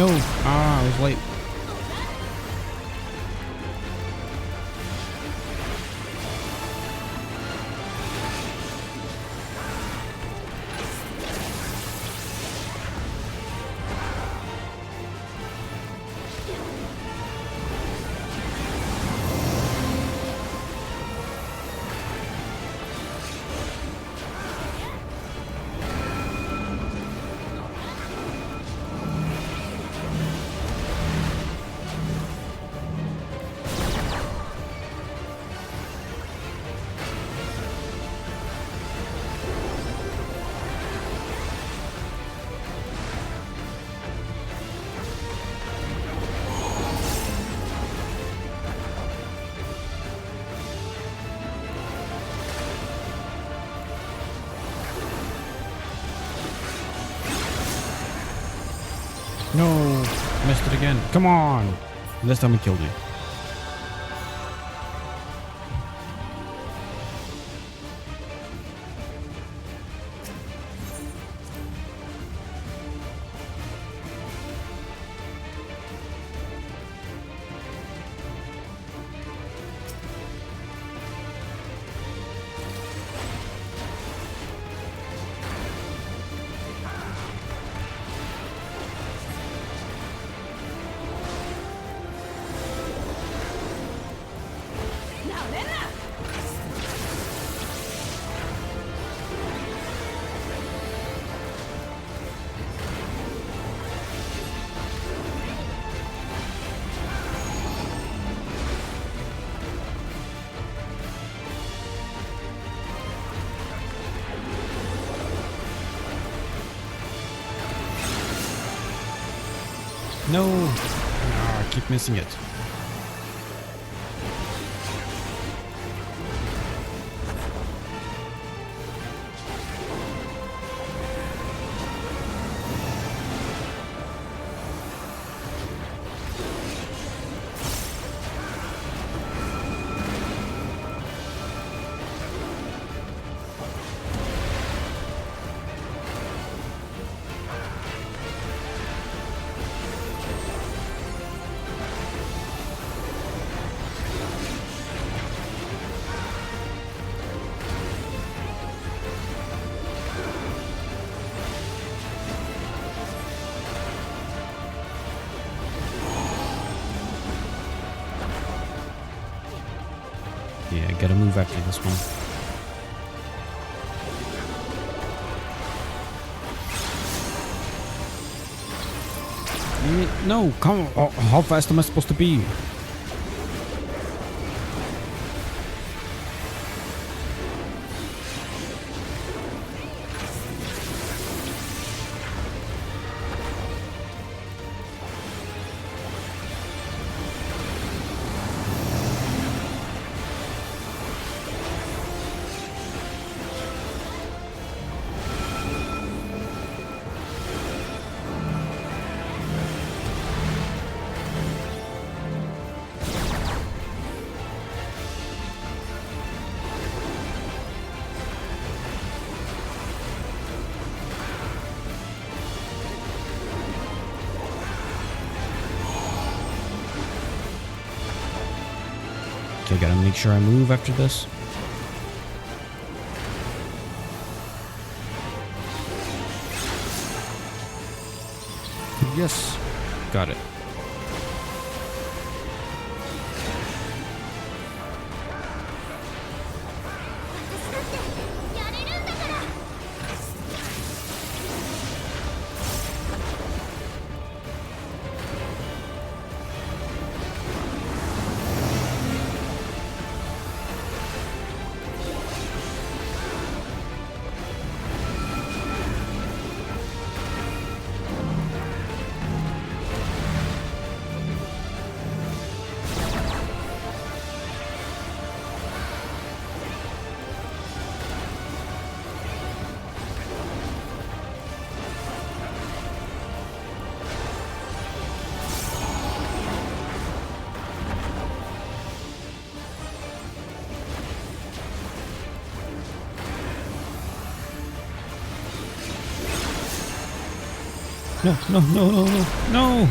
No! Ah, I was late. No! Missed it again. Come on! This time I killed you. No! Ah, I keep missing it. Yeah, I gotta move after this one. No, come on. Oh, how fast am I supposed to be? Okay, gotta make sure I move after this. Yes, got it. No, no, no, no, no, no!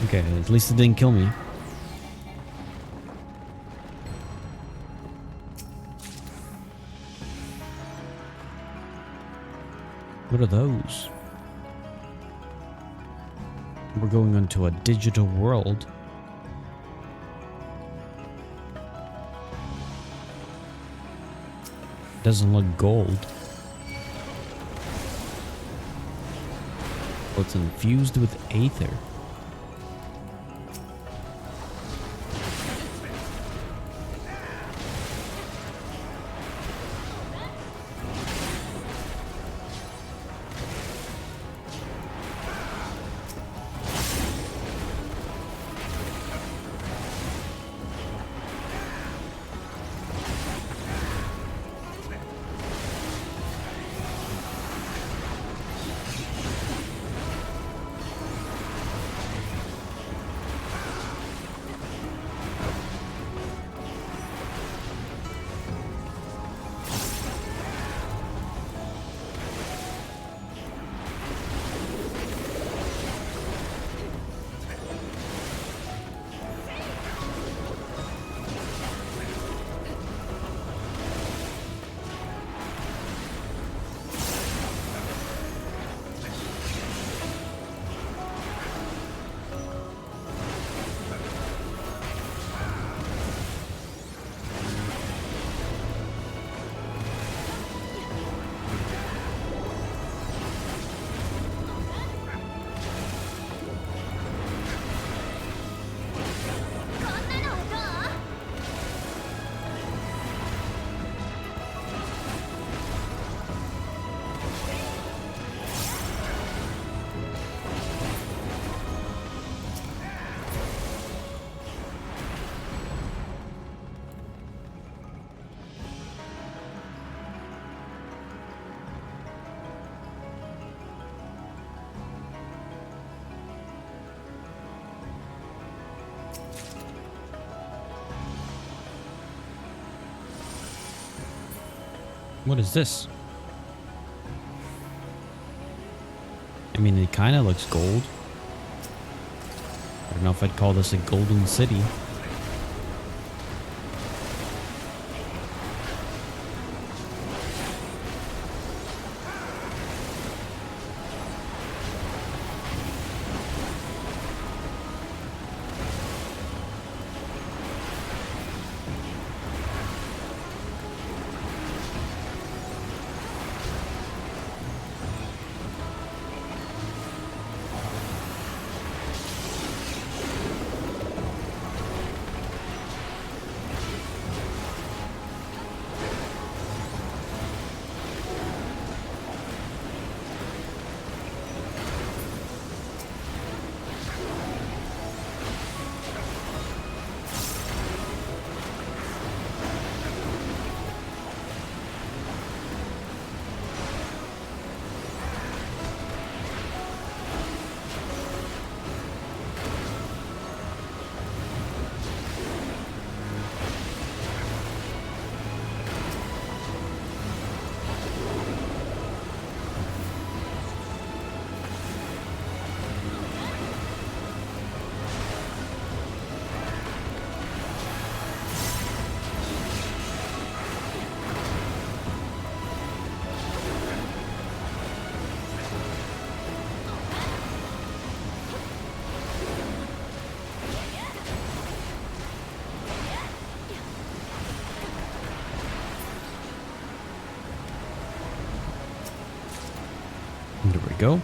Okay, at least it didn't kill me. What are those? We're going into a digital world. Doesn't look gold. Well, it's infused with aether. What is this? I mean, it kind of looks gold. I don't know if I'd call this a golden city. There we go.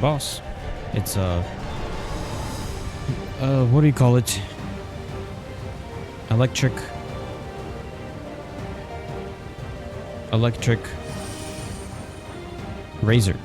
boss. It's what do you call it? Electric razor.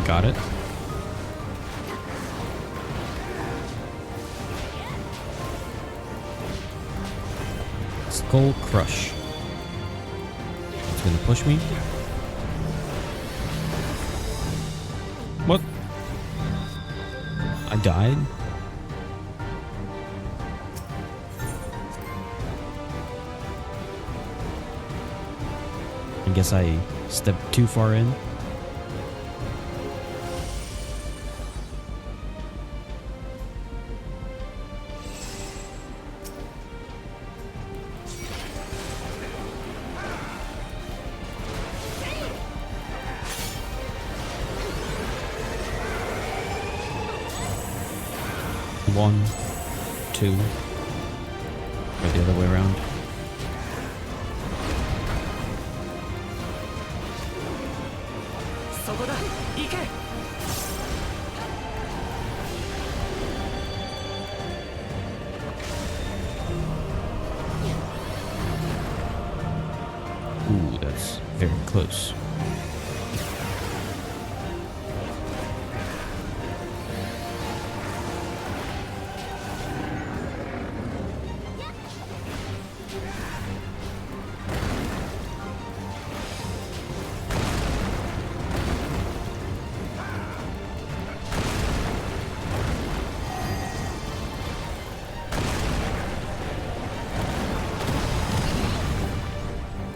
Got it. Skull Crush. It's gonna push me. What? I died? I guess I stepped too far in. One, two, or the other way around. Ooh, that's very close.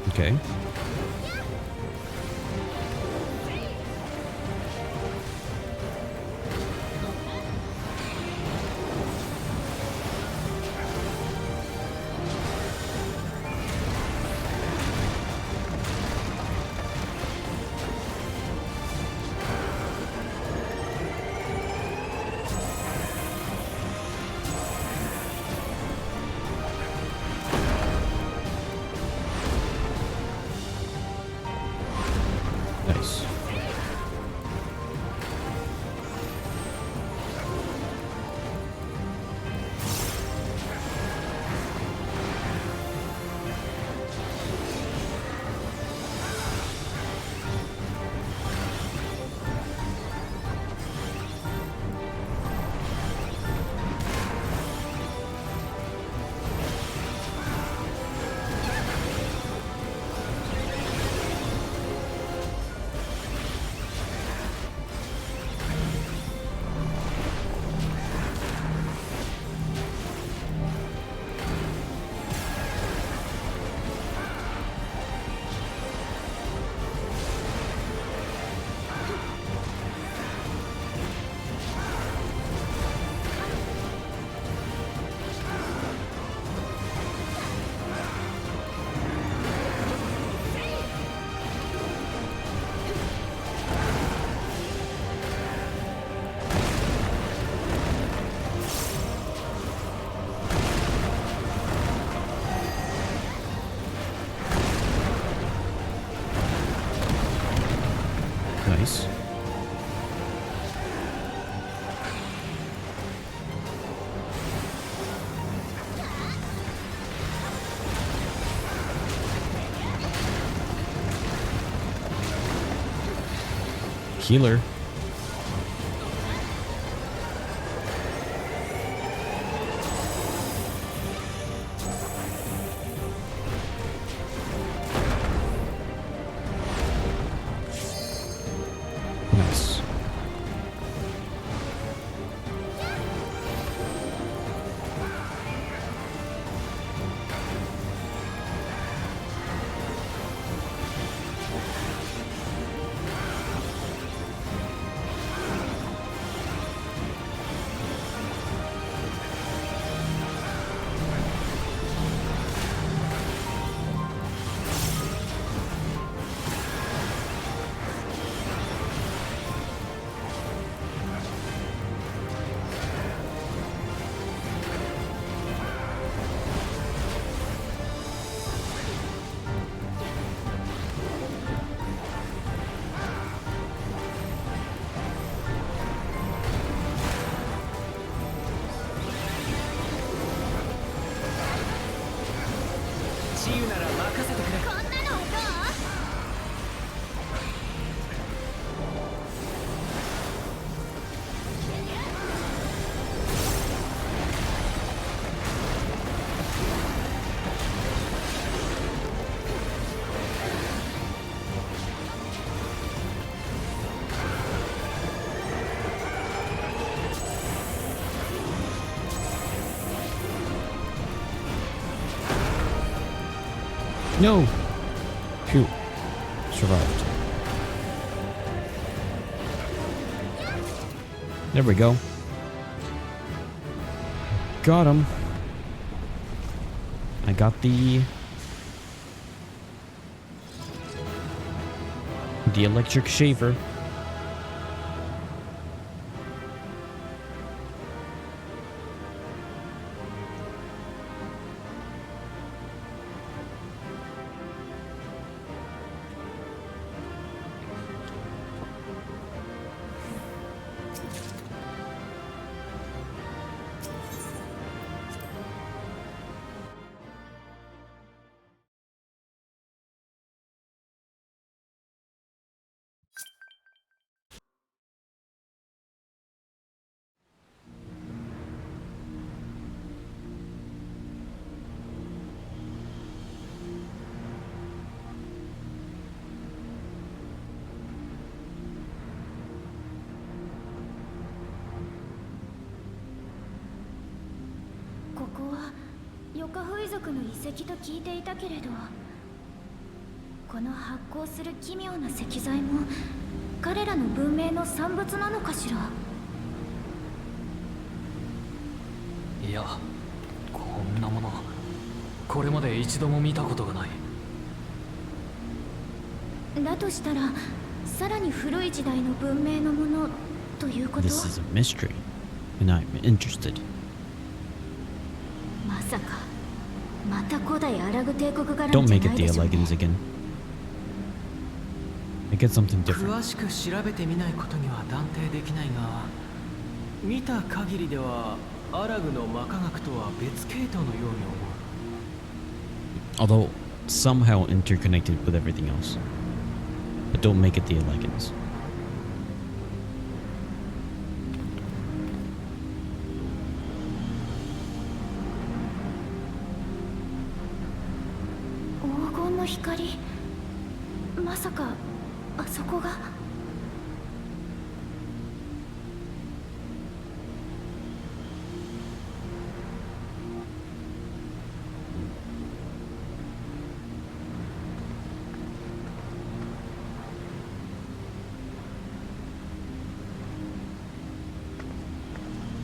Okay. Nice. Nice. Healer. Nice. No! Phew. Survived. There we go. Got him. I got the electric shaver.ヨカフイ族の遺跡と聞いていたけれど、この発光する奇妙な石材も彼らの文明の産物なのかしら。いや、こんなものこれまで一度も見たことがない。だとしたらさらに古い時代の文明のものということ。 This is a mystery, and I'm interested. まさかまた古代アラグ帝国絡み Don't じゃ make な it い the でしょうね。 Elegans again. Make it something different. 詳しく調べてみないことには断定できないが、見た限りではアラグの魔科学とは別系統のように思う。 Although somehow interconnected with everything else. But don't make it the Elegans. 黄金の光、まさかあそこが。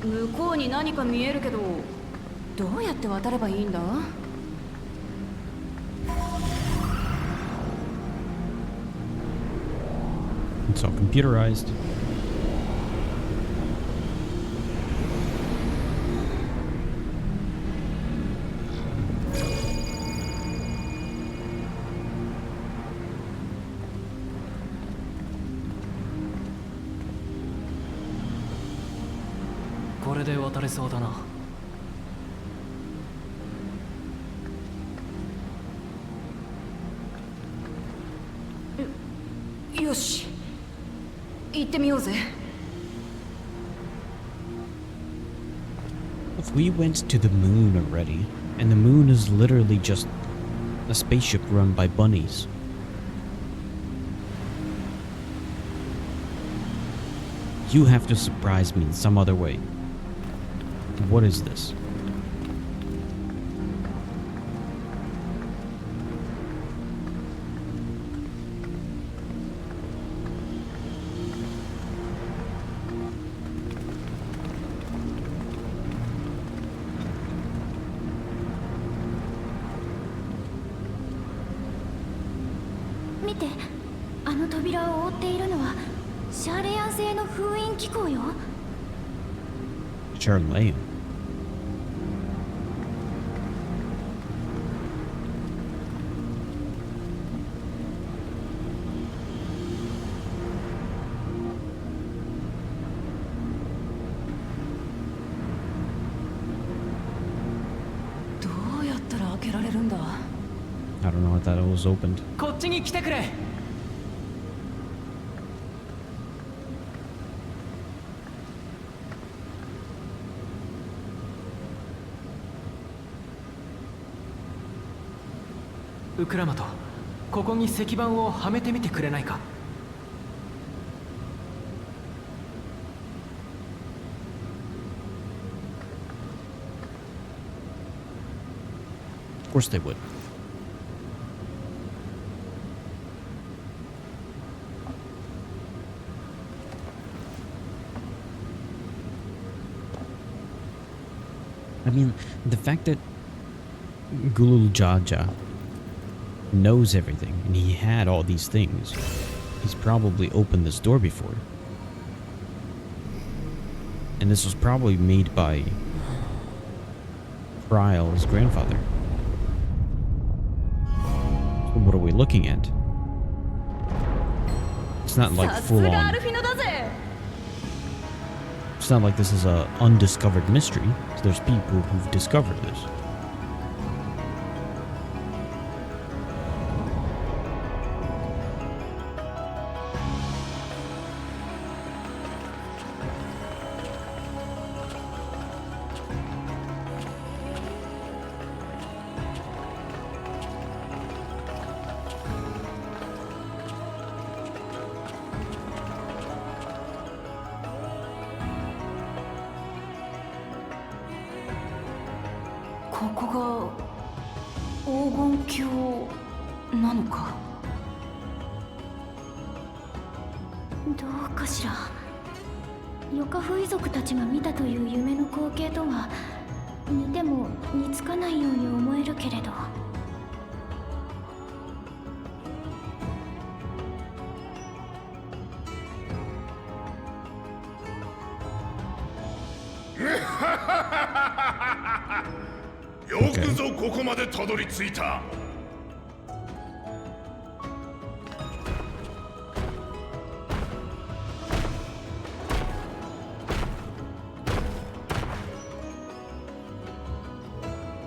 向こうに何か見えるけど、どうやって渡ればいいんだ？ It's all computerized. This これで渡れそうだな。よし、行ってみようぜ。 If we went to the moon already, and the moon is literally just a spaceship run by bunnies. You have to surprise me in some other way. What is this? Look, 見て、あの扉を覆っているのはシャーレヤン製の封印機構よ。 Charlene. I don't know how that was opened. こっちに来てくれ。ウクラマト、ここに石板をはめてみてくれないか。Of course they would. I mean, the fact that Gululjaja knows everything, and he had all these things, he's probably opened this door before. And this was probably made by Ryle's grandfather. So what are we looking at? It's not like full on. It's not like this is a undiscovered mystery. So there's people who've discovered this.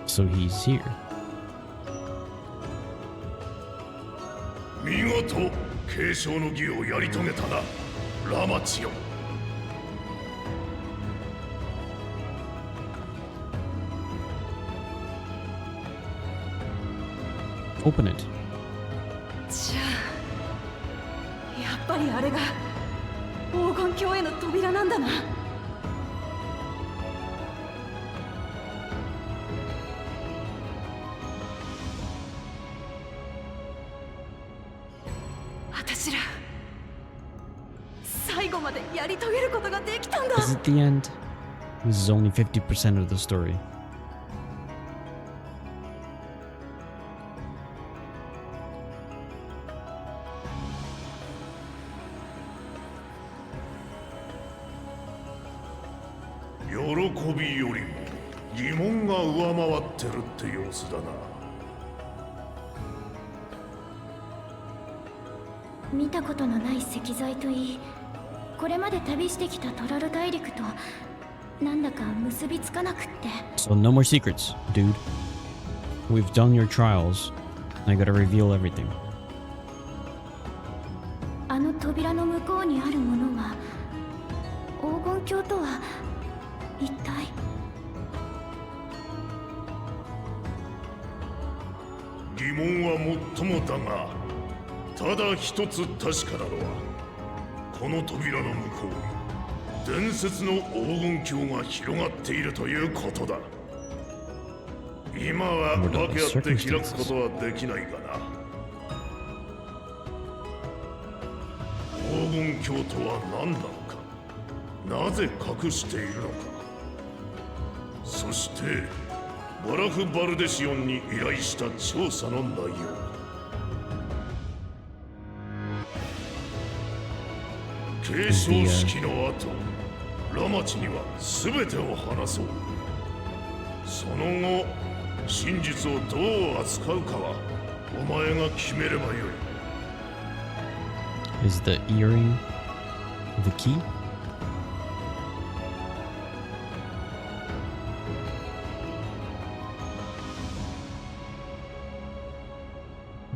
So he's here. 見事継承の儀をやり遂げたな、ラマチよ。Open it. じゃあやっぱりあれが黄金鏡への扉なんだな。私ら最後までやり遂げることができたんだ。 Is it the end? This is only 50% of the story.喜びよりも疑問が上回ってるって様子だな。見たことのない石材といい、これまで旅してきたトラル大陸となんだか結びつかなくって。 So no more secrets, dude. We've done your trials. I gotta reveal everything. あの扉の向こうにあるものは黄金鏡とは一体。疑問はもっともだが、ただ一つ確かなのは、この扉の向こうに伝説の黄金鏡が広がっているということだ。今は分け合って開くことはできないがな。黄金鏡とは何なのか、なぜ隠しているのか、そしてバラフ・バルデシオンに依頼した調査の内容。継承式の後、ラマチには全てを話そう。その後、真実をどう扱うかはお前が決めればよい。 Is the earring the key?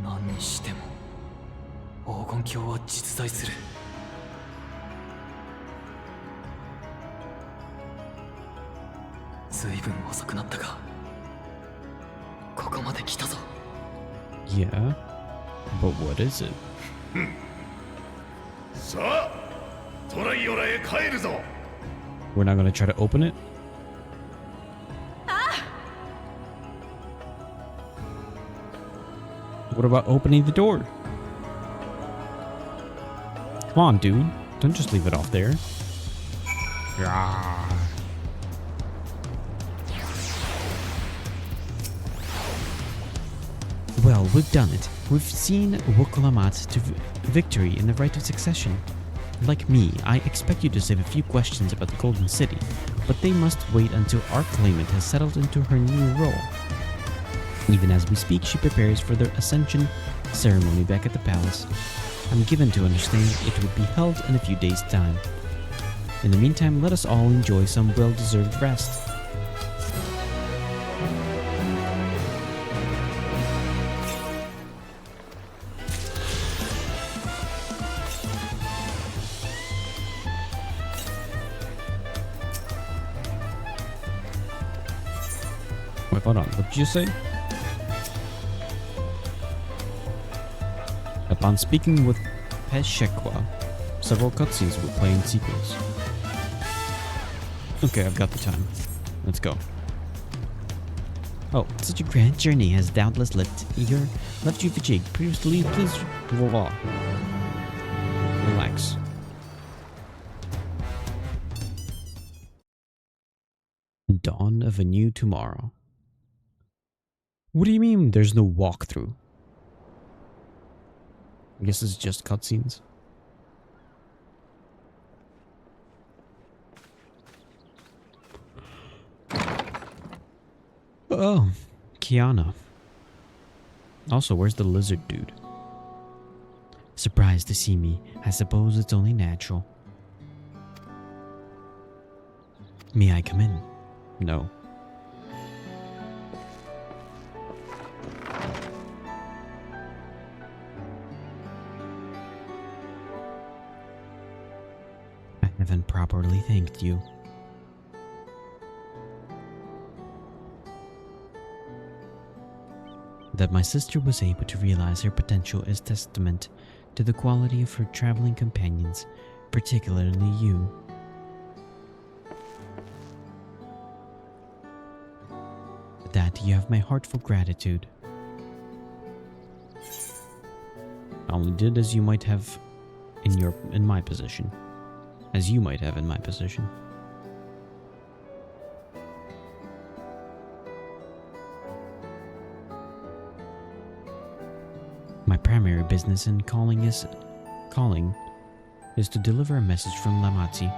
何にしても黄金鏡は実在する。ずいぶん遅くなったが、ここまで来たぞ。 Yeah, but what is it? さあ、トライオラへ帰るぞ。 We're not gonna try to open it? What about opening the door? Come on, dude. Don't just leave it off there. Well, we've done it. We've seen Wukalamat to victory in the right of succession. Like me, I expect you to save a few questions about the Golden City, but they must wait until our claimant has settled into her new role. Even as we speak, she prepares for the Ascension ceremony back at the palace. I'm given to understand it would be held in a few days' time. In the meantime, let us all enjoy some well-deserved rest. Wait, hold on. What did you say? Upon speaking with Peshekwa, several cutscenes will play in sequence. Okay, I've got the time. Let's go. Oh, such a grand journey has doubtless left you fatigued. Previously, please relax. Dawn of a new tomorrow. What do you mean there's no walkthrough? I guess it's just cutscenes. Oh, Kiana. Also, where's the lizard dude? Surprised to see me. I suppose it's only natural. May I come in? No. I haven't properly thanked you. That my sister was able to realize her potential is testament to the quality of her traveling companions, particularly you. For that, you have my heartfelt gratitude. I only did as you might have in my position. As you might have in my position. My primary business in calling is to deliver a message from Lamati.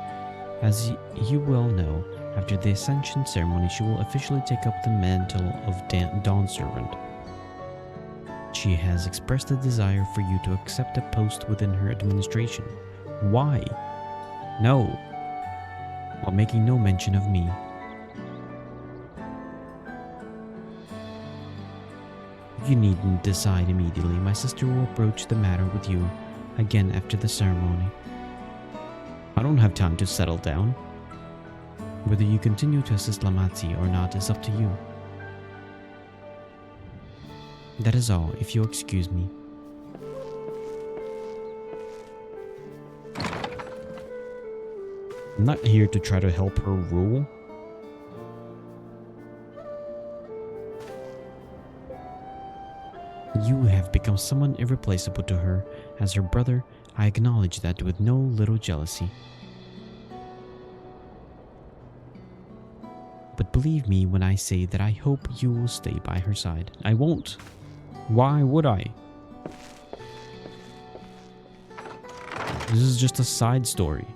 As you well know, after the Ascension ceremony, she will officially take up the mantle of Dawn Servant. She has expressed a desire for you to accept a post within her administration. Why? No, while making no mention of me. You needn't decide immediately. My sister will approach the matter with you again after the ceremony. I don't have time to settle down. Whether you continue to assist Lamati or not is up to you. That is all, if you'll excuse me. I'm not here to try to help her rule. You have become someone irreplaceable to her. As her brother, I acknowledge that with no little jealousy. But believe me when I say that I hope you will stay by her side. I won't. Why would I? This is just a side story.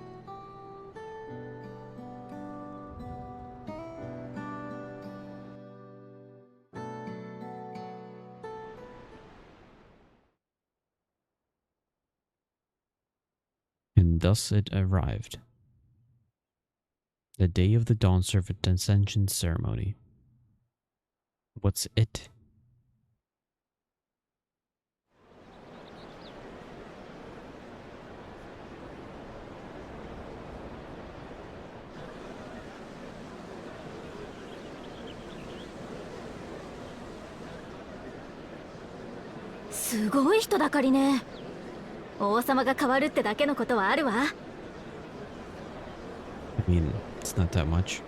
And thus it arrived. The day of the Dawn Servant Ascension ceremony. What's it?すごい人だかりね。王様が変わるってだけのことはあるわ。I mean, it's not that much.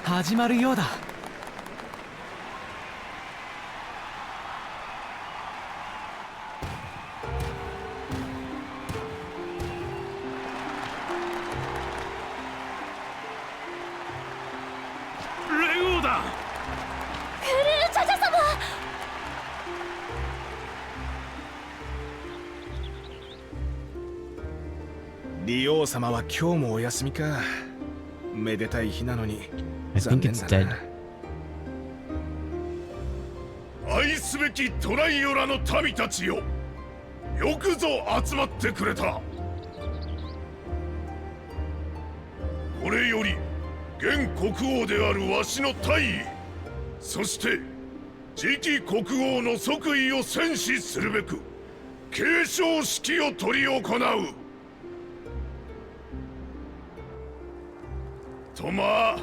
始まるようだ。だ。クルージャジャ様。リオ様は今日もお休みか。めでたい日なのに I think it's dead. 愛すべきトライオラの民たちよ、よくぞ集まってくれた。これより現国王であるわしの大位、そして次期国王の即位を宣示するべく継承式を執り行う。とまあ、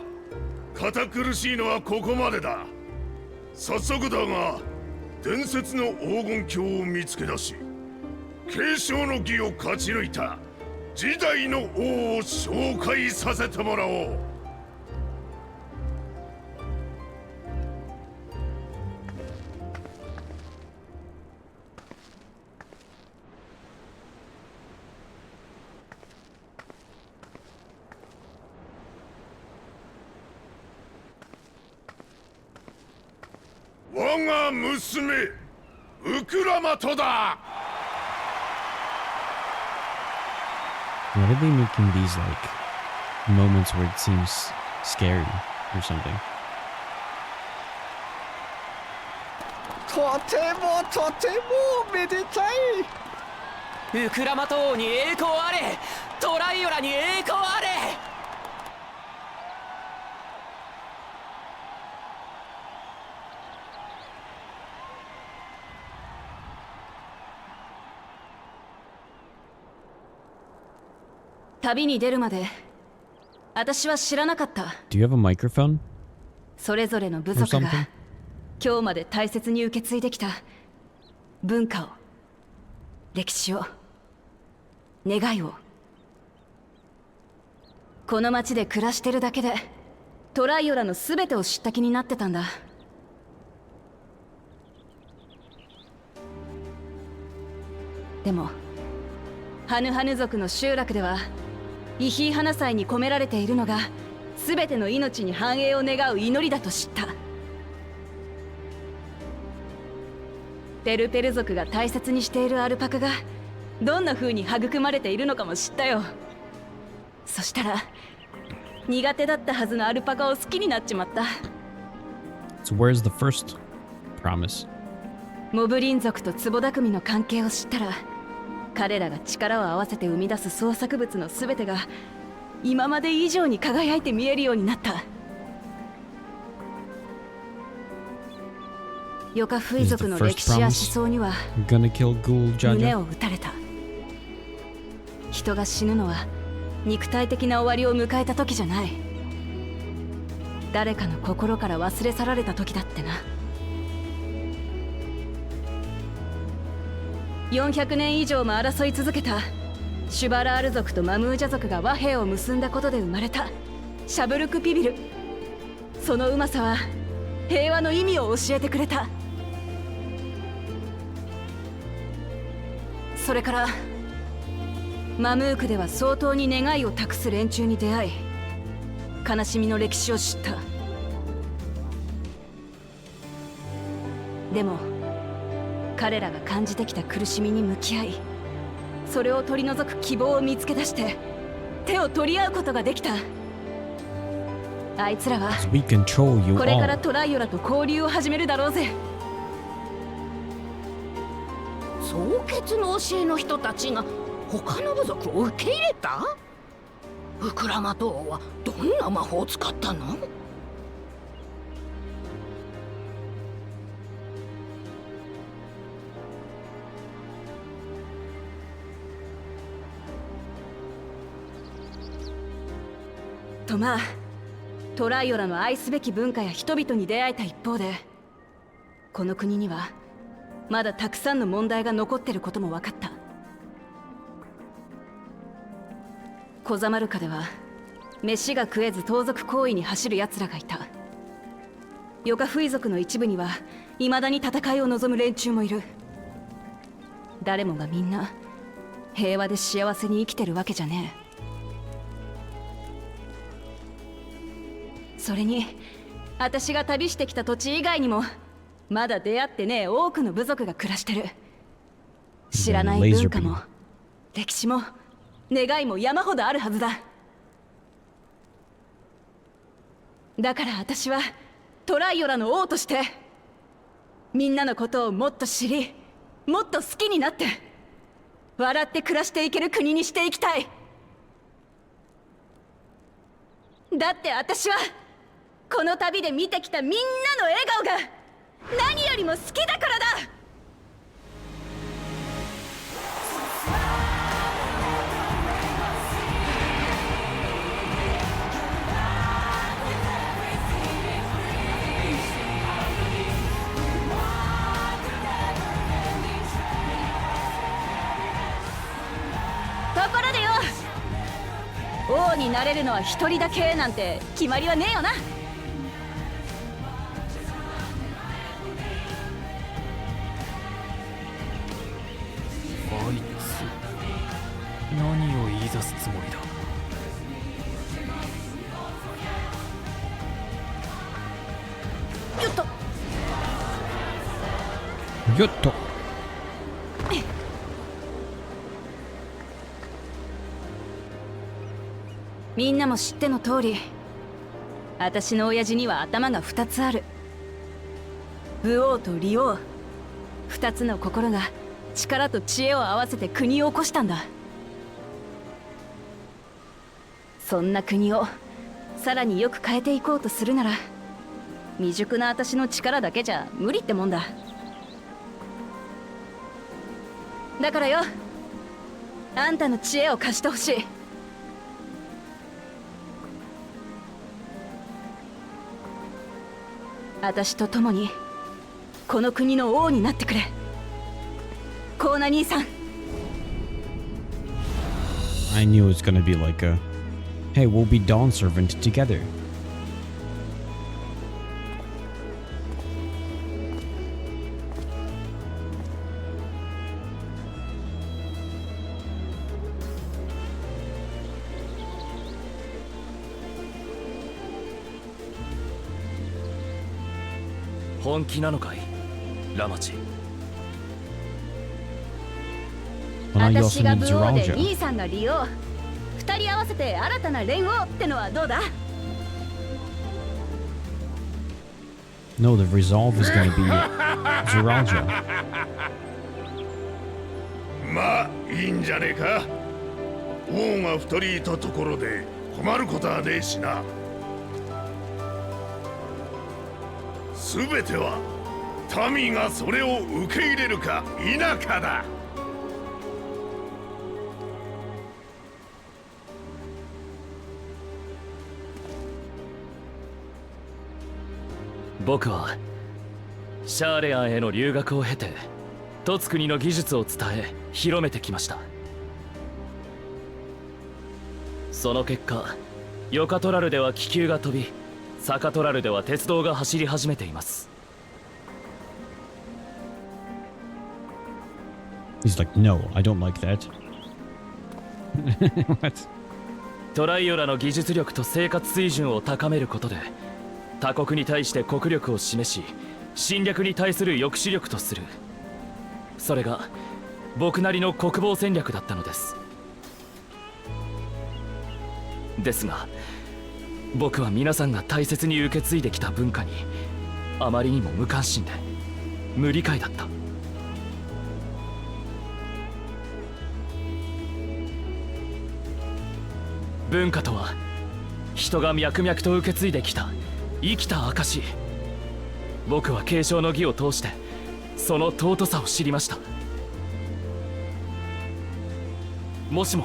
堅苦しいのはここまでだ。早速だが、伝説の黄金鏡を見つけ出し、継承の儀を勝ち抜いた時代の王を紹介させてもらおう。我が娘ウクラマトだ。 Why are they making these like moments where it seems scary or something? とてもとてもめでたい。ウクラマト王に栄光あれ、トライオラに栄光あれ。旅に出るまで私は知らなかった。 Do you have a microphone? それぞれの部族が今日まで大切に受け継いできた文化を、歴史を、願いを。この町で暮らしてるだけでトライオラの全てを知った気になってたんだ。でもハヌハヌ族の集落ではイヒーハナ祭に込められているのが全ての命に繁栄を願う祈りだと知った。ペルペル族が大切にしているアルパカがどんな風に育まれているのかも知ったよ。そしたら苦手だったはずのアルパカを好きになっちまった。 So where's the first promise? モブリン族とツボダクミの関係を知ったら、彼らが力を合わせて生み出す創作物の全てが今まで以上に輝いて見えるようになった。ヨカフイ族の歴史や思想には胸を打たれた。人が死ぬのは肉体的な終わりを迎えた時じゃない。誰かの心から忘れ去られた時だってな。400年以上も争い続けたシュバラール族とマムージャ族が和平を結んだことで生まれたシャブルクピビル。そのうまさは平和の意味を教えてくれた。それからマムークでは相当に願いを託す連中に出会い、悲しみの歴史を知った。でも彼らが感じてきた苦しみに向き合い、それを取り除く希望を見つけ出して手を取り合うことができた。あいつらはこれからトライオラと交流を始めるだろうぜ。蒼血の教えの人たちが他の部族を受け入れた？ウクラマト王はどんな魔法を使ったの？とまあ、トライオラの愛すべき文化や人々に出会えた一方で、この国にはまだたくさんの問題が残ってることも分かった。コザマルカでは飯が食えず盗賊行為に走る奴らがいた。ヨカフイ族の一部には未だに戦いを望む連中もいる。誰もがみんな平和で幸せに生きてるわけじゃねえ。それに私が旅してきた土地以外にもまだ出会ってねえ多くの部族が暮らしてる。知らない文化も歴史も願いも山ほどあるはずだ。だから私はトライオラの王としてみんなのことをもっと知り、もっと好きになって笑って暮らしていける国にしていきたい。だって私はこの旅で見てきたみんなの笑顔が何よりも好きだからだ。ところでよ、王になれるのは一人だけなんて決まりはねえよな。あいつ何を言い出すつもりだ。よっとよっと。みんなも知っての通り、私の親父には頭が2つある。武王と利王、2つの心が力と知恵を合わせて国を起こしたんだ。そんな国をさらによく変えていこうとするなら、未熟な私の力だけじゃ無理ってもんだ。だからよ、あんたの知恵を貸してほしい。私と共にこの国の王になってくれ、コーナ兄さん。 I knew it was gonna be like a, hey, we'll be Dawn Servant together. "本気なのかい、ラマチ?" 私が武王で兄さんが利王、二人合わせて新たな連王ってのはどうだ？ No, the resolve is gonna be Zeralja. まあいいんじゃねえか。王が二人いたところで困ることはねえしな。すべては民がそれを受け入れるか否かだ。僕はシャーレアンへの留学を経てトツ国の技術を伝え広めてきました。その結果、ヨカトラルでは気球が飛び、サカトラルでは鉄道が走り始めています。 He's like, no, I don't like that. What? トライオラの技術力と生活水準を高めることで他国に対して国力を示し、侵略に対する抑止力とする。それが僕なりの国防戦略だったのです。ですが僕は皆さんが大切に受け継いできた文化にあまりにも無関心で無理解だった。文化とは人が脈々と受け継いできた生きた証。僕は継承の儀を通してその尊さを知りました。もしも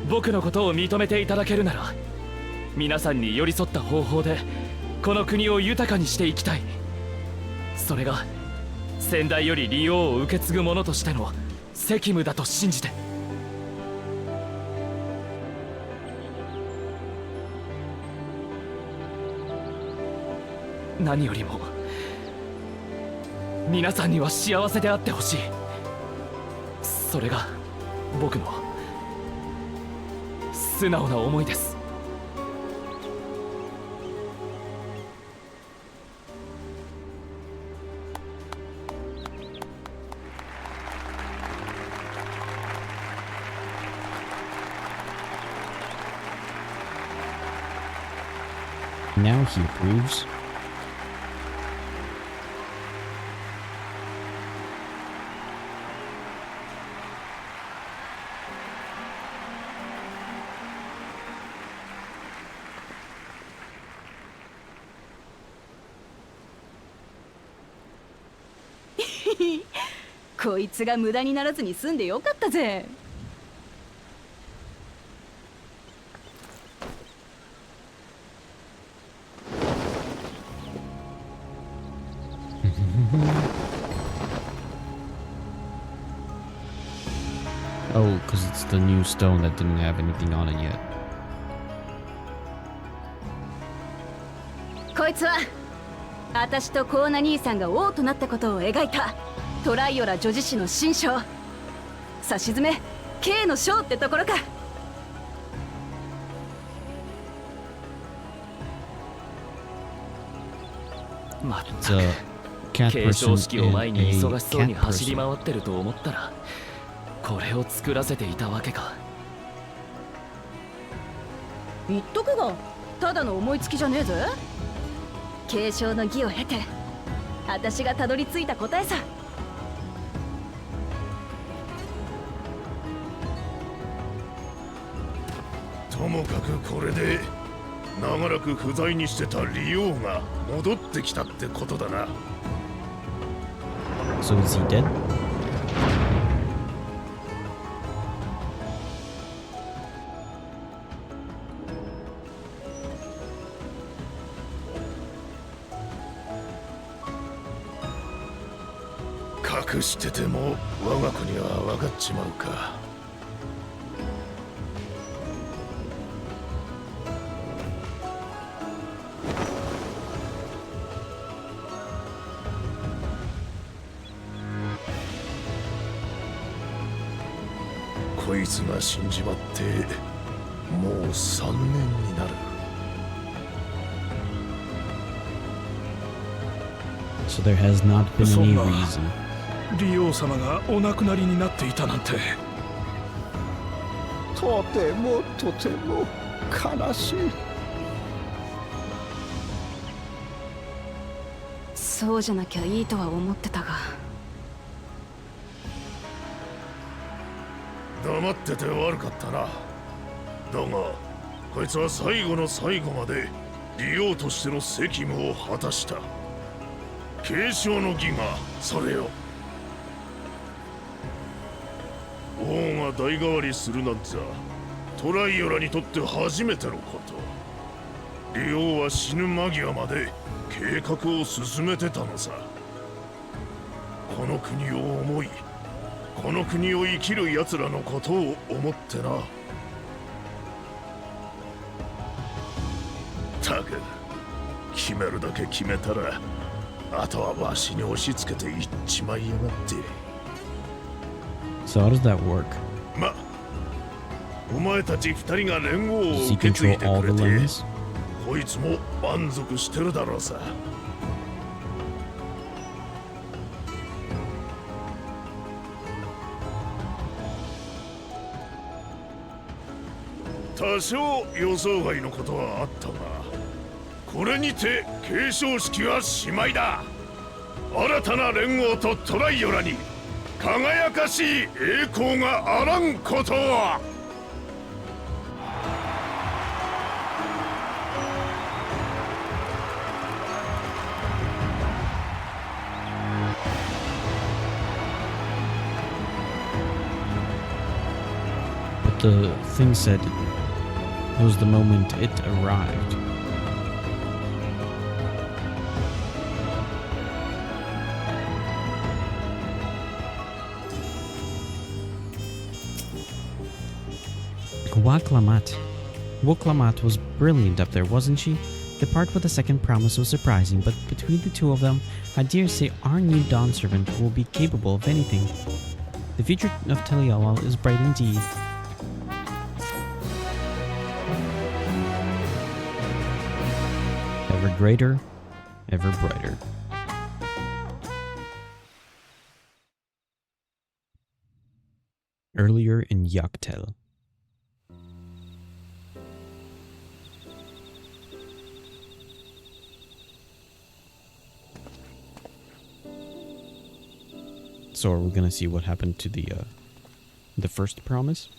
僕のことを認めていただけるなら、皆さんに寄り添った方法でこの国を豊かにしていきたい。それが先代より利用を受け継ぐ者としての責務だと信じて。何よりも皆さんには幸せであってほしい。それが僕の素直な思いです。Now he approves.こいつが無駄にならずに済んでよかったぜ。Oh, because it's the new stone that didn't have anything on it yet. こいつは私とコーナ兄さんが王となったことを描いたトライオラ女子誌の新章。さしずめ K の章ってところか。まったく継承式を前に忙しそうに走り回ってると思ったらこれを作らせていたわけか。言っとくがただの思いつきじゃねえぜ。継承の儀を経て私がたどり着いた答えさ。ともかくこれで長らく不在にしてたリオが戻ってきたってことだな。 So is he dead? 隠してても我が国は分かっちまうか。こいつが死んじまってもう3年になる。 So there has not been any reason. リオ様がお亡くなりになっていたなんて。とてもとても悲しい。そうじゃなきゃいいとは思ってたが。黙ってて悪かったな。だがこいつは最後の最後までリオとしての責務を果たした。継承の儀がそれよ。王が代替わりするなんざトライオラにとって初めてのこと。リオは死ぬ間際まで計画を進めてたのさ。この国を思いこの国を生きる奴らのことを思ってな。たく決めるだけ決めたらあとはわしに押し付けていっちまいやがって。 So how does that work? ま、お前たち二人が連合を Does he 受け継い control で all く the れて lands? こいつも満足してるだろうさ。多少予想外のことはあったがこれにて継承式はしまいだ。新たな連合とトライオラに輝かしい栄光があらんことは。But the thing said it was the moment it arrived. Waklamat. Waklamat was brilliant up there, wasn't she? The part with the second promise was surprising, but between the two of them, I dare say our new Dawn servant will be capable of anything. The future of Teliala is bright indeed. Ever greater, ever brighter. Earlier in Yaktel. So are we gonna see what happened to the first promise?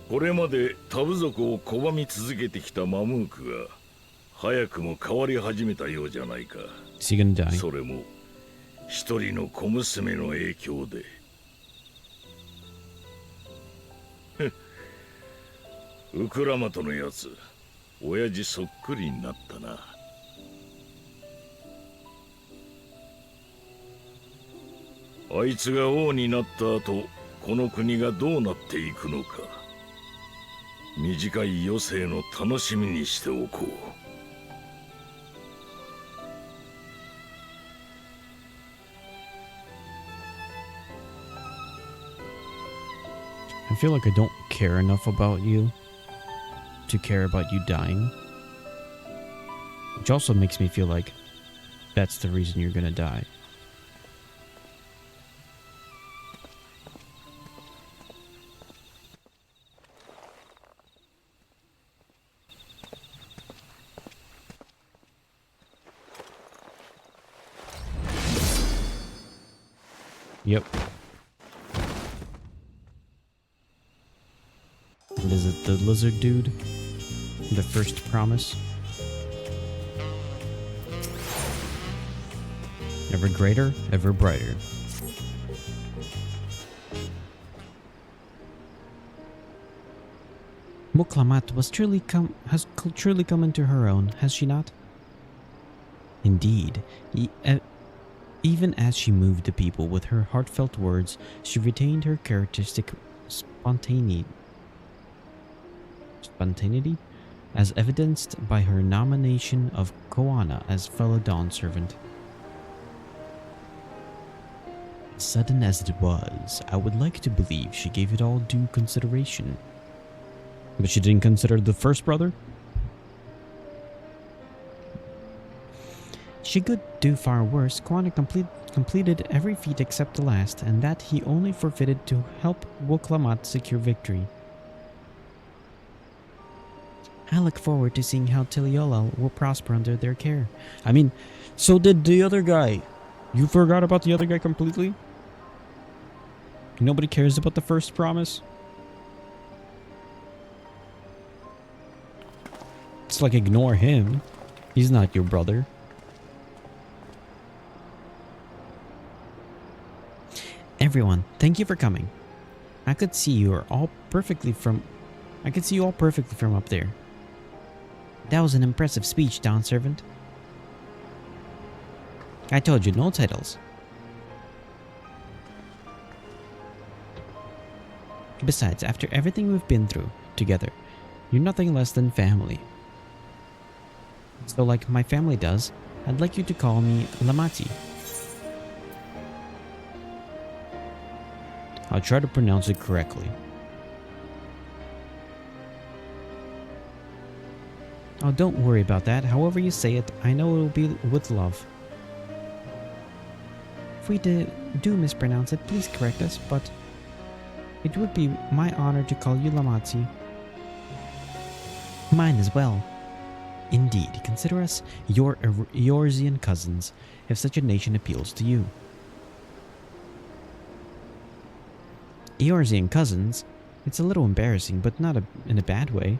これまでタブ族を拒み続けてきたマムークが早くも変わり始めたようじゃないか。Is he gonna die? それも一人の小娘の影響で。ウクラマトのやつ、親父そっくりになったな。あいつが王になった後、この国がどうなっていくのか。短い余生の楽しみにしておこう。I feel like I don't care enough about you to care about you dying. Which also makes me feel like that's the reason you're gonna die. Yep. And is it the lizard dude? The first promise? Ever greater, ever brighter. Muklamat has truly come into her own, has she not? Indeed. Even as she moved the people with her heartfelt words, she retained her characteristic spontaneity, as evidenced by her nomination of Koana as fellow Dawn servant. Sudden as it was, I would like to believe she gave it all due consideration. But she didn't consider the first brother? She could do far worse. Koana completed every feat except the last, and that he only forfeited to help Wuklamat secure victory. I look forward to seeing how Tiliolal will prosper under their care. I mean, so did the other guy. You forgot about the other guy completely? Nobody cares about the first promise? It's like ignore him. He's not your brother. Everyone, thank you for coming. I could see you all perfectly from up there. That was an impressive speech, Dawn Servant. I told you, no titles. Besides, after everything we've been through together, you're nothing less than family. So like my family does, I'd like you to call me Lamati. I'll try to pronounce it correctly. Oh, don't worry about that. However you say it, I know it will be with love. If we do mispronounce it, please correct us, but it would be my honor to call you Lamati. Mine as well. Indeed, consider us your Eorzean cousins, if such a nation appeals to you. Eorzean cousins? It's a little embarrassing, but not in a bad way.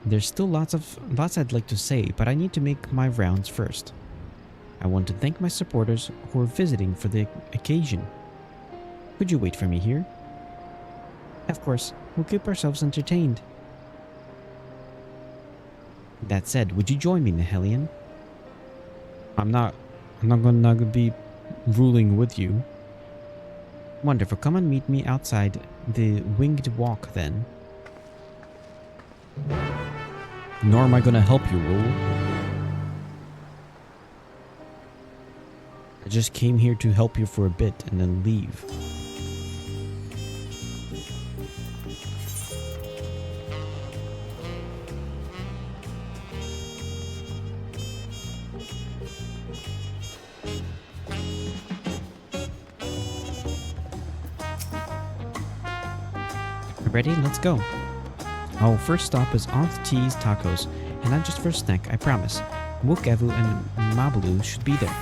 There's still lots I'd like to say, but I need to make my rounds first. I want to thank my supporters who are visiting for the occasion. Could you wait for me here? Of course, we'll keep ourselves entertained. That said, would you join me, Nihelion? I'm not gonna be ruling with you. Wonderful, come and meet me outside the winged walk then. Nor am I gonna help you rule. I just came here to help you for a bit and then leave. Ready? Let's go. Our first stop is Aunt T's Tacos, and not just for a snack, I promise. Wukevu and Mabalu should be there.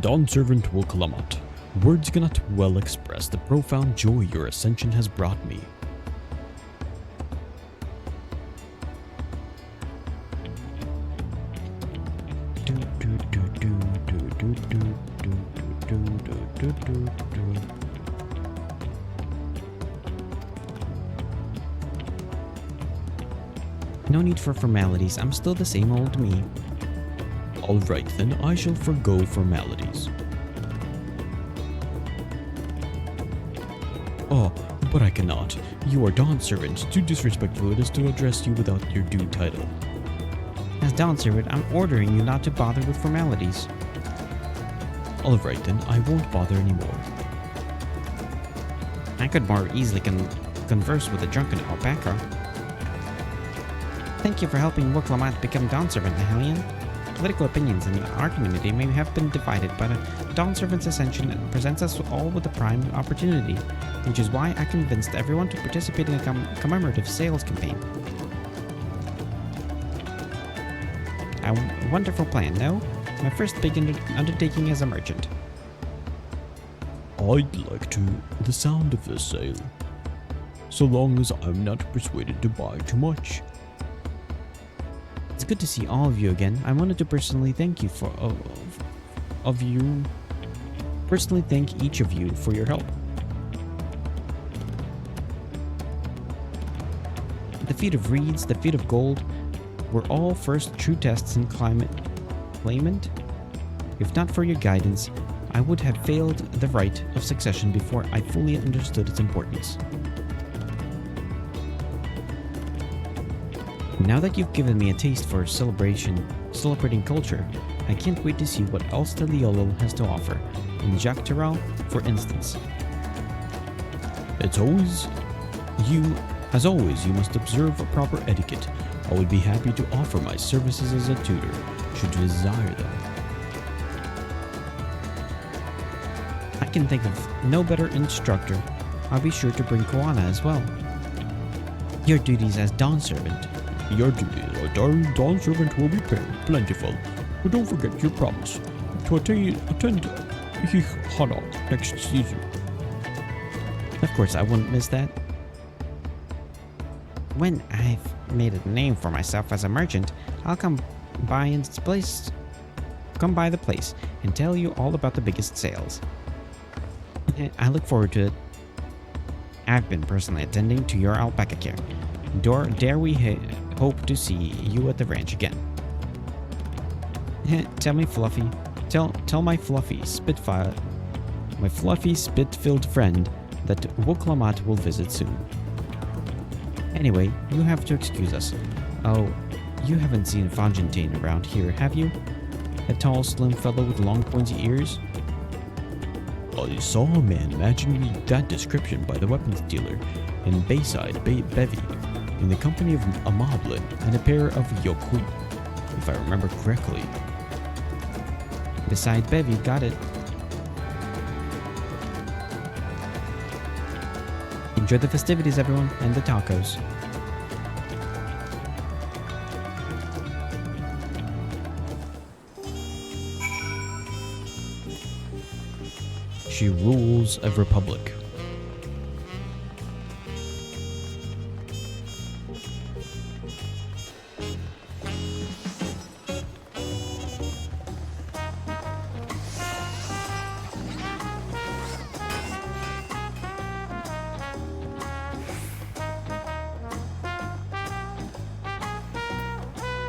Dawn Servant Wokalamat, words cannot well express the profound joy your ascension has brought me. No need for formalities, I'm still the same old me. Alright then, I shall forgo formalities. Oh, but I cannot. You are Dawn Servant. Too disrespectful it is to address you without your due title. As Dawn Servant, I'm ordering you not to bother with formalities. Alright then, I won't bother anymore. I could more easily converse with a drunken alpaca. Thank you for helping Wokalamat become Dawn Servant, Nihilian. Political opinions in our community may have been divided, but a Dawn Servant's ascension presents us all with a prime opportunity, which is why I convinced everyone to participate in a commemorative sales campaign. A wonderful plan, no? My first big undertaking as a merchant. I'd like to. The sound of this sale. So long as I'm not persuaded to buy too much. It's good to see all of you again. I wanted to personally thank you thank each of you for your help. The feat of reeds, the feat of gold, were all first true tests in claimant. If not for your guidance, I would have failed the right of succession before I fully understood its importance. Now that you've given me a taste for celebrating culture, I can't wait to see what else Taliolo has to offer, in Jacques Terrell, for instance. As always, you must observe a proper etiquette. I would be happy to offer my services as a tutor, should you desire them. I can think of no better instructor. I'll be sure to bring Koana as well. Your duties as Dawn Servant. Your duties as Dawn Servant will be plentiful, but don't forget your promise to attend Hana next season. Of course, I wouldn't miss that. When I've made a name for myself as a merchant, I'll come by the place and tell you all about the biggest sales. I look forward to it. I've been personally attending to your alpaca care. Dare we hope to see you at the ranch again. Tell me, Fluffy. Tell my fluffy spit-filled friend that Wokalamat will visit soon. Anyway, you have to excuse us. Oh, you haven't seen Fontaine around here, have you? A tall, slim fellow with long, pointy ears? I saw a man matching that description by the weapons dealer in Bayside Bevy, in the company of a moblin and a pair of Yokui, if I remember correctly. Beside Bevy, got it. Enjoy the festivities, everyone, and the tacos. She rules a republic.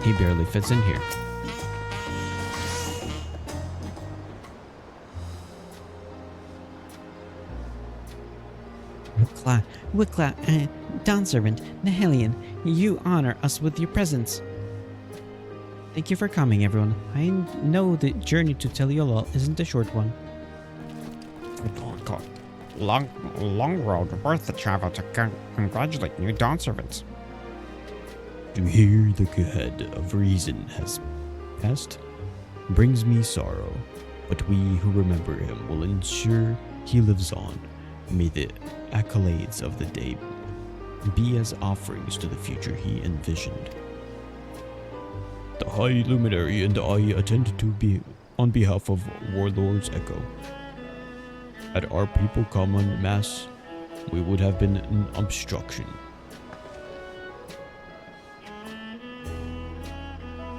He barely fits in here. Wicla, Dawnservant, Nihelion, you honor us with your presence. Thank you for coming, everyone. I know the journey to Teliola isn't a short one. Long road worth the travel to congratulate new Dawnservants. To hear the head of reason has passed brings me sorrow, but we who remember him will ensure he lives on. May the accolades of the day be as offerings to the future he envisioned. The High Luminary and I attend to be on behalf of Warlord's Echo. Had our people come en masse, we would have been an obstruction.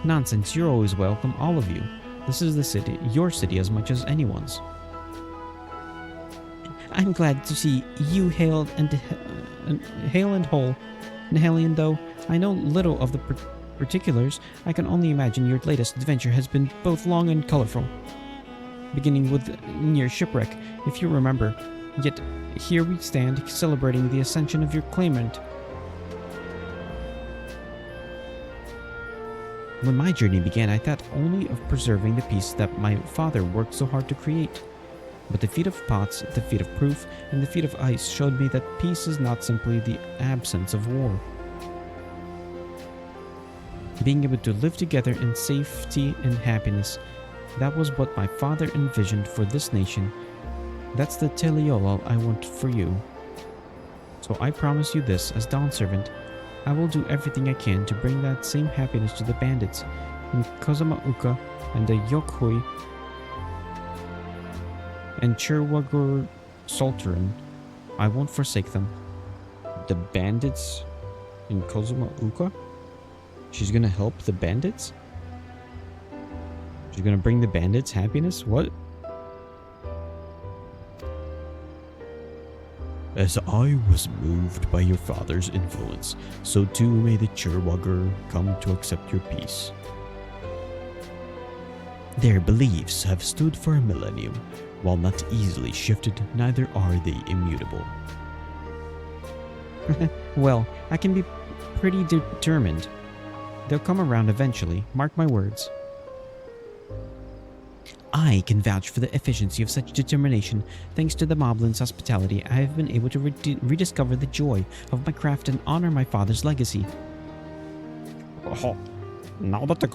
Nonsense, you're always welcome, all of you. This is the city, your city as much as anyone's. I'm glad to see you hail and whole. Nihelion, though I know little of the particulars, I can only imagine your latest adventure has been both long and colorful. Beginning with near shipwreck, if you remember. Yet here we stand, celebrating the ascension of your claimant. When my journey began, I thought only of preserving the peace that my father worked so hard to create. But the feat of pots, the feat of proof, and the feat of ice showed me that peace is not simply the absence of war. Being able to live together in safety and happiness, that was what my father envisioned for this nation. That's the Teliola I want for you. So I promise you this, as Dawnservant, I will do everything I can to bring that same happiness to the bandits in Kozamauka and the Yokhui and Chirwagur Sultaran. I won't forsake them. The bandits in Kozamauka? She's gonna help the bandits? She's gonna bring the bandits happiness? What? As I was moved by your father's influence, so too may the Chirwagur come to accept your peace. Their beliefs have stood for a millennium. While not easily shifted, neither are they immutable. Well, I can be pretty determined. They'll come around eventually, mark my words. I can vouch for the efficiency of such determination. Thanks to the Moblin's hospitality, I have been able to rediscover the joy of my craft and honor my father's legacy. Oh, now that the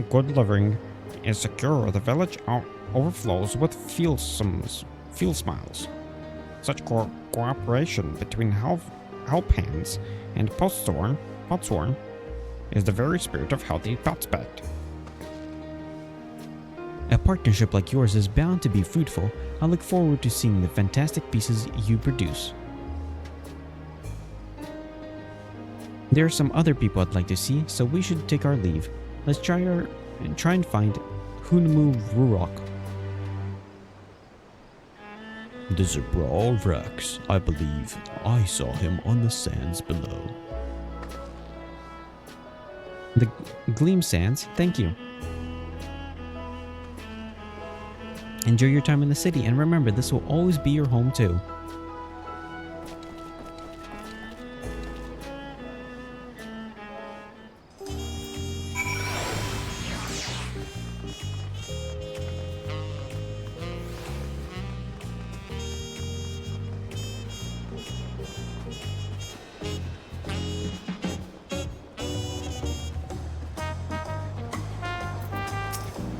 good living is secure, the village overflows with fuel smiles. Such cooperation between help-hands and potsworn is the very spirit of healthy Thoughtspact. A partnership like yours is bound to be fruitful. I look forward to seeing the fantastic pieces you produce. There are some other people I'd like to see, so we should take our leave. Let's try and find Hunmu Rurok. The Zabral Rex, I believe. I saw him on the sands below. The Gleam Sands, thank you. Enjoy your time in the city, and remember, this will always be your home too.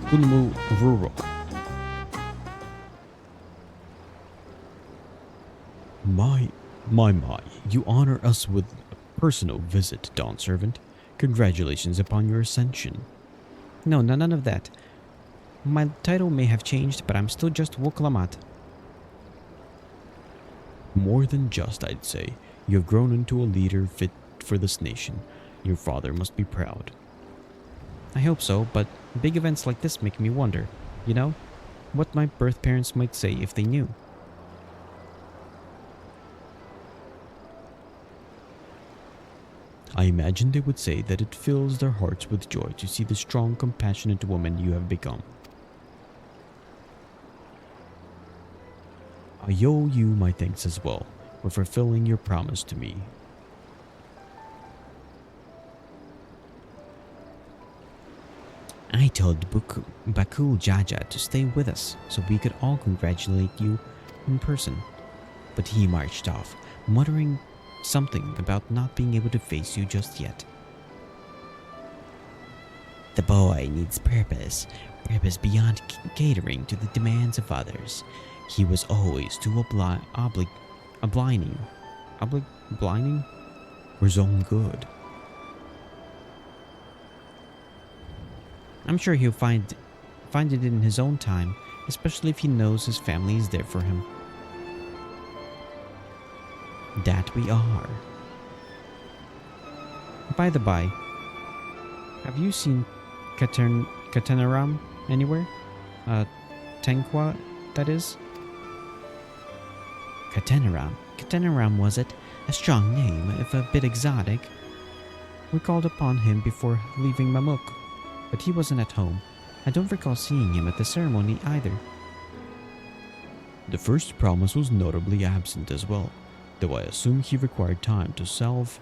Hunmu Rurok. My, you honor us with a personal visit, Dawnservant. Congratulations upon your ascension. No, none of that. My title may have changed, but I'm still just Woklamat. More than just, I'd say. You have grown into a leader fit for this nation. Your father must be proud. I hope so, but big events like this make me wonder, you know, what my birth parents might say if they knew. I imagine they would say that it fills their hearts with joy to see the strong, compassionate woman you have become. I owe you my thanks as well for fulfilling your promise to me. I told Bakul Jaja to stay with us so we could all congratulate you in person, but he marched off, muttering something about not being able to face you just yet. The boy needs purpose beyond catering to the demands of others. He was always too obliging for his own good. I'm sure he'll find it in his own time, especially if he knows his family is there for him. That we are. By the by, have you seen Katenaram anywhere? Tenqua, that is? Katenaram, was it? A strong name, if a bit exotic. We called upon him before leaving Mamuk, but he wasn't at home. I don't recall seeing him at the ceremony either. The first promise was notably absent as well, though I assume he required time to salve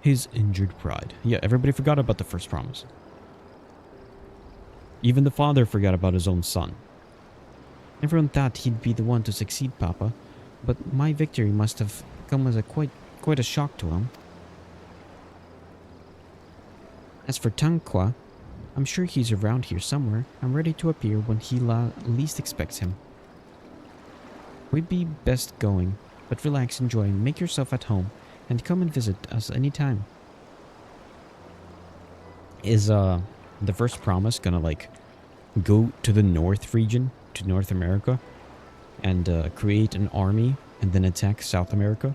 his injured pride. Yeah, everybody forgot about the first promise. Even the father forgot about his own son. Everyone thought he'd be the one to succeed Papa, but my victory must have come as quite a shock to him. As for Tanqua, I'm sure he's around here somewhere. I'm ready to appear when he least expects him. We'd be best going, but relax, enjoy, and make yourself at home, and come and visit us anytime. Is the first promise gonna like go to the North region, to North America, and create an army and then attack South America?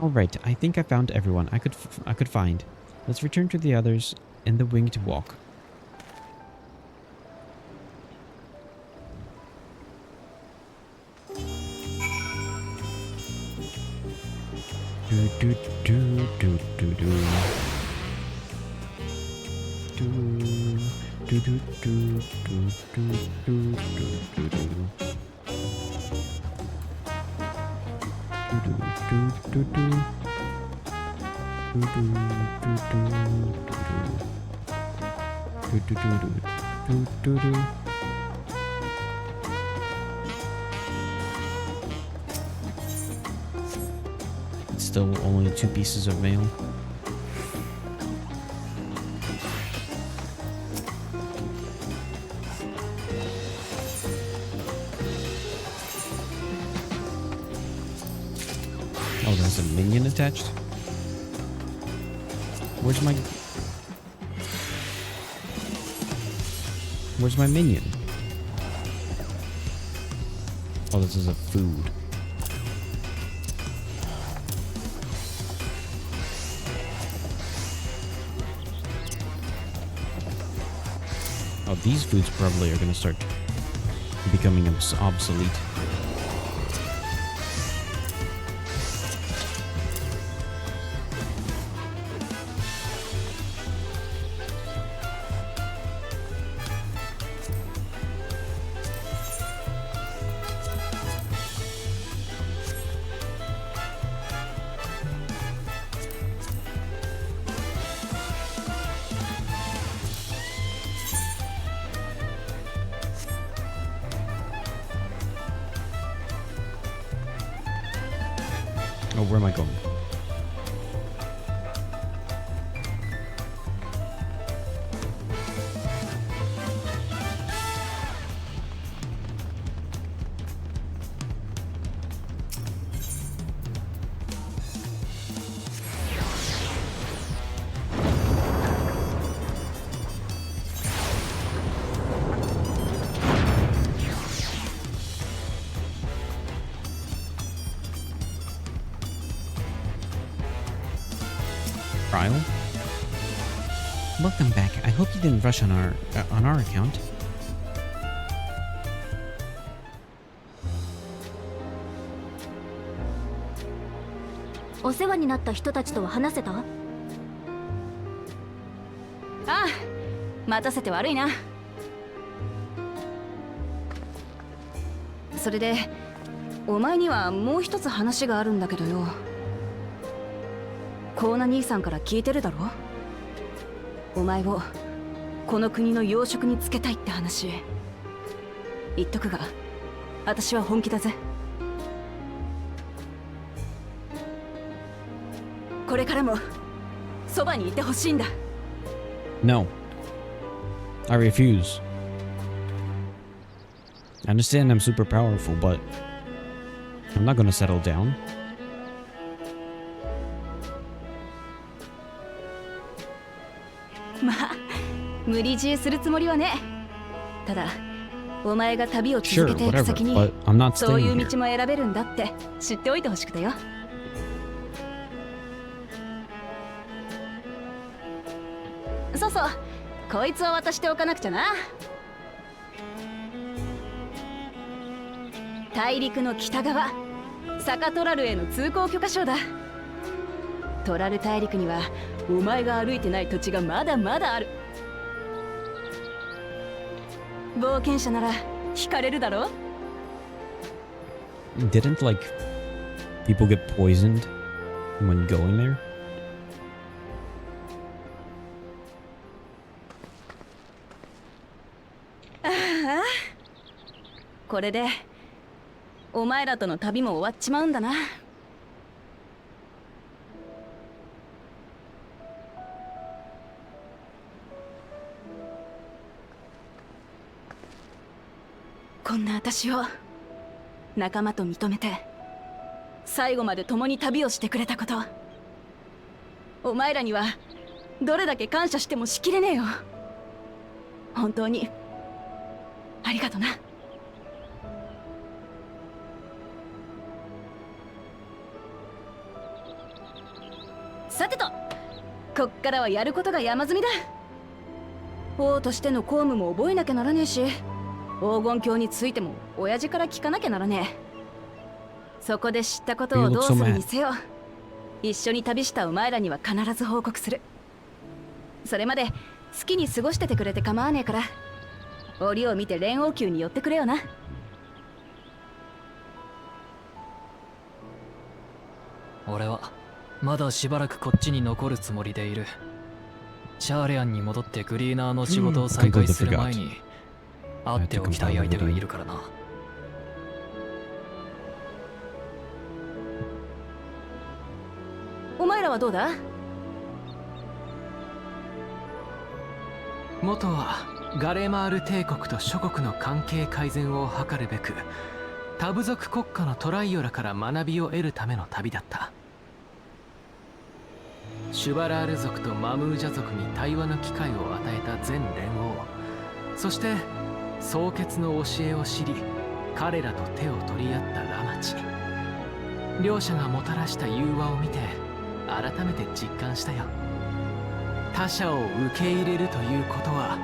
Alright, I think I found everyone I could find. Let's return to the others in the winged walk. It's still only 2 pieces of mail. Oh, there's a minion attached? Where's my minion? Oh, this is a food. Oh, these foods probably are gonna start becoming obsolete. Oh, where am I going? Trial? Welcome back. I hope you didn't rush on our account. お世話になった人たちとは話せた？ああ、待たせて悪いな。それでお前にはもう一つ話があるんだけどよ。コーナ兄さんから聞いてるだろ？お前をこの国の要職につけたいって話。言っとくが、私は本気だぜ。これからもそばにいてほしいんだ。 No. I refuse. I understand I'm super powerful, but I'm not gonna settle down. まあ無理強いするつもりはね。ただお前が旅を続けていく先に Sure, whatever, but I'm not そういう staying 道も選べるんだって知っておいてほしくてよ。そうそう、こいつを渡しておかなくちゃな。大陸の北側、サカトラルへの通行許可証だ。トラル大陸にはお前が歩いてない土地がまだまだある。冒険者なら惹かれるだろ。 Didn't like people get poisoned when going there? ああ、これでお前らとの旅も終わっちまうんだな。こんな私を仲間と認めて最後まで共に旅をしてくれたこと、お前らにはどれだけ感謝してもしきれねえよ。本当にありがとな。さてと、こっからはやることが山積みだ。王としての公務も覚えなきゃならねえし、黄金鏡についても親父から聞かなきゃならねえ。そこで知ったことをどうするにせよ、一緒に旅したお前らには必ず報告する。それまで好きに過ごしててくれて構わねえから、折を見て連王宮に寄ってくれよな。俺はまだしばらくこっちに残るつもりでいる。シャーレアンに戻ってクリーナーの仕事を再開する前に会っておきたい相手がいるからな。お前らはどうだ？元はガレマール帝国と諸国の関係改善を図るべく多部族国家のトライオラから学びを得るための旅だった。シュバラール族とマムージャ族に対話の機会を与えた全連王、そして蒼潔の教えを知り彼らと手を取り合ったラマチ。両者がもたらした融和を見て改めて実感したよ。他者を受け入れるということは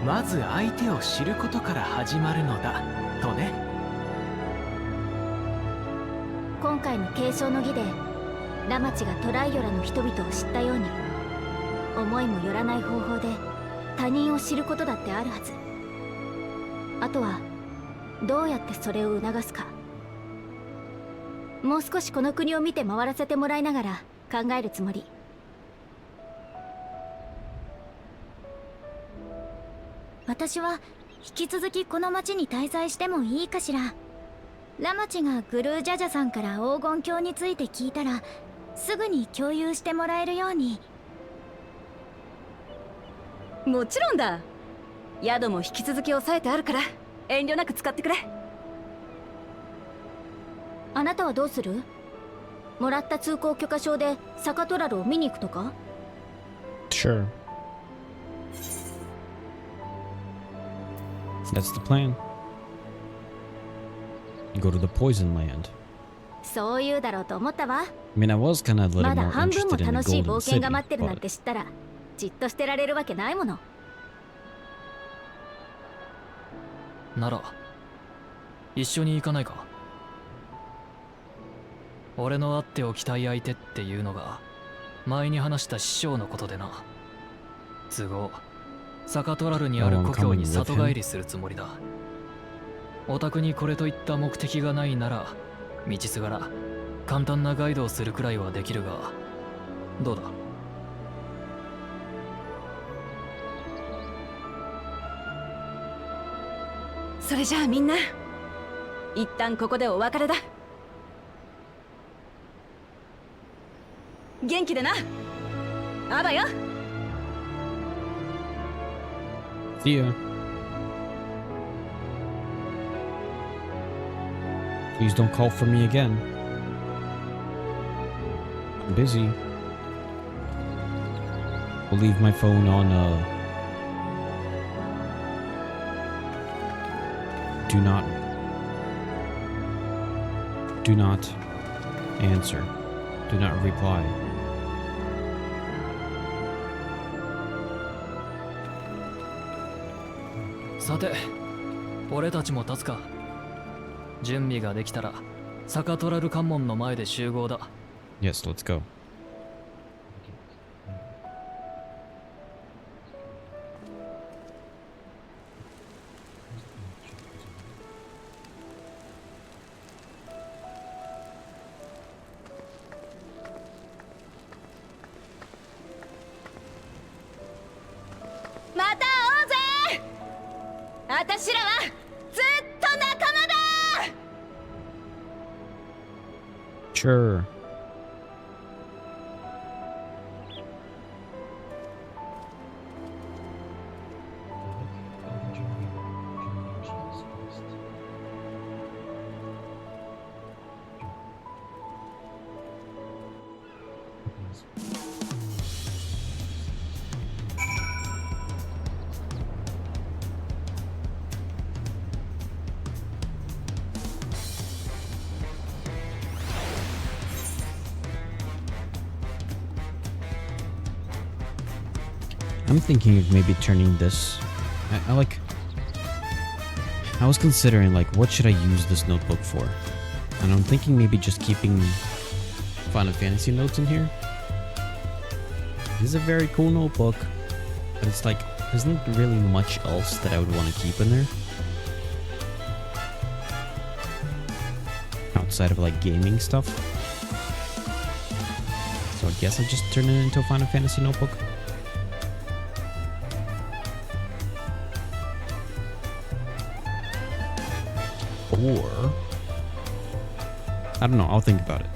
まず相手を知ることから始まるのだとね。今回の継承の儀でラマチがトライオラの人々を知ったように、思いもよらない方法で他人を知ることだってあるはず。あとはどうやってそれを促すか。もう少しこの国を見て回らせてもらいながら考えるつもり。私は引き続きこの町に滞在してもいいかしら。ラマチがグルージャジャさんから黄金鏡について聞いたらすぐに共有してもらえるように。もちろんだ。宿も引き続き抑えてあるから遠慮なく使ってくれ。あなたはどうする？もらった通行許可証でサカトラルを見に行くとか？ Sure. That's the plan. Go to the poison land. そう言うだろうと思ったわ。I mean, I was kind of a ま little だ more 半分も interested in 楽 the しい golden 冒険が city, 待ってるなん but て知ったらじっとしてられるわけないもの。なら一緒に行かないか？俺の会っておきたい相手っていうのが前に話した師匠のことでな。都合サカトラルにある故郷に里帰りするつもりだ。お宅にこれといった目的がないなら道すがら簡単なガイドをするくらいはできるが、どうだ？それじゃあみんな一旦ここでお別れだ。元気でな。あばよ。 See ya. Please don't call for me again. I'm busy. We'll leave my phone on do not answer. Do not reply. Sate, 俺たちも立つか。準備ができたらサカトラル関門の前で集合だ。 Yes, let's go. Sure. I'm thinking of maybe turning this. I was considering like what should I use this notebook for, and I'm thinking maybe just keeping Final Fantasy notes in here. This is a very cool notebook, but it's like there's not really much else that I would want to keep in there outside of like gaming stuff. So I guess I'll just turn it into a Final Fantasy notebook. Or, I don't know, I'll think about it.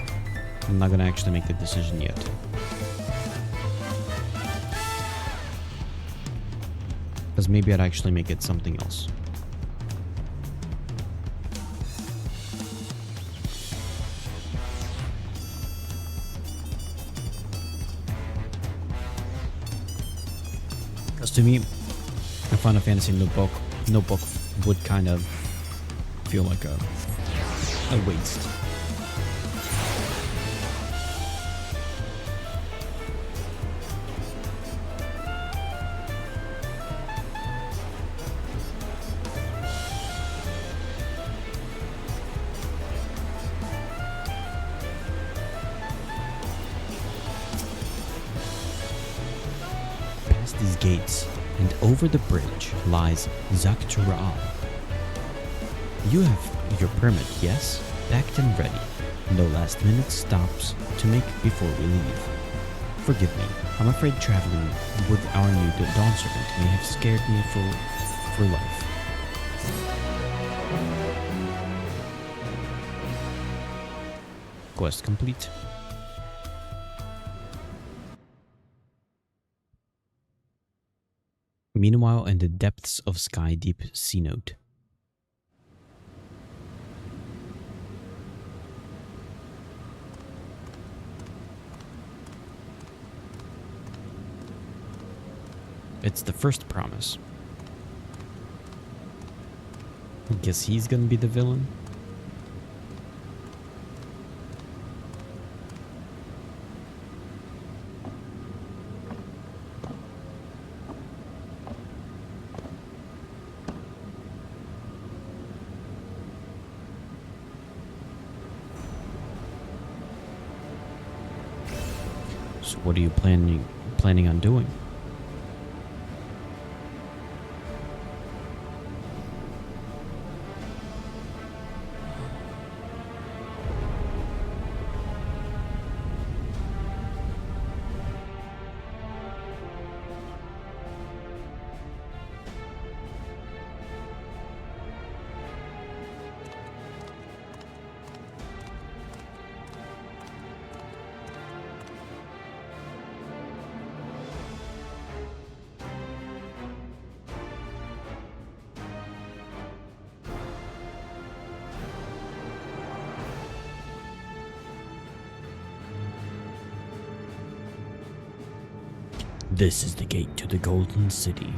I'm not gonna actually make the decision yet. Because maybe I'd actually make it something else. Because to me, a Final Fantasy notebook would kind of feel like a waste. Past these gates and over the bridge lies Dawntrail. You have your permit, yes? Packed and ready. No last minute stops to make before we leave. Forgive me, I'm afraid traveling with our new Dawn servant may have scared me for life. Quest complete. Meanwhile, in the depths of Sky Deep Sea Note. It's the first promise. I guess he's gonna be the villain. So what are you planning on doing? This is the gate to the Golden City.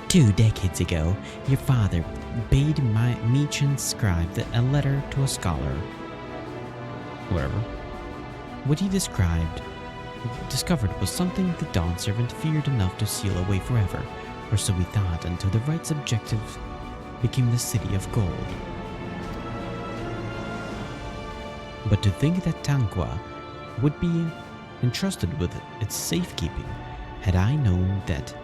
Two decades ago, your father bade me transcribe a letter to a scholar. Whatever. What he discovered was something the Dawn Servant feared enough to seal away forever, or so we thought, until the right's objective became the City of Gold. But to think that Tanqua would be entrusted with its safekeeping, had I known that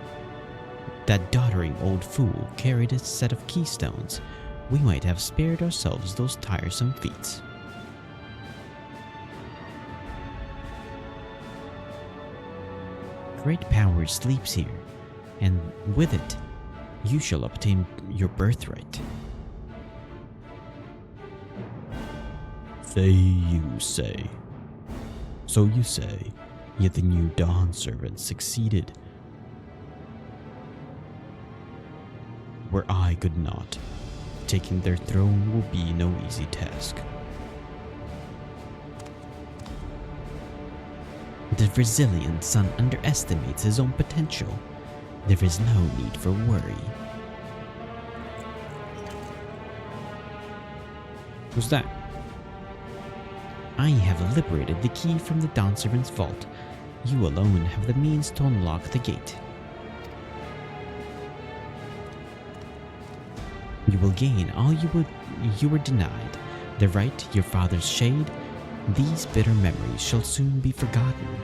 that doddering old fool carried a set of keystones, we might have spared ourselves those tiresome feats. Great power sleeps here, and with it, you shall obtain your birthright. They, you say. So you say, yet the new Dawn Servant succeeded where I could not. Taking their throne will be no easy task. The Brazilian son underestimates his own potential. There is no need for worry. Who's that? I have liberated the key from the Dawn Servant's vault. You alone have the means to unlock the gate. You will gain all you were denied, the right to your father's shade. These bitter memories shall soon be forgotten.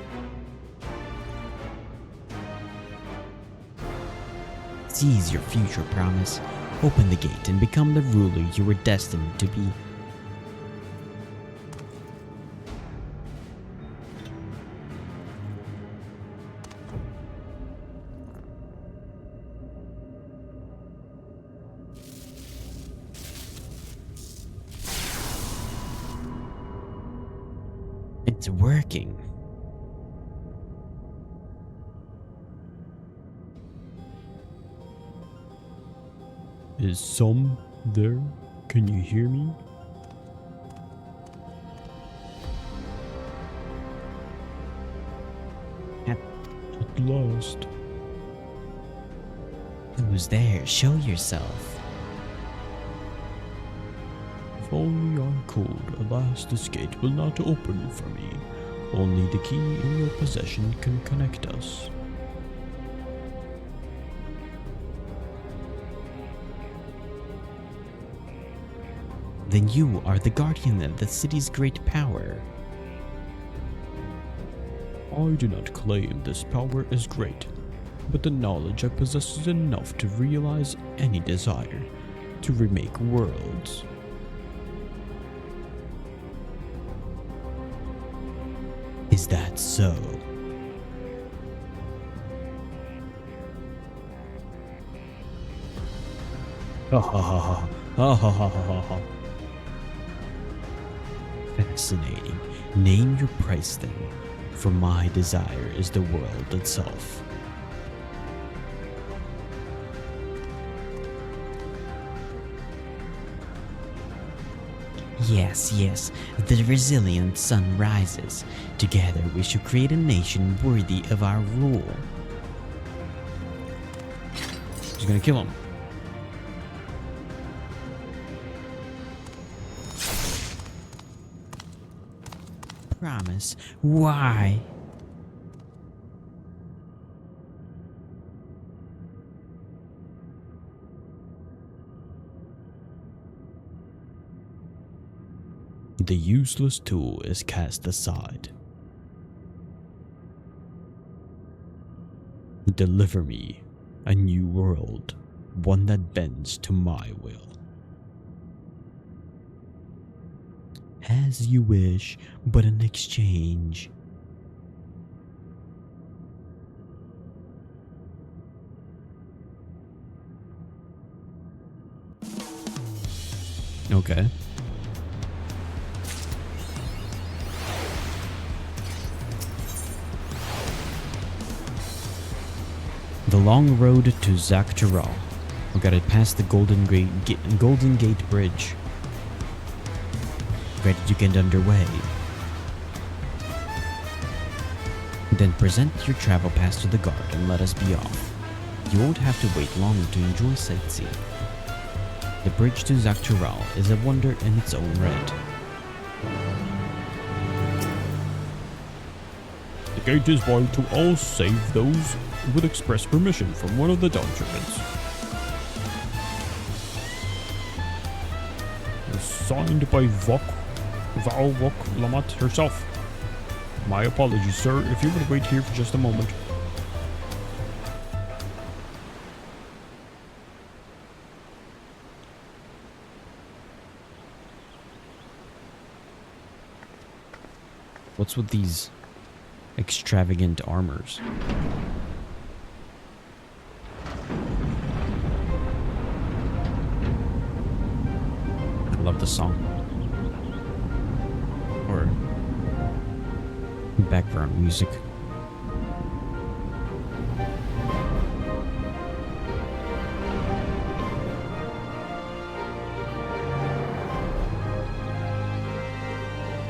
Seize your future promise, open the gate and become the ruler you were destined to be. It's working. Is some there? Can you hear me? At last. Who's there? Show yourself. If only I could, alas, this gate will not open for me. Only the key in your possession can connect us. Then you are the guardian of the city's great power. I do not claim this power is great, but the knowledge I possess is enough to realize any desire to remake worlds. Is that so? Ha ha ha ha ha ha ha ha ha. Fascinating. Name your price then, for my desire is the world itself. Yes, yes, the resilient sun rises. Together we shall create a nation worthy of our rule. He's gonna kill him. Promise. Why? The useless tool is cast aside. Deliver me a new world, one that bends to my will. As you wish, but in exchange. Okay. The long road to Dawntrail. We gotta pass the Golden Gate Bridge. Ready to get underway. Then present your travel pass to the guard and let us be off. You won't have to wait long to enjoy sightseeing. The bridge to Dawntrail is a wonder in its own right. The gate is wide to all save those with express permission from one of the Dawntrails. Signed by Val Vok Lamat herself. My apologies, sir, if you would wait here for just a moment. What's with these extravagant armors? I love the song. Or background music.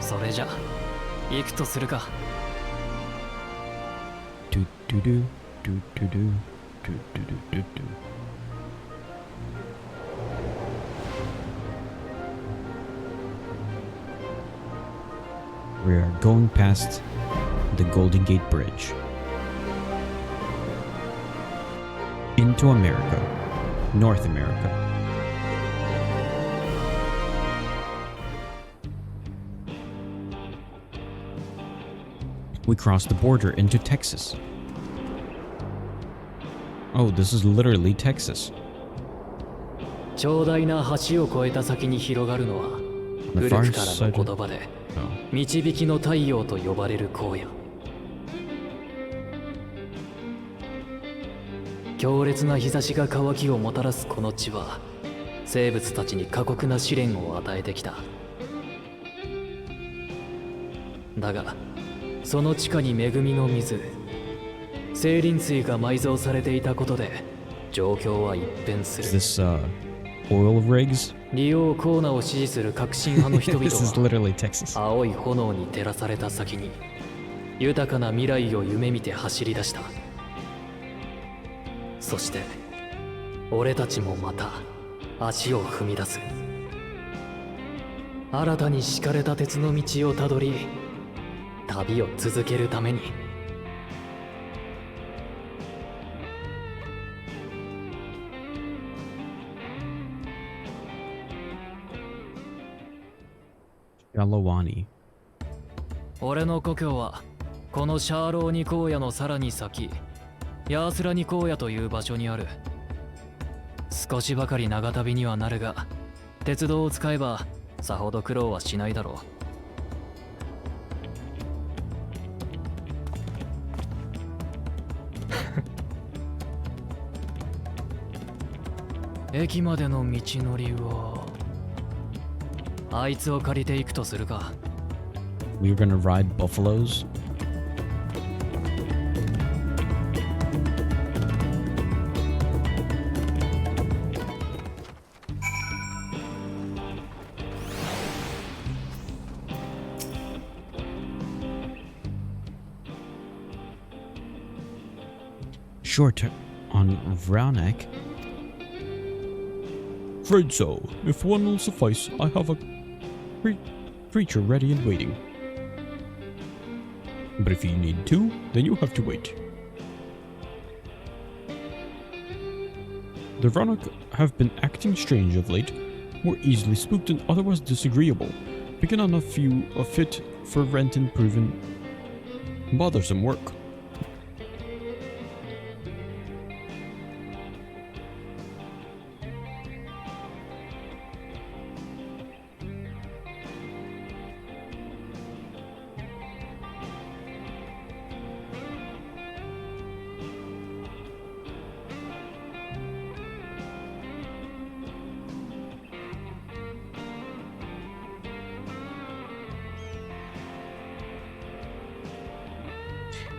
それじゃ行くとするか。Do do do do do do do do do do. We are going past the Golden Gate Bridge into America, North America. We crossed the border into Texas. Oh, this is literally Texas. 長大な橋を越えた先に広がるのは古くからの言葉で導きの太陽と呼ばれる荒野。強烈な日差しが渇きをもたらすこの地は生物たちに過酷な試練を与えてきた。だがその地下に恵みの水、精輪水が埋蔵されていたことで状況は一変する。Oil rigs? 利用コーナを支持する革新派の人々は青い炎に照らされた先に豊かな未来を夢見て走り出した。そして俺たちもまた足を踏み出す。新たに敷かれた鉄の道をたどり旅を続けるために。俺の故郷はこのシャーローニ荒野のさらに先、ヤースラニ荒野という場所にある。少しばかり長旅にはなるが、鉄道を使えばさほど苦労はしないだろう。駅までの道のりはあいつを借りていくとするか。We're gonna ride buffaloes? Short on Vraunek. Afraid so. If one will suffice, I have a creature ready and waiting. But if you need two, then you have to wait. The Vraunek have been acting strange of late, more easily spooked and otherwise disagreeable, picking on a few fit for rent and proven bothersome work.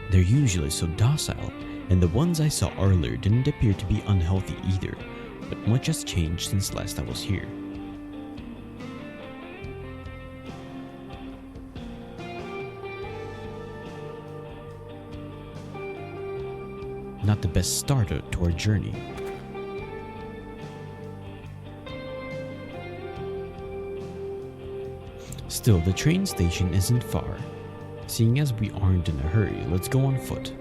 They're usually so docile, and the ones I saw earlier didn't appear to be unhealthy either, but much has changed since last I was here. Not the best start to our journey. Still, the train station isn't far. Seeing as we aren't in a hurry, let's go on foot.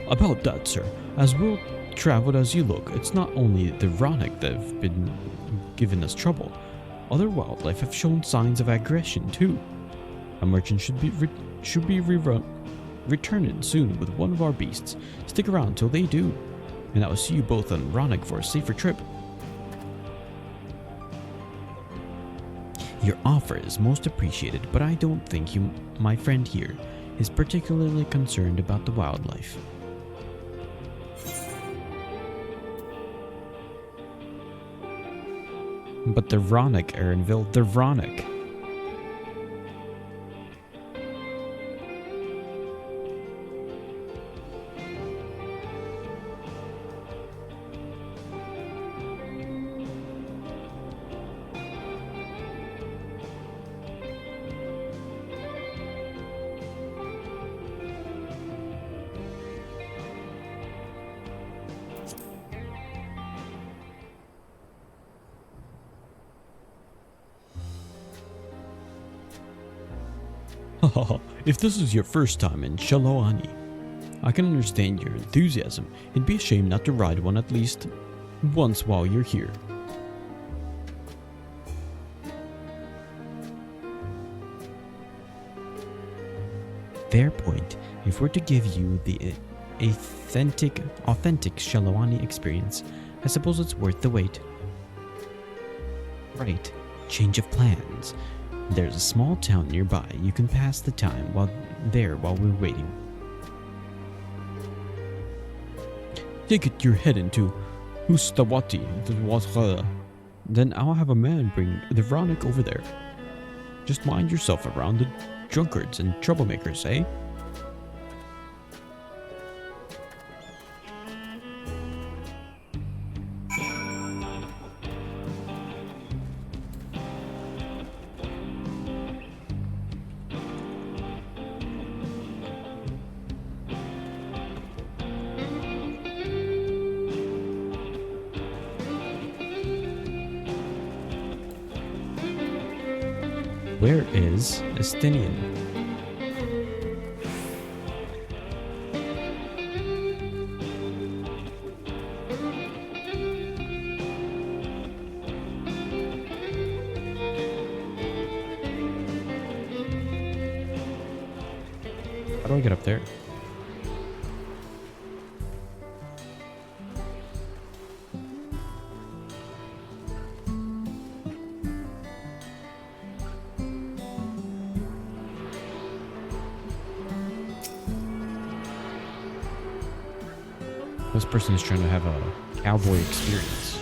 About that, sir, as well traveled as you look, it's not only the Ronick that have been giving us trouble. Other wildlife have shown signs of aggression too. A merchant should be returning soon with one of our beasts. Stick around till they do, and I will see you both on Ronick for a safer trip. Your offer is most appreciated, but I don't think my friend here, is particularly concerned about the wildlife. But the Ronick, Aaronville, the Ronick. If this is your first time in Sheloani, I can understand your enthusiasm. It'd be a shame not to ride one at least once while you're here. Fair point. If we're to give you the authentic Sheloani experience, I suppose it's worth the wait. Right. Change of plans. There's a small town nearby. You can pass the time while we're waiting. Take it you're heading to Hustawati. Then I'll have a man bring the Ronick over there. Just mind yourself around the drunkards and troublemakers, eh? Where is Estinian? How do I get up there? This person is trying to have a cowboy experience.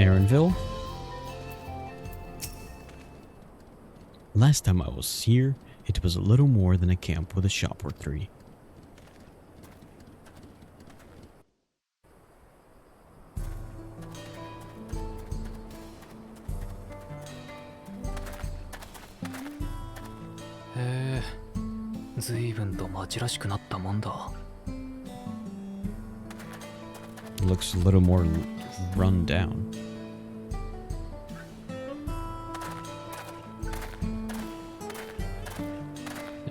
Aaronville? Last time I was here, it was a little more than a camp with a shop or three. Looks a little more run down.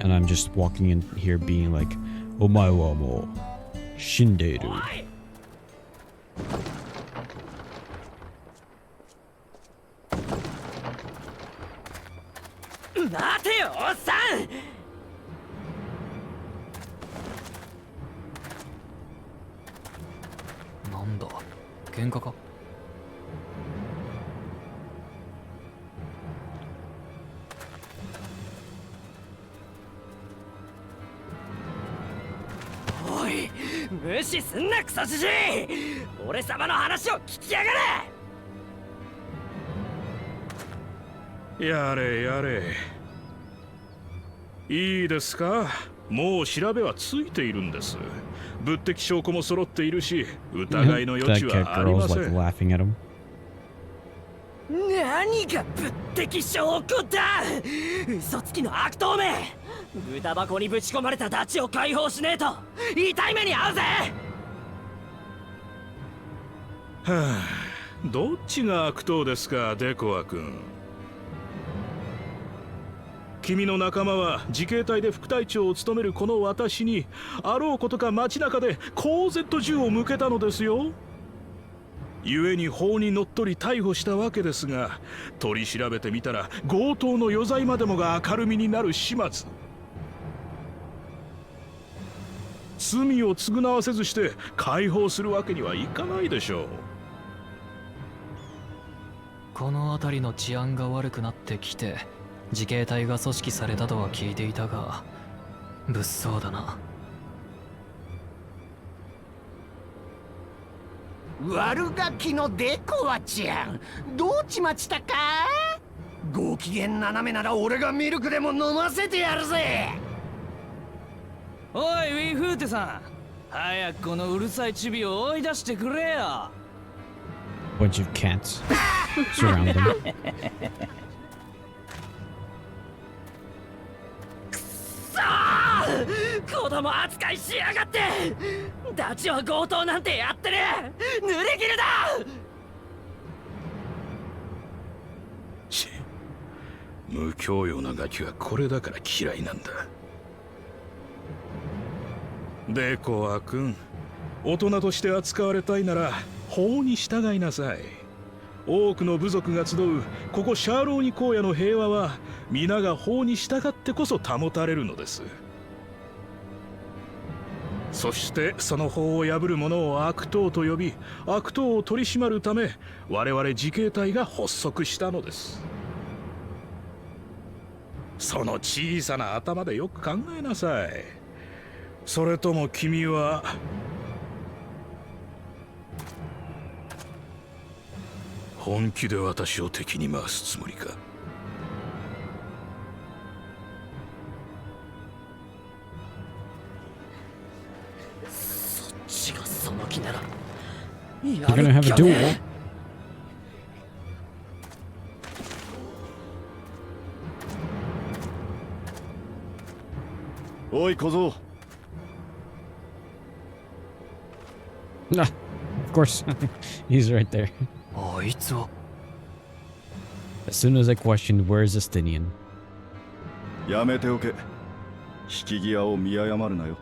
And I'm just walking in here being like, Omae wa mo shinderu. 待てよおっさん。なんだ、喧嘩か。おい、無視すんなクソじじい。俺様の話を聞きやがれ。やれやれ。いいですか。もう調べはついているんです。物的証拠も揃っているし、疑いの余地はありません。何が物的証拠だ。嘘つきの悪党め。豚箱にぶち込まれたダチを解放しねえと痛い目に遭うぜ。はあ、どっちが悪党ですか、デコア君。君の仲間は自警隊で副隊長を務めるこの私にあろうことか街中で公然と銃を向けたのですよ。故に法にのっとり逮捕したわけですが、取り調べてみたら強盗の余罪までもが明るみになる始末。罪を償わせずして解放するわけにはいかないでしょう。この辺りの治安が悪くなってきて自警隊が組織されたとは聞いていたが、物騒だな。悪ガキのデコアちゃん、どうちまちたか。ご機嫌斜めなら俺がミルクでも飲ませてやるぜ。おいウィフーテさん、早くこのうるさいチビを追い出してくれよ。 Bunch of cats surround them. 子供扱いしやがって。ダチは強盗なんてやってねえ。濡れ衣だ。無教養なガキはこれだから嫌いなんだ。デコア君、大人として扱われたいなら法に従いなさい。多くの部族が集うここシャーローニ荒野の平和は皆が法に従ってこそ保たれるのです。そしてその法を破る者を悪党と呼び、悪党を取り締まるため我々自警隊が発足したのです。その小さな頭でよく考えなさい。それとも君は本気で私を敵に回すつもりか。そっちがその気なら You're gonna have a duel. おい小僧。Nah, of course. He's right there. あいつは As soon as I questioned where's Justinian. やめておけ。引き際を見誤るなよ。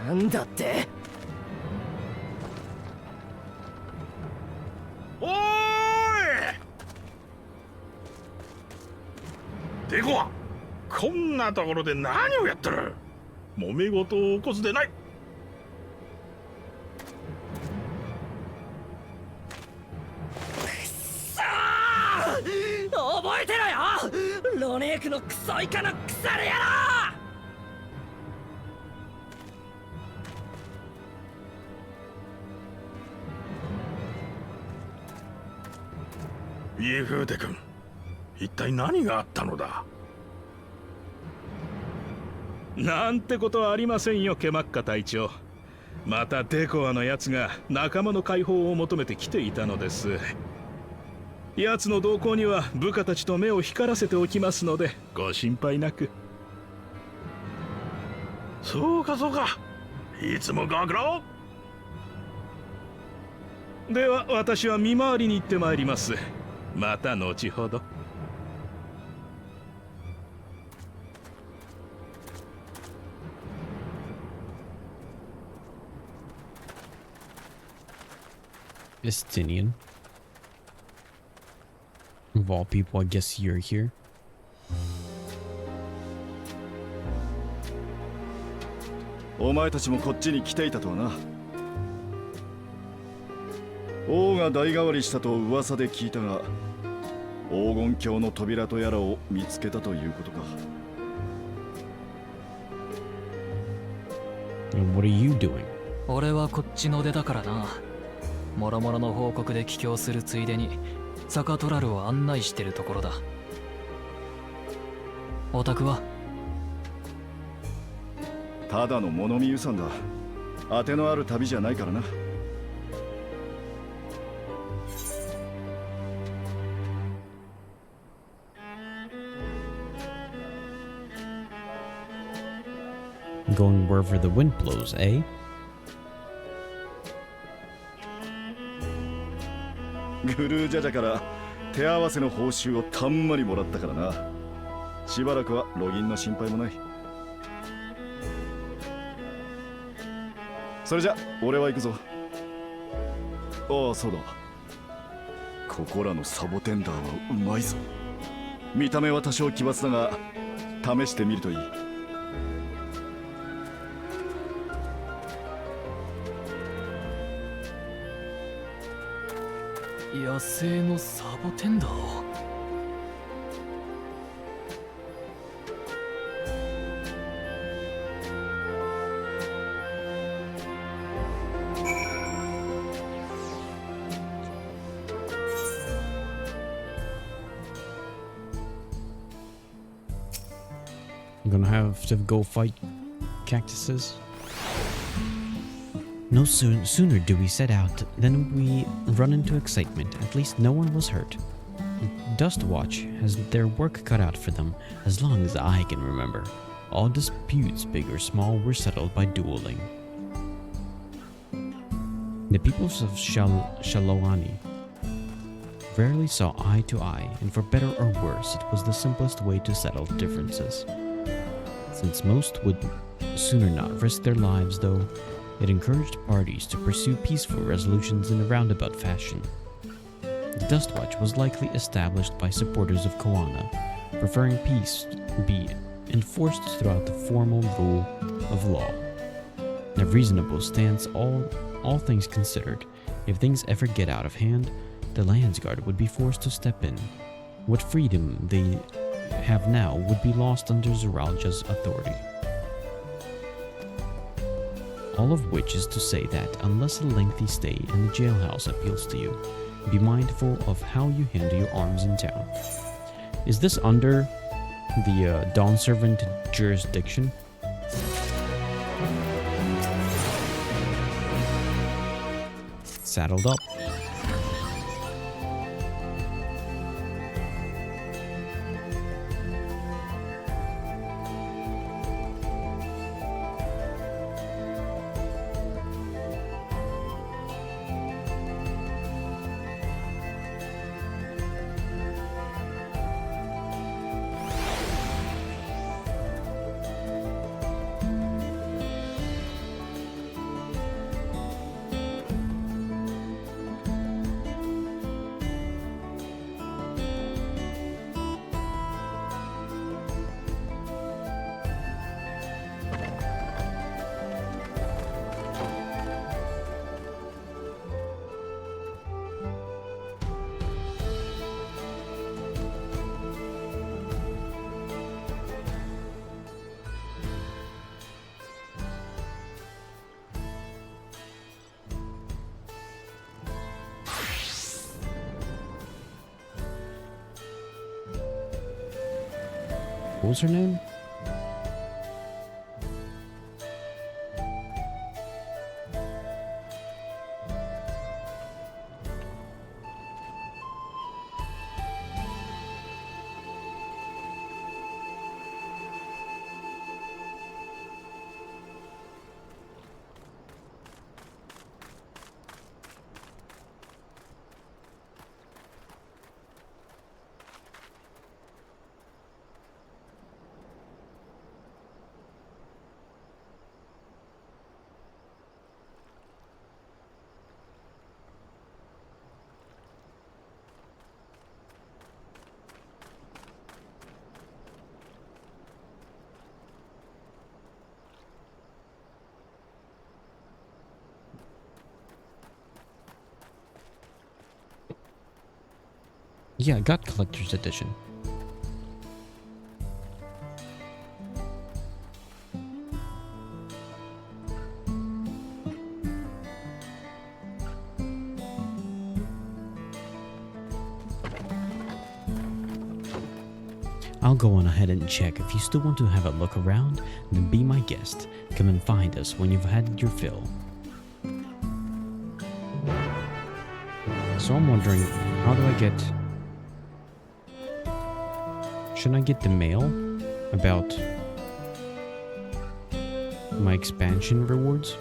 なんだって。おーいデコア、こんなところで何をやってる。揉め事を起こすでない。覚えてろよ、ロネークのクソイカの腐れ野郎。イエフーテ君、一体何があったのだ。なんてことはありませんよ、ケマッカ隊長。またデコアのやつが仲間の解放を求めて来ていたのです。奴の動向には部下たちと目を光らせておきますのでご心配なく。そうかそうか、いつもご苦労。では私は見回りに行ってまいります。また後ほど。Estinian. Of all people, I guess you're here. お前たちもこっちに来ていたとはな。王が代替わりしたと噂で聞いたが、黄金鏡の扉とやらを見つけたということか。And what are you doing? 俺はこっちの出だからな。もろもろの報告で帰郷するついでにサカトラルを案内してるところだ。オタクはただの物見遊山だ。当てのある旅じゃないからな。Going wherever the wind blows, eh? グルージャジャから手合わせの報酬をたんまりもらったからな。しばらくはロギンの心配もない。それじゃ俺は行くぞ。ああそうだ、ここらのサボテンダーはうまいぞ。見た目は多少奇抜だが試してみるといい。野生のサボテンダー。I'm gonna have to go fight cactuses. No sooner do we set out than we run into excitement. At least no one was hurt. Dustwatch has their work cut out for them as long as I can remember. All disputes, big or small, were settled by dueling. The peoples of Shalawani rarely saw eye to eye, and for better or worse, it was the simplest way to settle differences. Since most would sooner not risk their lives, though, it encouraged parties to pursue peaceful resolutions in a roundabout fashion. The Dustwatch was likely established by supporters of Koana, preferring peace be enforced throughout the formal rule of law. A reasonable stance, all things considered. If things ever get out of hand, the Landsguard would be forced to step in. What freedom they have now would be lost under Zeralja's authority. All of which is to say that unless a lengthy stay in the jailhouse appeals to you, be mindful of how you handle your arms in town. Is this under the Dawn Servant jurisdiction? Saddled up. What was her name? Yeah, I got collector's edition. I'll go on ahead and check. If you still want to have a look around, then be my guest. Come and find us when you've had your fill. So I'm wondering, how do I get... Should I get the mail about my expansion rewards?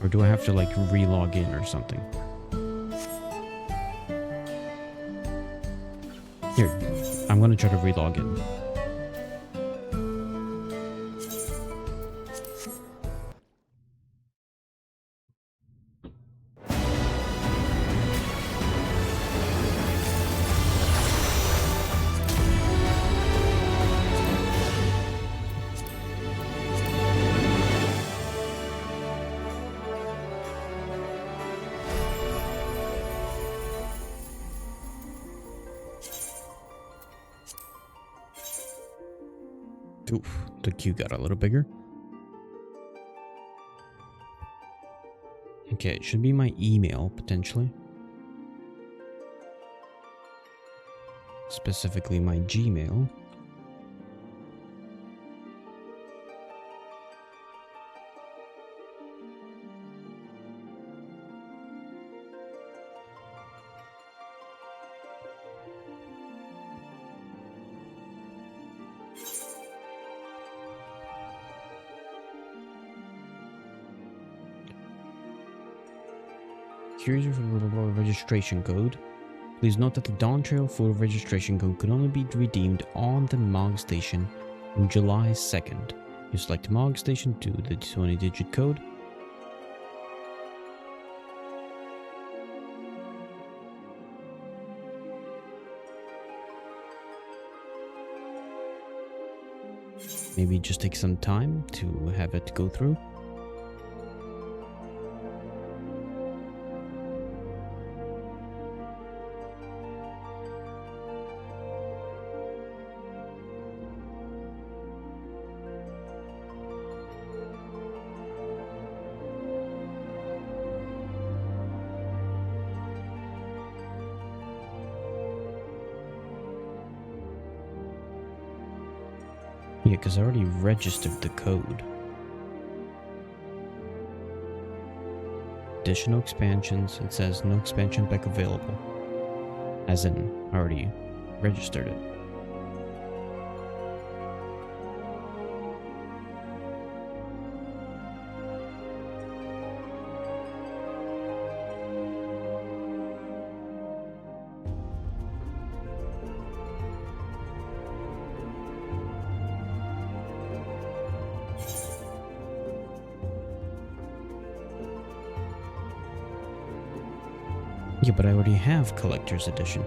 Or do I have to like re-log in or something? Here, I'm gonna try to re-log in. Oof, the queue got a little bigger. Okay, it should be my email, potentially. Specifically my Gmail. Here's your registration code. Please note that the Dawntrail full registration code could only be redeemed on the MOG station on July 2nd. You select MOG station to the 20-digit code. Maybe just take some time to have it go through. Yeah, because I already registered the code. Additional expansions, it says no expansion pack available. As in, I already registered it. Yeah, but I already have Collector's Edition.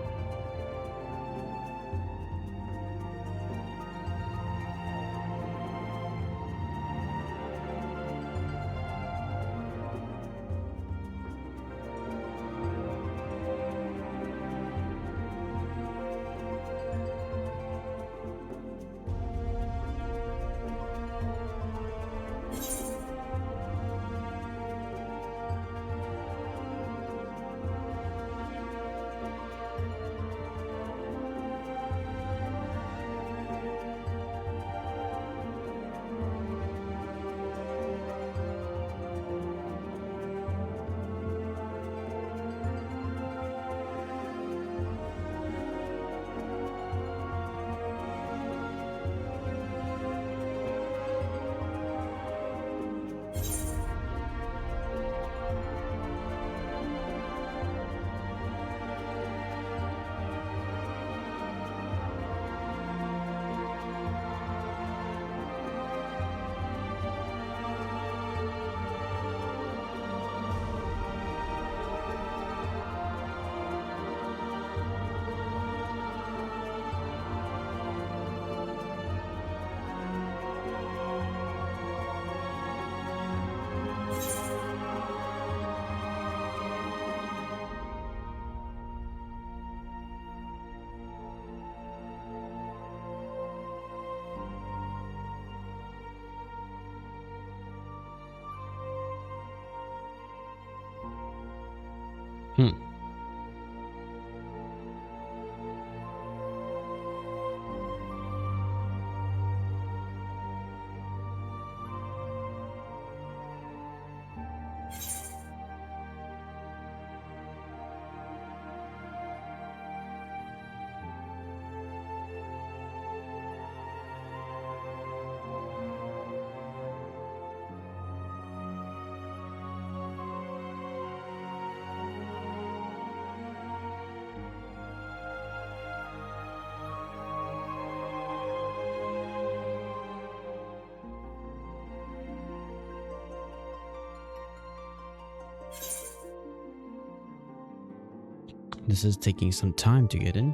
This is taking some time to get in.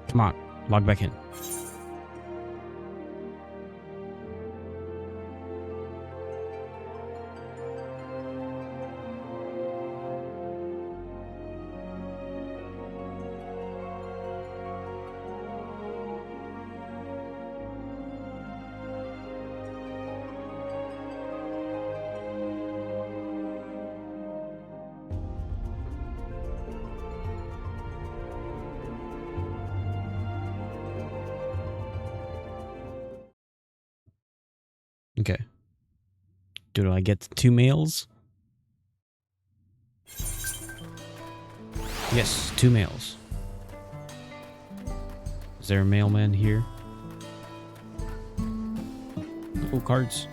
Come on, log back in. Okay. Do I get 2 males? Yes, 2 males. Is there a mailman here? Oh, cards.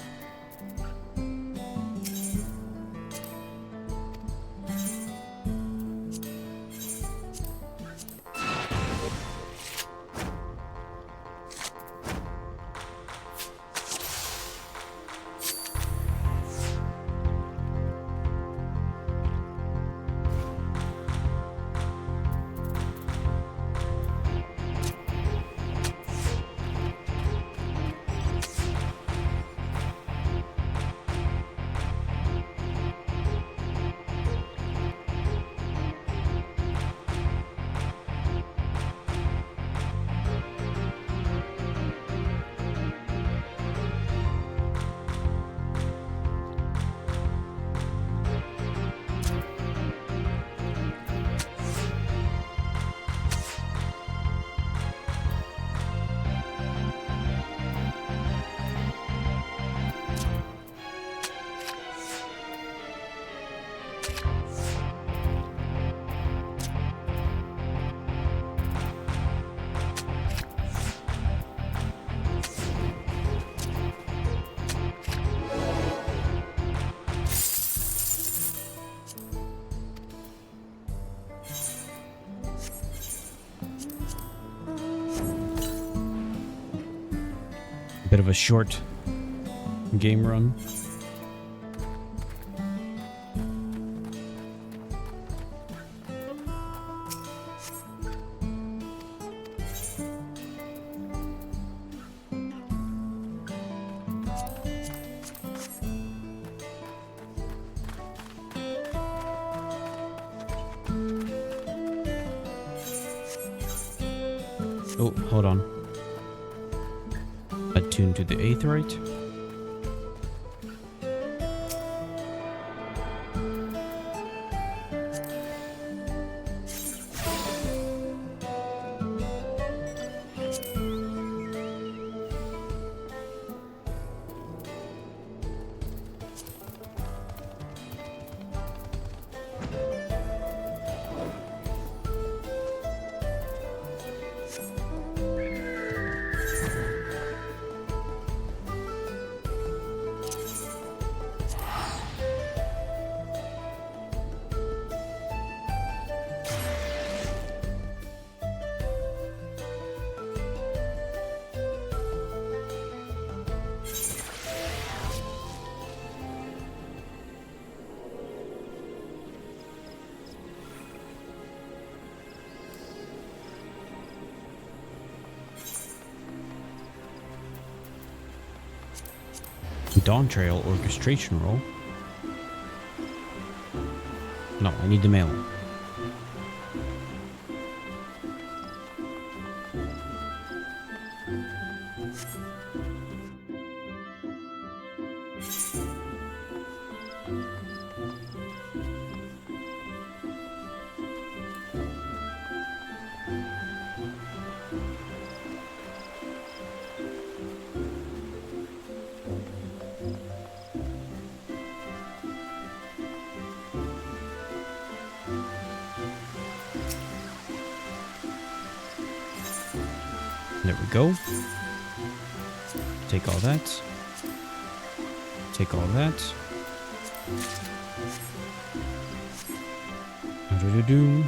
Bit of a short game run. Oh, hold on. Attune to the Aetheryte. Dawntrail orchestration role. No, I need the male. There we go. Take all that. Take all that. Do-do-do.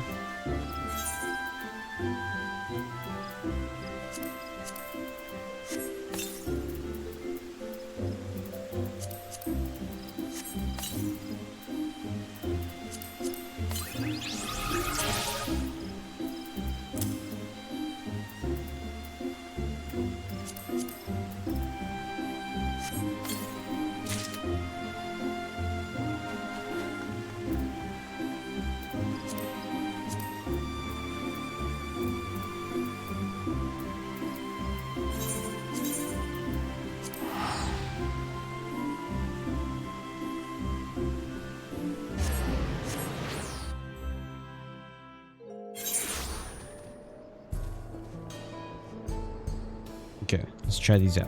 Okay, let's try these out.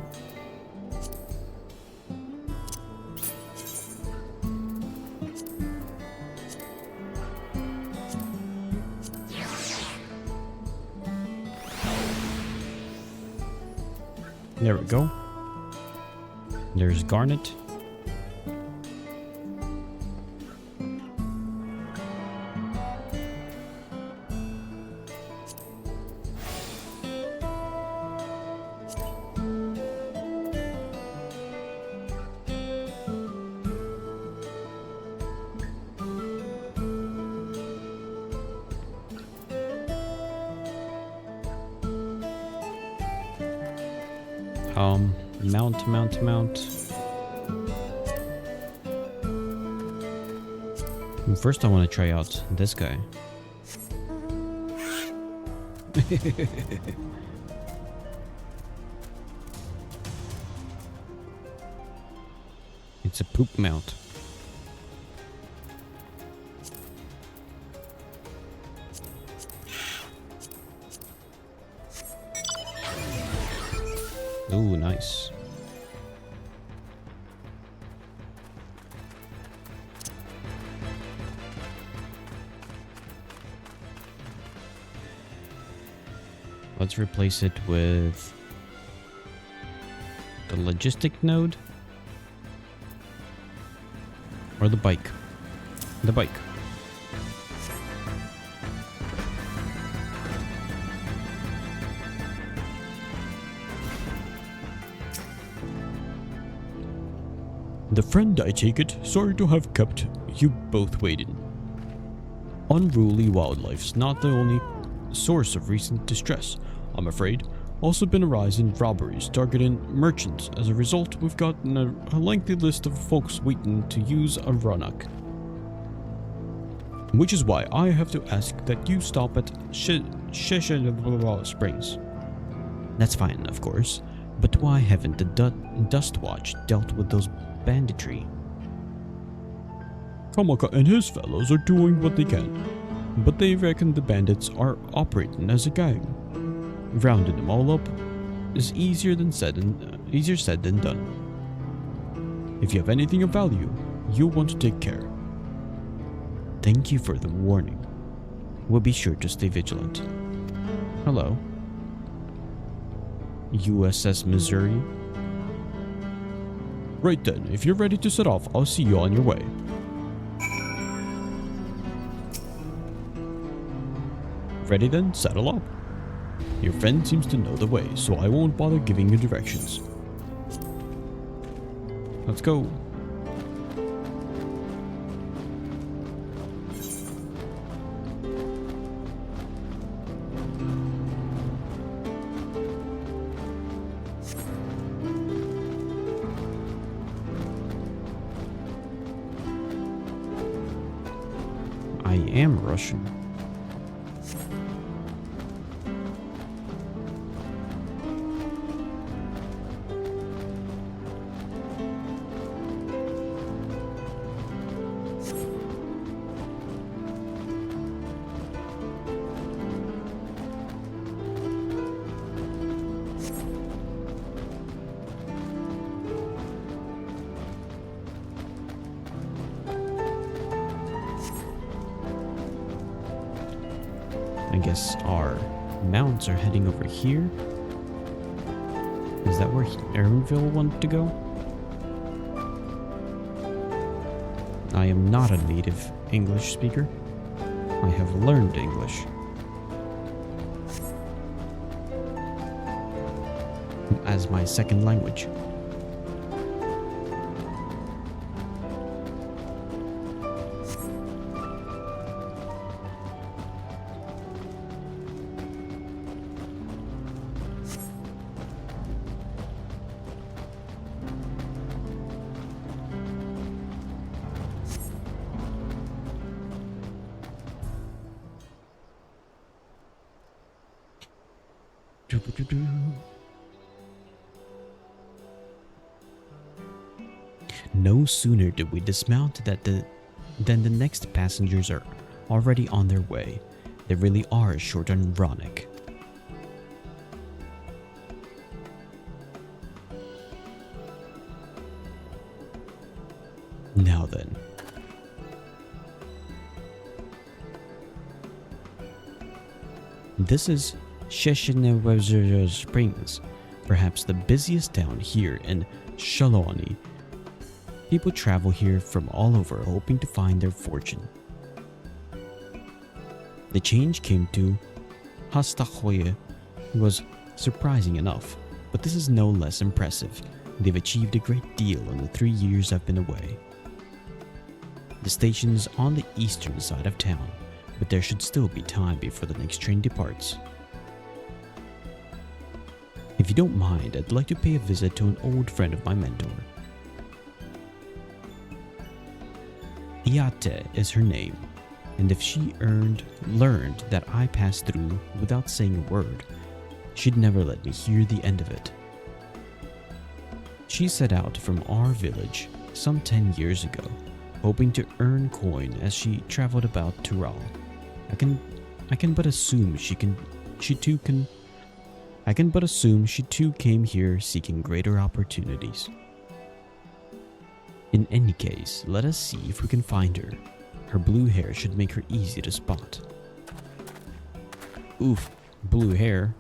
There we go. There's Garnet. Mount. First I want to try out this guy. It's a poop mount. Ooh, nice. Let's replace it with the logistic node or the bike. The bike. The friend, I take it, sorry to have kept you both waiting. Unruly wildlife's not the only source of recent distress, I'm afraid. Also been a rise in robberies targeting merchants. As a result, we've gotten a lengthy list of folks waiting to use a Ronak. Which is why I have to ask that you stop at Springs. That's fine, of course, but why haven't the Dust Watch dealt with those banditry? Kamaka and his fellows are doing what they can, but they reckon the bandits are operating as a gang. Rounding them all up is easier said than done. If you have anything of value, you'll want to take care. Thank you for the warning. We'll be sure to stay vigilant. Hello. USS Missouri. Right then, if you're ready to set off, I'll see you on your way. Ready then, saddle up. Your friend seems to know the way, so I won't bother giving you directions. Let's go. I am Russian. I guess our mounts are heading over here. Is that where Aaronville wanted to go? I am not a native English speaker. I have learned English. As my second language. No sooner did we dismount than the next passengers are already on their way. They really are short and ironic. Now then. This is Sheshenewezer Springs, perhaps the busiest town here in Shaloni. People travel here from all over hoping to find their fortune. The change came to Hastahoye was surprising enough, but this is no less impressive. They've achieved a great deal in the 3 years I've been away. The station's on the eastern side of town, but there should still be time before the next train departs. If you don't mind, I'd like to pay a visit to an old friend of my mentor. Iate is her name, and if she learned that I passed through without saying a word, she'd never let me hear the end of it. She set out from our village some 10 years ago, hoping to earn coin as she traveled about Tural. I can but assume she too came here seeking greater opportunities. In any case, let us see if we can find her. Her blue hair should make her easy to spot. Oof, blue hair.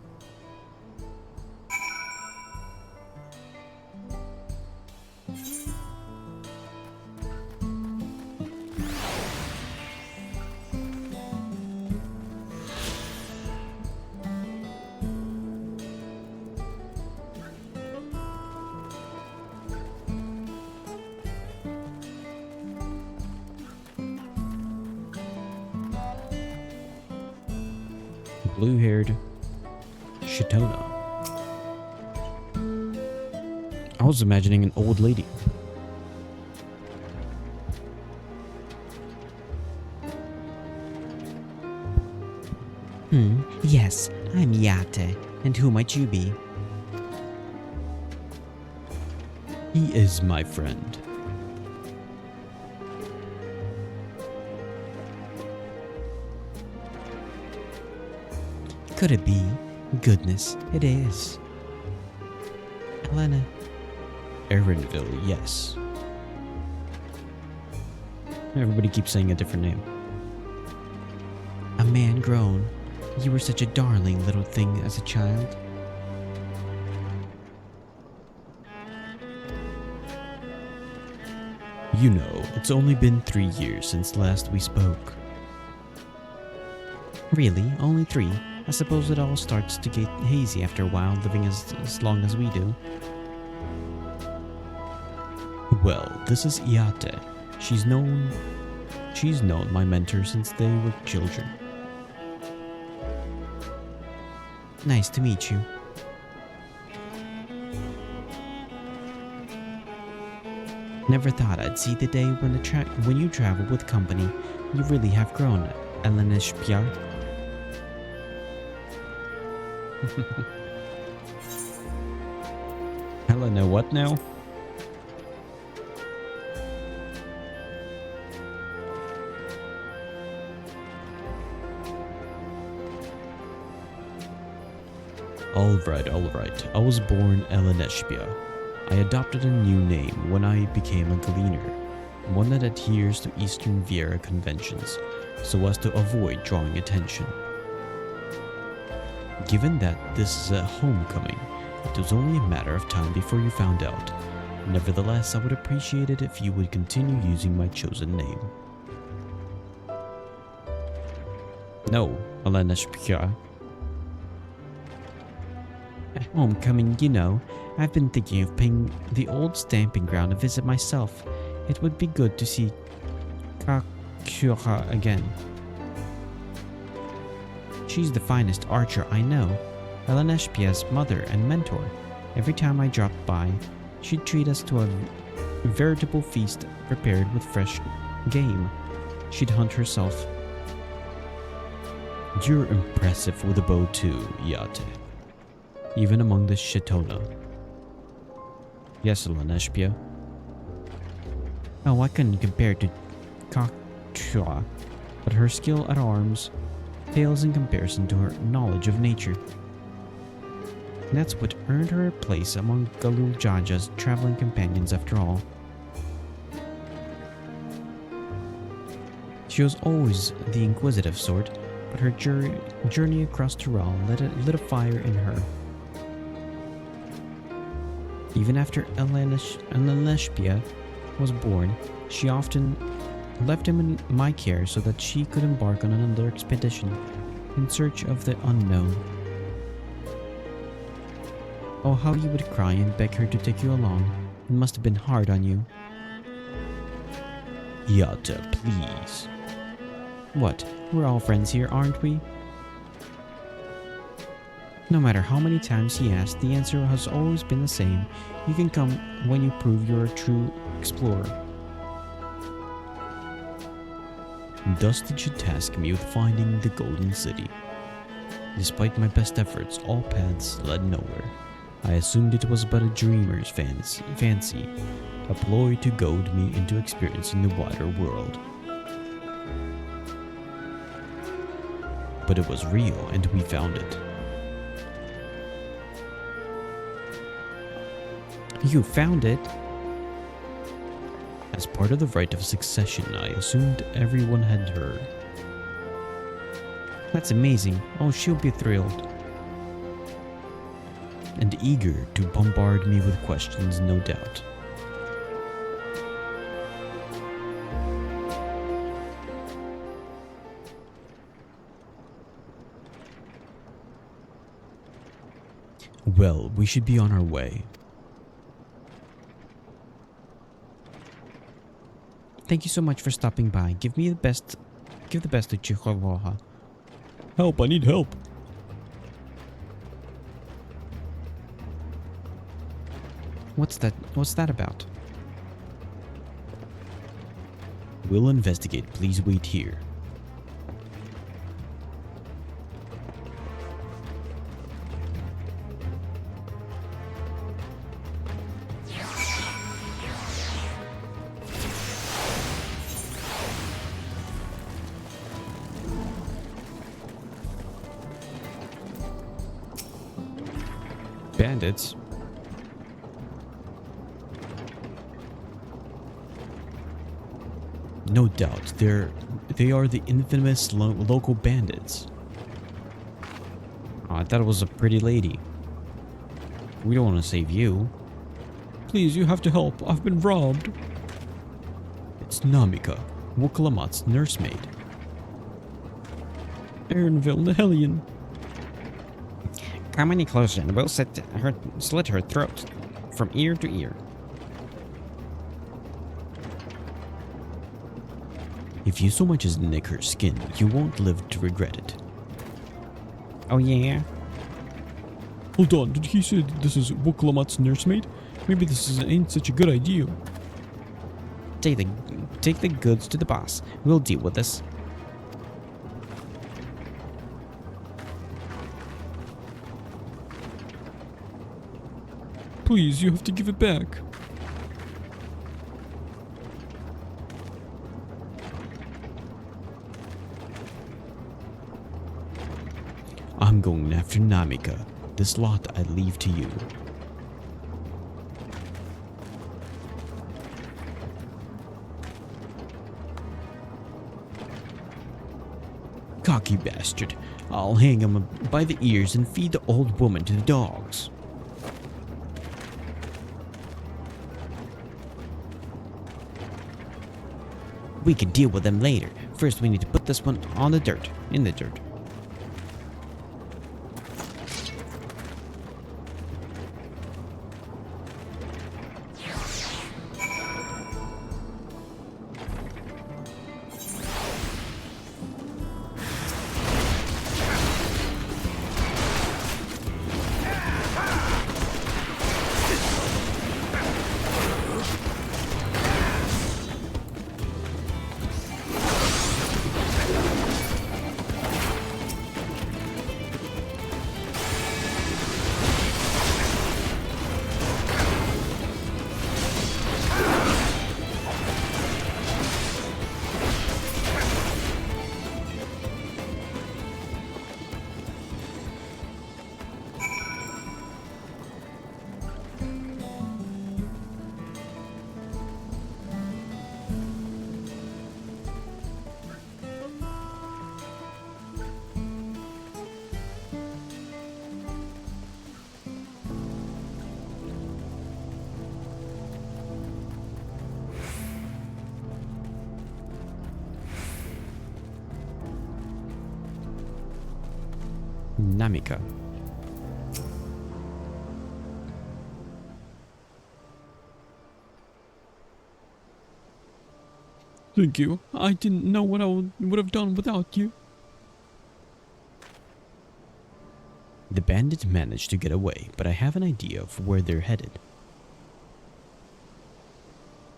Blue-haired Shitona. I was imagining an old lady. Yes, I'm Yate. And who might you be? He is my friend. Could it be? Goodness, it is. Helena. Aaronville, yes. Everybody keeps saying a different name. A man grown. You were such a darling little thing as a child. You know, it's only been 3 years since last we spoke. Really? Only 3? I suppose it all starts to get hazy after a while, living as long as we do. Well, this is Iate. She's known my mentor since they were children. Nice to meet you. Never thought I'd see the day when you travel with company. You really have grown, Elenishpia. Helena, what now? Alright. I was born Eleneshpia. I adopted a new name when I became a gleaner, one that adheres to Eastern Viera conventions, so as to avoid drawing attention. Given that this is a homecoming, it was only a matter of time before you found out. Nevertheless, I would appreciate it if you would continue using my chosen name. No, Elenishpia. Homecoming, you know, I've been thinking of paying the old stamping ground a visit myself. It would be good to see Kakura again. She's the finest archer I know, Elenishpia's mother and mentor. Every time I dropped by, she'd treat us to a veritable feast prepared with fresh game. She'd hunt herself. You're impressive with a bow too, Yate. Even among the Shitona. Yes, Elenishpia. Oh, I couldn't compare to Kakura, but her skill at arms pales in comparison to her knowledge of nature. That's what earned her a place among Galul Jaja's traveling companions after all. She was always the inquisitive sort, but her journey across Tural lit a fire in her. Even after Elenishpia was born, she often left him in my care so that she could embark on another expedition in search of the unknown. Oh, how you would cry and beg her to take you along. It must have been hard on you. Yata, please. What? We're all friends here, aren't we? No matter how many times he asked, the answer has always been the same. You can come when you prove you're a true explorer. Thus did you task me with finding the Golden City. Despite my best efforts, all paths led nowhere. I assumed it was but a dreamer's fancy, a ploy to goad me into experiencing the wider world. But it was real, and we found it. You found it? As part of the rite of succession, I assumed everyone had heard. That's amazing. Oh, she'll be thrilled. And eager to bombard me with questions, no doubt. Well, we should be on our way. Thank you so much for stopping by. Give the best to Chihuahua. Help, I need help. What's that about? We'll investigate. Please wait here. Bandits? No doubt, they are the infamous local bandits. Oh, I thought it was a pretty lady. We don't want to save you. Please, you have to help. I've been robbed. It's Namika, Wuklamat's nursemaid. Aaronville, the Hellion. Come any closer and we'll slit her throat from ear to ear. If you so much as nick her skin, you won't live to regret it. Oh yeah? Hold on, did he say this is Wuklamat's nursemaid? Maybe this ain't such a good idea. Take the goods to the boss. We'll deal with this. Please, you have to give it back. I'm going after Namika. This lot I leave to you. Cocky bastard. I'll hang him by the ears and feed the old woman to the dogs. We can deal with them later. First, we need to put this one on the dirt. In the dirt. Namika. Thank you. I didn't know what I would have done without you. The bandits managed to get away, but I have an idea of where they're headed.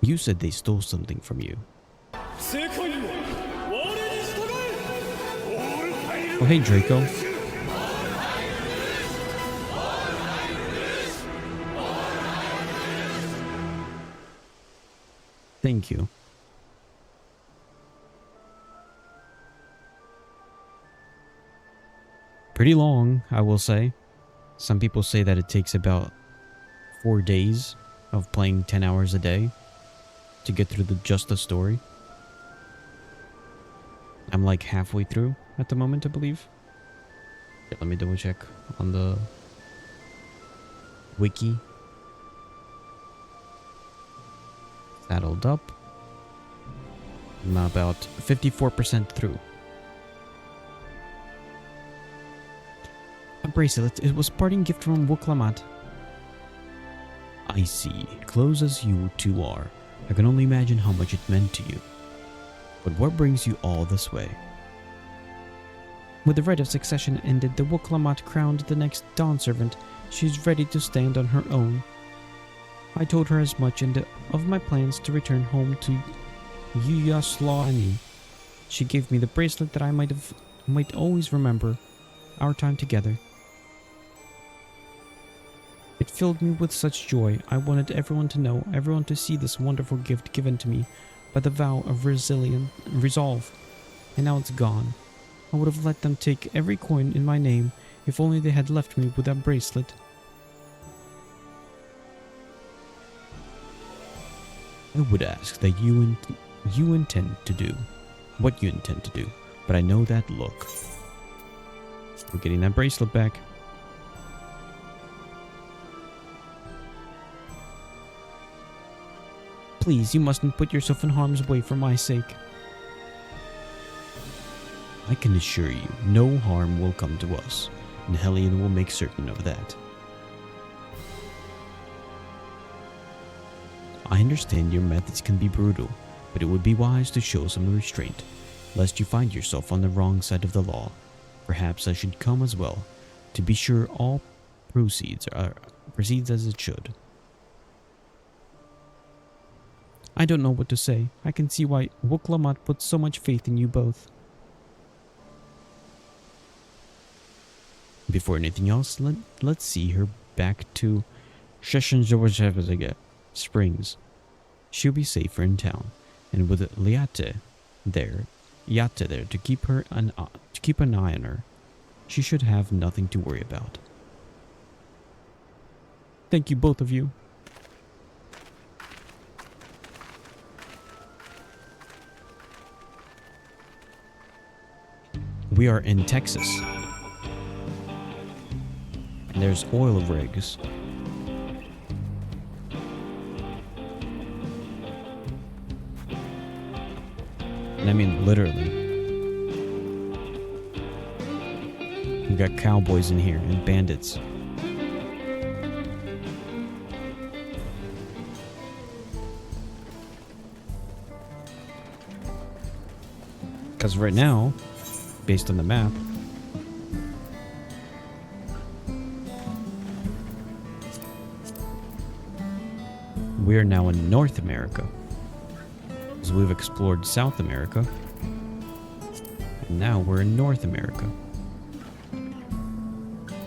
You said they stole something from you. Oh, hey, Draco. Thank you. Pretty long, I will say. Some people say that it takes about 4 days of playing 10 hours a day to get through just the story. I'm like halfway through at the moment, I believe. Okay, let me double check on the wiki. Saddled up. I'm about 54% through. A bracelet. It was parting gift from Wuklamat. I see. Close as you two are, I can only imagine how much it meant to you. But what brings you all this way? With the right of succession ended, the Wuklamat crowned the next Dawn servant. She's ready to stand on her own. I told her as much and of my plans to return home to Yuyaslani. She gave me the bracelet that I might always remember our time together. It filled me with such joy. I wanted everyone to know, everyone to see this wonderful gift given to me by the vow of resolve. And now it's gone. I would have let them take every coin in my name if only they had left me with that bracelet. I would ask that you intend to do what you intend to do, but I know that look. We're getting that bracelet back. Please, you mustn't put yourself in harm's way for my sake. I can assure you, no harm will come to us, and Hellion will make certain of that. I understand your methods can be brutal, but it would be wise to show some restraint, lest you find yourself on the wrong side of the law. Perhaps I should come as well, to be sure all proceeds as it should. I don't know what to say. I can see why Wuklamat put so much faith in you both. Before anything else, let's see her back to Sheshenjawajevazega Springs. She'll be safer in town, and with Yate there to keep an eye on her, she should have nothing to worry about. Thank you, both of you. We are in Texas. And there's oil rigs. And I mean literally. We got cowboys in here and bandits. Because right now, based on the map, we are now in North America. So we've explored South America, and now we're in North America,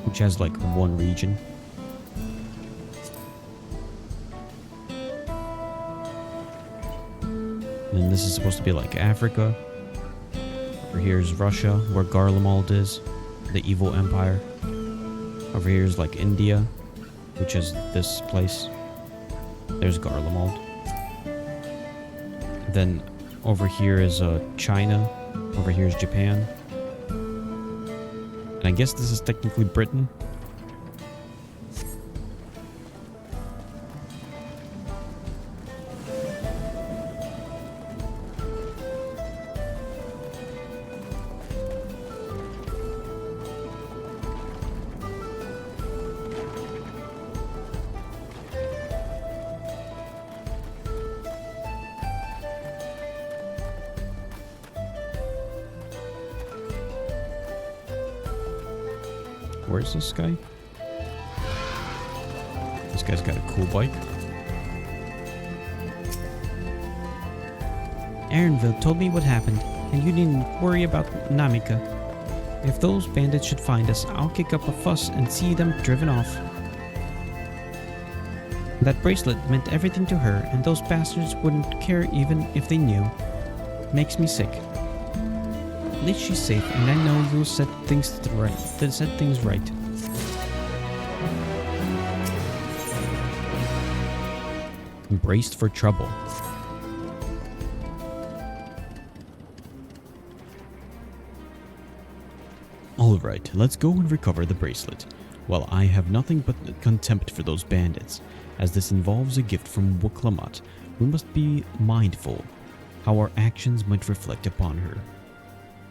which has like one region. And this is supposed to be like Africa. Over here is Russia, where Garlemald is, the evil empire. Over here is like India, which is this place. There's Garlemald. Then over here is China. Over here is Japan. And I guess this is technically Britain. Where's this guy? This guy's got a cool bike. Aaronville told me what happened, and you needn't worry about Namika. If those bandits should find us, I'll kick up a fuss and see them driven off. That bracelet meant everything to her, and those bastards wouldn't care even if they knew. Makes me sick. At least she's safe, and I know you'll set things right. Braced for trouble. Alright, let's go and recover the bracelet. Well, I have nothing but contempt for those bandits. As this involves a gift from Wuklamat, we must be mindful how our actions might reflect upon her.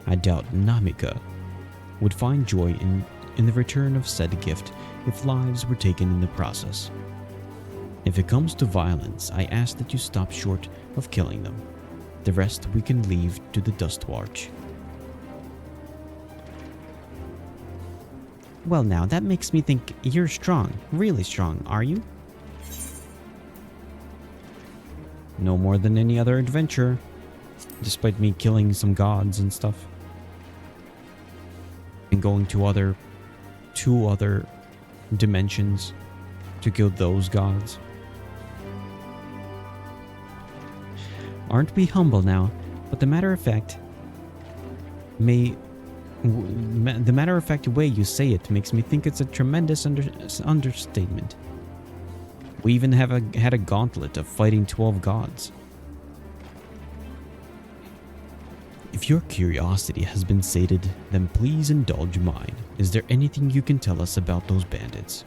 I doubt Namika would find joy in the return of said gift if lives were taken in the process. If it comes to violence, I ask that you stop short of killing them. The rest we can leave to the Dustwarch. Well now, that makes me think you're strong. Really strong, are you? No more than any other adventurer, despite me killing some gods and stuff. And going to two other dimensions to kill those gods. Aren't we humble now? But the matter-of-fact way you say it makes me think it's a tremendous understatement. We even had a gauntlet of fighting 12 gods. If your curiosity has been sated, then please indulge mine. Is there anything you can tell us about those bandits?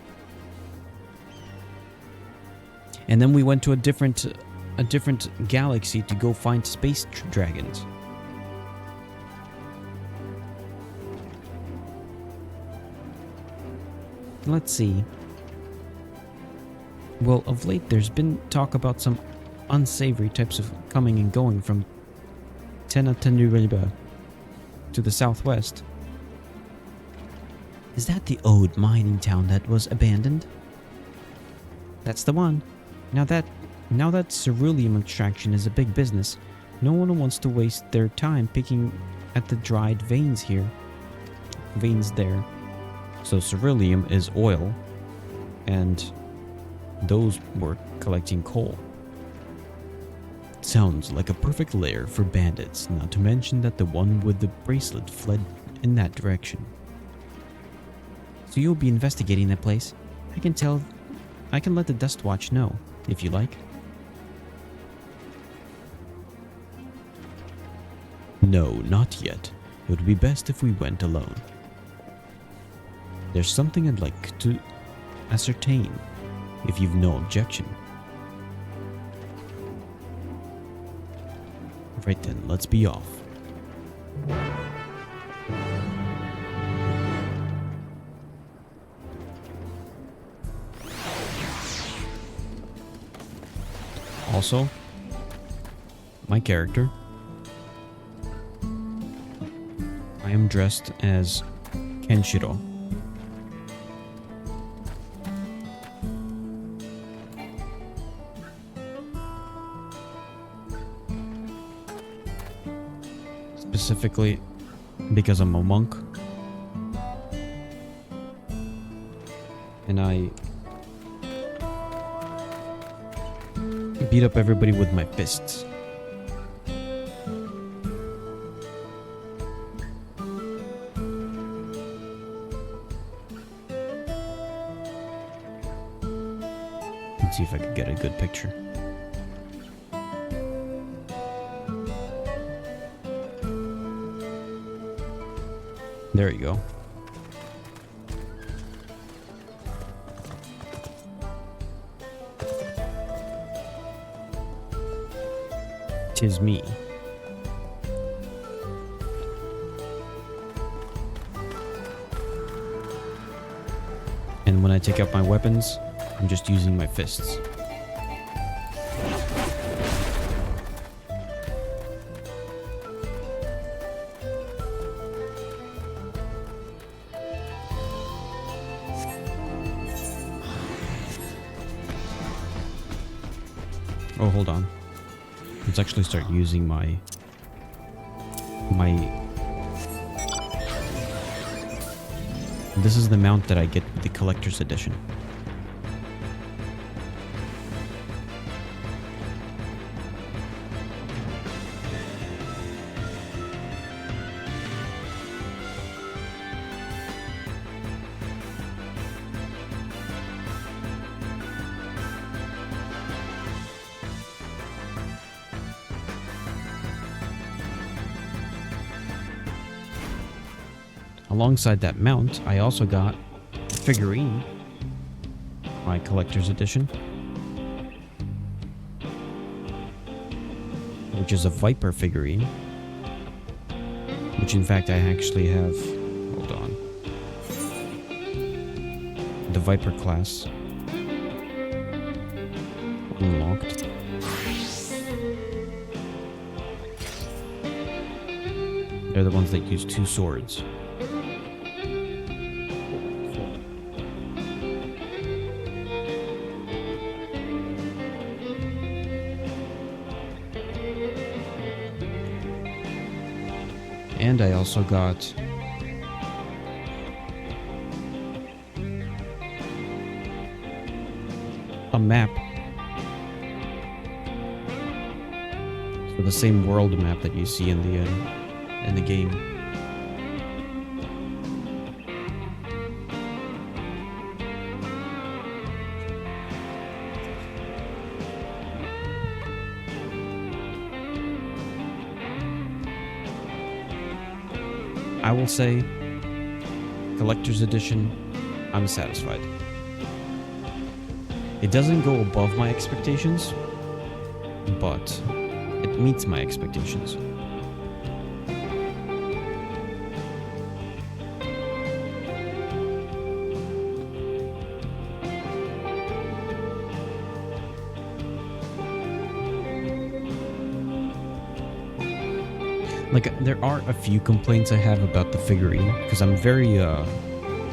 And then we went to a different galaxy to go find space dragons. Let's see. Well, of late there's been talk about some unsavory types of coming and going from Tenatanuriba to the southwest. Is that the old mining town that was abandoned? That's the one. Now that Now that ceruleum extraction is a big business, no one wants to waste their time picking at the dried veins there. So ceruleum is oil, and those were collecting coal. Sounds like a perfect lair for bandits, not to mention that the one with the bracelet fled in that direction. So you'll be investigating that place? I can let the Dust Watch know, if you like. No, not yet. It would be best if we went alone. There's something I'd like to ascertain, if you've no objection. Right then, let's be off. Also, my character, I am dressed as Kenshiro. Specifically because I'm a monk and I beat up everybody with my fists. Let's see if I can get a good picture. There you go. Tis me. And when I take out my weapons, I'm just using my fists. Oh, hold on. Let's actually start using my This is the mount that I get with the collector's edition. Alongside that mount, I also got a figurine, my collector's edition, which is a Viper figurine, which in fact I actually have, hold on, the Viper class unlocked. They're the ones that use two swords. And I also got a map for the same world map that you see in the game. I will say, collector's edition, I'm satisfied. It doesn't go above my expectations, but it meets my expectations. Like, there are a few complaints I have about the figurine, because I'm very,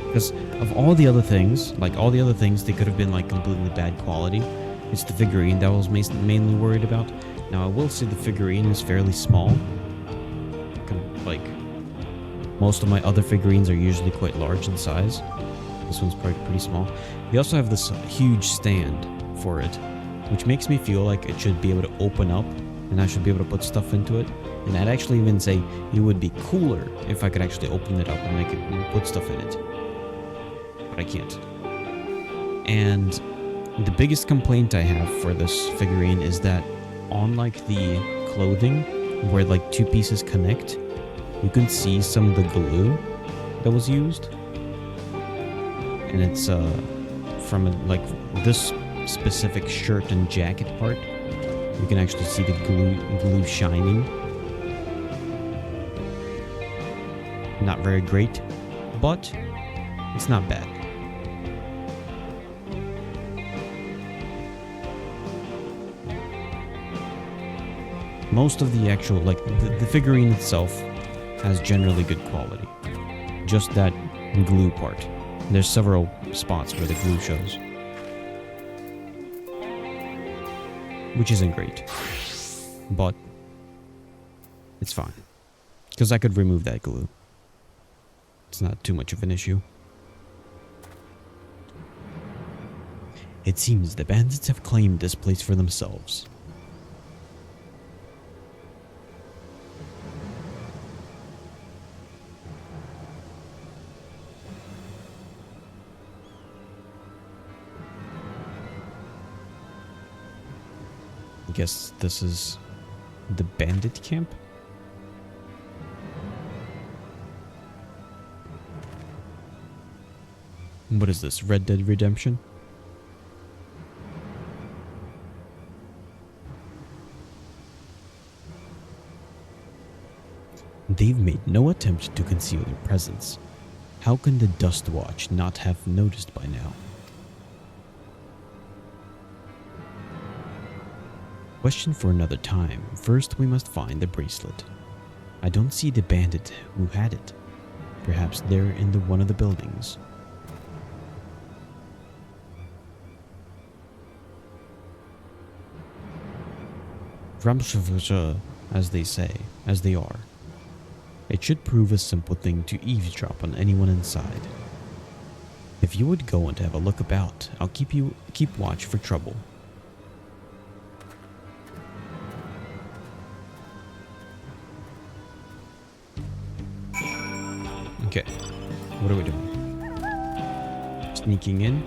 because of all the other things, like, all the other things, they could have been, like, completely bad quality, It's the figurine that I was mainly worried about. Now, I will say the figurine is fairly small. Kind of like, most of my other figurines are usually quite large in size. This one's probably pretty small. We also have this huge stand for it, which makes me feel like it should be able to open up, and I should be able to put stuff into it. And I'd actually even say it would be cooler if I could actually open it up and make it put stuff in it. But I can't. And the biggest complaint I have for this figurine is that on like the clothing, where like two pieces connect, you can see some of the glue that was used. And it's from like this specific shirt and jacket part, you can actually see the glue shining. Not very great, but it's not bad. Most of the actual, like, the figurine itself has generally good quality. Just that glue part. There's several spots where the glue shows. Which isn't great. But it's fine. Because I could remove that glue. It's not too much of an issue. It seems the bandits have claimed this place for themselves. I guess this is the bandit camp? What is this, Red Dead Redemption? They've made no attempt to conceal their presence. How can the Dust Watch not have noticed by now? Question for another time. First, we must find the bracelet. I don't see the bandit who had it. Perhaps they're in one of the buildings. As they say, as they are. It should prove a simple thing to eavesdrop on anyone inside. If you would go and have a look about, I'll keep watch for trouble. Okay, what are we doing? Sneaking in.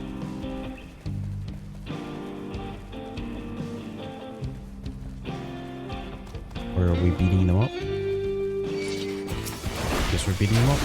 Or are we beating them up? Guess we're beating them up.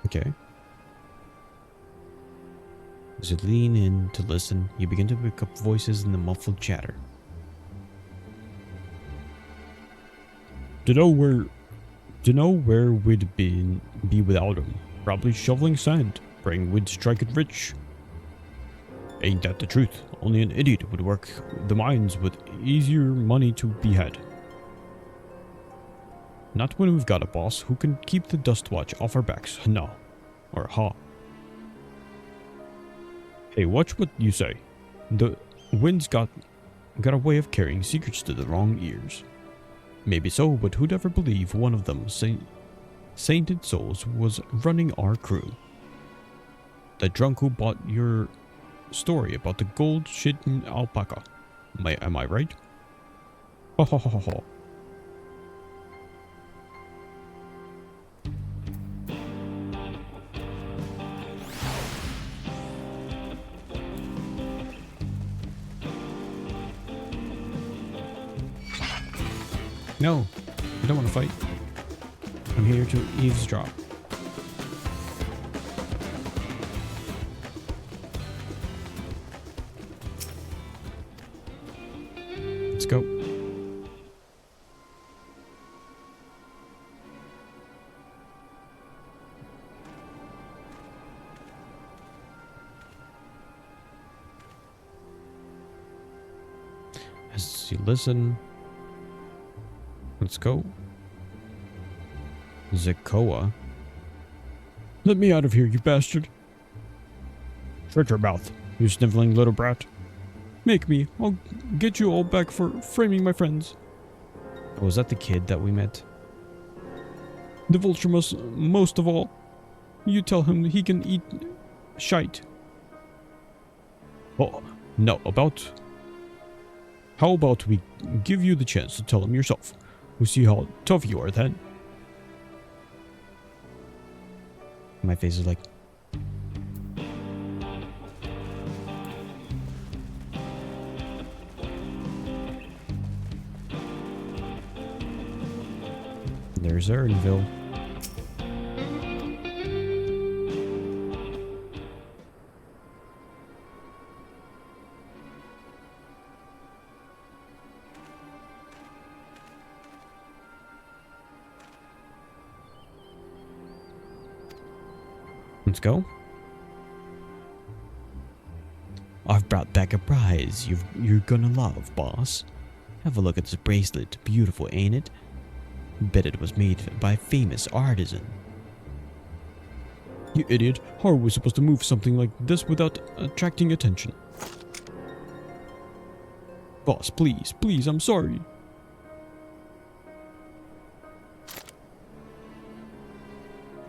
Okay. As you lean in to listen, you begin to pick up voices in the muffled chatter. Dunno where we'd be without him. Probably shoveling sand, praying we'd strike it rich. Ain't that the truth? Only an idiot would work the mines with easier money to be had. Not when we've got a boss who can keep the Dust Watch off our backs. No. Or ha. Hey, watch what you say. The wind's got a way of carrying secrets to the wrong ears. Maybe so, but who'd ever believe one of them, sainted souls, was running our crew? The drunk who bought your story about the gold-shitten alpaca. Am I right? Ho ho ho ho ho. No, I don't want to fight. I'm here to eavesdrop. Let's go. As you listen, let's go. Zakoa. Let me out of here, you bastard. Shut your mouth, you sniveling little brat. Make me. I'll get you all back for framing my friends. Oh, was that the kid that we met? The vulture most of all. You tell him he can eat shite. Oh, no, how about we give you the chance to tell him yourself? We'll see how tough you are then. My face is like... There's Ernville. Let's go. I've brought back a prize you're gonna love, boss. Have a look at this bracelet. Beautiful, ain't it? Bet it was made by a famous artisan. You idiot. How are we supposed to move something like this without attracting attention? Boss, please, please, I'm sorry.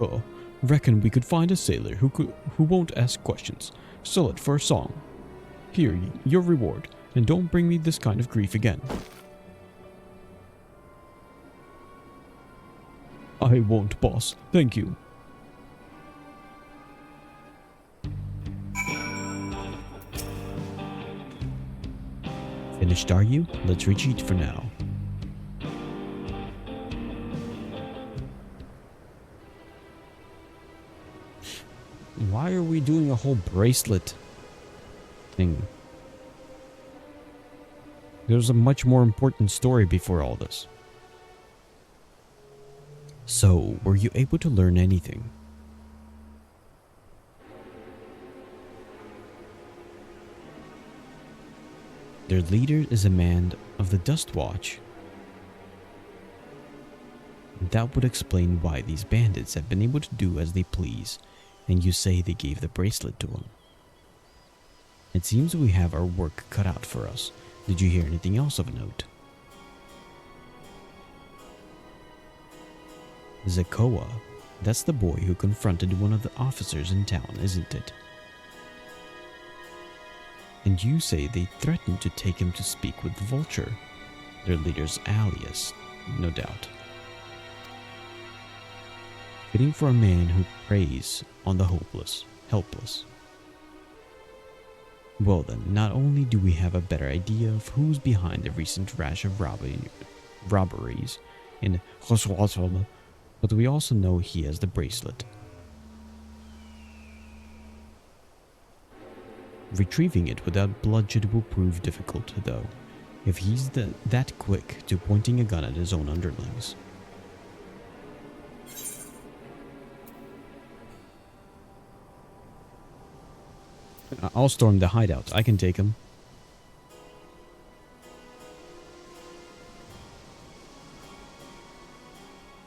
Oh, reckon we could find a sailor who won't ask questions. Sell it for a song. Here, your reward, and don't bring me this kind of grief again. I won't, boss. Thank you. Finished, are you? Let's retreat for now. Why are we doing a whole bracelet thing? There's a much more important story before all this. So, were you able to learn anything? Their leader is a man of the Dust Watch. That would explain why these bandits have been able to do as they please, and you say they gave the bracelet to him. It seems we have our work cut out for us. Did you hear anything else of note? Zakoa, that's the boy who confronted one of the officers in town, isn't it? And you say they threatened to take him to speak with the Vulture, their leader's alias, no doubt. Fitting for a man who preys on the helpless. Well then, not only do we have a better idea of who's behind the recent rash of robberies in Roswell, but we also know he has the bracelet. Retrieving it without bloodshed will prove difficult, though, if he's that quick to pointing a gun at his own underlings. I'll storm the hideout. I can take him.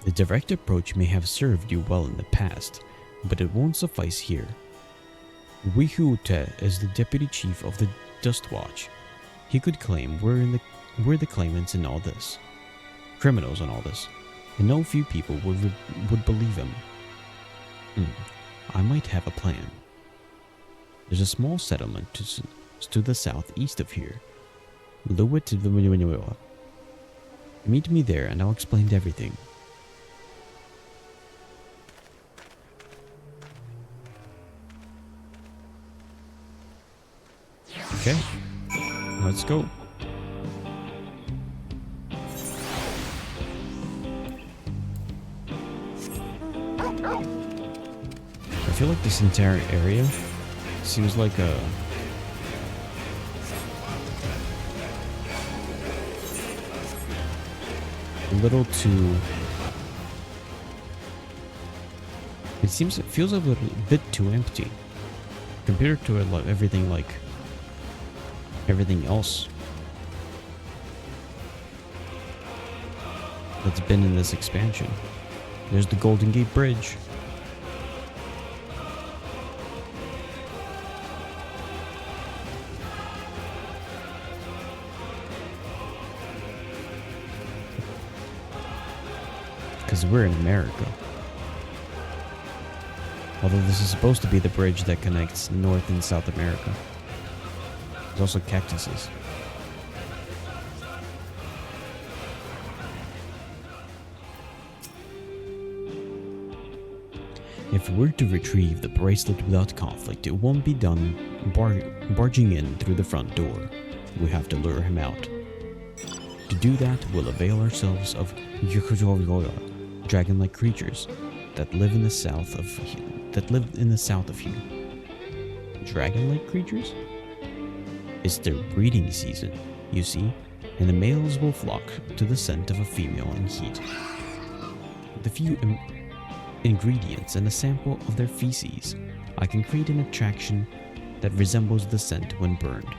The direct approach may have served you well in the past, but it won't suffice here. Wihute is the deputy chief of the Dust Watch. He could claim we're the claimants in all this, criminals in all this, and no few people would believe him. I might have a plan. There's a small settlement to the southeast of here. Meet me there and I'll explain everything. Okay, let's go. I feel like this entire area seems like a little too. It feels a little bit too empty compared to everything else that's been in this expansion. There's the Golden Gate Bridge. Because we're in America. Although this is supposed to be the bridge that connects North and South America. There's also cactuses. If we're to retrieve the bracelet without conflict, it won't be done barging in through the front door. We have to lure him out. To do that, we'll avail ourselves of dragon-like creatures that live in the south of here. Dragon-like creatures? It's their breeding season, you see, and the males will flock to the scent of a female in heat. With a few ingredients and a sample of their feces, I can create an attraction that resembles the scent when burned.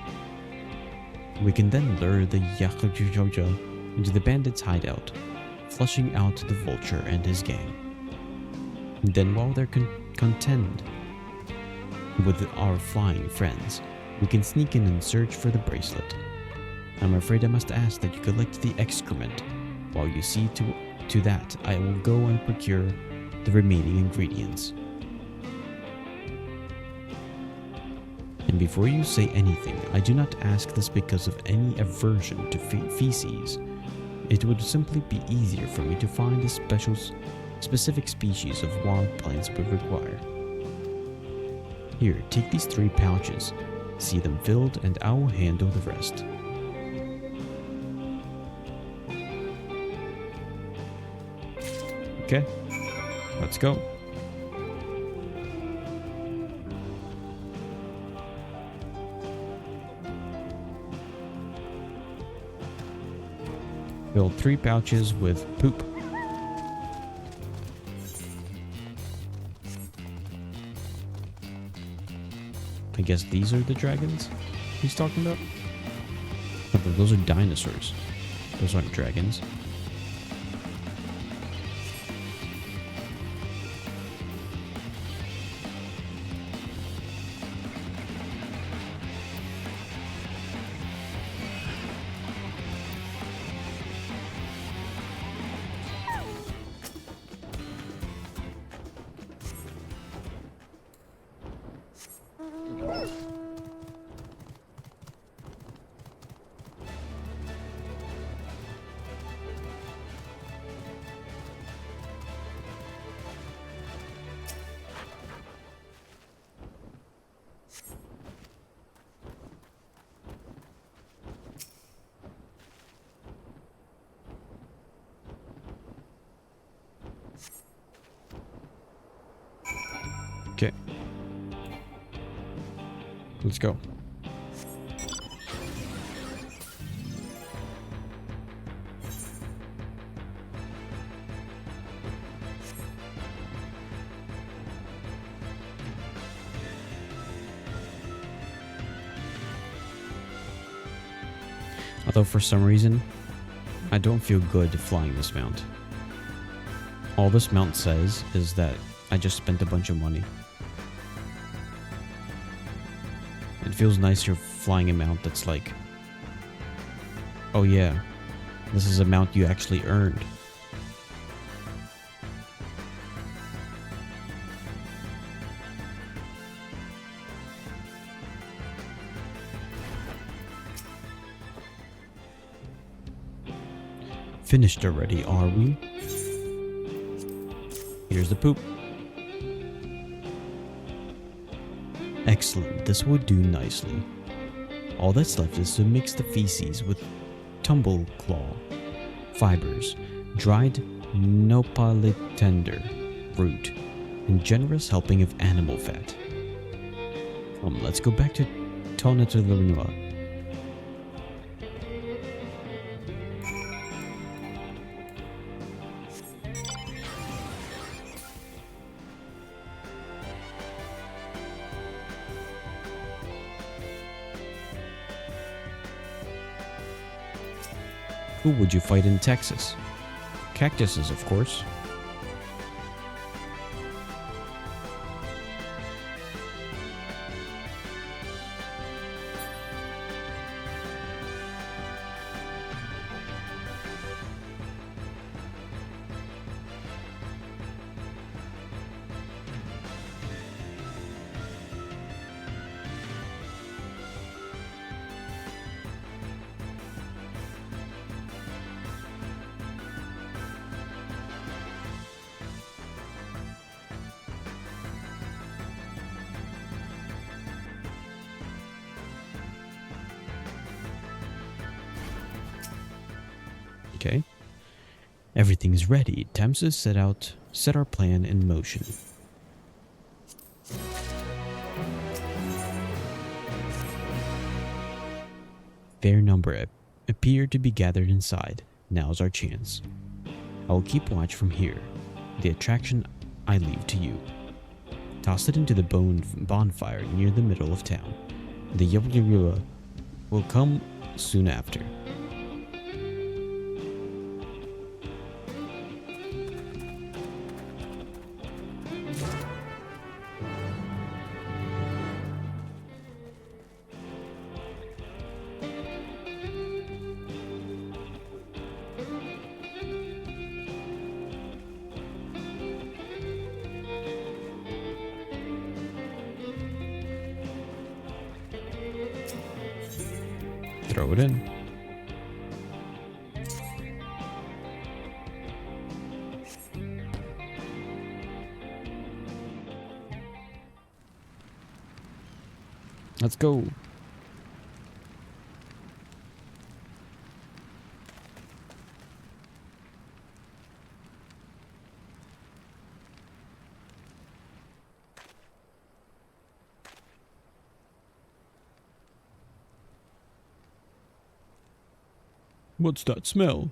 We can then lure the Yakujojo into the bandit's hideout, flushing out the vulture and his gang. And then while they're contend with our flying friends, we can sneak in and search for the bracelet. I'm afraid I must ask that you collect the excrement. While you see to that, I will go and procure the remaining ingredients. And before you say anything, I do not ask this because of any aversion to feces. It would simply be easier for me to find a specific species of wild plants we require. Here, take these 3 pouches. See them filled and I will handle the rest. Okay, let's go. Fill 3 pouches with poop. I guess these are the dragons he's talking about? Oh, those are dinosaurs. Those aren't dragons. Okay. Let's go. Although for some reason, I don't feel good flying this mount. All this mount says is that I just spent a bunch of money. It feels nicer flying a mount that's like, oh yeah, this is a mount you actually earned. finished already, are we? Here's the poop. Excellent, this would do nicely. All that's left is to mix the feces with tumble claw, fibers, dried nopalitender root, and generous helping of animal fat. Let's go back to Tonatalarua. Who would you fight in Texas? Cactuses, of course. Okay. Everything's ready. Time to set our plan in motion. Fair number appear to be gathered inside. Now's our chance. I will keep watch from here. The attraction I leave to you. Toss it into the bonfire near the middle of town. The Yabagirua will come soon after. Throw it in. Let's go. What's that smell?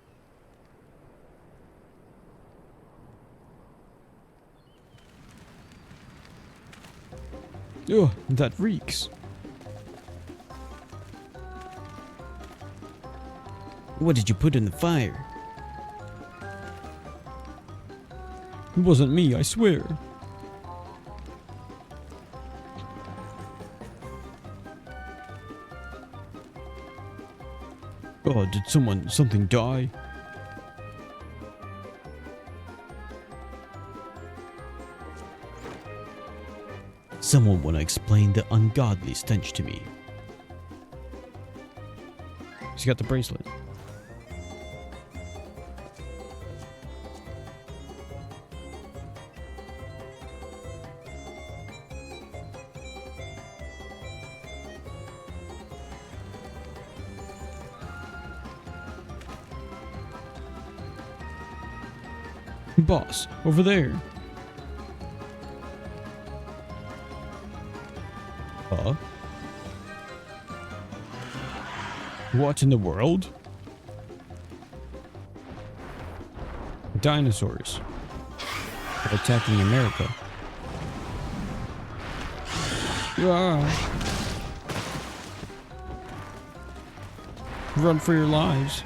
Ugh, that reeks. What did you put in the fire? It wasn't me, I swear. Oh, did something die? Someone wanna explain the ungodly stench to me. She's got the bracelet. Boss, over there. Huh? What in the world? Dinosaurs are attacking America. Ah. Run for your lives.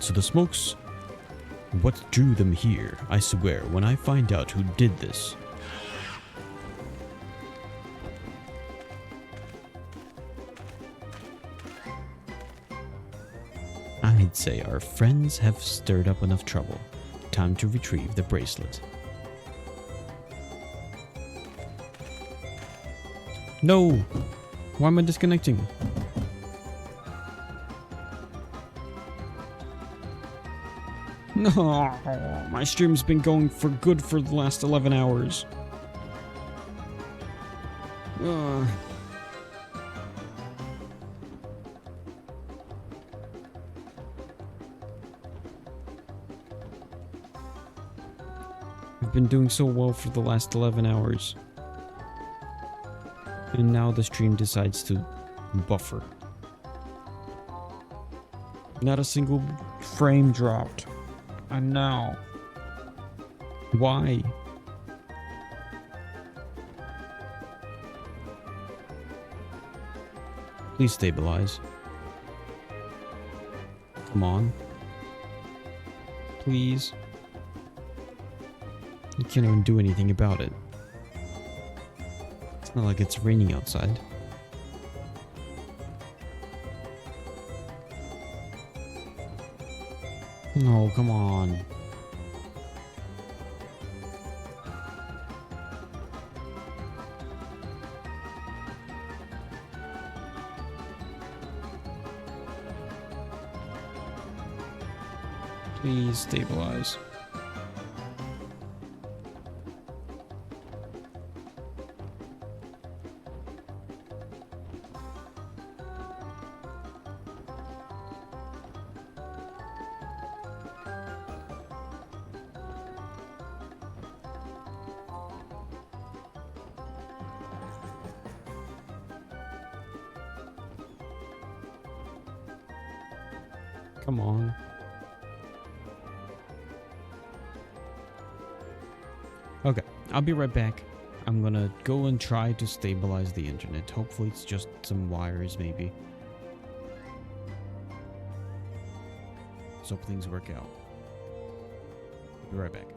So the smokes, what drew them here? I swear, when I find out who did this. I'd say our friends have stirred up enough trouble. Time to retrieve the bracelet. No! Why am I disconnecting? No! My stream's been going for good for the last 11 hours. I've been doing so well for the last 11 hours. And now the stream decides to buffer. Not a single frame dropped. And now. Why? Please stabilize. Come on. Please. You can't even do anything about it. It's not like it's raining outside. No, come on. Please stabilize. Come on. Okay, I'll be right back. I'm gonna go and try to stabilize the internet. Hopefully it's just some wires, maybe. So hope things work out. Be right back.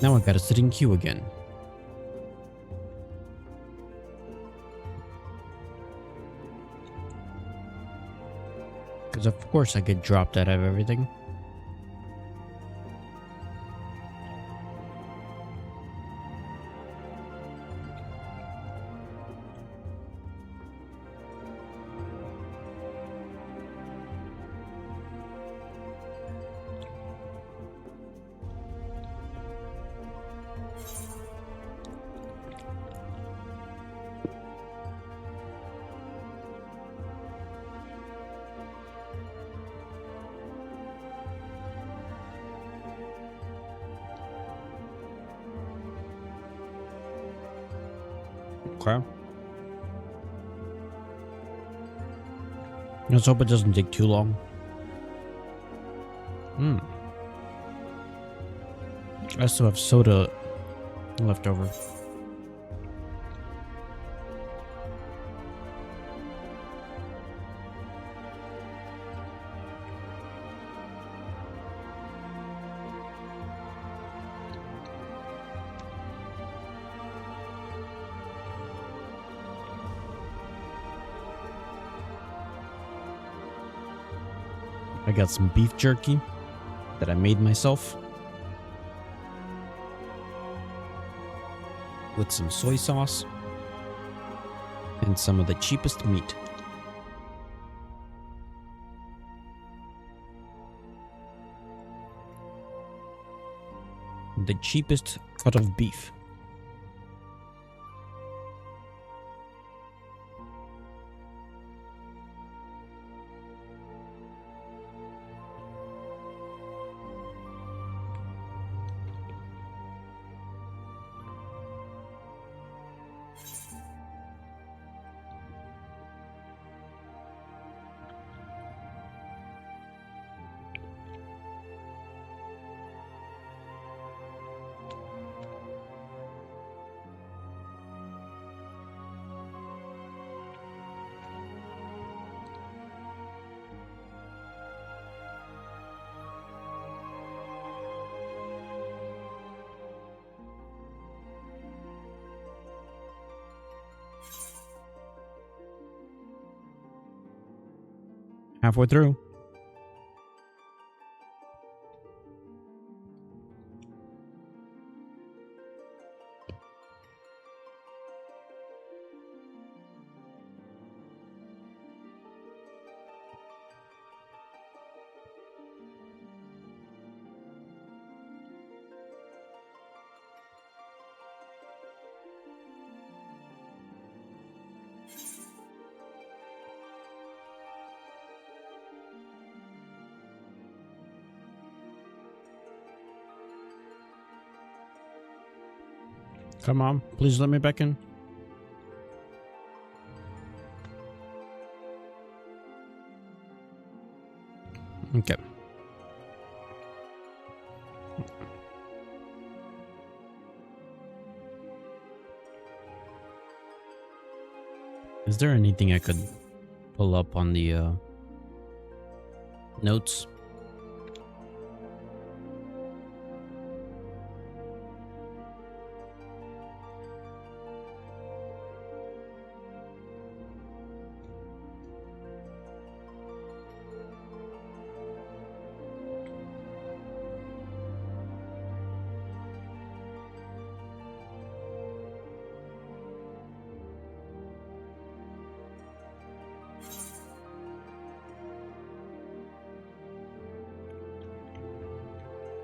Now I gotta sit in queue again. Because of course I get dropped out of everything. Okay. Let's hope it doesn't take too long. I still have soda left over. I got some beef jerky that I made myself with some soy sauce and some of the cheapest meat. The cheapest cut of beef. Halfway through. Come on, please let me back in. Okay. Is there anything I could pull up on the notes?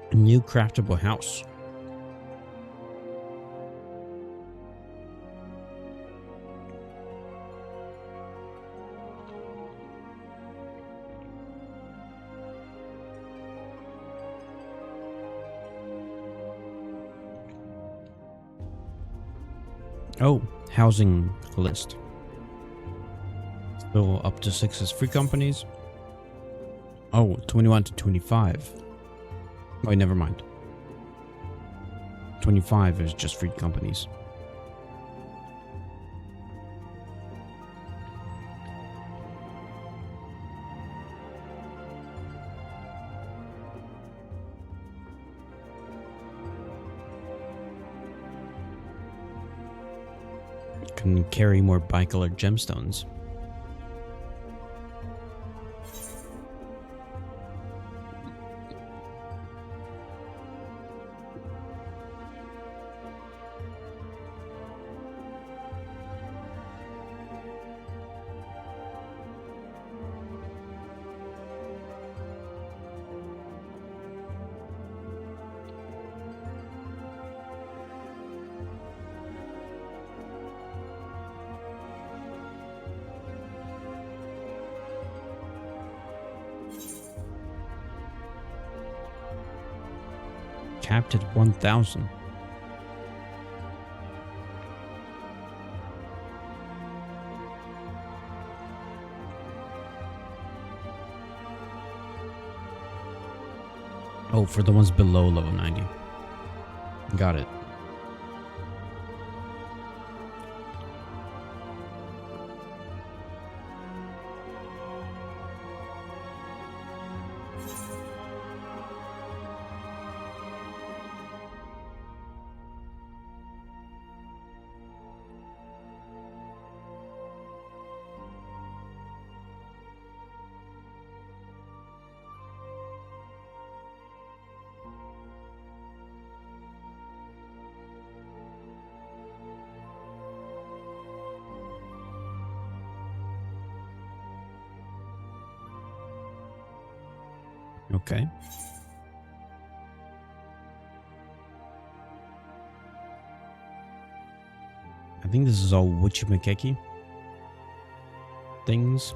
A new craftable house. Oh, housing list. Still up to 6 as free companies. Oh, 21 to 25. Wait, never mind. 25 is just free companies. Can carry more bicolored gemstones. Capped at 1,000. Oh, for the ones below level 90. Got it. Okay. I think this is all Witchimakeki things.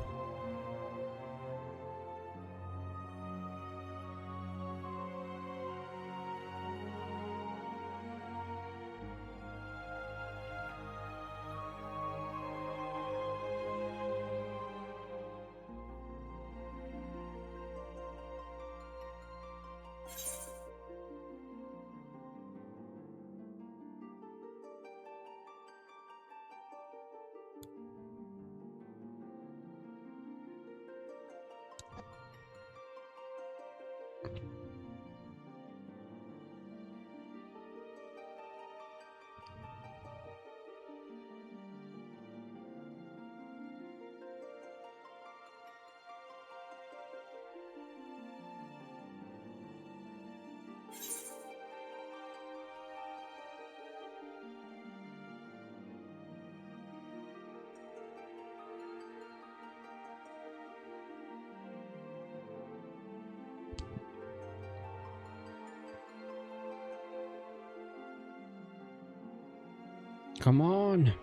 Come on.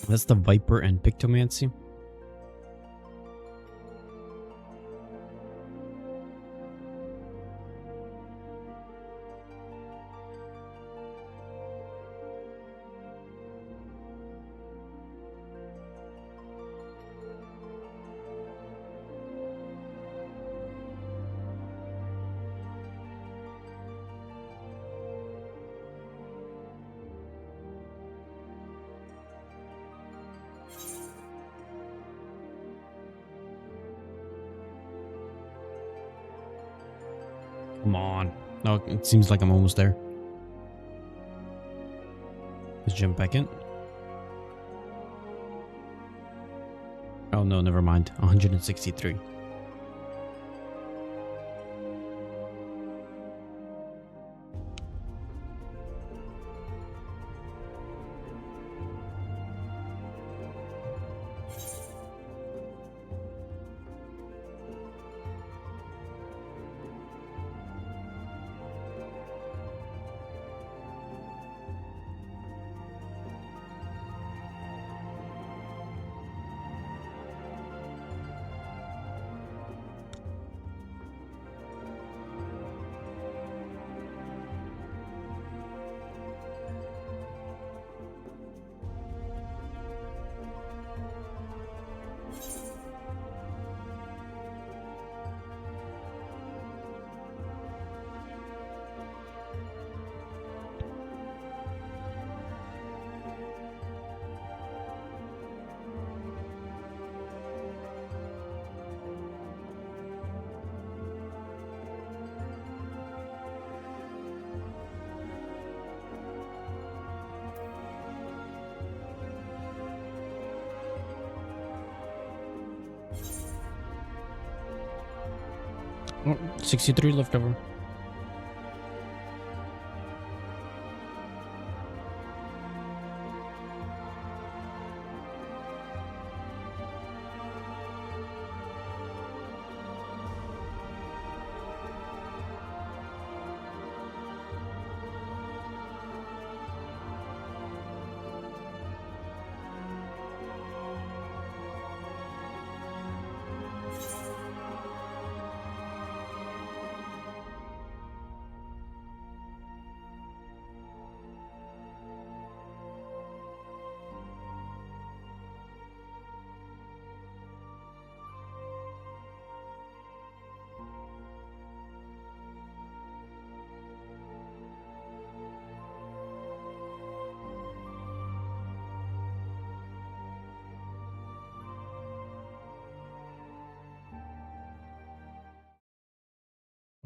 That's the Viper and Pictomancy. Come on. Oh, it seems like I'm almost there. Let's jump back in. Oh no, never mind. 163. Oh, 63 left over.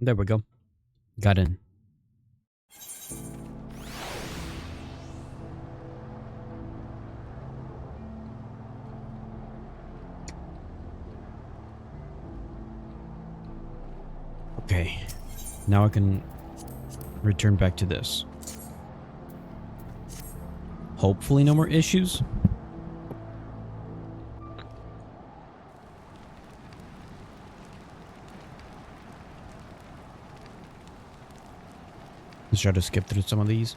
There we go. Got in. Okay. Now I can return back to this. Hopefully no more issues. Let's try to skip through some of these.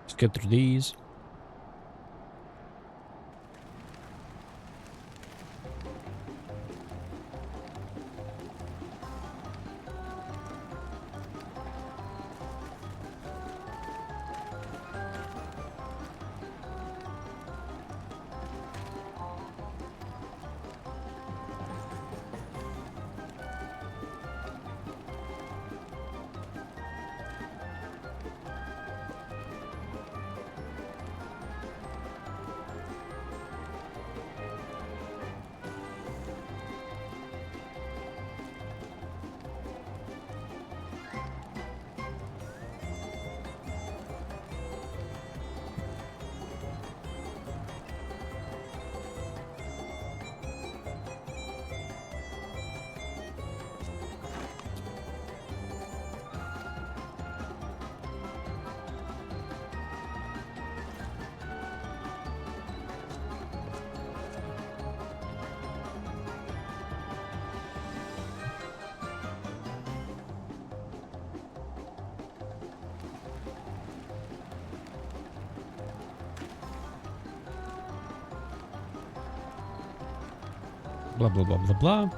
Let's get through these. Blah, blah, blah, blah, blah.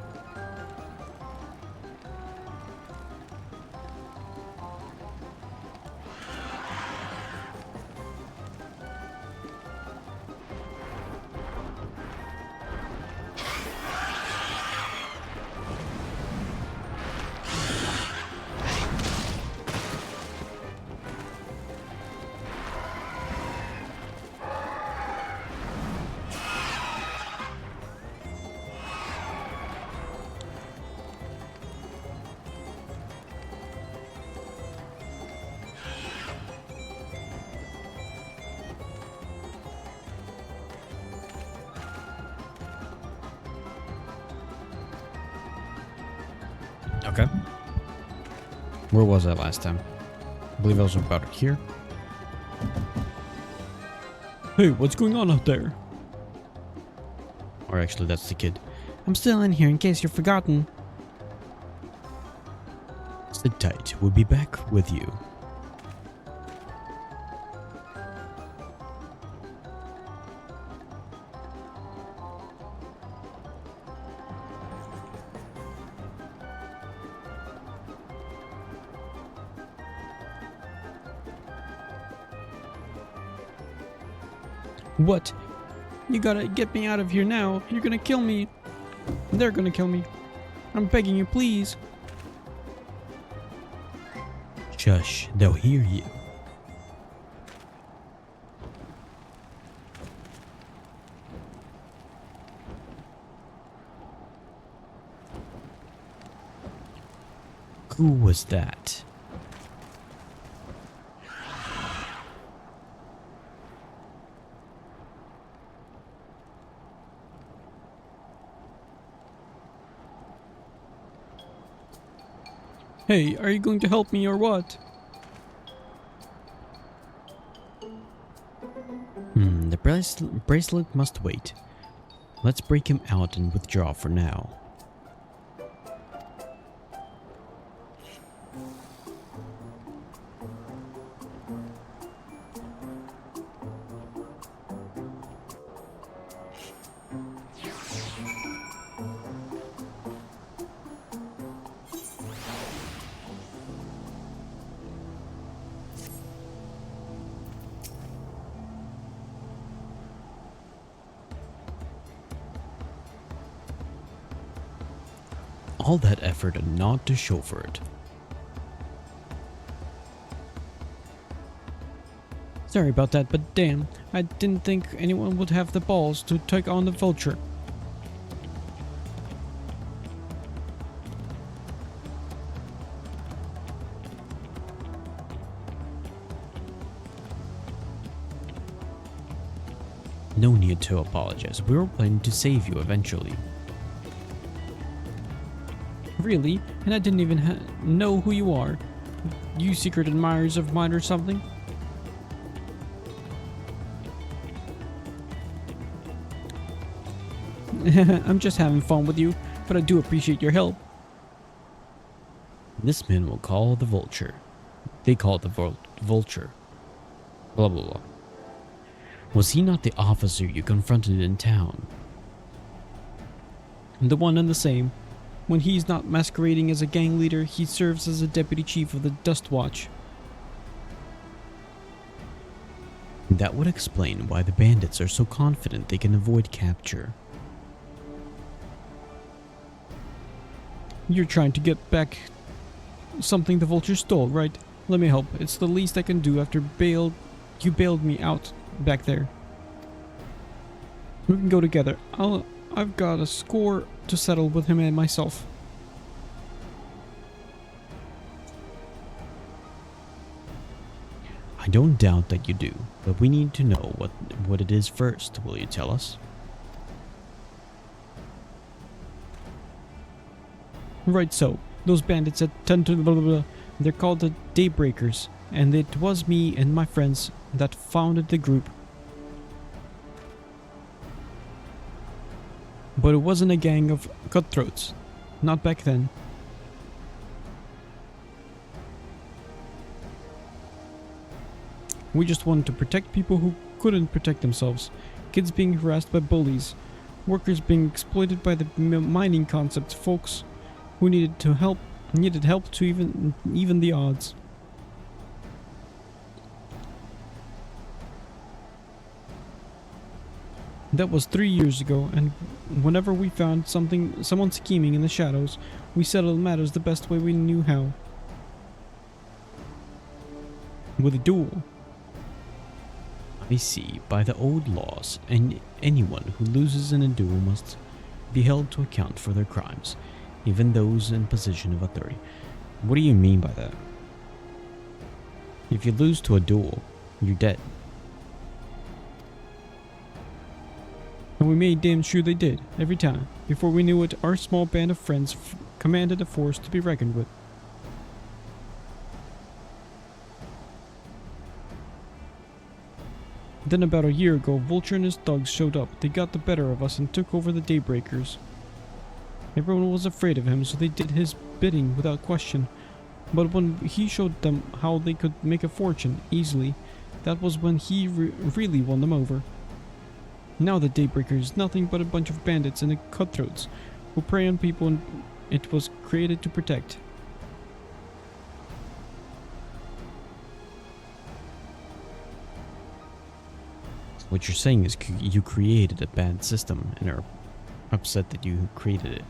Okay. Where was I last time? I believe I was about here. Hey, what's going on out there? Or actually, that's the kid. I'm still in here in case you've forgotten. Sit tight. We'll be back with you. What? You gotta get me out of here now. You're gonna kill me. They're gonna kill me. I'm begging you, please. Shush, they'll hear you. Who was that? Hey, are you going to help me or what? The bracelet must wait. Let's break him out and withdraw for now. All that effort and not to show for it. Sorry about that, but damn, I didn't think anyone would have the balls to take on the vulture. No need to apologize. We were planning to save you eventually. Really? And I didn't even know who you are. You secret admirers of mine or something? I'm just having fun with you, but I do appreciate your help. This man will call the vulture. They call it the vulture. Blah blah blah. Was he not the officer you confronted in town? The one and the same. When he's not masquerading as a gang leader, he serves as a deputy chief of the Dust Watch. That would explain why the bandits are so confident they can avoid capture. You're trying to get back something the vulture stole, right? Let me help. It's the least I can do after you bailed me out back there. We can go together. I've got a score to settle with him and myself. I don't doubt that you do, but we need to know what it is first. Will you tell us? Right, so those bandits at 10 to blah blah blah, they're called the Daybreakers, and it was me and my friends that founded the group. But it wasn't a gang of cutthroats. Not back then. We just wanted to protect people who couldn't protect themselves. Kids being harassed by bullies. Workers being exploited by the mining concept folks who needed help to even the odds. That was 3 years ago, and whenever we found someone scheming in the shadows, we settled matters the best way we knew how. With a duel. I see. By the old laws, and anyone who loses in a duel must be held to account for their crimes, even those in position of authority. What do you mean by that? If you lose to a duel, you're dead. And we made damn sure they did, every time. Before we knew it, our small band of friends commanded a force to be reckoned with. Then about a year ago, Vulture and his thugs showed up. They got the better of us and took over the Daybreakers. Everyone was afraid of him, so they did his bidding without question. But when he showed them how they could make a fortune easily, that was when he really won them over. Now the Daybreaker is nothing but a bunch of bandits and cutthroats who prey on people it was created to protect. What you're saying is you created a bad system and are upset that you created it.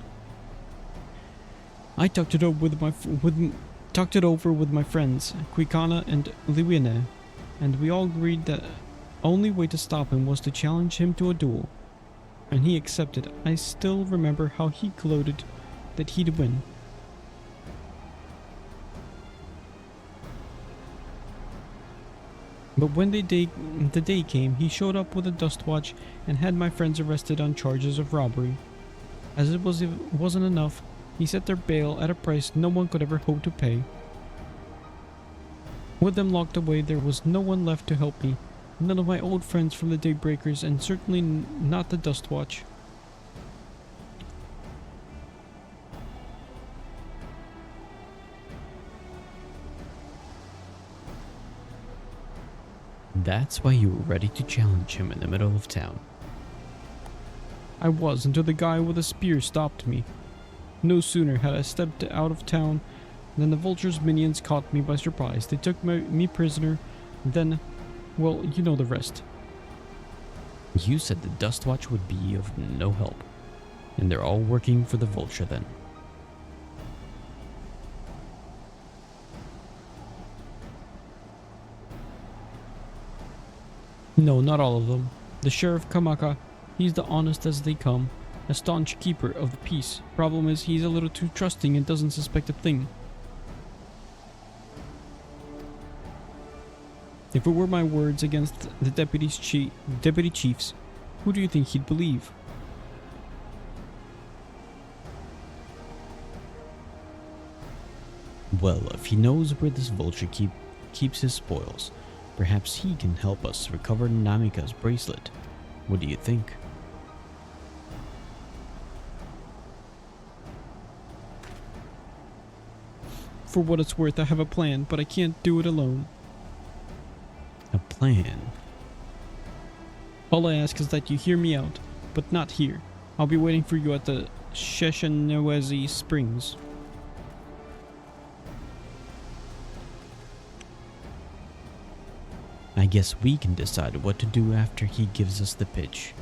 I talked it over with my friends, Quikana and Liwina, and we all agreed that only way to stop him was to challenge him to a duel. And he accepted. I still remember how he gloated that he'd win. But when the day came, he showed up with a dust watch and had my friends arrested on charges of robbery. As it wasn't enough, he set their bail at a price no one could ever hope to pay. With them locked away, there was no one left to help me. None of my old friends from the Daybreakers, and certainly not the Dust Watch. That's why you were ready to challenge him in the middle of town. I was, until the guy with a spear stopped me. No sooner had I stepped out of town than the Vulture's minions caught me by surprise. They took me prisoner, then, well, you know the rest. You said the Dust Watch would be of no help, and they're all working for the Vulture then. No, not all of them. The Sheriff Kamaka, he's the honest as they come, a staunch keeper of the peace. Problem is, he's a little too trusting and doesn't suspect a thing. If it were my words against the deputy chiefs, who do you think he'd believe? Well, if he knows where this Vulture keeps his spoils, perhaps he can help us recover Namika's bracelet. What do you think? For what it's worth, I have a plan, but I can't do it alone. A plan? All I ask is that you hear me out, but not here. I'll be waiting for you at the Sheshanawezi Springs. I guess we can decide what to do after he gives us the pitch.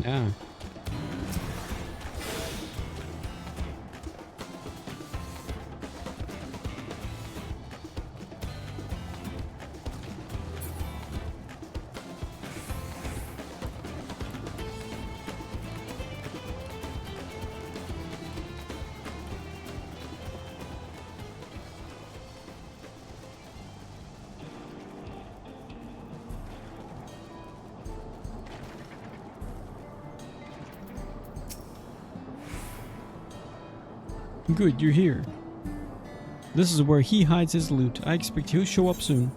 Yeah. Good, you're here. This is where he hides his loot. I expect he'll show up soon.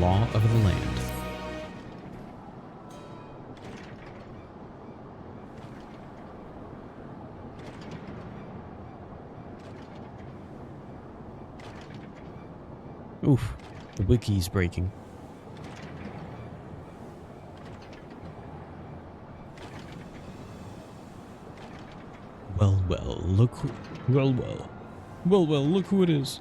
Law of the land. Oof, the wiki's breaking. Well, look who... Well, look who it is.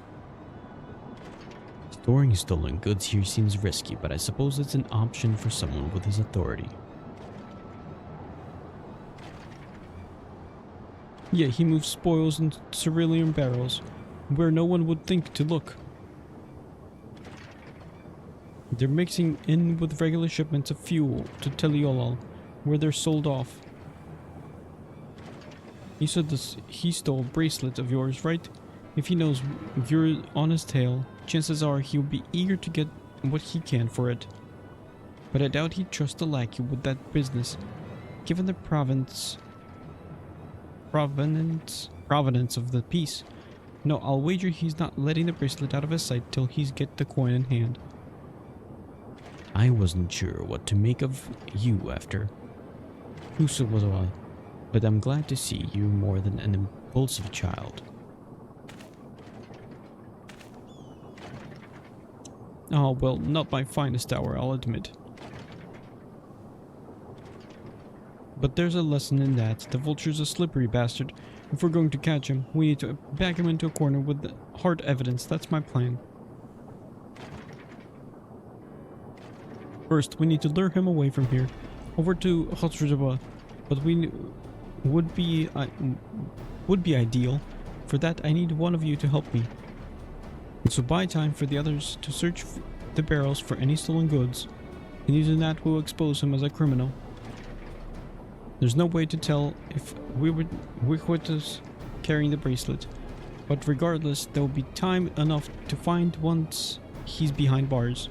Storing stolen goods here seems risky, but I suppose it's an option for someone with his authority. Yeah, he moves spoils in cerulean barrels, where no one would think to look. They're mixing in with regular shipments of fuel to Teliolal, where they're sold off. He said he stole a bracelet of yours, right? If he knows you're on his tail, chances are he'll be eager to get what he can for it. But I doubt he'd trust a lackey with that business, given the provenance of the piece. No, I'll wager he's not letting the bracelet out of his sight till he's get the coin in hand. I wasn't sure what to make of you after Husa was I, but I'm glad to see you more than an impulsive child. Oh, well, not my finest hour, I'll admit. But there's a lesson in that. The vulture's a slippery bastard. If we're going to catch him, we need to back him into a corner with hard evidence. That's my plan. First, we need to lure him away from here, over to Hotsrujaba, but we would be ideal. For that, I need one of you to help me. So buy time for the others to search the barrels for any stolen goods, and using that will expose him as a criminal. There's no way to tell if Wikwita's carrying the bracelet, but regardless, there will be time enough to find once he's behind bars.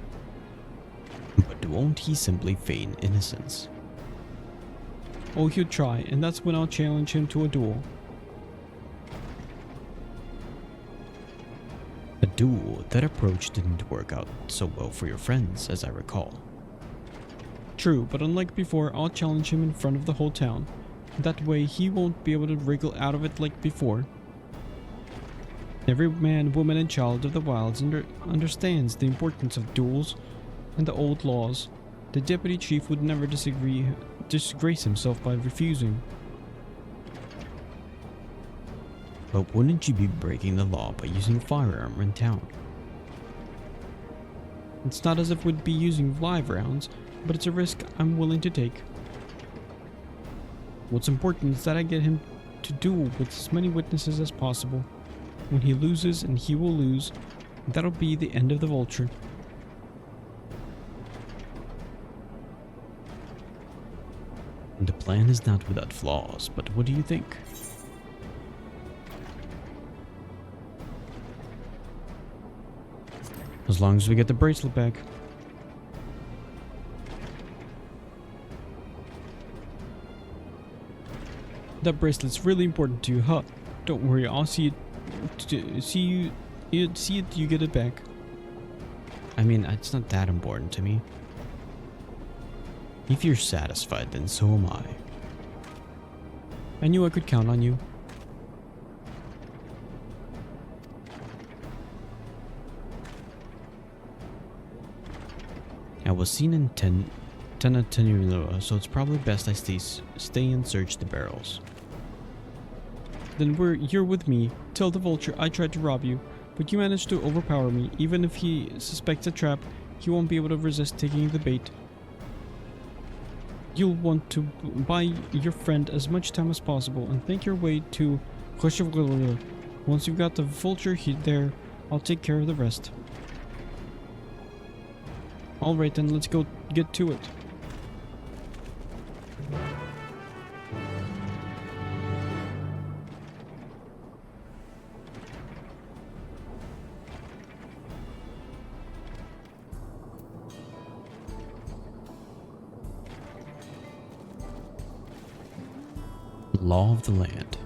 But won't he simply feign innocence? Oh, he'll try, and that's when I'll challenge him to a duel. A duel? That approach didn't work out so well for your friends, as I recall. True, but unlike before, I'll challenge him in front of the whole town. That way, he won't be able to wriggle out of it like before. Every man, woman, and child of the wilds understands the importance of duels and the old laws. The deputy chief would never disgrace himself by refusing. But wouldn't you be breaking the law by using a firearm in town? It's not as if we'd be using live rounds, but it's a risk I'm willing to take. What's important is that I get him to duel with as many witnesses as possible. When he loses, and he will lose, that'll be the end of the vulture. The plan is not without flaws, but what do you think? As long as we get the bracelet back. That bracelet's really important to you, huh? Don't worry, I'll see you get it back. I mean, it's not that important to me. If you're satisfied, then so am I. I knew I could count on you. I was seen in Tenatenua, so it's probably best I stay and search the barrels. Then you're with me. Tell the vulture I tried to rob you, but you managed to overpower me. Even if he suspects a trap, he won't be able to resist taking the bait. You'll want to buy your friend as much time as possible and think your way to Khoshavgulula. Once you've got the vulture there, I'll take care of the rest. Alright then, let's go get to it. Law of the land.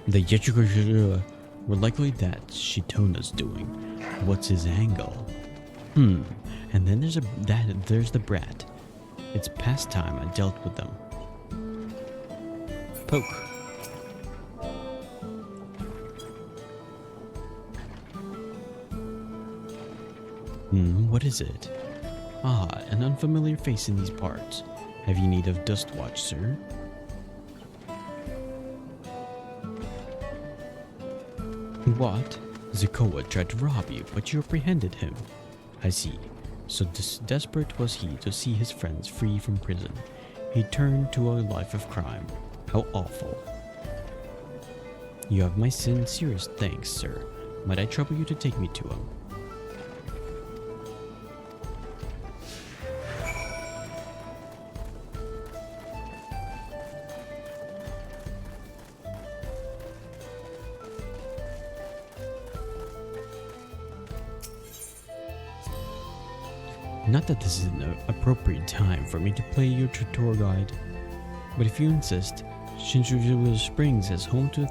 The Yechukashira were likely that Shitona's doing. What's his angle? And then there's the brat. It's past time I dealt with them. Poke. What is it? Ah, an unfamiliar face in these parts. Have you need of dust watch, sir? What? Zakoa tried to rob you, but you apprehended him. I see. So desperate was he to see his friends free from prison. He turned to a life of crime. How awful. You have my sincerest thanks, sir. Might I trouble you to take me to him? Not that this is an appropriate time for me to play your tour guide, but if you insist, Shinjuku Springs is home to a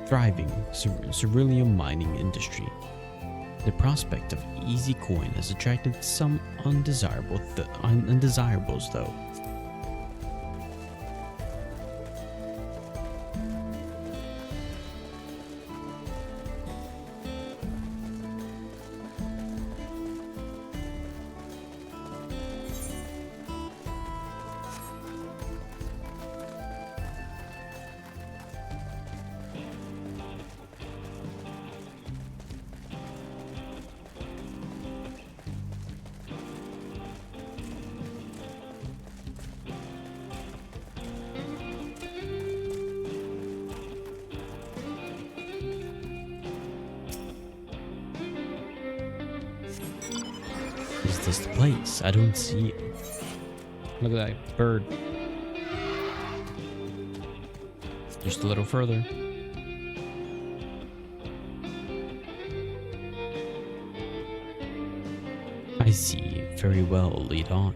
thriving cerulean mining industry. The prospect of easy coin has attracted some undesirables though. Is this the place? I don't see it. Look at that bird. Just a little further. I see. Very well, lead on.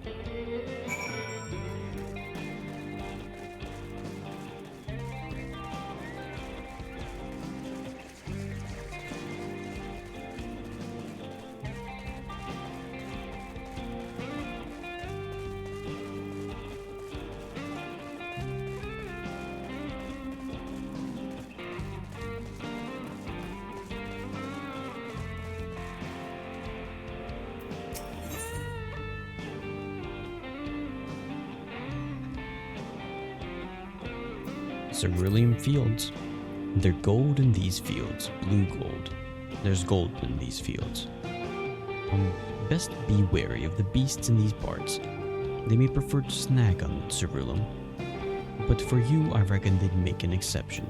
Cerulean fields. There's gold in these fields. Blue gold. There's gold in these fields. Best be wary of the beasts in these parts. They may prefer to snag on ceruleum, but for you I reckon they'd make an exception.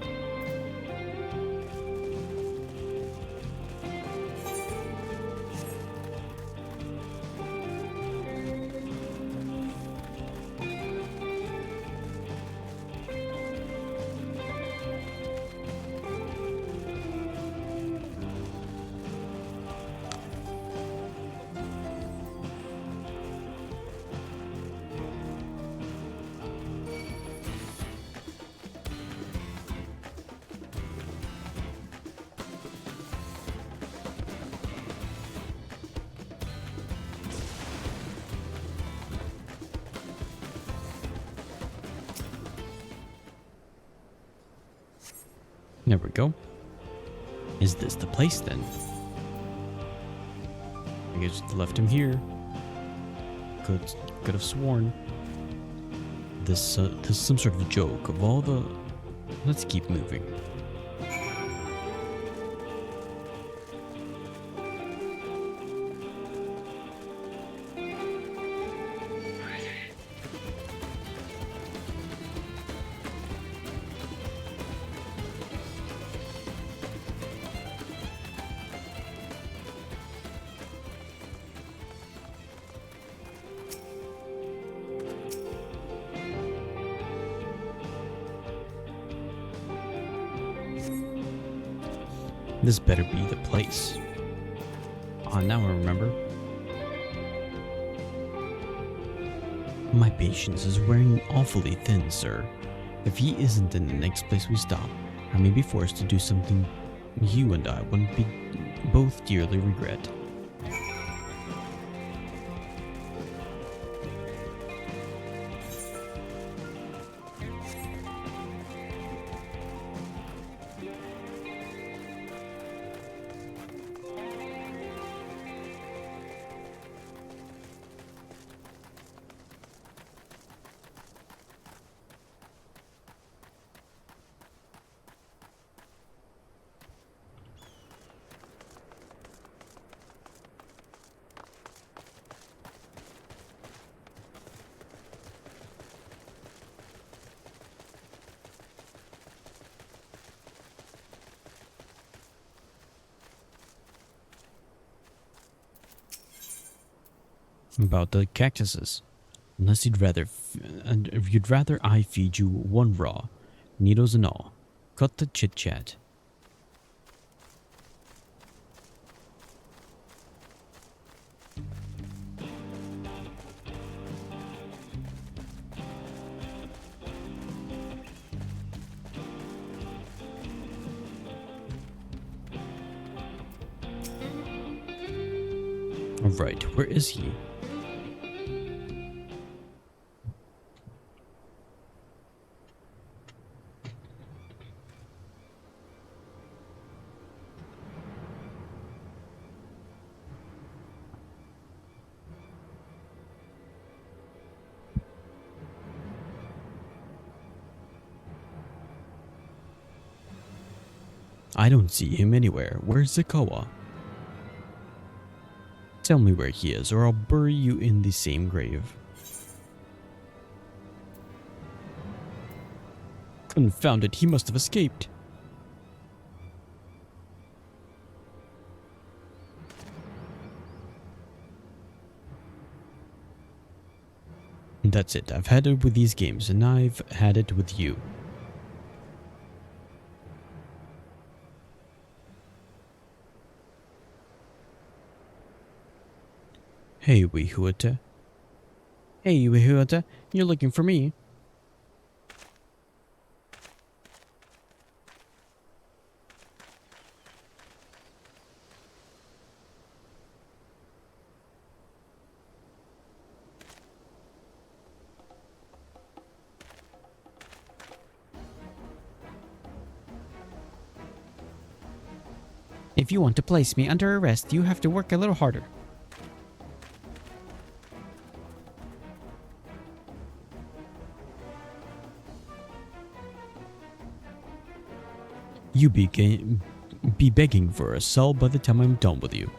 There we go. Is this the place then? I guess left him here. Could have sworn. This is some sort of joke of all the... Let's keep moving. This better be the place. Ah, now I remember. My patience is wearing awfully thin, sir. If he isn't in the next place we stop, I may be forced to do something you and I wouldn't be both dearly regret. About the cactuses. Unless you'd rather I feed you one raw, needles and all. Cut the chit chat. Alright, where is he? I don't see him anywhere. Where's Zakawa? Tell me where he is, or I'll bury you in the same grave. Confound it, he must have escaped. That's it, I've had it with these games, and I've had it with you. Hey, Wihuata. Hey, Wihuata, you're looking for me. If you want to place me under arrest, you have to work a little harder. You be begging for a cell by the time I'm done with you.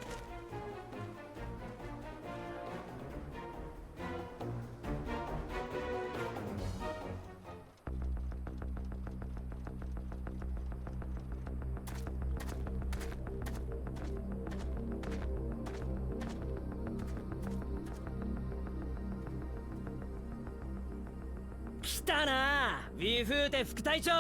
来たな、ウィフーテ副隊長。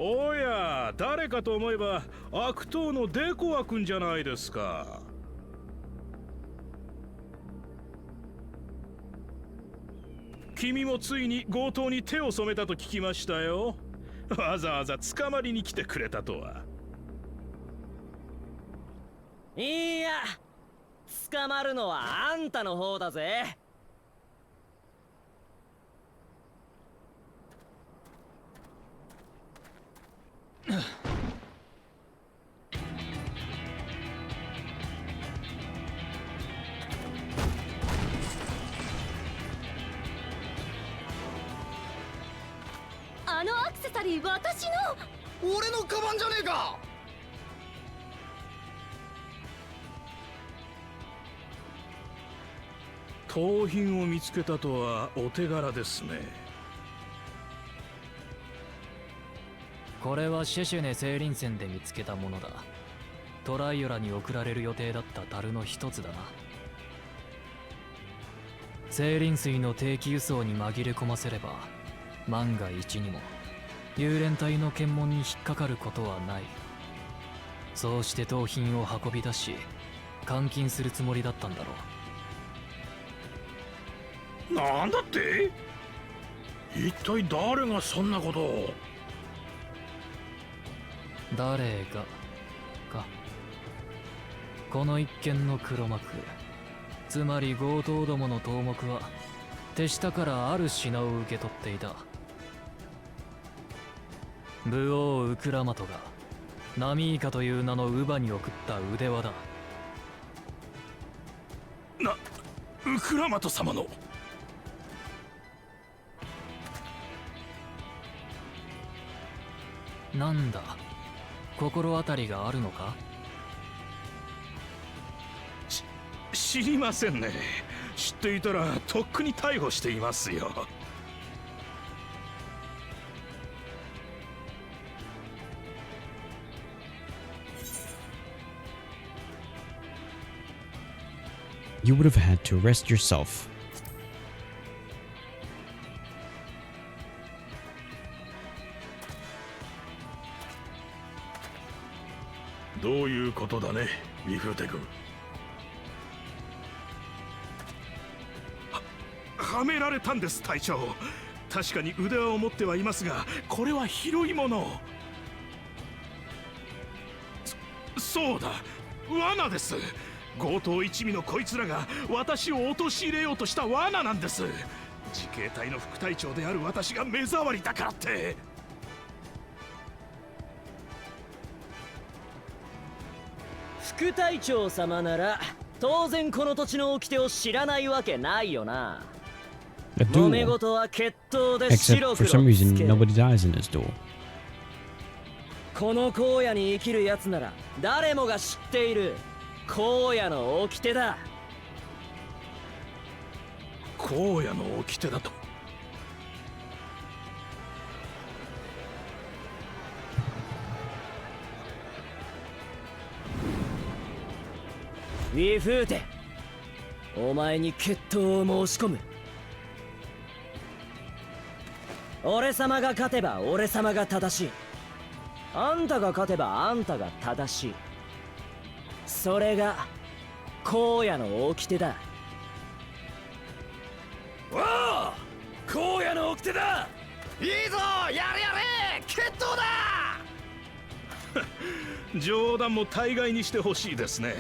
おや、誰かと思えば悪党のデコア君じゃないですか。君もついに強盗に手を染めたと聞きましたよ。わざわざ捕まりに来てくれたとは。いや、捕まるのはあんたの方だぜ。あのアクセサリー私の。俺のカバンじゃねえか。盗品を見つけたとはお手柄ですね。これはシェシュネ聖林船で見つけたものだ。トライオラに送られる予定だった樽の一つだな。聖林水の定期輸送に紛れ込ませれば万が一にも幽連隊の検問に引っかかることはない。そうして盗品を運び出し監禁するつもりだったんだろう。なんだって？一体誰がそんなことを？誰がか。この一件の黒幕、つまり強盗どもの頭目は手下からある品を受け取っていた。武王ウクラマトがナミイカという名の乳母に送った腕輪だ。ウクラマト様の？なんだ、心当たりがあるのか？知りませんね。知っていたらとっくに逮捕していますよ。You would have had to arrest yourself. どういうことだね、ミフーテ君。はめられたんです、隊長。確かに腕輪を持ってはいますが、これは広いもの。そうだ、罠です。強盗一味のこいつらが私を陥れようとした罠なんです。自警隊の副隊長である私が目障りだからって。副隊長様なら当然この土地の掟を知らないわけないよな。揉め事は決闘で Except 白 for 黒 some つ reason, け。 nobody dies in this duel. この荒野に生きる奴なら誰もが知っている荒野の掟だ。荒野の掟だと。ウィフーテ、お前に決闘を申し込む。俺様が勝てば俺様が正しい。あんたが勝てばあんたが正しい。それが荒野の掟だ。おお、荒野の掟だ。いいぞ、やれやれ、決闘だ。冗談も大概にしてほしいですね。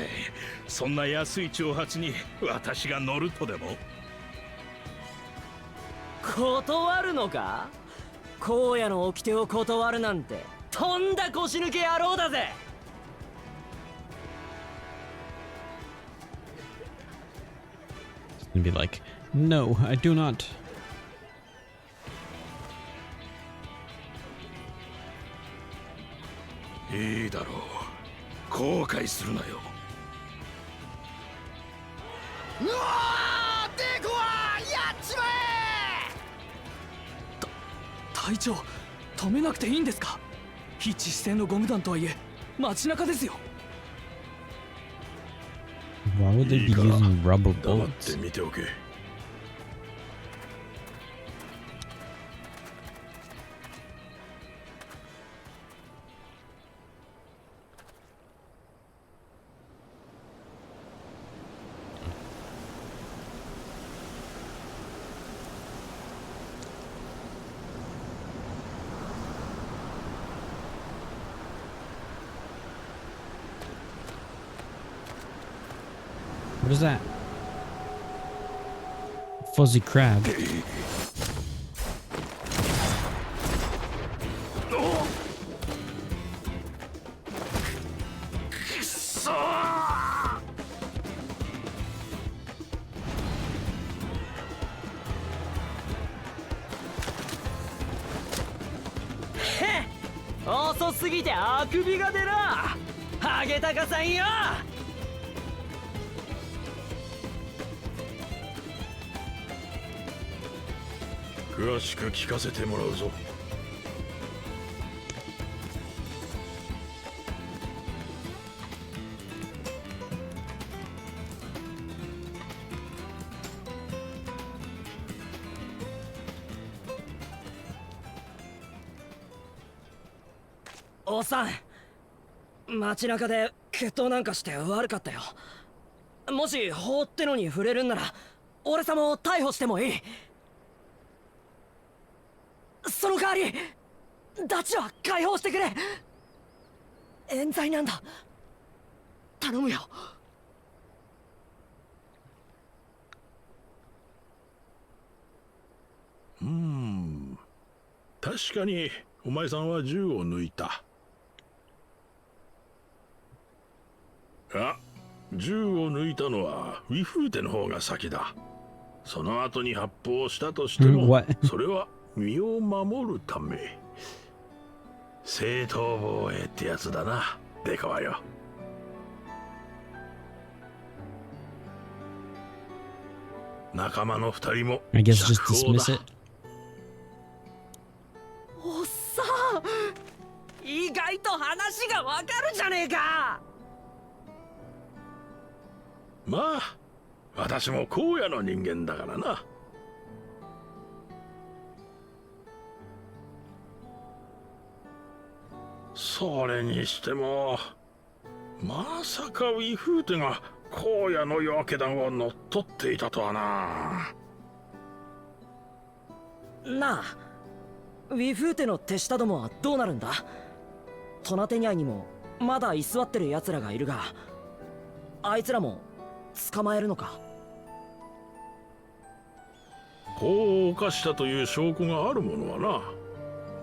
そんな安い挑発に私が乗るとでも？断るのか？荒野の掟を断るなんてとんだ腰抜け野郎だぜ。And be like, no, I do not. いいだろう、後悔するなよ。うわー、デコはやっちまえ。隊長、止めなくていいんですか？非致死性のゴム弾とはいえ街中ですよ。 Why would they be using rubber 黙っ bullets? て見ておけ。What is that? Fuzzy crab. くそー。へっ、遅すぎてあくびが出な。ハゲタカさんよ。詳しく聞かせてもらうぞ。おっさん、街中で決闘なんかして悪かったよ。もし法ってのに触れるんなら俺様を逮捕してもいい。その代わりダチは解放してくれ。冤罪なんだ、頼むよ。確かにお前さんは銃を抜いた。銃を抜いたのはウィフーテの方が先だ。その後に発砲したとしてもそれは身を守るため。正当防衛ってやつだな、デカはよ。仲間の二人も I guess just 釈放だ。 dismiss it. おっさん、意外と話がわかるじゃねえか。まあ私も荒野の人間だからな。それにしてもまさかウィフーテが荒野の夜明け団を乗っ取っていたとはな。なあ、ウィフーテの手下どもはどうなるんだ。トナテニャイにもまだ居座ってる奴らがいるが、あいつらも捕まえるのか。法を犯したという証拠があるものは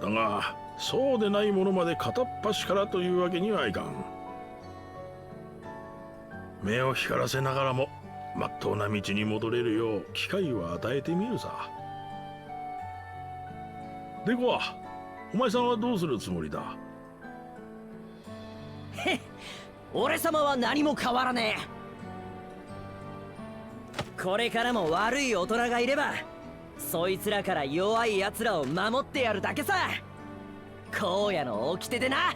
な。だがそうでないものまで片っ端からというわけにはいかん。目を光らせながらもまっとうな道に戻れるよう機会を与えてみるさ。でこはお前さんはどうするつもりだ。へっ、俺様は何も変わらねえ。これからも悪い大人がいればそいつらから弱い奴らを守ってやるだけさ。荒野の掟でな。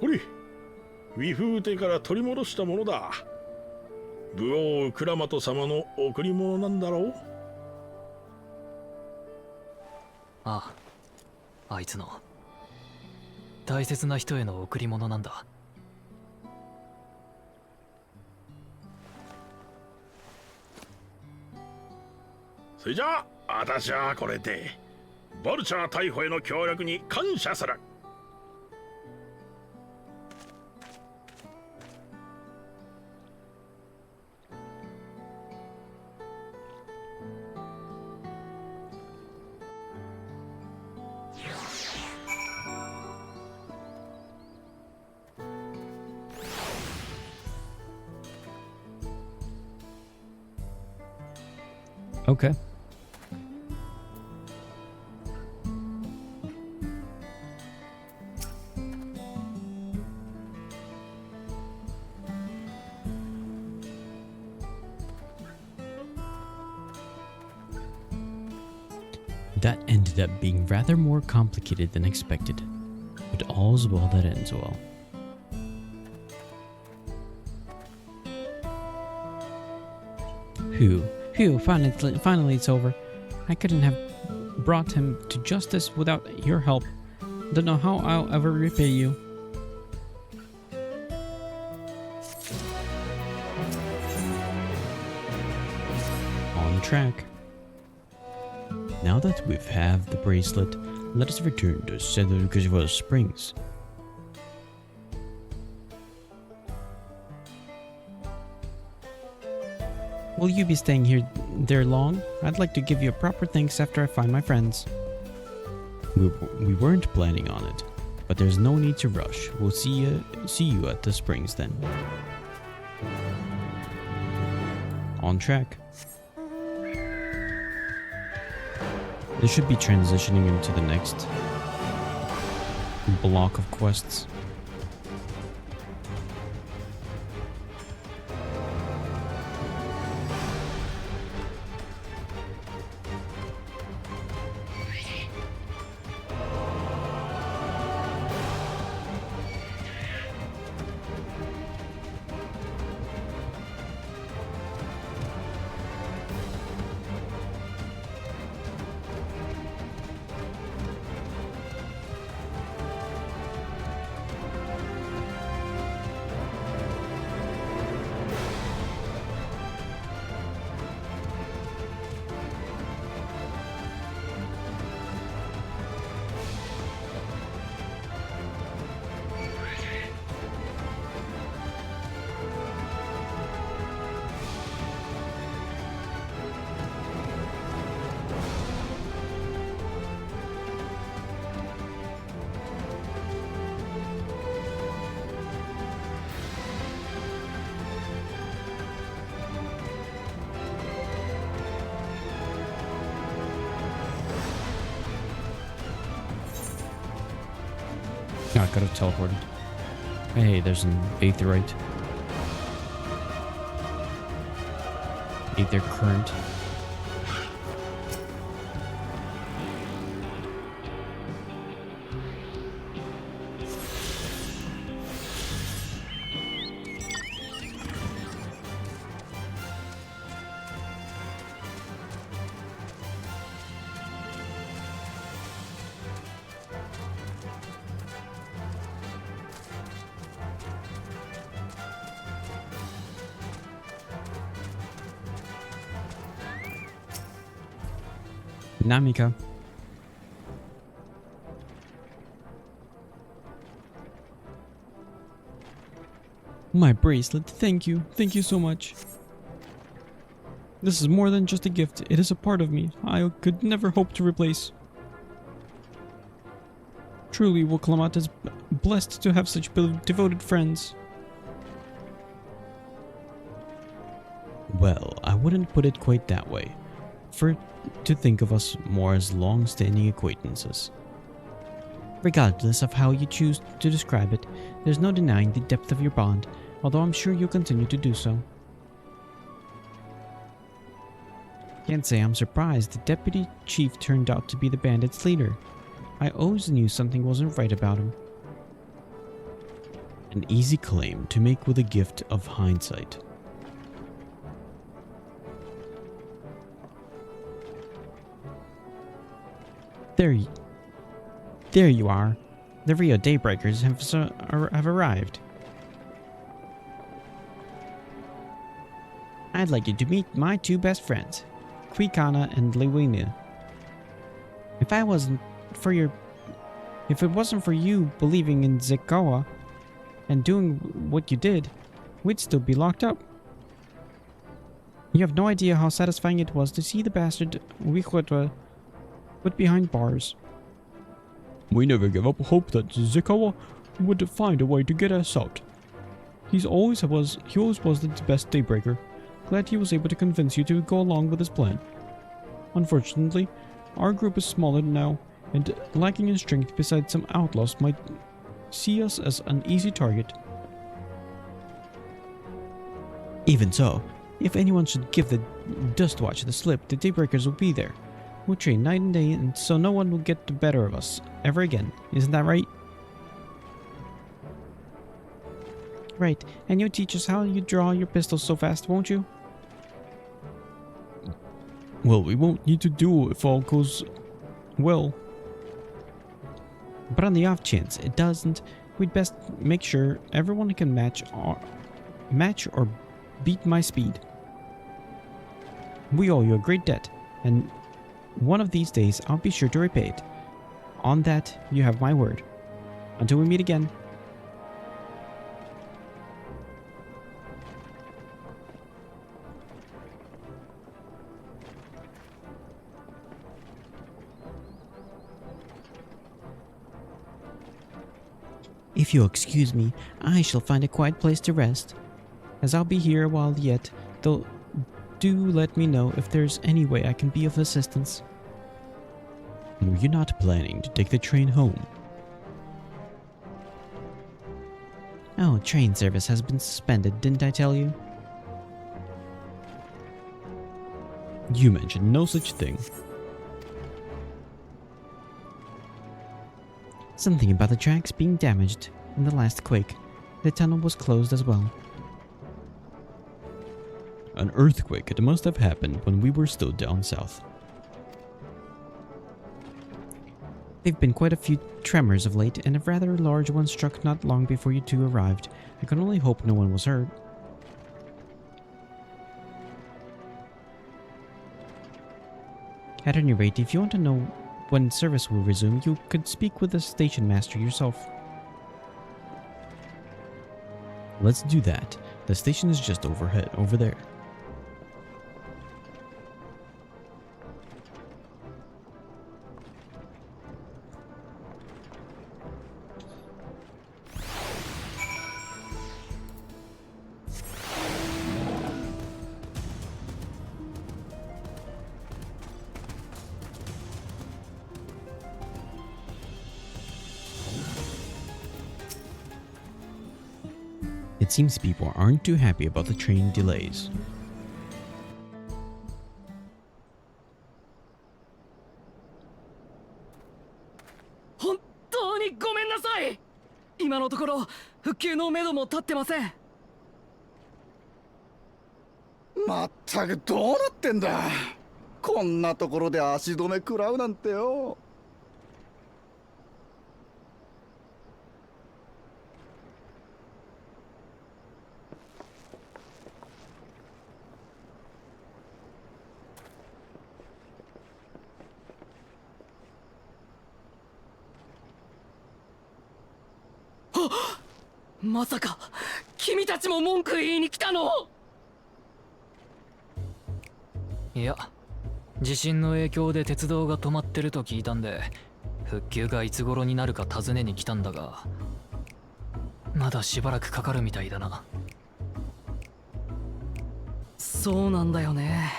ほれ、ウィフーテから取り戻したものだ。武王ウクラマト様の贈り物なんだろう。ああ、あいつの大切な人への贈り物なんだ。それじゃあ私はこれでボルチャー逮捕への協力に感謝する。Okay. That ended up being rather more complicated than expected, but all's well that ends well. Phew, finally it's over. I couldn't have brought him to justice without your help. Don't know how I'll ever repay you. On track. Now that we've have the bracelet, let us return to Silver Springs. Will you be staying there long? I'd like to give you a proper thanks after I find my friends. We weren't planning on it, but there's no need to rush. We'll see you at the springs then. On track. This should be transitioning into the next block of quests. I could have teleported. Hey, there's an aetherite. Aether current. Namika. My bracelet, thank you. Thank you so much. This is more than just a gift. It is a part of me I could never hope to replace. Truly, Woklamat is blessed to have such devoted friends. Well, I wouldn't put it quite that way. To think of us more as long-standing acquaintances. Regardless of how you choose to describe it, there's no denying the depth of your bond, although I'm sure you'll continue to do so. Can't say I'm surprised the deputy chief turned out to be the bandits' leader. I always knew something wasn't right about him. An easy claim to make with a gift of hindsight. There you are. The Rio Daybreakers have arrived. I'd like you to meet my two best friends, Quikana and Lewina. If it wasn't for you believing in Zekawa and doing what you did, we'd still be locked up. You have no idea how satisfying it was to see the bastard Wichwetwa put behind bars. We never gave up hope that Zekawa would find a way to get us out. He always was the best Daybreaker. Glad he was able to convince you to go along with his plan. Unfortunately, our group is smaller now, and lacking in strength besides some outlaws might see us as an easy target. Even so, if anyone should give the Dustwatch the slip, the Daybreakers will be there. We'll train night and day, and so no one will get the better of us ever again. Isn't that right? Right, and you'll teach us how you draw your pistols so fast, won't you? Well, we won't need to duel if all goes well. But on the off chance it doesn't, we'd best make sure everyone can match or beat my speed. We owe you a great debt, and one of these days I'll be sure to repay it. On that, you have my word. Until we meet again. If you'll excuse me, I shall find a quiet place to rest. As I'll be here a while yet, though do let me know if there's any way I can be of assistance. Were you not planning to take the train home? Oh, train service has been suspended, didn't I tell you? You mentioned no such thing. Something about the tracks being damaged in the last quake. The tunnel was closed as well. An earthquake, it must have happened when we were still down south. There've been quite a few tremors of late, and a rather large one struck not long before you two arrived. I can only hope no one was hurt. At any rate, if you want to know when service will resume, you could speak with the station master yourself. Let's do that. The station is just over there. It seems people aren't too happy about the train delays. 本当にごめんなさい。今のところ復旧のめども立ってません。まったくどうなってんだ。こんなところで足止め食らうなんてよ。まさか君たちも文句言いに来たの？いや、地震の影響で鉄道が止まってると聞いたんで、復旧がいつ頃になるか尋ねに来たんだが、まだしばらくかかるみたいだな。そうなんだよね。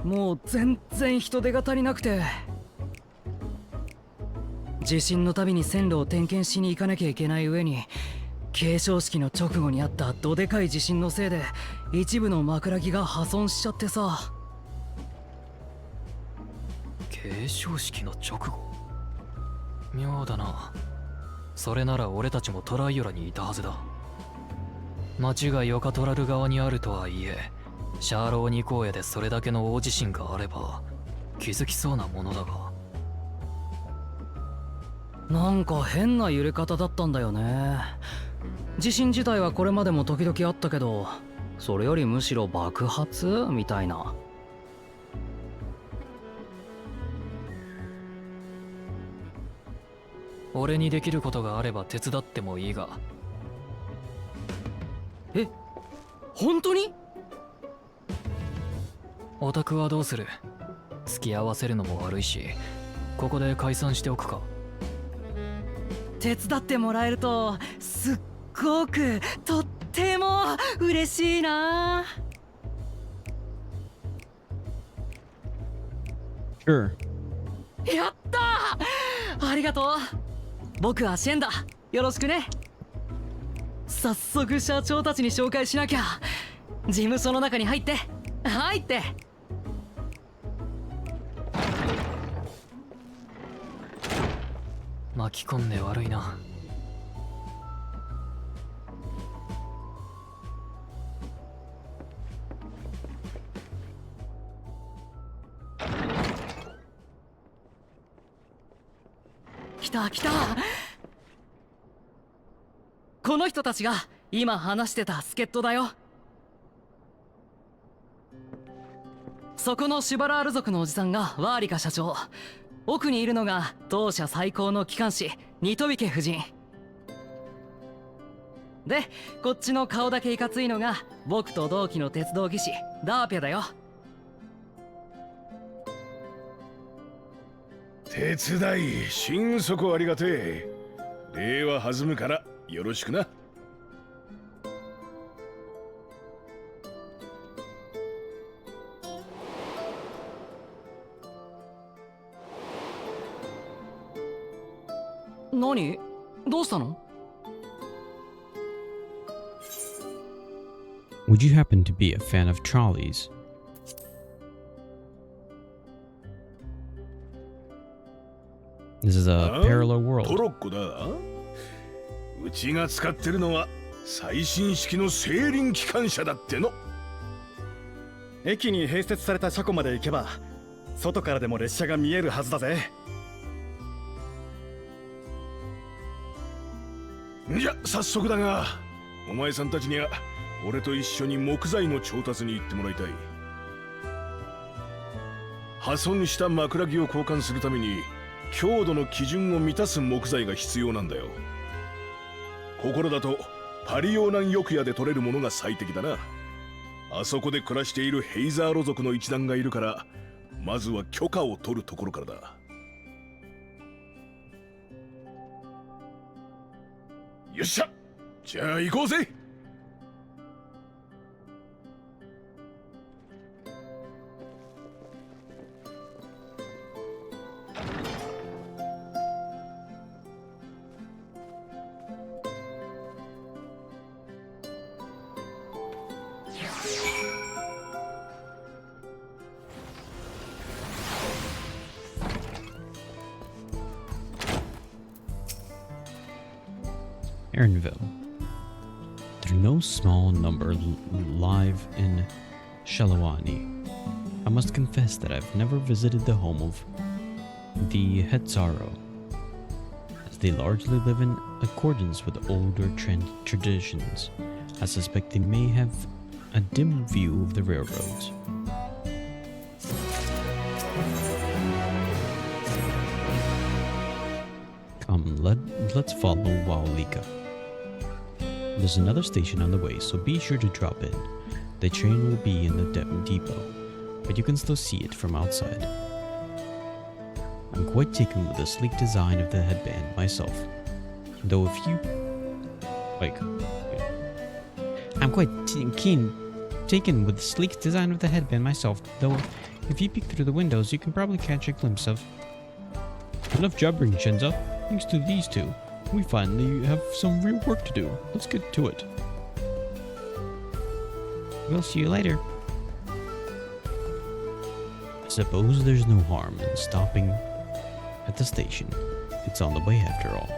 もう全然人手が足りなくて、地震のたびに線路を点検しに行かなきゃいけない上に、継承式の直後にあったどでかい地震のせいで一部の枕木が破損しちゃってさ。継承式の直後？妙だな。それなら俺たちもトライオラにいたはずだ。町がヨカトラル側にあるとはいえ、シャーローニ荒野でそれだけの大地震があれば気づきそうなものだが。なんか変な揺れ方だったんだよね。地震自体はこれまでも時々あったけど、それよりむしろ爆発みたいな。俺にできることがあれば手伝ってもいいが。え、本当に？オタクはどうする？付き合わせるのも悪いし、ここで解散しておくか。手伝ってもらえるとすっごくとっても嬉しいな。Sure. やったー！ありがとう。僕はシェンだ。よろしくね。早速社長たちに紹介しなきゃ。事務所の中に入って入って。巻き込んで悪いな。来た来た。この人たちが今話してた助っ人だよ。そこのシュバラール族のおじさんがワーリカ社長。奥にいるのが当社最高の機関士ニトビケ夫人で、こっちの顔だけいかついのが僕と同期の鉄道技師ダーピャだよ。手伝い心底ありがてえ。礼は弾むからよろしくな。何？どうしたの？ Would you happen to be a fan of Charlie's? This is a parallel ト world. ロッコだ。うちが使ってるのは最新式の製輪機関車だっての。駅に併設された車庫まで行けば外からでも列車が見えるはずだぜ。じゃ早速だが、お前さんたちには俺と一緒に木材の調達に行ってもらいたい。破損した枕木を交換するために強度の基準を満たす木材が必要なんだよ。ここらだとパリオーナン浴屋で取れるものが最適だな。あそこで暮らしているヘイザーロ族の一団がいるから、まずは許可を取るところからだ。よっしゃ、じゃあ行こうぜ。Ernville. There are no small number live in Shalawani. I must confess that I've never visited the home of the Hetzaro, as they largely live in accordance with older traditions. I suspect they may have a dim view of the railroads. Come, let's follow Waolika. There's another station on the way, so be sure to drop in. The train will be in the depot, but you can still see it from outside. I'm quite taken with the sleek design of the headband myself. Though if you... I'm quite taken with the sleek design of the headband myself, though if you peek through the windows, you can probably catch a glimpse of... Enough jabbering, Shenza. Thanks to these two, we finally have some real work to do. Let's get to it. We'll see you later. I suppose there's no harm in stopping at the station. It's on the way after all.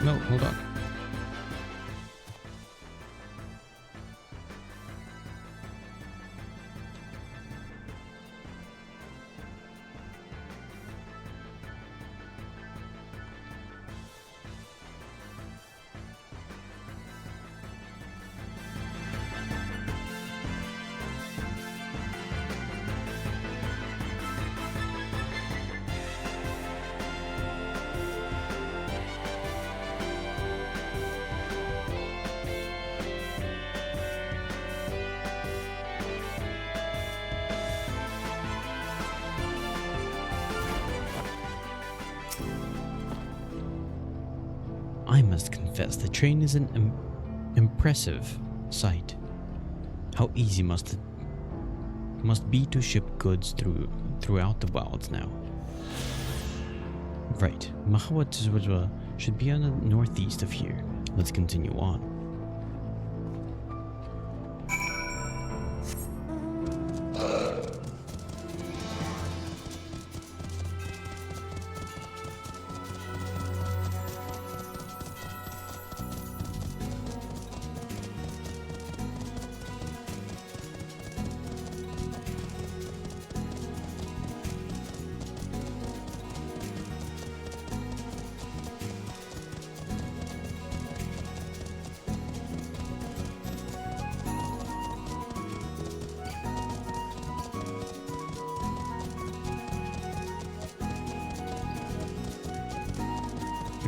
No, hold on. I must confess, the train is an impressive sight. How easy must it be to ship goods throughout the wilds now. Right, Mahawat should be on the northeast of here. Let's continue on.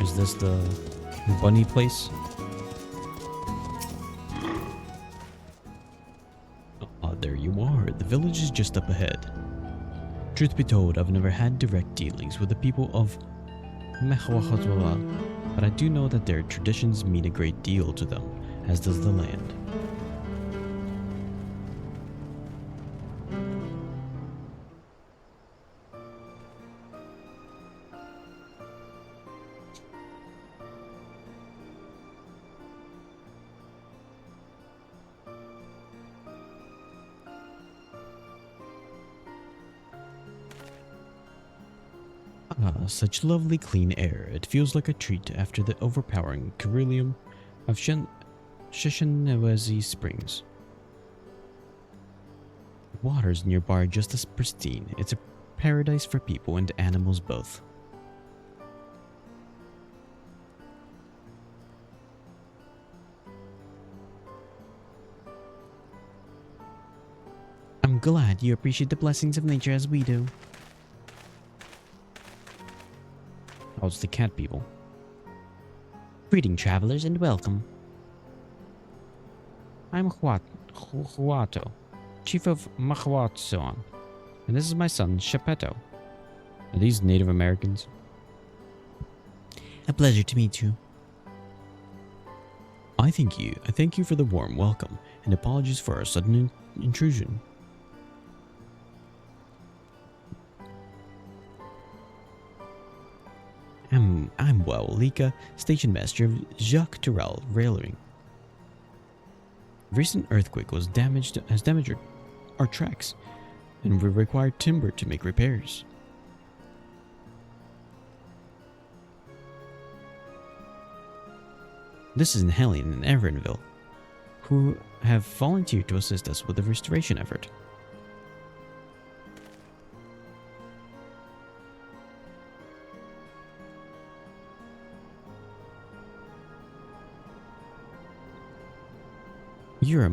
Is this the bunny place? Ah, there you are. The village is just up ahead. Truth be told, I've never had direct dealings with the people of Mehwachotwala, but I do know that their traditions mean a great deal to them, as does the land. Ah, such lovely clean air. It feels like a treat after the overpowering Carillium of Shishinawezi Springs. The waters nearby are just as pristine. It's a paradise for people and animals both. I'm glad you appreciate the blessings of nature as we do. Oh, it's the cat people. Greeting, travelers, and welcome. I'm Huato, chief of Mahuatsuan, and this is my son, Shepetto. Are these Native Americans? A pleasure to meet you. I thank you for the warm welcome, and apologies for our sudden intrusion. I'm Lika, station master of Jacques Tourelle Railway. Recent earthquake has damaged our tracks, and we require timber to make repairs. This is Helene and Erinville, who have volunteered to assist us with the restoration effort. You have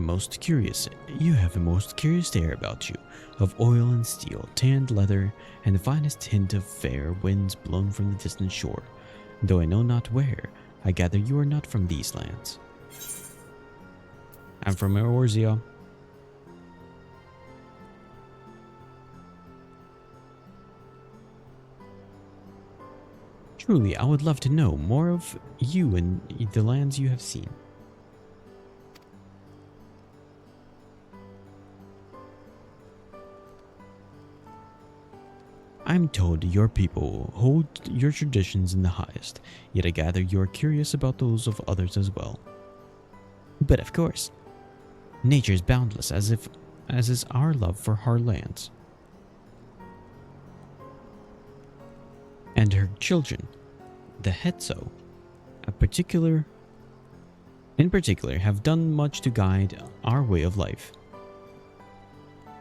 a most curious air about you, of oil and steel, tanned leather, and the finest hint of fair winds blown from the distant shore. Though I know not where, I gather you are not from these lands. I'm from Eorzea. Truly, I would love to know more of you and the lands you have seen. I'm told your people hold your traditions in the highest, yet I gather you are curious about those of others as well. But of course, nature is boundless, as is our love for our lands. And her children, the Hetso, in particular, have done much to guide our way of life.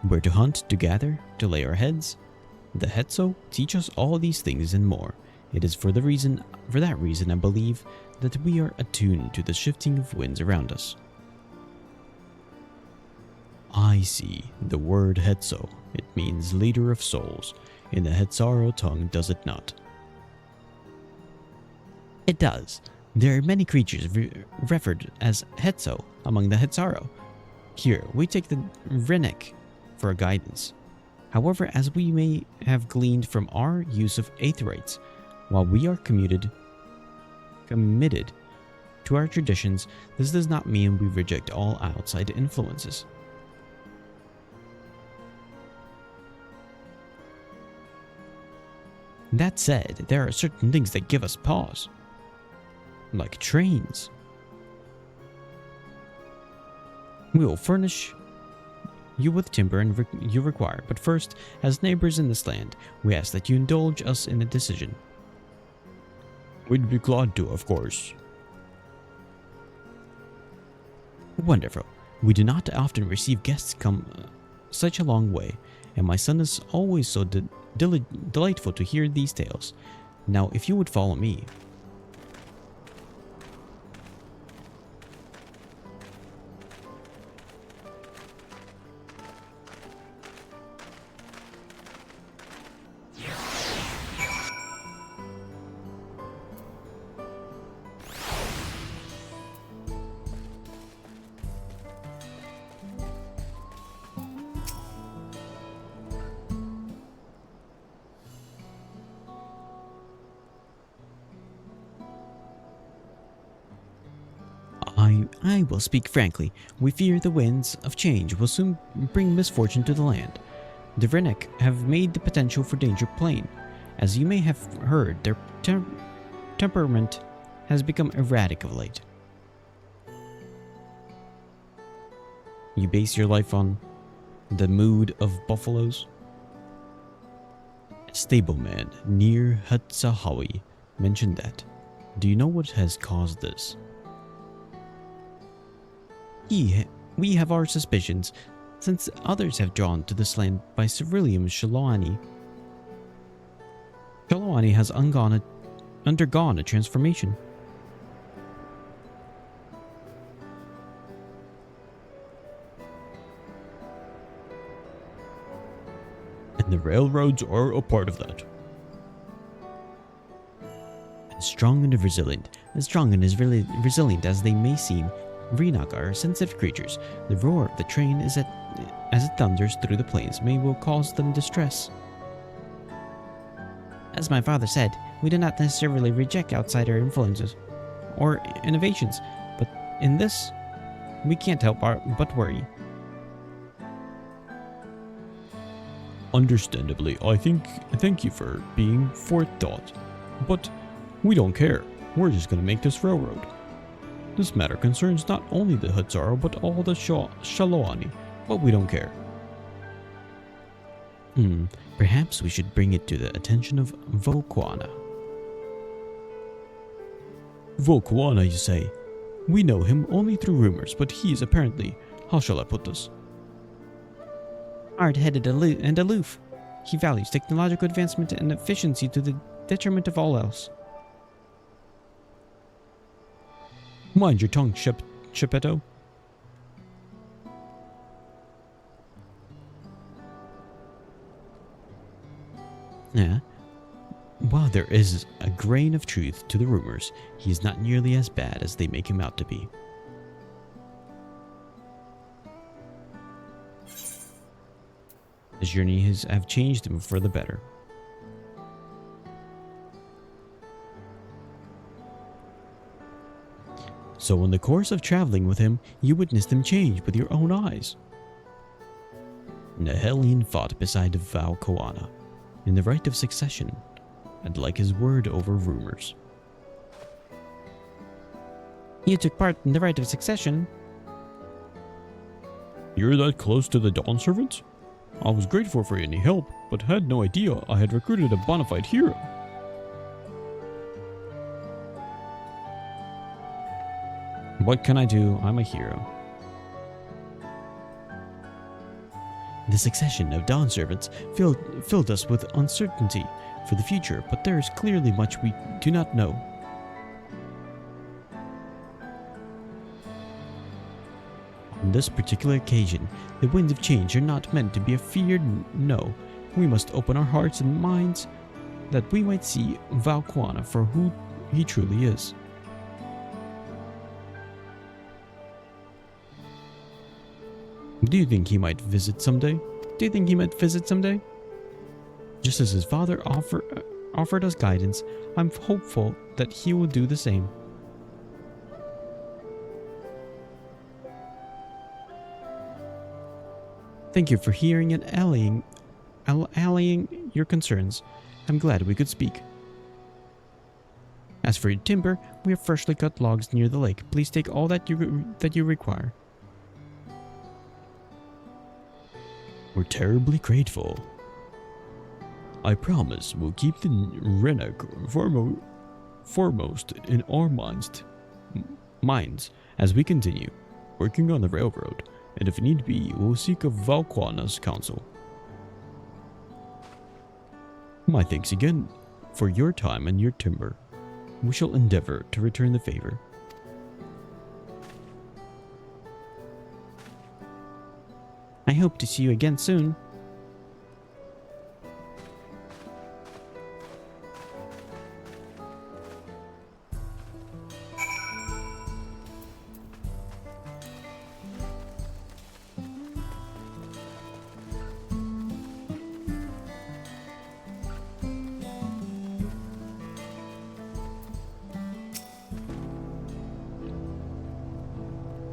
Where to hunt, to gather, to lay our heads. The Hetso teach us all these things and more. It is for that reason I believe that we are attuned to the shifting of winds around us. I see the word Hetso. It means leader of souls. In the Hetsaro tongue, does it not? It does. There are many creatures referred as Hetso among the Hetsaro. Here, we take the Renek for guidance. However, as we may have gleaned from our use of Aetherites, while we are committed to our traditions, this does not mean we reject all outside influences. That said, there are certain things that give us pause, like trains. We will furnish you with timber you require, but first, as neighbors in this land, we ask that you indulge us in a decision. We'd be glad to, of course. Wonderful. We do not often receive guests come such a long way, and my son is always so delightful to hear these tales. Now, if you would follow me. I will speak frankly. We fear the winds of change will soon bring misfortune to the land. The Vrenek have made the potential for danger plain. As you may have heard, their temperament has become erratic of late. You base your life on the mood of buffaloes? A stableman near Hatsahawi mentioned that. Do you know what has caused this? We have our suspicions, since others have drawn to this land by Ceruleum Shalani. Shalawani has undergone a transformation. And the railroads are a part of that. As strong and resilient as they may seem, Reenak are sensitive creatures. The roar of the train as it thunders through the plains may well cause them distress. As my father said, we do not necessarily reject outsider influences or innovations, but in this, we can't help but worry. Understandably, thank you for being forethought, but we don't care. We're just gonna make this railroad. This matter concerns not only the Hatsaro, but all the Shalawani, but we don't care. Perhaps we should bring it to the attention of Volquana. Volquana, you say? We know him only through rumors, but he is apparently, how shall I put this? Hard-headed and aloof. He values technological advancement and efficiency to the detriment of all else. Mind your tongue, Shepetto. Yeah. While there is a grain of truth to the rumors, he is not nearly as bad as they make him out to be. His journey have changed him for the better. So in the course of traveling with him, you witnessed him change with your own eyes. Nahelian fought beside Valkoana in the right of succession. I'd like his word over rumors. You took part in the right of succession? You're that close to the Dawn servants? I was grateful for any help, but had no idea I had recruited a bona fide hero. What can I do? I'm a hero. The succession of Dawn servants filled us with uncertainty for the future, but there is clearly much we do not know. On this particular occasion, the winds of change are not meant to be feared. No, we must open our hearts and minds that we might see Valquana for who he truly is. Do you think he might visit someday? Just as his father offered us guidance, I'm hopeful that he will do the same. Thank you for hearing and allaying your concerns. I'm glad we could speak. As for your timber, we have freshly cut logs near the lake. Please take all that you require. We're terribly grateful. I promise we'll keep the Renek foremost in our minds as we continue working on the railroad, and if need be, we'll seek a Valquana's counsel. My thanks again for your time and your timber. We shall endeavor to return the favor. I hope to see you again soon.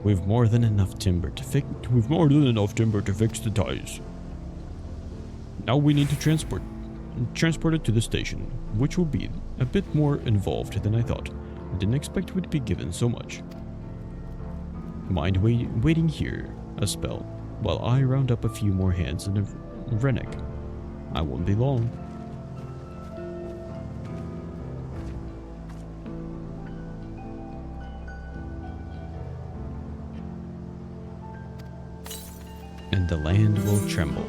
We've more than enough timber to fix the ties. Now we need to transport it to the station, which will be a bit more involved than I thought. I didn't expect we'd be given so much. Mind waiting here a spell while I round up a few more hands in a Renek. I won't be long. And the land will tremble.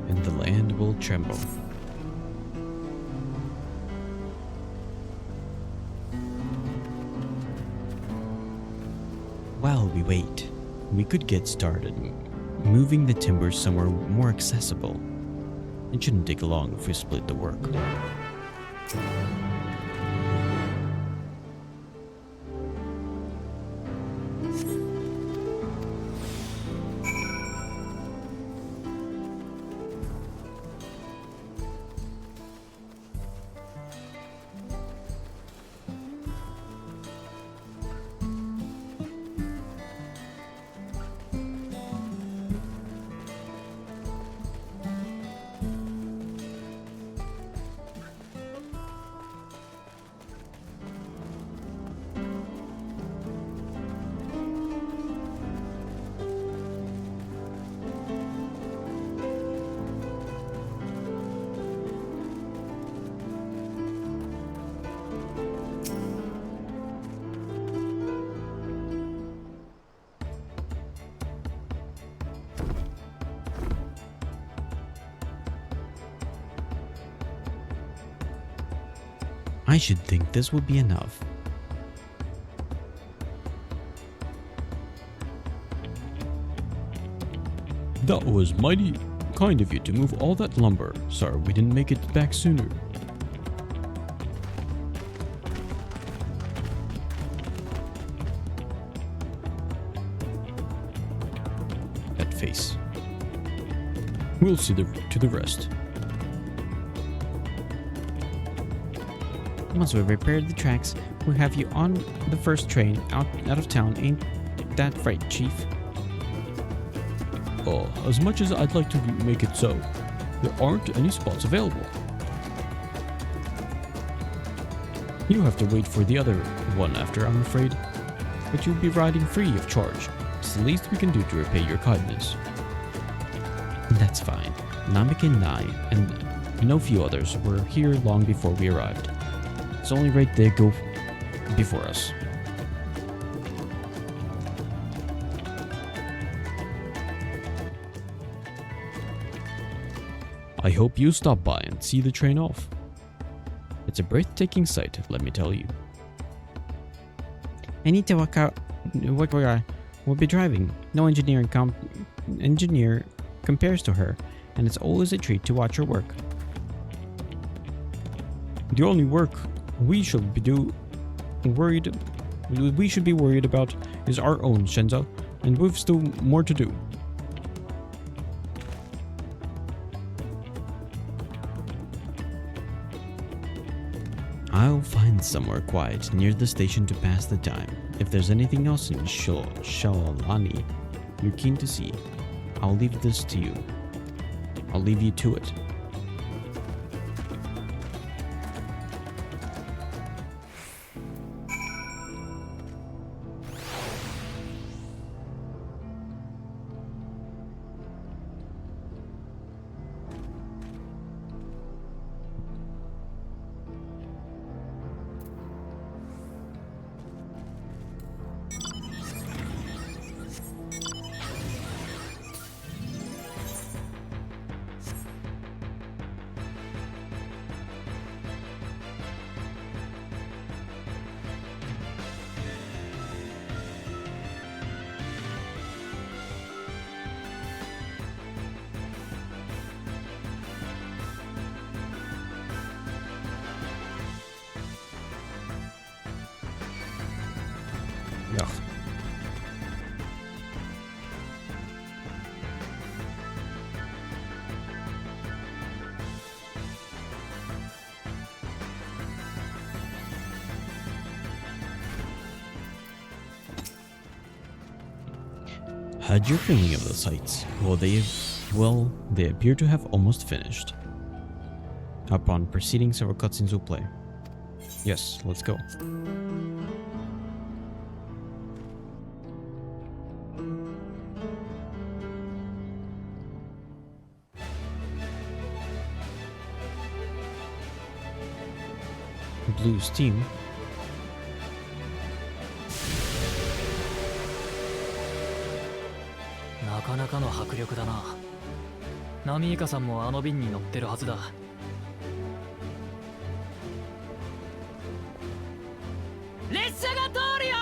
And the land will tremble. While we wait, we could get started moving the timber somewhere more accessible. It shouldn't take long if we split the work. I should think this would be enough. That was mighty kind of you to move all that lumber. Sorry we didn't make it back sooner. That face. We'll see to the rest. Once we repair the tracks, we'll have you on the first train out of town. Ain't that right, Chief? Oh, as much as I'd like to make it so, there aren't any spots available. You have to wait for the other one after, I'm afraid. But you'll be riding free of charge. It's the least we can do to repay your kindness. That's fine. Namik and I, and no few others, were here long before we arrived. It's only right they go before us. I hope you stop by and see the train off. It's a breathtaking sight, let me tell you. Anita will be driving. No engineer compares to her, and it's always a treat to watch her work. The only work we should be worried about is our own, Shenza, and we've still more to do. I'll find somewhere quiet near the station to pass the time. If there's anything else in Shalani you're keen to see, I'll leave this to you. I'll leave you to it. Ugh. How'd your feeling of the sights? Well, they appear to have almost finished. Upon proceeding, several cutscenes will play. Yes, let's go. Blue's team. かなかの迫力だな。ナミイカさんもあの便に乗ってるはずだ。列車が通るよ。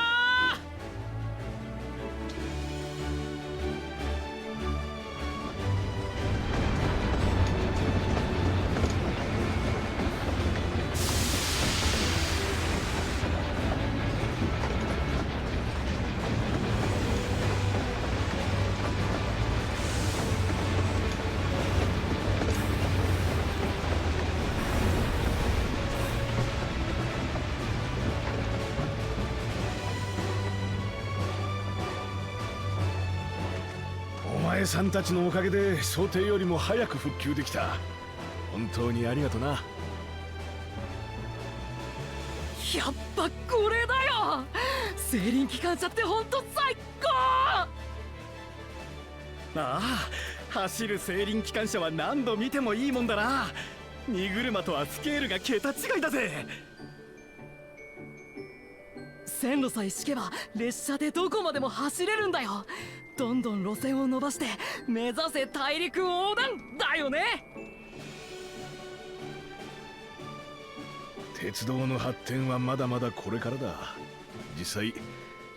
お前さんたちのおかげで想定よりも早く復旧できた。本当にありがとな。やっぱこれだよ。セーリン機関車ってほんと最高。ああ、走るセーリン機関車は何度見てもいいもんだな。荷車とはスケールが桁違いだぜ。線路さえ敷けば列車でどこまでも走れるんだよ。どんどん路線を伸ばして目指せ大陸横断だよね。鉄道の発展はまだまだこれからだ。実際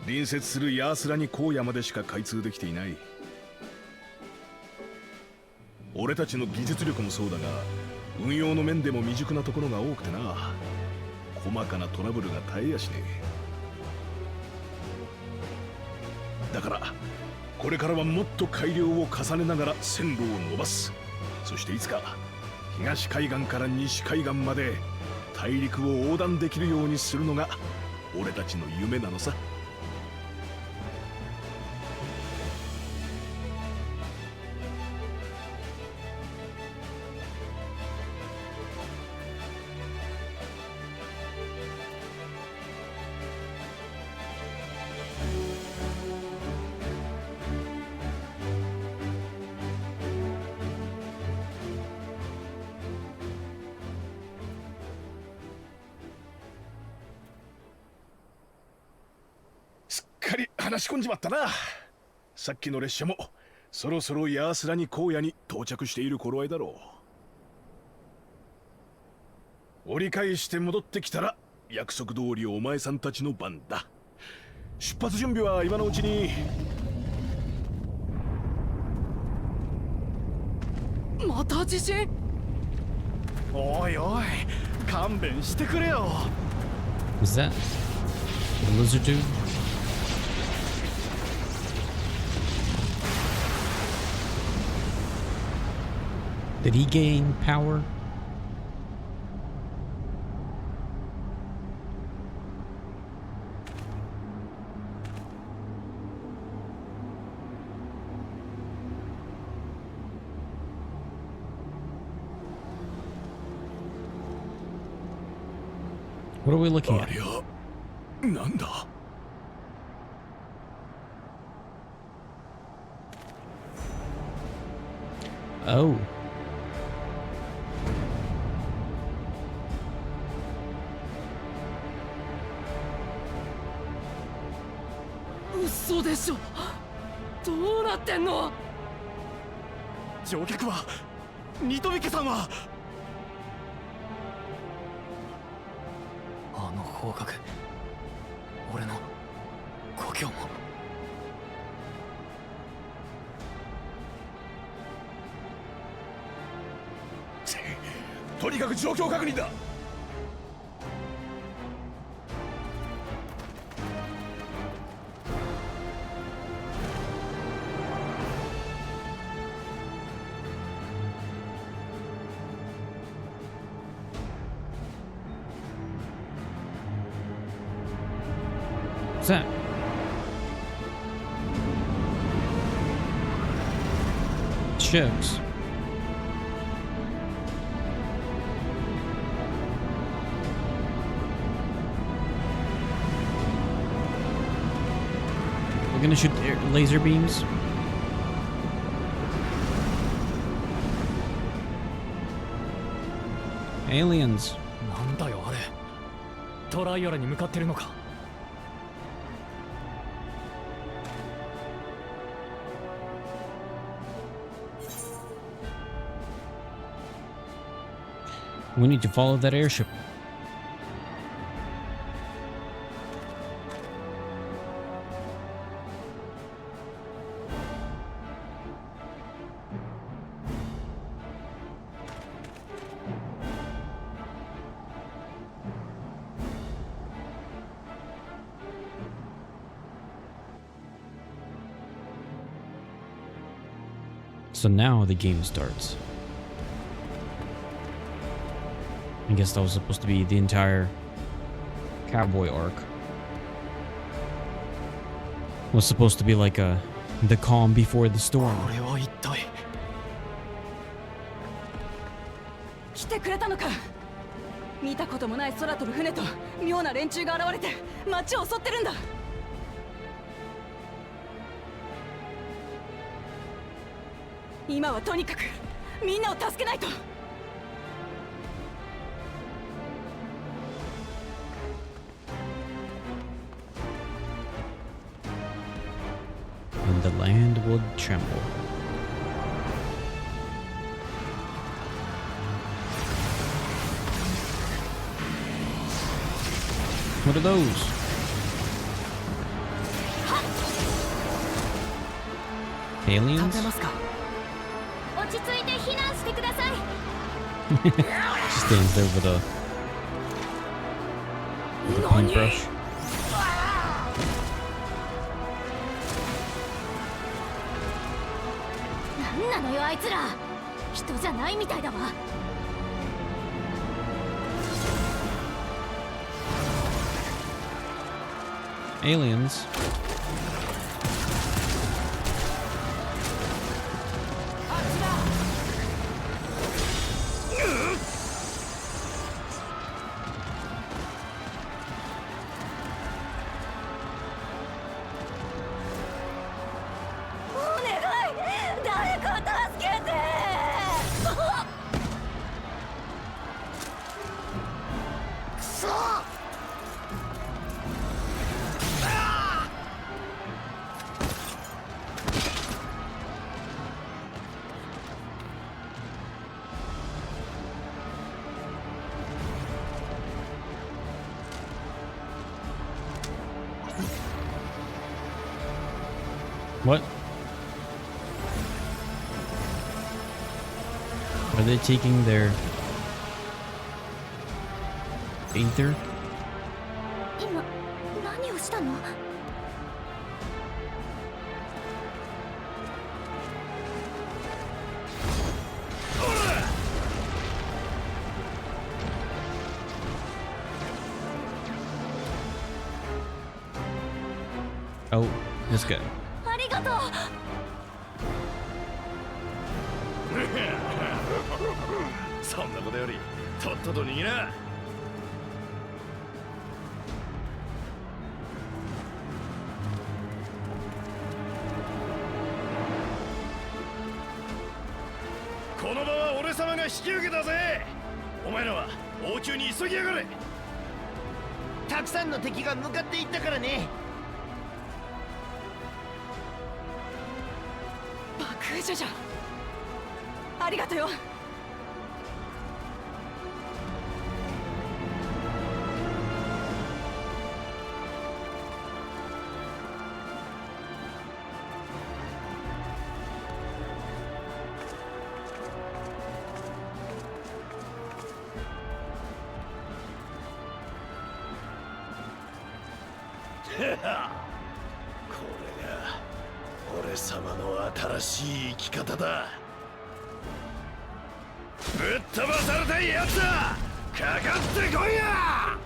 隣接するヤースラニ荒野までしか開通できていない。俺たちの技術力もそうだが運用の面でも未熟なところが多くてな。細かなトラブルが絶えやしねえ。だからこれからはもっと改良を重ねながら線路を伸ばす。そしていつか東海岸から西海岸まで大陸を横断できるようにするのが俺たちの夢なのさ。すっかり話し込んじまったな。さっきの列車もそろそろヤースラニ荒野に到着している頃合いだろう。折り返して戻ってきたら約束通りお前さんたちの番だ。出発準備は今のうちに。また地震。おいおい、勘弁してくれよ。 Was that the lizard dude? Did he gain power? What are we looking at? なんだ。Oh. 嘘でしょ。どうなってんの。乗客はニトビケさんは。あの方角、俺の故郷も。とにかく状況確認だ。What's that? Ships. We're gonna shoot laser beams. Aliens. なんだよあれ。トライアラに向かってるのか。We need to follow that airship. So now the game starts. I guess that was supposed to be the entire cowboy arc. Was supposed to be like the calm before the storm. 来てくれたのか。見たこともない空飛ぶ船と妙な連中が現れて街を襲ってるんだ。今はとにかくみんなを助けないと。And the land would tremble. What are those? Aliens? 落ち着いて避難してください。 She stands there with a paintbrush. なんなのよあいつら。人じゃないみたいだわ。Aliens. What? Are they taking their ether? 今何をしたの？ Oh, this guy. ありがとう。そんなことよりとっとと逃げな。この場は俺様が引き受けたぜ。お前らは王宮に急ぎやがれ。たくさんの敵が向かっていったからね。爆風じゃじゃ。ありがとよ。これが俺様の新しい生き方だ。ぶっ飛ばされたいやつだ。かかってこいや。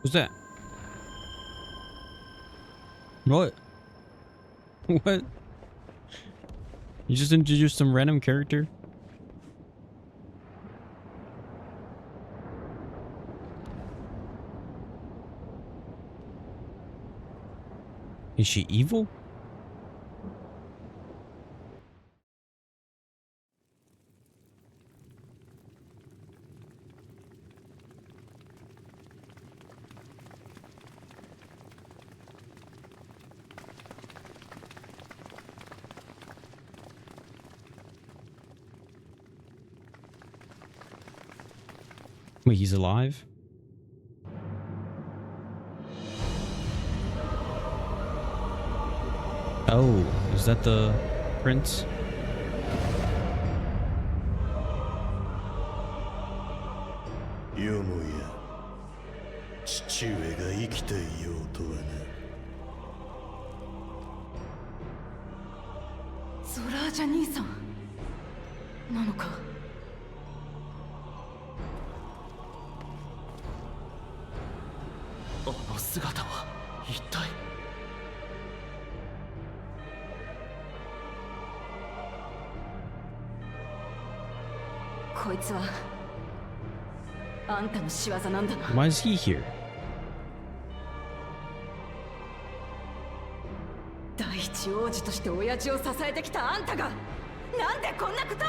Who's that? What? What? You just introduced some random character? Is she evil? Wait, he's alive? Oh, is that the prince? よもや父上が生きていようとはな。ゾラージャ兄さんなのか。あの姿は一体。こいつはあんたの仕業なんだな。 Why is he here? 第一王子として親父を支えてきたあんたがなんでこんなことを。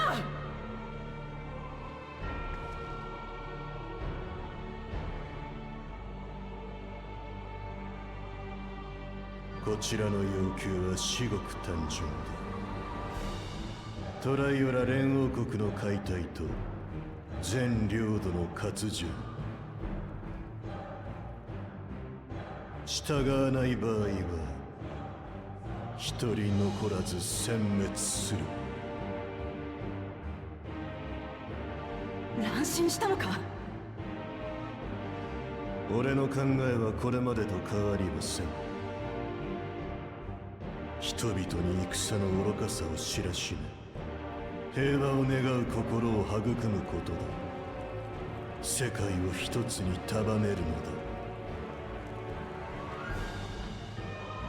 こちらの要求は至極単純だ。トライオラ連王国の解体と全領土の割譲。従わない場合は一人残らず殲滅する。乱心したのか。俺の考えはこれまでと変わりません。人々に戦の愚かさを知らしめ、平和を願う心を育むことだ。世界を一つに束ねるのだ。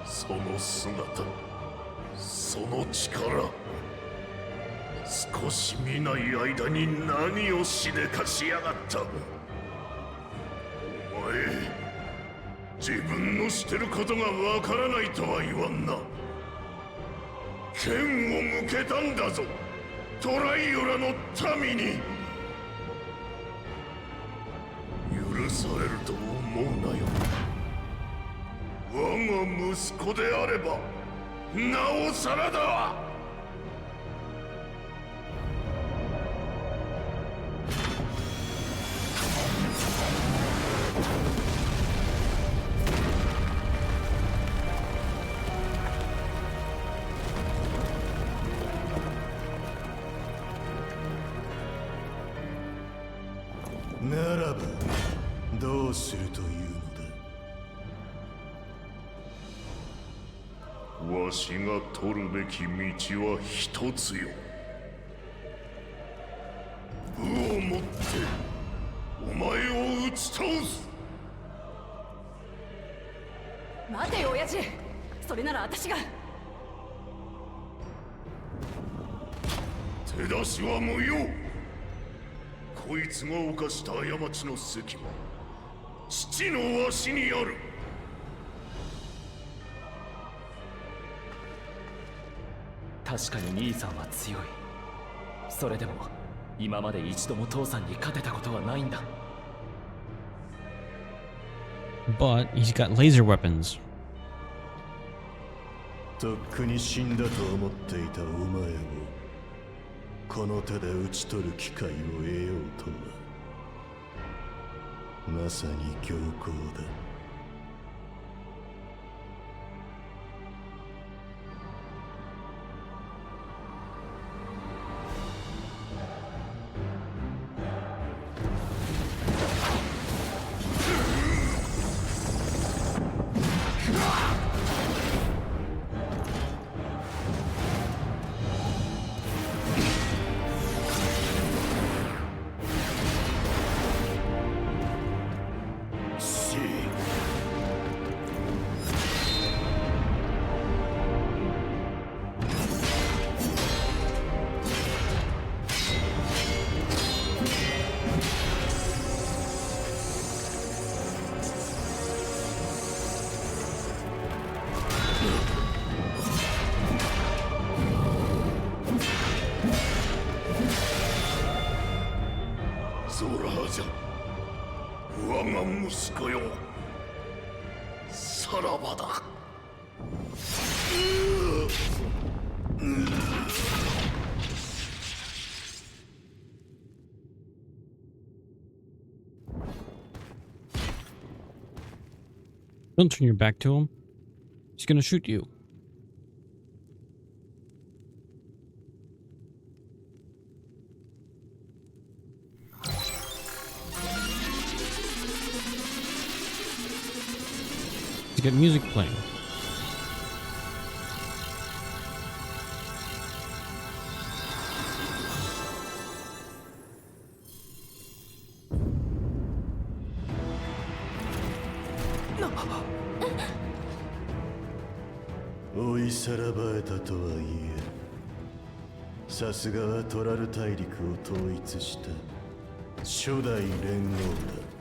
その姿、その力、少し見ない間に何をしでかしやがった。お前、自分のしてることがわからないとは言わんな。剣を向けたんだぞ、トライオラの民に。許されると思うなよ。我が息子であればなおさらだ。ならばどうするというのだ。わしが取るべき道は一つよ。武をもってお前を打ち倒す。待てよ親父、それなら私が。手出しは無用。こいつが犯した過ちの責は父のわしにある。確かに兄さんは強い。それでも今まで一度も父さんに勝てたことはないんだ。 But he's got laser weapons. とっくに死んだと思っていたお前をこの手で討ち取る機会を得ようとはまさに強行だ。ゾラージャ、我が息子よ、さらばだ。Don't turn your back to him. He's gonna shoot you. Let's get music playing.追いさらばえたとはいえ、さすがはトラル大陸を統一した初代連合だ。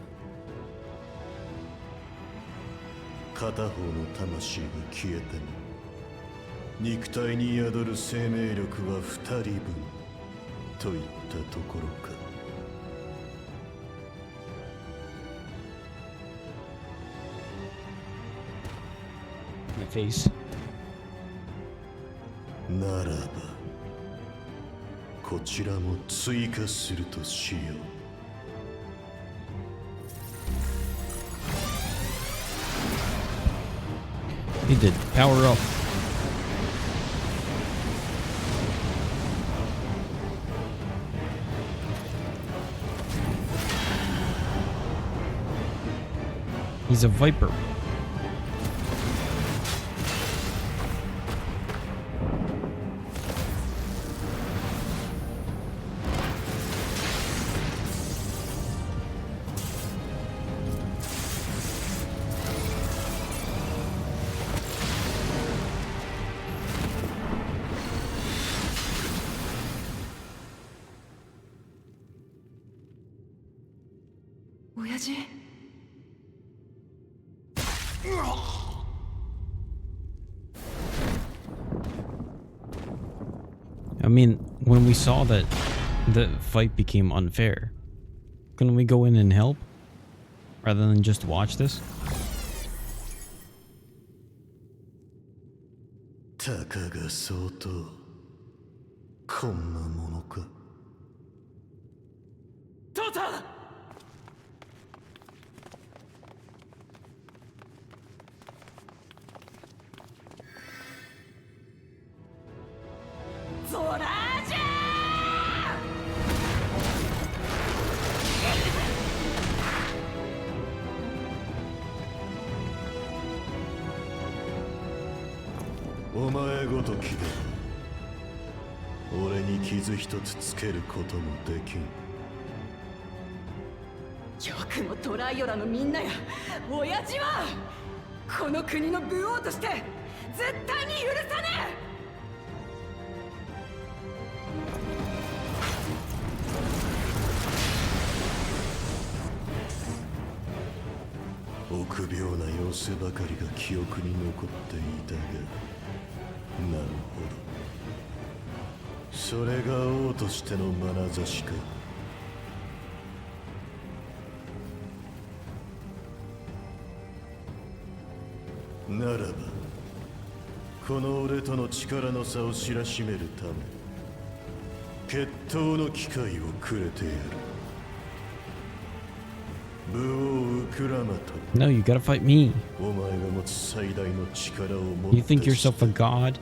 片方の魂が消えても肉体に宿る生命力は2人分といったところか。My face. ならばこちらも追加するとしよう。He did. Power up. He's a viper. I mean, when we saw that the fight became unfair, couldn't we go in and help rather than just watch this? たかが相当こんなものか。トータゾラージャお前ごときで俺に傷一つつけることもできん。よくもトライオラのみんなや親父はこの国の武王として絶対に許さねえ。臆病な様子ばかりが記憶に残っていたが、なるほど。それが王としての眼差しか。ならばこの俺との力の差を知らしめるため決闘の機会をくれてやる。武王ウクラマト。 No, you gotta fight me. お前が持つ最大の力を持って You think yourself a god?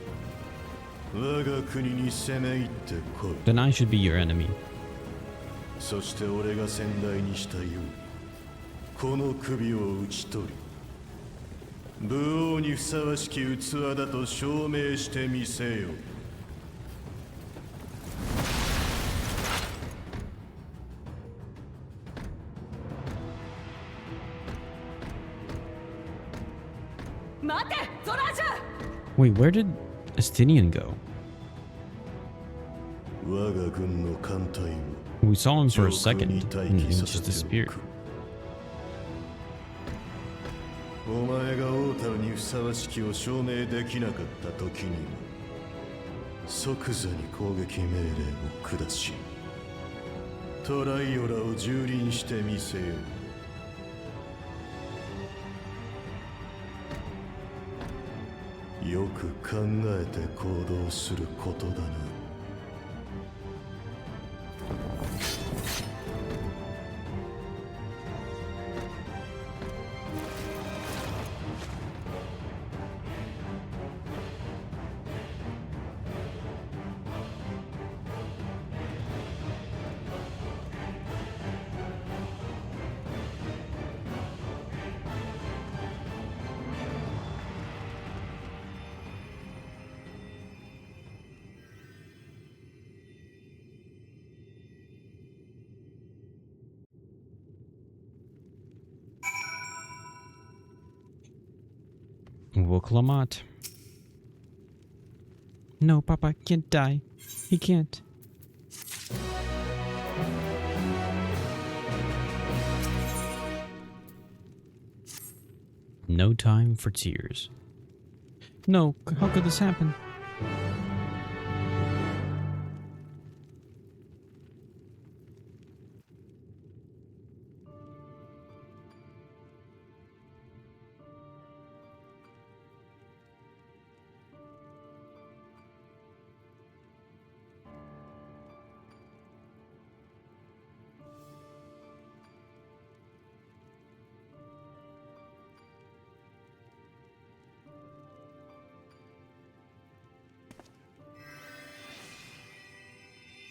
我が国に攻め入ってこい。 Then I should be your enemy. そして俺が先代にしたようにこの首を討ち取り武王にふさわしき器だと証明してみせよ。待てゾラージャ Wait, where did Estinian go? 我が軍の艦隊を We saw him for a second and he just disappeared. お前が王たるにふさわしきを証明できなかった時には即座に攻撃命令を下しトライオラを蹂躙してみせよ。よく考えて行動することだな。Clamat. No, Papa can't die. He can't. No time for tears. No, how could this happen?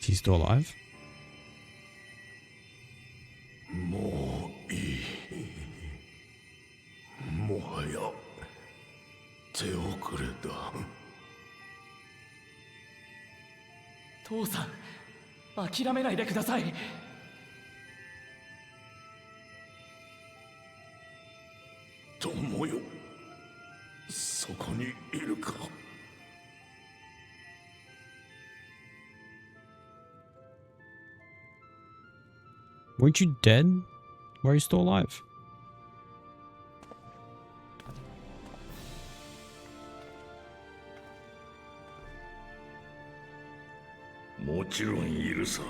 Is he still alive? もういい。もはや手遅れだ。父さん、諦めないでください。友よ、そこにいるか。Weren't you dead? Why are you still alive? もちろんいるさ。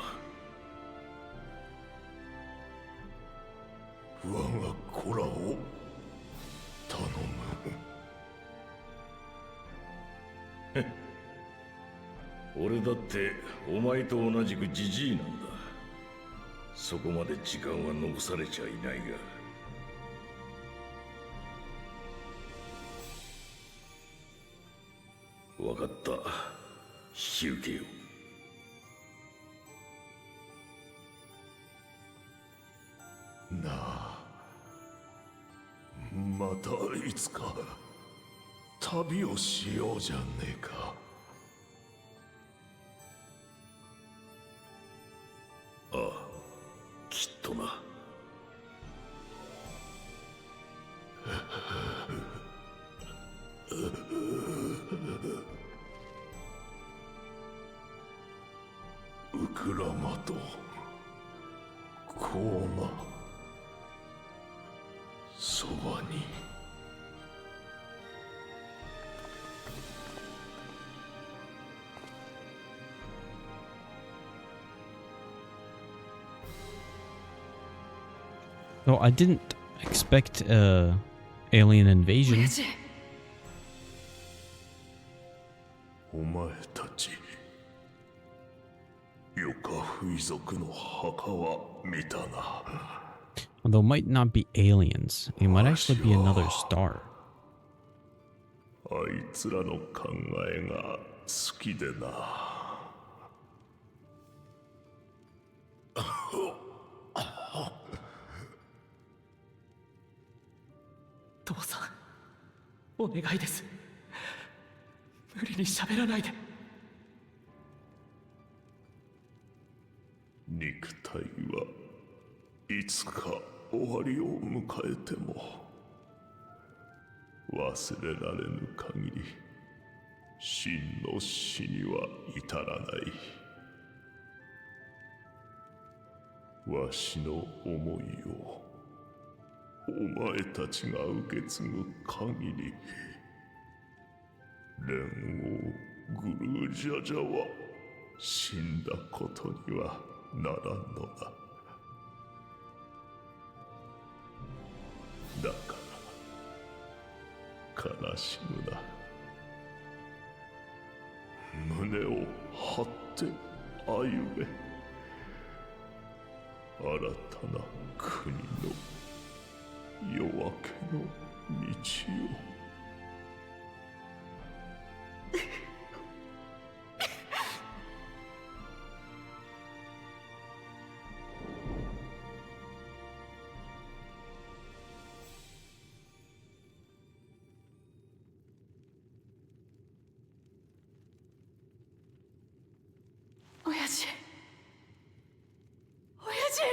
我が子らを頼む。俺だってお前と同じくジジイなんだ。そこまで時間は残されちゃいないが。わかった。引き受けよう。なあ、またいつか旅をしようじゃねえか。ああ、きっとな。ウクラマとコーマ、そばに。No, I didn't expect alien invasion. お前たち、ヨカフイ族の墓は見たな。Although it might not be aliens, it might actually be another star. あいつらの考えが好きでな。父さん、お願いです。無理に喋らないで。肉体はいつか終わりを迎えても忘れられぬ限り真の死には至らない。わしの思いをお前たちが受け継ぐ限り、連王グルージャジャは死んだことにはならんのだ。だから悲しむな。胸を張って歩め。新たな国の夜明けの道を。親父、親父。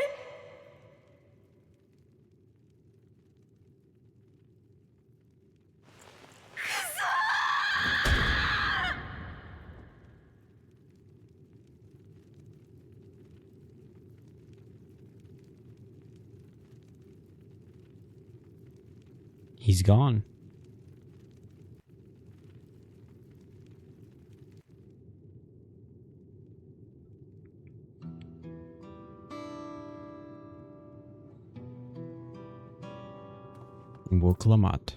He's gone. Woklamat.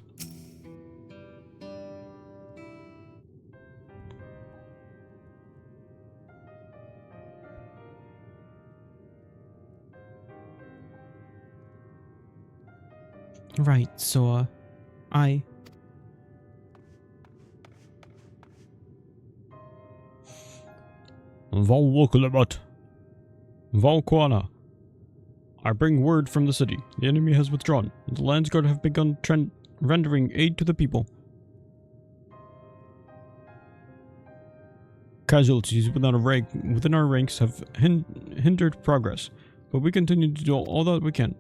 Right, so, I... Valwokalamat. Valquana. I bring word from the city. The enemy has withdrawn, and the Landsguard have begun rendering aid to the people. Casualties within our ranks have hindered progress, but we continue to do all that we can.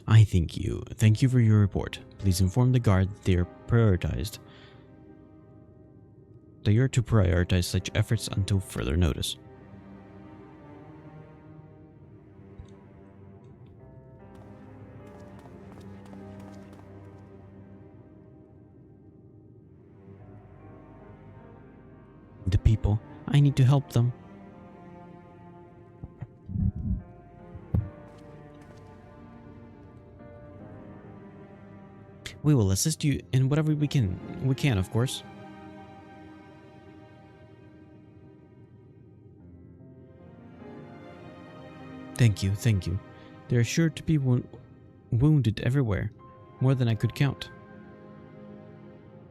I thank you. Thank you for your report. Please inform the guard that they are prioritized. They are to prioritize such efforts until further notice. The people, I need to help them. We will assist you in whatever we can. We can, of course. Thank you, thank you. There are sure to be wounded everywhere, more than I could count.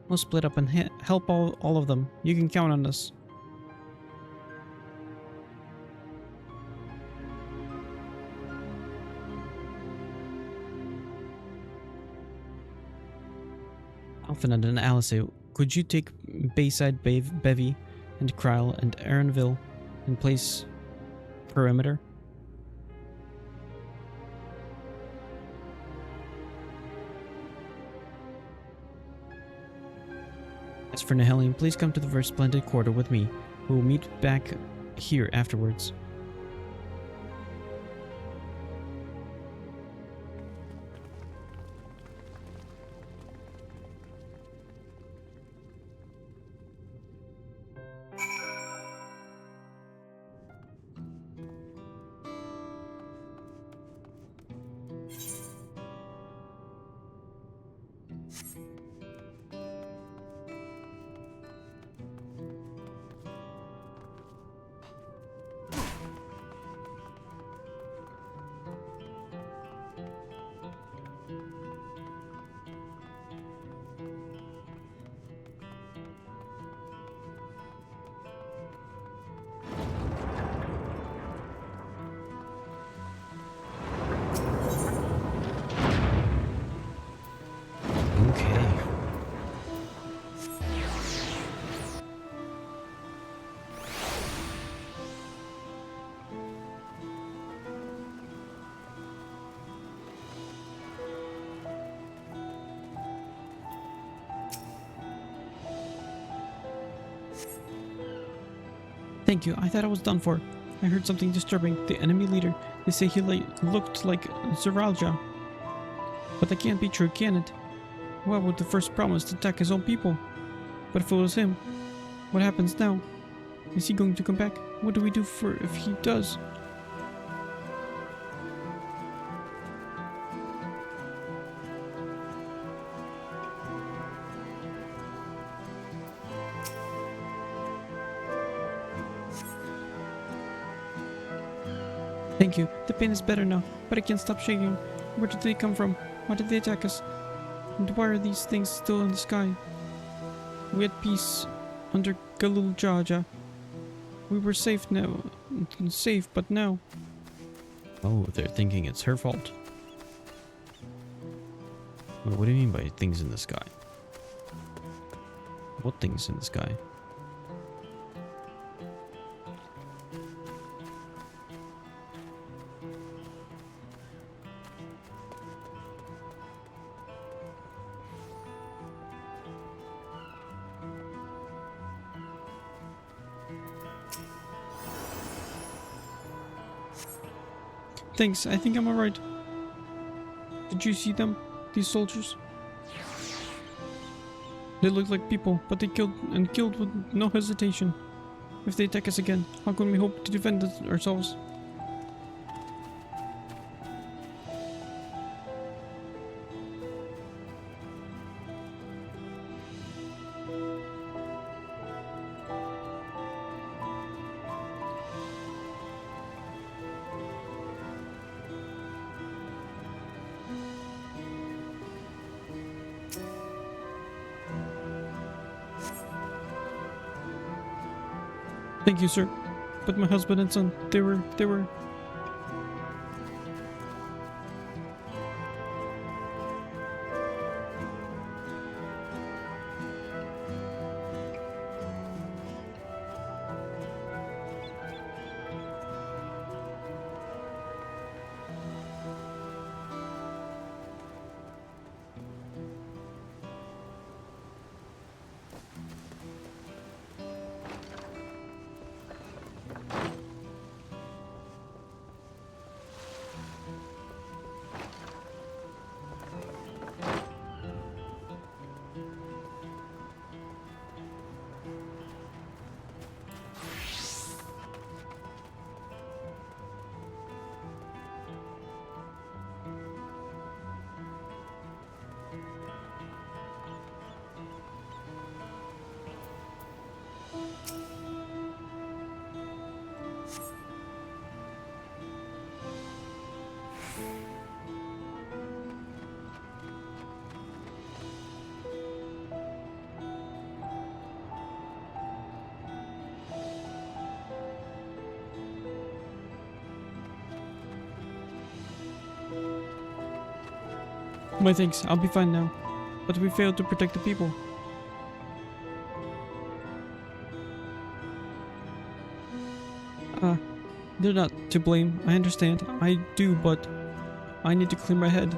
We'll split up and help all of them. You can count on us. Alphaned and Alice, could you take Bayside, Bevy, and Kryle and Aaronville and place perimeter? As for Nihelion, please come to the first splendid quarter with me. We will meet back here afterwards. Thank you. I thought I was done for. I heard something disturbing. The enemy leader. They say he looked like Zeralja. But that can't be true, can it? Why would the first promise to attack his own people? But if it was him, what happens now? Is he going to come back? What do we do if he does? Thank you. The pain is better now, but I can't stop shaking. Where did they come from? Why did they attack us? And why are these things still in the sky? We had peace under Galul Jaja. We were safe now. Safe, but now... Oh, they're thinking it's her fault. What do you mean by things in the sky? What things in the sky? thanks. I think I'm alright. Did you see them? These soldiers? They look like people, but they killed with no hesitation. If they attack us again, how can we hope to defend ourselves? Thank you, sir. But my husband and son, they were... My thanks, I'll be fine now. But we failed to protect the people. They're not to blame, I understand. I do, but I need to clear my head.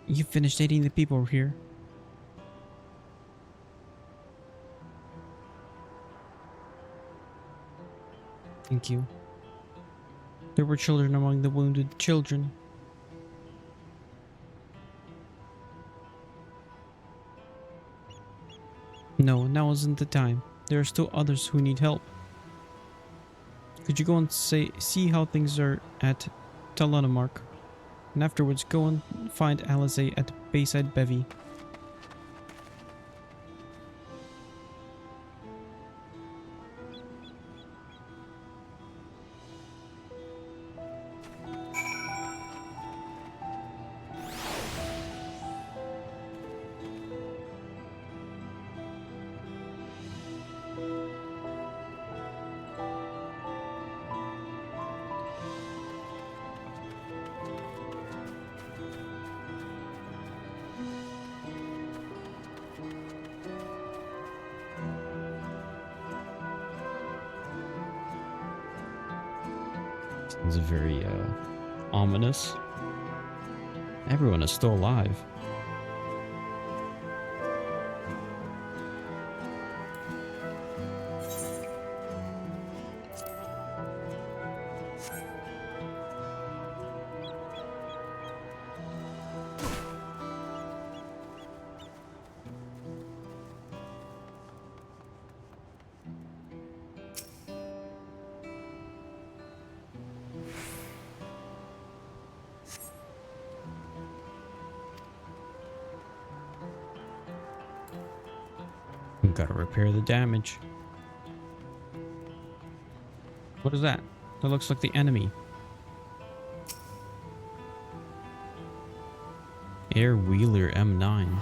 You finished aiding the people here. Thank you. There were children among the wounded children. No, now isn't the time. There are still others who need help. Could you go and see how things are at Talanamark? And afterwards go and find Alice at Bayside Bevy. Sounds very ominous. Everyone is still alive. Gotta repair the damage. What is that? That looks like the enemy. Air Wheeler M9.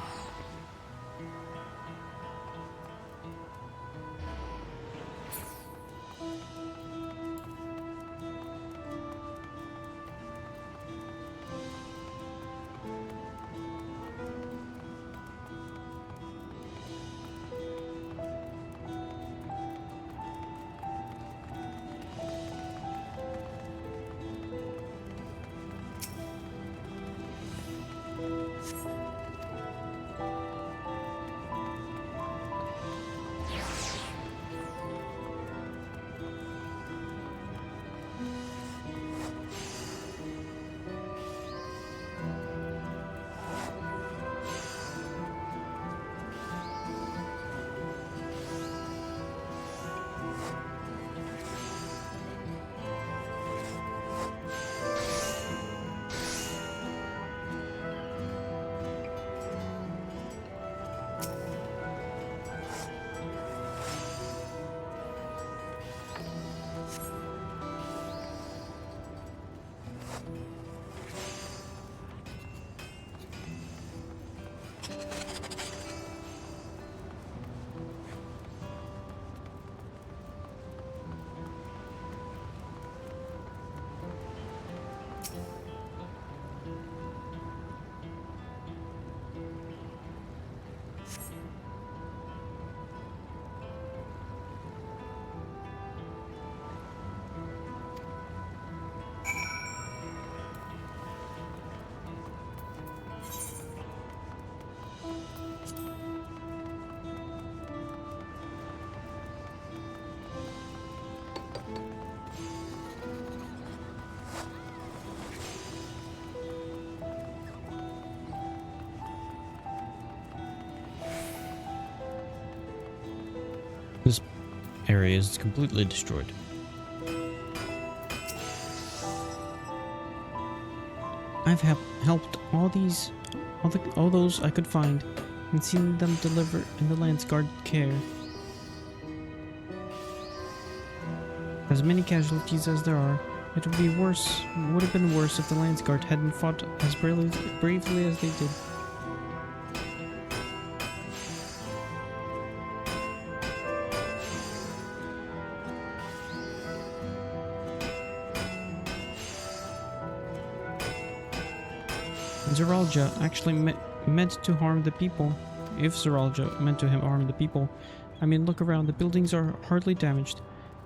This area is completely destroyed. I've helped all those I could find, and seen them deliver in the Lance Guard care. As many casualties as there are, would have been worse if the Lance Guard hadn't fought as bravely as they did. Zeralja actually meant to harm the people. If Zeralja meant to harm the people, I mean, look around, the buildings are hardly damaged.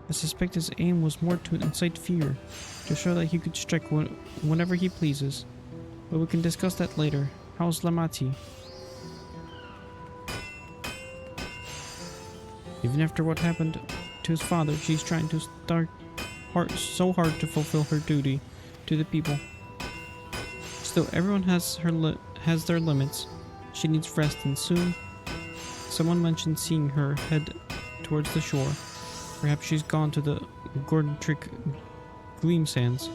I suspect his aim was more to incite fear, to show that he could strike whenever he pleases. But we can discuss that later. How's Lamati? Even after what happened to his father, she's trying to so hard to fulfill her duty to the people. Still, everyone has their limits. She needs rest, and soon. Someone mentioned seeing her head towards the shore. Perhaps she's gone to the Gordon Trick Gleam Sands.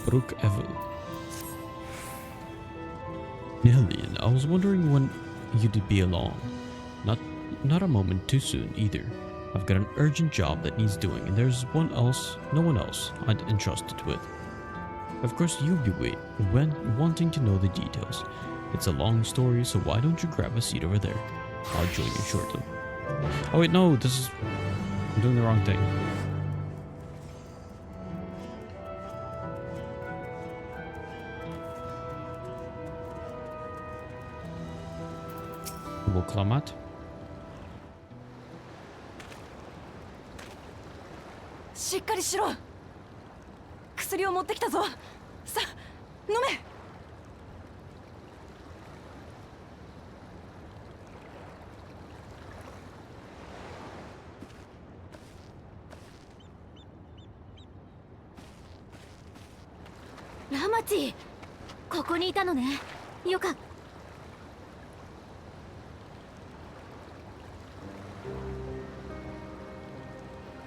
Brook Evel. Nellian, I was wondering when you'd be along. Not a moment too soon either. I've got an urgent job that needs doing, and there's no one else I'd entrust it with. Of course, you'll be wanting to know the details. It's a long story, so why don't you grab a seat over there? I'll join you shortly. Oh wait, no, I'm doing the wrong thing. Woklamat. しっかりしろ。薬を持ってきたぞ。さ、飲め。ラマチ、ここにいたのね。よかった。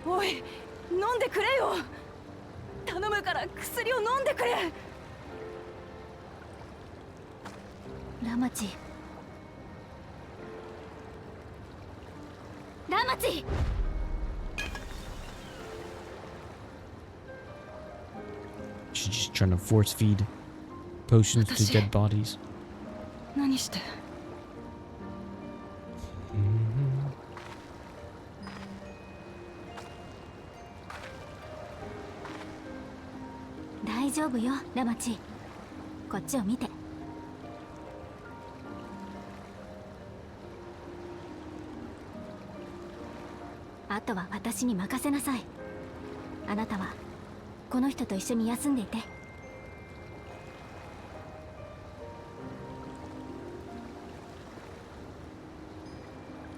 おい、飲んでくれよ。頼むから薬を飲んでくれ。ラマチ。ラマチ。She's just trying to force feed potions to dead bodies. 何して。丈夫よラマチ。こっちを見て。あとは私に任せなさい。あなたはこの人と一緒に休んでいて。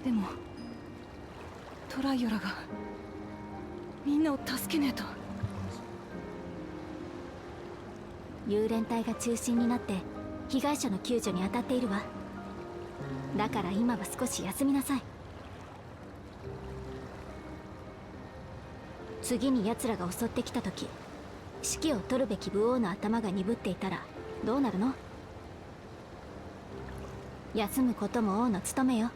でもトライオラがみんなを助けねえと。幽連隊が中心になって被害者の救助に当たっているわ。だから今は少し休みなさい。次に奴らが襲ってきた時、指揮を取るべき武王の頭が鈍っていたらどうなるの？休むことも王の務めよ。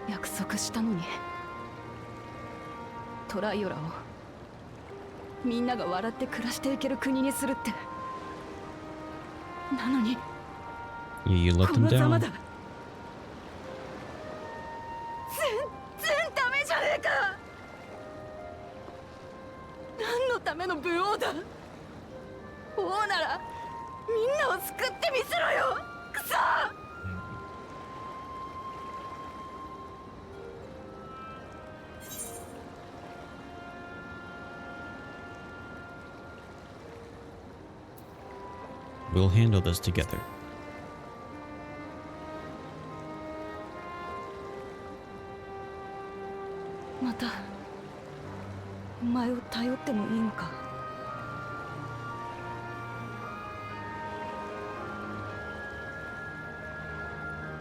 約束したのに、トライオラをみんなが笑って暮らしていける国にするって。なのに You let こ them のざま down. だ。全然ダメじゃねえか。何のための武王だ。王ならみんなを救ってみせろよ。くそ。We'll handle this together. またお前を頼ってもいいのか。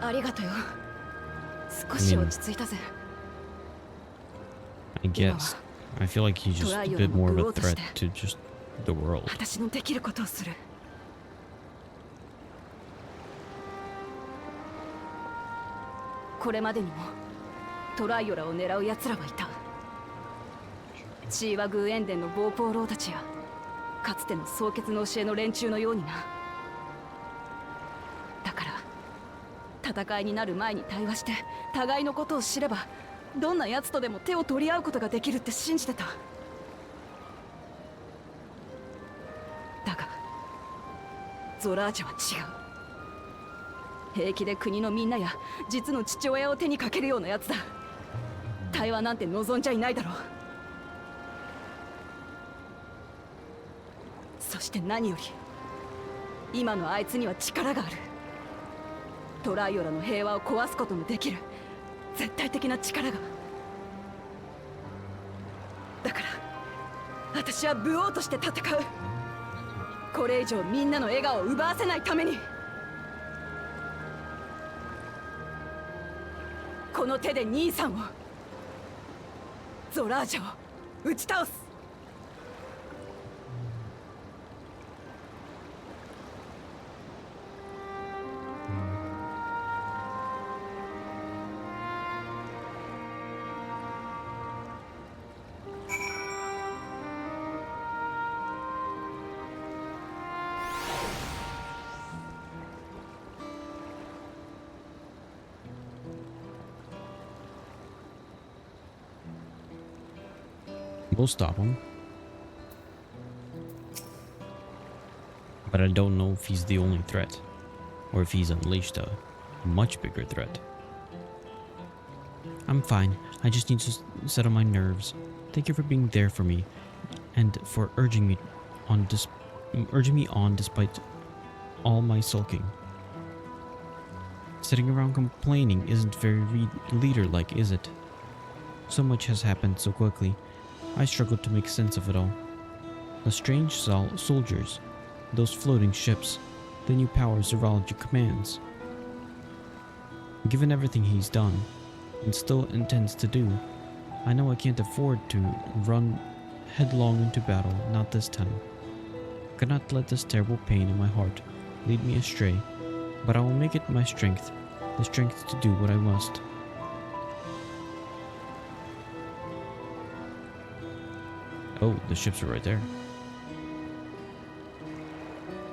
ありがとよ。少し落ち着いたぜ。I guess. I feel like he's just a bit more of a threat to just the world. 私のできることをする。これまでにもトライオラを狙う奴らはいた。チーワグーエンデンのボーポーローたちや、かつての蒼血の教えの連中のようにな。だから戦いになる前に対話して互いのことを知れば、どんな奴とでも手を取り合うことができるって信じてた。だがゾラージャは違う。平気で国のみんなや実の父親を手にかけるようなやつだ。対話なんて望んじゃいないだろう。そして何より今のあいつには力がある。トライオラの平和を壊すことのできる絶対的な力が。だから私は武王として戦う。これ以上みんなの笑顔を奪わせないために。この手で兄さんを、ゾラージャを打ち倒す。We'll stop him. But I don't know if he's the only threat, or if he's unleashed a much bigger threat. I'm fine. I just need to settle my nerves. Thank you for being there for me, and for urging me on despite all my sulking. Sitting around complaining isn't very leader-like, is it? So much has happened so quickly. I struggled to make sense of it all. The strange soldiers, those floating ships, the new powers Zerology commands. Given everything he's done, and still intends to do, I know I can't afford to run headlong into battle, not this time. I cannot let this terrible pain in my heart lead me astray, but I will make it my strength, the strength to do what I must. Oh, the ships are right there.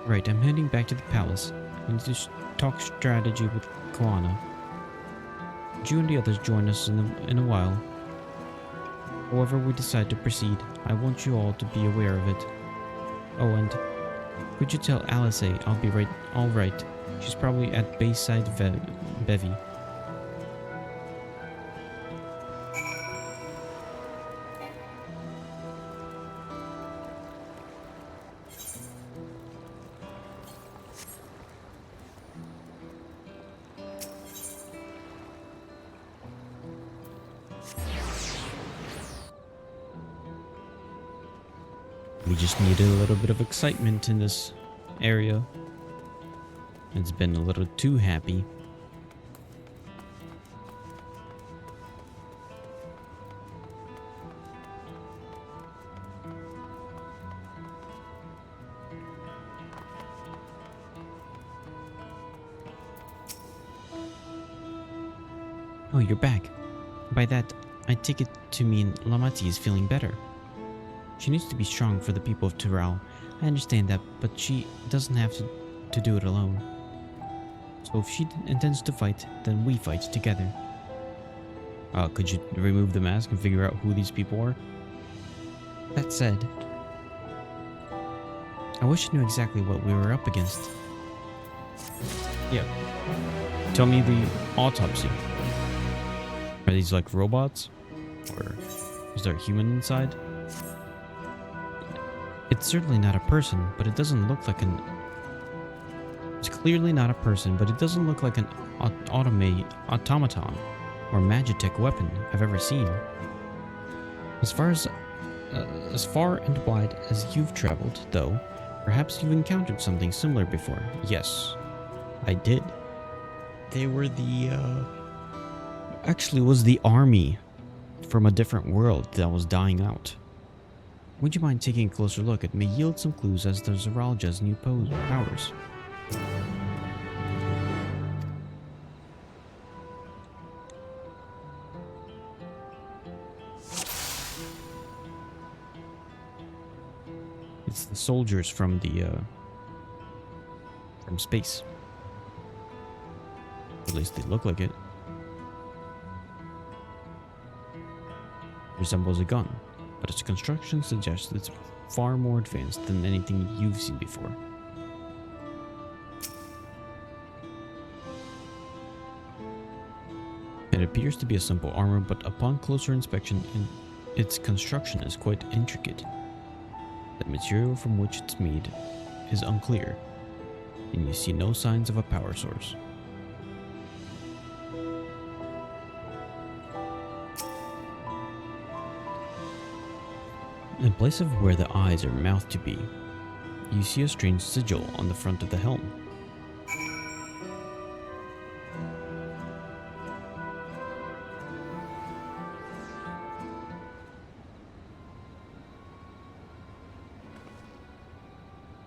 Right, I'm heading back to the palace. I need to talk strategy with Koana. You and the others join us in a while. However we decide to proceed, I want you all to be aware of it. Oh, and could you tell Alice I'll be all right. She's probably at Bayside Bevy. We just needed a little bit of excitement in this area. It's been a little too happy. Oh, you're back. By that, I take it to mean Lamati is feeling better. She needs to be strong for the people of Tural. I understand that, but she doesn't have to do it alone. So if she intends to fight, then we fight together. Could you remove the mask and figure out who these people are? That said, I wish I knew exactly what we were up against. Yeah. Tell me the autopsy. Are these like robots? Or is there a human inside? It's certainly not a person, but it doesn't look like an... It's clearly not a person, but it doesn't look like an automaton or magitech weapon I've ever seen. As far and wide as you've traveled, though, perhaps you've encountered something similar before. Yes, I did. They were the, Actually, it was the army from a different world that was dying out. Would you mind taking a closer look? It may yield some clues as to Zoralja's new powers. It's the soldiers from from space. At least they look like it. Resembles a gun, but its construction suggests it's far more advanced than anything you've seen before. It appears to be a simple armor, but upon closer inspection, its construction is quite intricate. The material from which it's made is unclear, and you see no signs of a power source. In place of where the eyes are mouthed to be, you see a strange sigil on the front of the helm.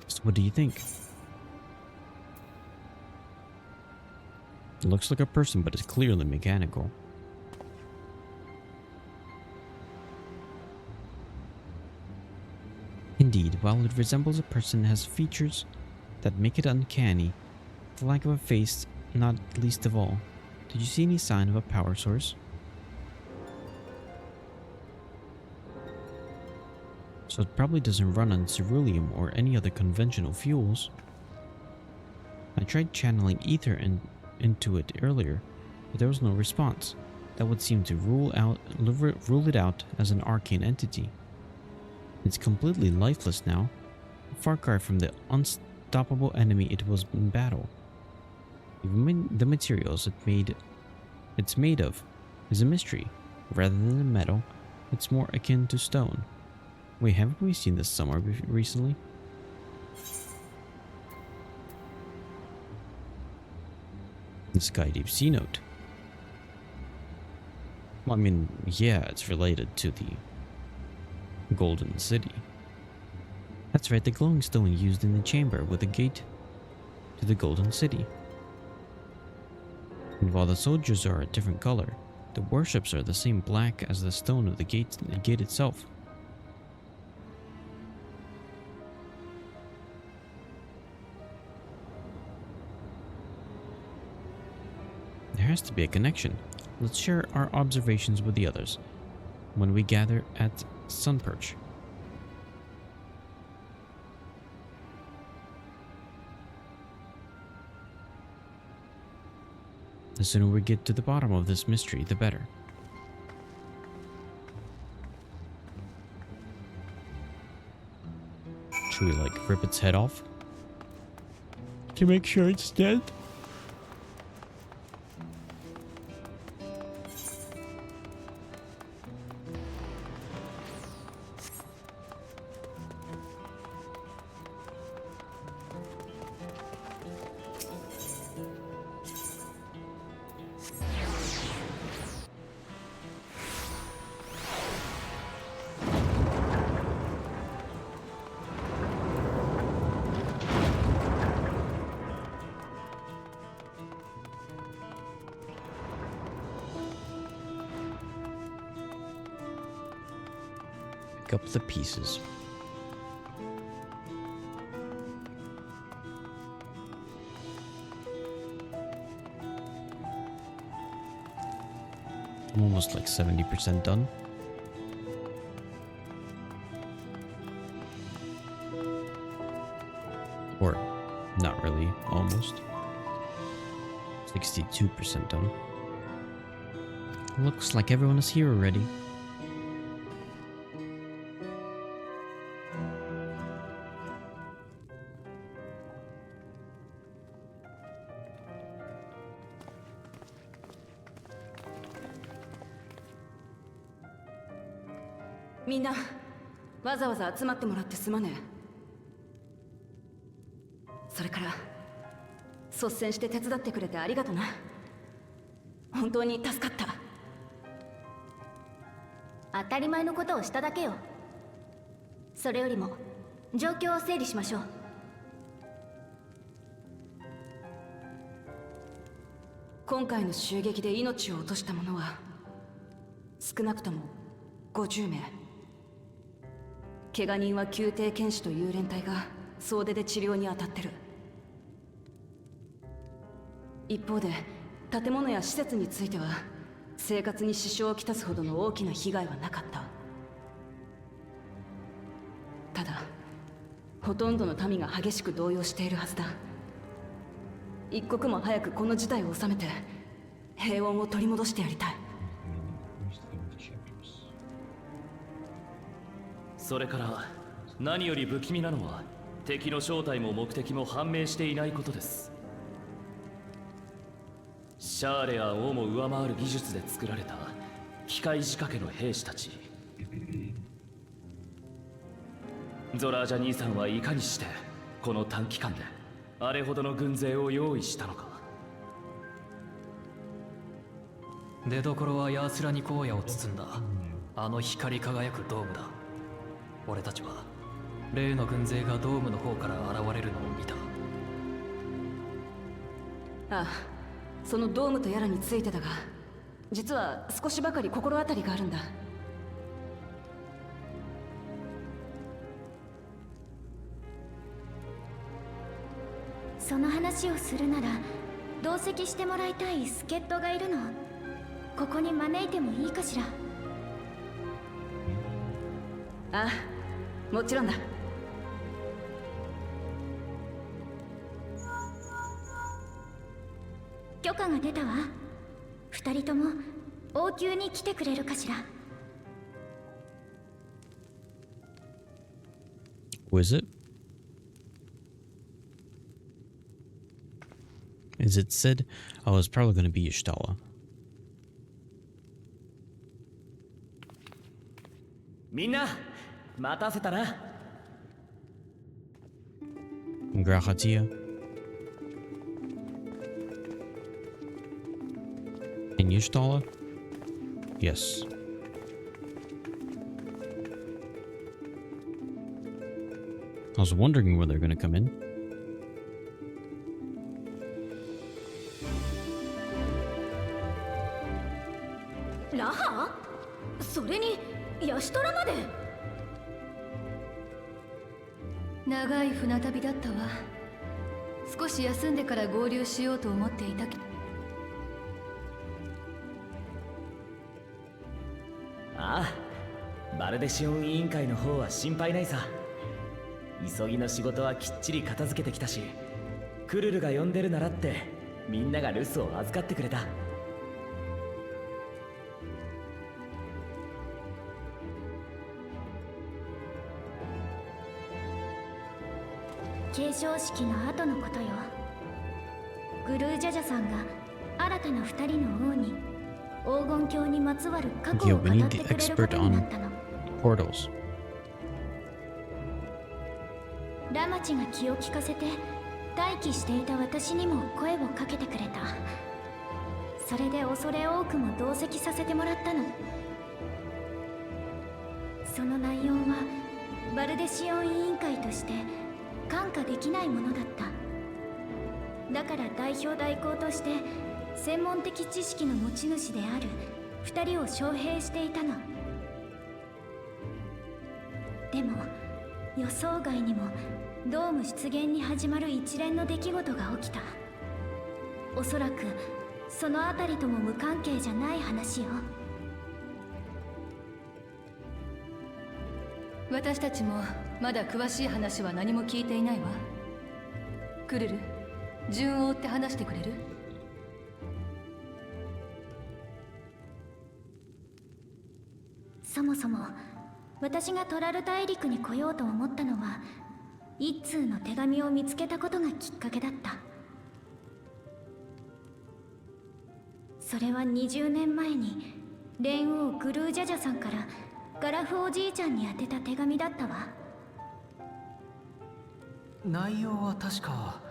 So what do you think? It looks like a person, but it's clearly mechanical. Indeed, while it resembles a person, it has features that make it uncanny. The lack of a face, not least of all. Did you see any sign of a power source? So it probably doesn't run on ceruleum or any other conventional fuels. I tried channeling ether into it earlier, but there was no response. That would seem to rule it out as an arcane entity. It's completely lifeless now, a far cry from the unstoppable enemy it was in battle. Even the materials it's made of is a mystery. Rather than a metal, it's more akin to stone. Wait, haven't we seen this somewhere recently? The Sky Deep Sea Note. Well, I mean, yeah, it's related to the Golden City. That's right, the glowing stone used in the chamber with the gate to the Golden City. And while the soldiers are a different color, the warships are the same black as the stone of the gate itself. has to be a connection. Let's share our observations with the others when we gather at Sunperch. The sooner we get to the bottom of this mystery, the better. Should we, like, rip its head off? To make sure it's dead? Pick up the pieces. I'm almost like 70% done. Or, not really, almost. 62% done. Looks like everyone is here already.みんなわざわざ集まってもらってすまねえ。それから率先して手伝ってくれてありがとな。本当に助かった。当たり前のことをしただけよ。それよりも状況を整理しましょう。今回の襲撃で命を落とした者は少なくとも50名。怪我人は宮廷剣士という連隊が総出で治療に当たってる。一方で建物や施設については生活に支障をきたすほどの大きな被害はなかった。ただほとんどの民が激しく動揺しているはずだ。一刻も早くこの事態を収めて平穏を取り戻してやりたい。それから何より不気味なのは敵の正体も目的も判明していないことです。シャーレアンをも上回る技術で作られた機械仕掛けの兵士たち。ゾラージャ兄さんはいかにしてこの短期間であれほどの軍勢を用意したのか。出どころはヤースラニ荒野を包んだあの光り輝くドームだ。俺たちは例の軍勢がドームの方から現れるのを見た。ああ、そのドームとやらについてだが、実は少しばかり心当たりがあるんだ。その話をするなら同席してもらいたい助っ人がいるの。ここに招いてもいいかしら。ああ、もちろんだ。許可が出たわ。二人とも王宮に来てくれるかしら。Who is it? As it said, oh, it's probably going to be Ishtala. みんな待たせたな。Grahatia. And Ishtala? Yes. I was wondering when they're going to come in. ラハ？それにヤシトラまで。長い船旅だったわ。少し休んでから合流しようと思っていたけど。バルデシオン委員会の方は心配ないさ。急ぎの仕事はきっちり片付けてきたし、クルルが呼んでるならってみんなが留守を預かってくれた。継承式の後のことよ。グルージャジャさんが新たな2人の王に黄金鏡にまつわる過去 Yeah, を語 we っ need て the くれるこ expert とにな on ったの。 portals. ラマチが気を利かせて待機していた私にも声をかけてくれた。それで恐れ多くも同席させてもらったの。その内容はバルデシオン委員会として看過できないものだった。だから代表代行として専門的知識の持ち主である2人を招聘していたの。でも予想外にもドーム出現に始まる一連の出来事が起きた。おそらくそのあたりとも無関係じゃない話よ。私たちもまだ詳しい話は何も聞いていないわ。クルル、順を追って話してくれる？そもそも私がトラル大陸に来ようと思ったのは一通の手紙を見つけたことがきっかけだった。それは20年前に蓮王グルージャジャさんからガラフおじいちゃんに宛てた手紙だったわ。内容は確か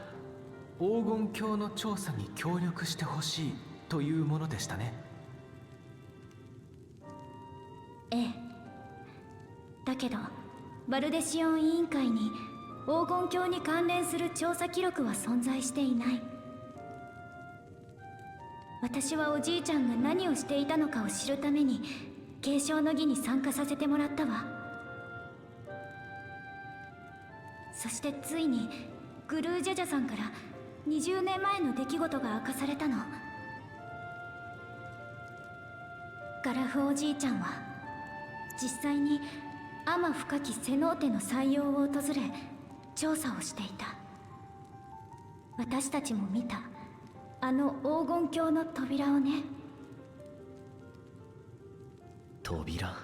黄金鏡の調査に協力してほしいというものでしたね。ええ。だけどバルデシオン委員会に黄金鏡に関連する調査記録は存在していない。私はおじいちゃんが何をしていたのかを知るために継承の儀に参加させてもらったわ。そしてついにグルージャジャさんから20年前の出来事が明かされたの。ガラフおじいちゃんは実際に天深きセノーテの採用を訪れ調査をしていた。私たちも見たあの黄金鏡の扉をね。扉？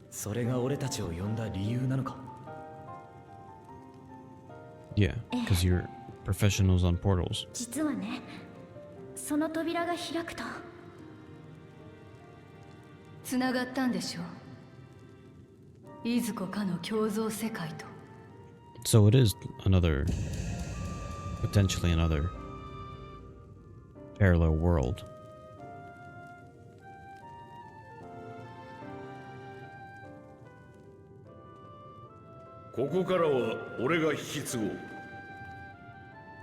それが俺たちを呼んだ理由なのか？ Yeah, because you're professionals on portals. 実はね、その扉が開くとつながったんでしょう。いずこかの共造世界と。 So it is another, potentially another parallel world. ここからは俺が引き継ごう。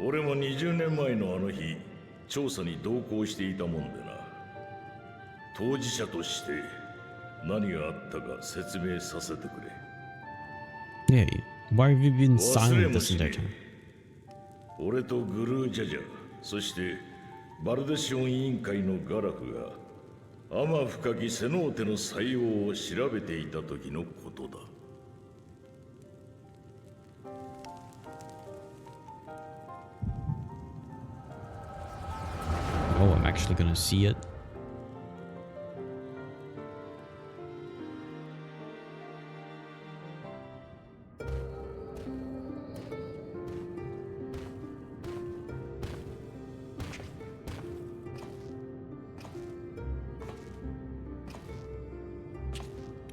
俺も20年前のあの日調査に同行していたもんでな。当事者として何があったか説明させてくれ。 Yeah, why have you been 忘れ silent も this しね entire time? 俺とグルージャジャ、そしてバルデシオン委員会のガラフが天深きセノーテの採用を調べていた時のことだ。Oh, I'm actually gonna see it.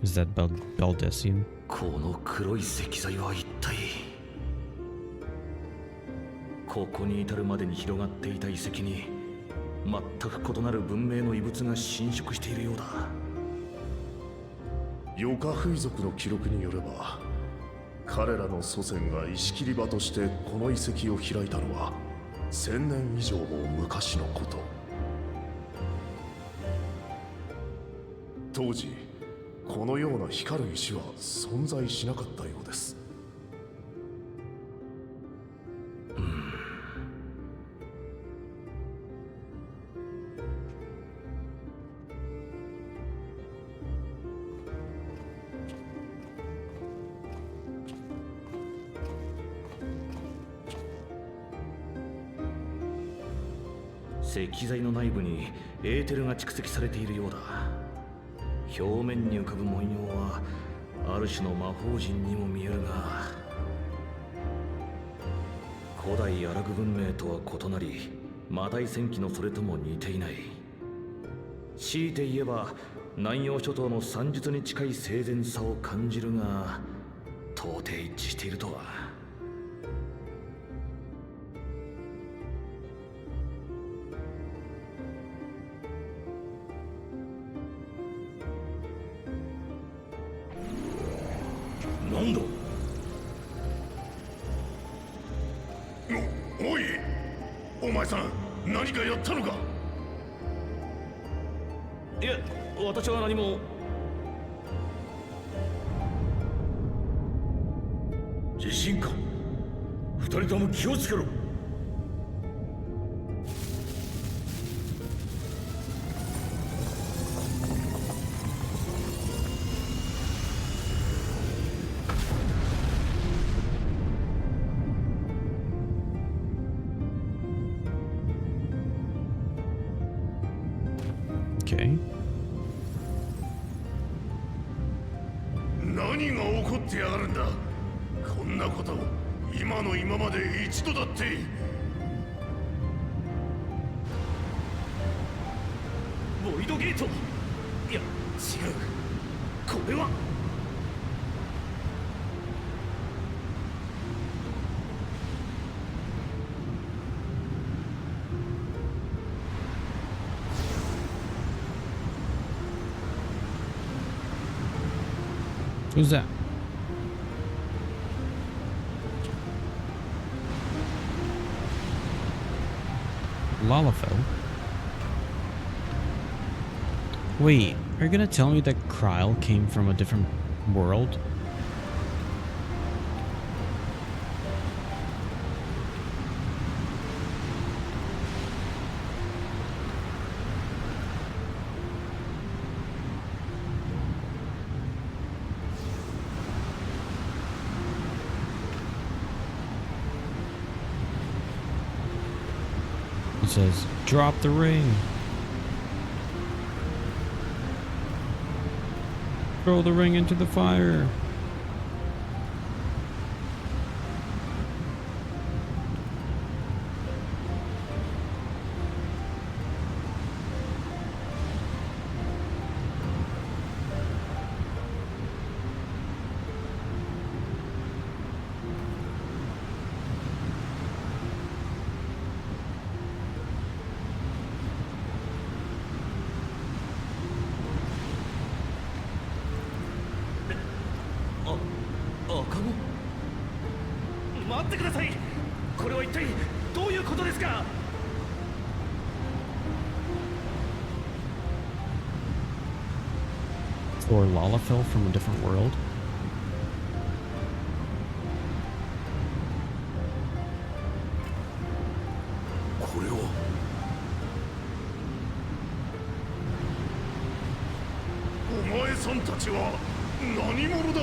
Is that Baldessium? この黒い石材は一体。ここに至るまでに広がっていた遺跡に全く異なる文明の遺物が侵食しているようだ。ヨカフイ族の記録によれば、彼らの祖先が石切り場としてこの遺跡を開いたのは1000年以上も昔のこと。当時このような光る石は存在しなかったようです。石材の内部にエーテルが蓄積されているようだ。表面に浮かぶ文様はある種の魔法陣にも見えるが、古代アラグ文明とは異なり、魔大戦記のそれとも似ていない。強いて言えば南洋諸島の算術に近い整然さを感じるが、到底一致しているとは。なんだ。おい、お前さん何かやったのか。いえ、私は何も。地震か。二人とも気をつけろ。Okay. 何が起こってやがるんだ。こんなこと今の今まで一度だって。ボイドゲート。いや違う、これは。Who's that? Lalafell? Wait, are you gonna tell me that Kryl came from a different world? It says, drop the ring. Throw the ring into the fire.赤子、待ってください。これは一体どういうことですか。Or Lalafell from a different world? これは。お前さんたちは何者だ。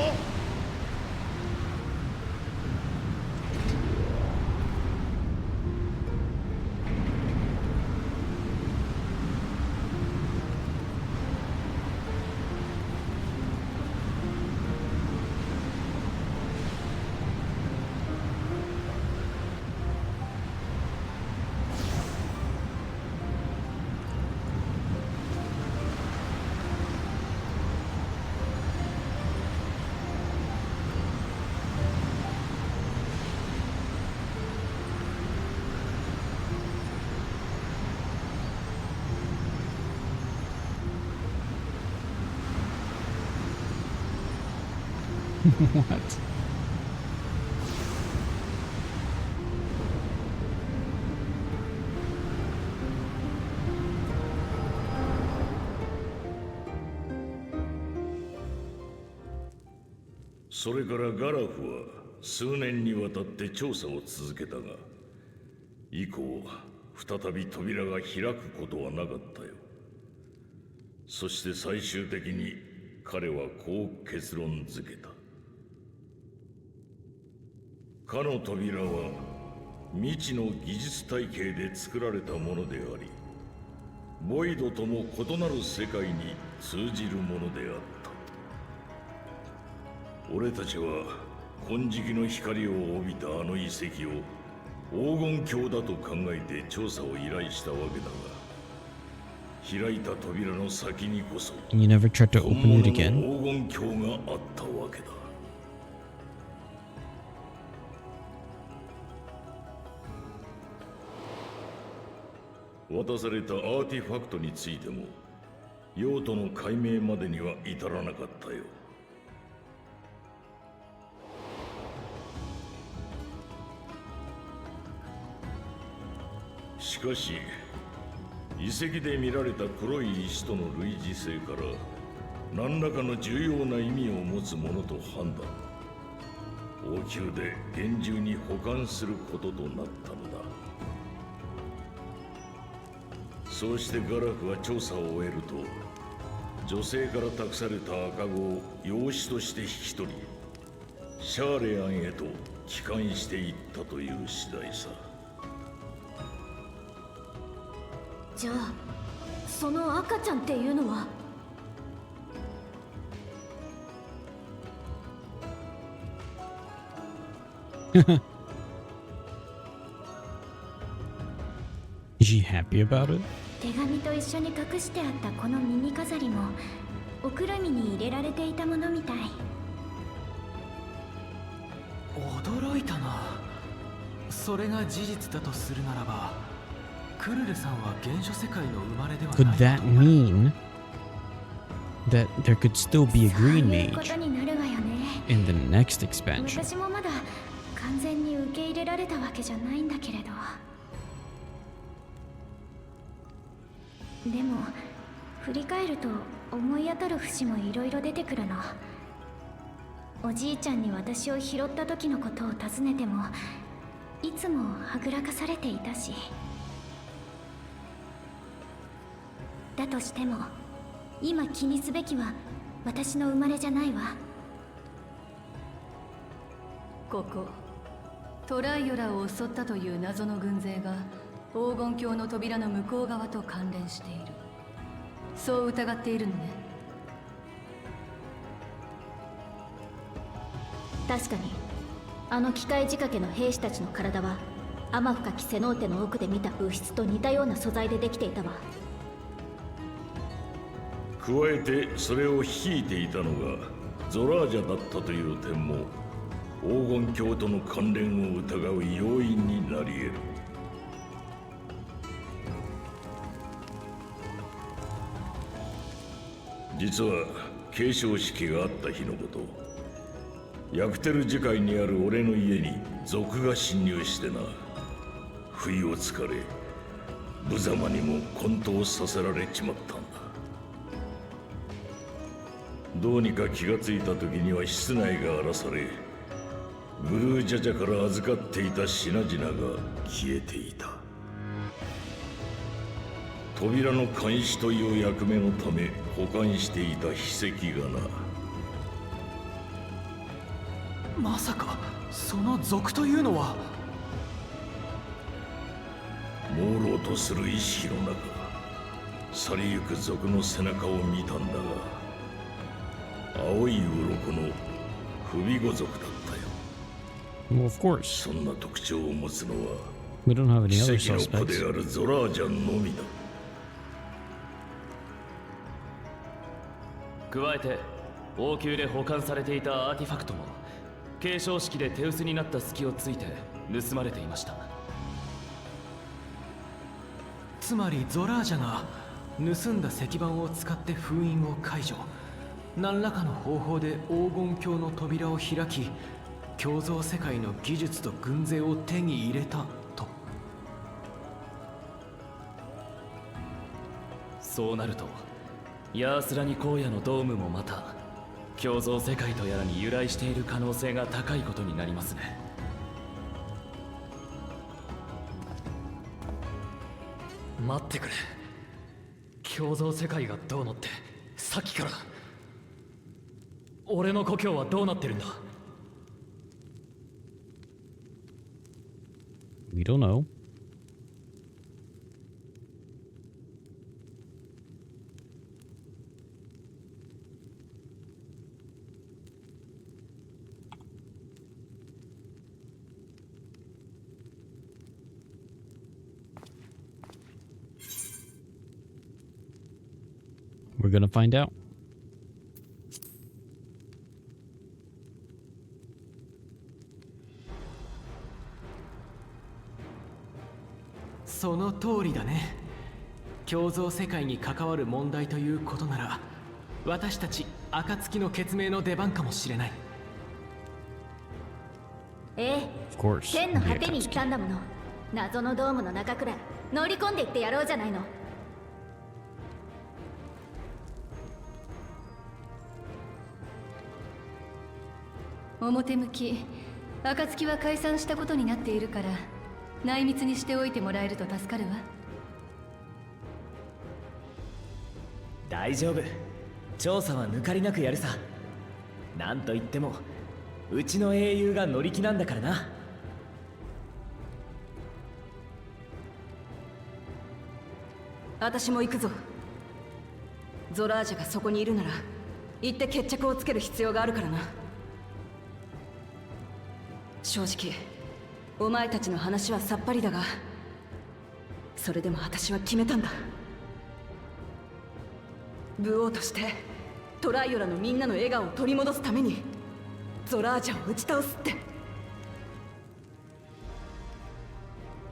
What? それからガラフは数年にわたって調査を続けたが、以降再び扉が開くことはなかったよ。そして最終的に彼はこう結論付けた。かの扉は未知の技術体系で作られたものであり、ボイドとも異なる世界に通じるものであった。俺たちは金色の光を帯びたあの遺跡を黄金鏡だと考えて調査を依頼したわけだが、開いた扉の先にこそ You never tried to 本 open 物 it の again? 黄金鏡があったわけだ。渡されたアーティファクトについても用途の解明までには至らなかったよ。しかし遺跡で見られた黒い石との類似性から何らかの重要な意味を持つものと判断、王宮で厳重に保管することとなったのだ。そうしてガラフは調査を終えると、女性から託された赤子を養子として引き取り、シャーレアンへと帰還していったという次第さ。じゃあその赤ちゃんっていうのはIs she happy about it? 手紙と一緒に隠してあったこの耳飾りもおくるみに入れられていたものみたい。驚いたな。それが事実だとするならば、クルルさんは原初世界の生まれでは Could ない。 that mean that there could still be a そう green いうこ mage とになるわよね。 in the next expansion? 私もまだ完全に受け入れられたわけじゃないんだけれど。でも振り返ると思い当たる節もいろいろ出てくるの。おじいちゃんに私を拾った時のことを尋ねてもいつもはぐらかされていたし、だとしても今気にすべきは私の生まれじゃないわ。ここトライオラを襲ったという謎の軍勢が黄金鏡の扉の向こう側と関連している。そう疑っているのね。確かにあの機械仕掛けの兵士たちの体は天深きセノーテの奥で見た物質と似たような素材でできていたわ。加えてそれを率いていたのがゾラージャだったという点も黄金鏡との関連を疑う要因になり得る。実は継承式があった日のこと、ヤクテル樹海にある俺の家に賊が侵入してな、不意をつかれ無様にも混沌させられちまったんだ。どうにか気がついた時には室内が荒らされ、ブルージャジャから預かっていた品々が消えていた。扉の監視という役目のため保管していた秘跡がな。まさかその族というのは。朦朧とする意識の中、去りゆく族の背中を見たんだが、青い鱗の不備語族だったよ。Well, of course. そんな特徴を持つのは We don't have any 奇 other 跡の子 suspects. であるゾラージャンのみだ。加えて王宮で保管されていたアーティファクトも継承式で手薄になった隙をついて盗まれていました。つまりゾラージャが盗んだ石板を使って封印を解除、何らかの方法で黄金鏡の扉を開き、共造世界の技術と軍勢を手に入れたと。そうなるとヤースラニ荒野のドームもまた共造世界とやらに由来している可能性が高いことになりますね。待ってくれ。共造世界がどうのってさっきから。俺の故郷はどうなってるんだ。 We don't know. gonna find out. その通りだね。共造世界に関わる問題ということなら、私たち暁の血明の出番かもしれない。ええ、 Of course. 天の果てに行ったんだもの。謎のドームの中くらい乗り込んでいってやろうじゃないの。表向き暁は解散したことになっているから、内密にしておいてもらえると助かるわ。大丈夫、調査は抜かりなくやるさ。なんといってもうちの英雄が乗り気なんだからな。私も行くぞ。ゾラージャがそこにいるなら行って決着をつける必要があるからな。正直お前たちの話はさっぱりだが、それでも私は決めたんだ。武王としてトライオラのみんなの笑顔を取り戻すためにゾラージャを打ち倒すって。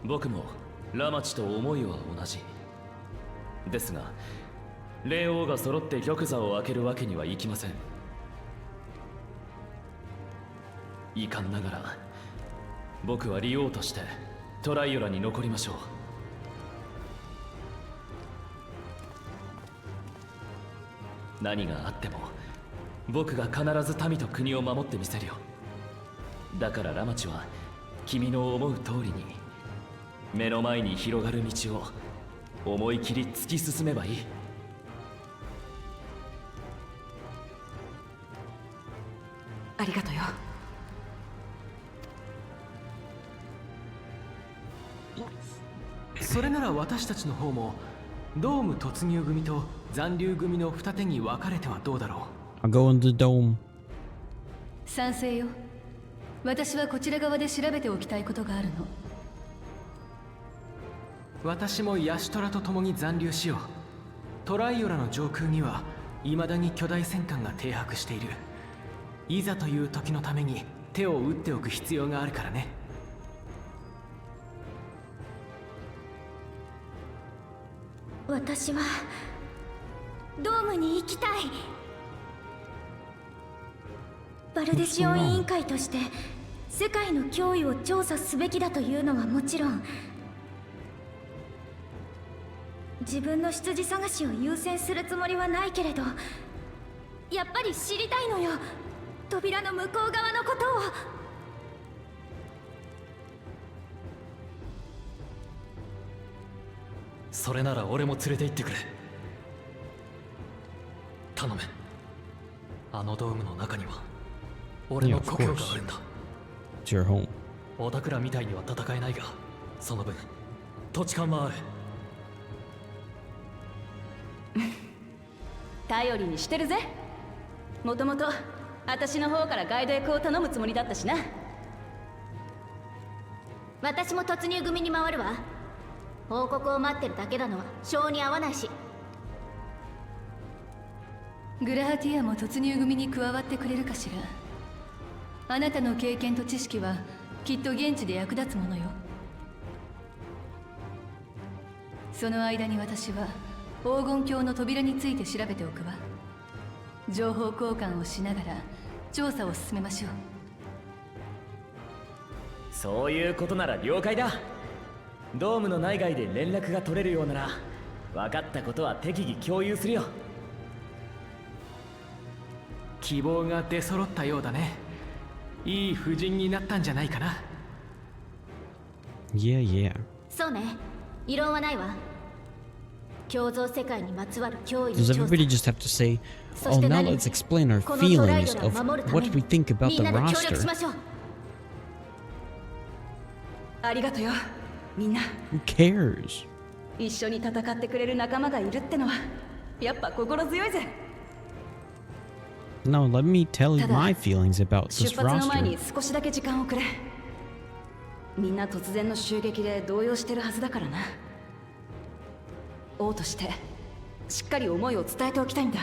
僕もラマチと思いは同じですが、霊王が揃って玉座を開けるわけにはいきません。遺憾ながら僕はリオとしてトライオラに残りましょう。何があっても僕が必ず民と国を守ってみせるよ。だからラマチは君の思う通りに目の前に広がる道を思い切り突き進めばいい。ありがとよ。それなら私たちの方もドーム突入組と残留組の二手に分かれてはどうだろう。I'll go in the dome. 賛成よ。私はこちら側で調べておきたいことがあるの。私もヤシトラと共に残留しよう。トライオラの上空には未だに巨大戦艦が停泊している。いざという時のために手を打っておく必要があるからね。私はドームに行きたい。バルデシオン委員会として世界の脅威を調査すべきだというのはもちろん、自分の出自探しを優先するつもりはないけれど、やっぱり知りたいのよ、扉の向こう側のことを。それなら俺も連れて行ってくれ。頼む。あのドームの中には俺の故郷があるんだ。It's your home. オタクらみたいには戦えないが、その分土地勘はある。頼りにしてるぜ。もともと私の方からガイド役を頼むつもりだったしな。私も突入組に回るわ。報告を待ってるだけなのは性に合わないし。グラハティアも突入組に加わってくれるかしら。あなたの経験と知識はきっと現地で役立つものよ。その間に私は黄金鏡の扉について調べておくわ。情報交換をしながら調査を進めましょう。そういうことなら了解だ。ドームの内外で連絡が取れるようなら分かったことは適宜共有するよ。希望が出揃ったようだね。いい布陣になったんじゃないかな。Yeah, yeah. そうね、異論はないわ。共造世界にまつわる脅威の Does 調査。 everybody just have to say, oh, now let's explain our feelings of what we think about み the んなで協力し roster? ましょう。ありがとよ、みんな。 Who cares? 一緒に戦ってくれる仲間がいるってのはやっぱ心強いぜ。 No, let me tell you my feelings about this 出発の前 roster. に少しだけ時間をくれ。みんな突然の襲撃で動揺してるはずだからな。王としてしっかり思いを伝えておきたいんだ。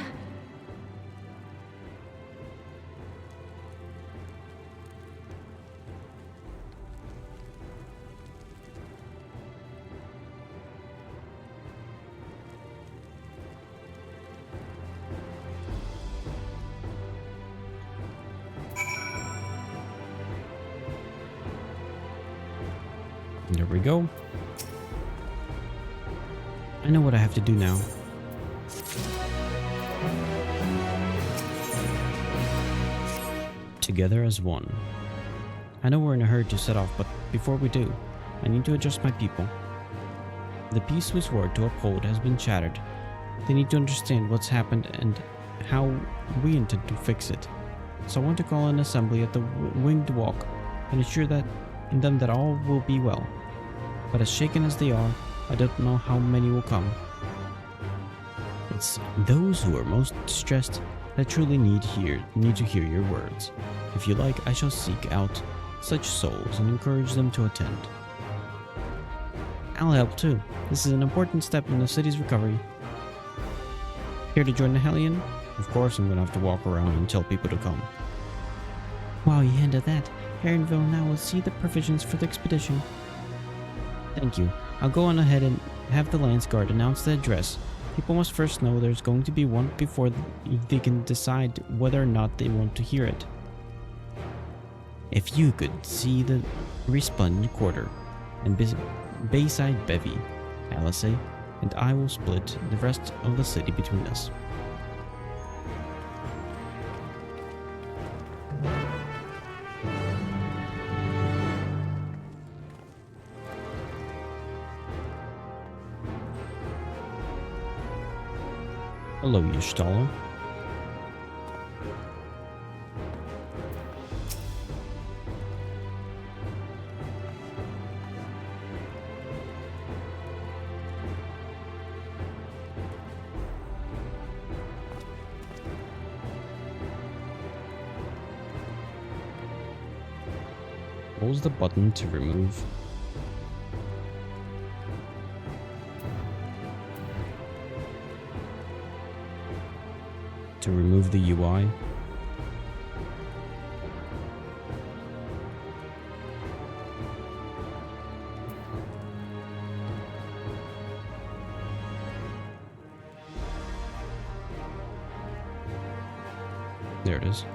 There we go. I know what I have to do now. Together as one. I know we're in a hurry to set off, but before we do, I need to adjust my people. The peace we swore to uphold has been shattered. They need to understand what's happened and how we intend to fix it. So I want to call an assembly at the Winged Walk and assure them that all will be well. But as shaken as they are, I don't know how many will come. It's those who are most distressed that truly need to hear your words. If you like, I shall seek out such souls and encourage them to attend. I'll help too. This is an important step in the city's recovery. Here to join the Hellion? Of course I'm gonna have to walk around and tell people to come. While you handle that, Heronville now will see the provisions for the expedition. Thank you. I'll go on ahead and have the Lance Guard announce the address. People must first know there's going to be one before they can decide whether or not they want to hear it. If you could see the Resplendent Quarter and Bayside Bevy, Alice, and I will split the rest of the city between us. Hello, Yashtala. What was the button to remove? To remove the UI. There it is.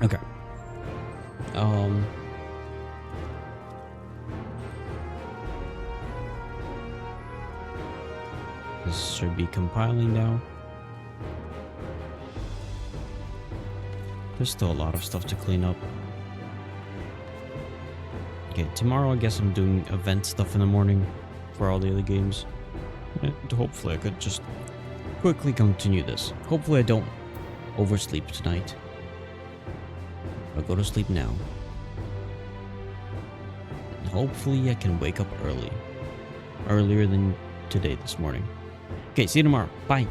Okay. This should be compiling now. There's still a lot of stuff to clean up. Okay, tomorrow I guess I'm doing event stuff in the morning for all the other games. And hopefully I could just quickly continue this. Hopefully I don't oversleep tonight. I'll go to sleep now. And hopefully I can wake up early. Earlier than today this morning. Okay, see you tomorrow. Bye.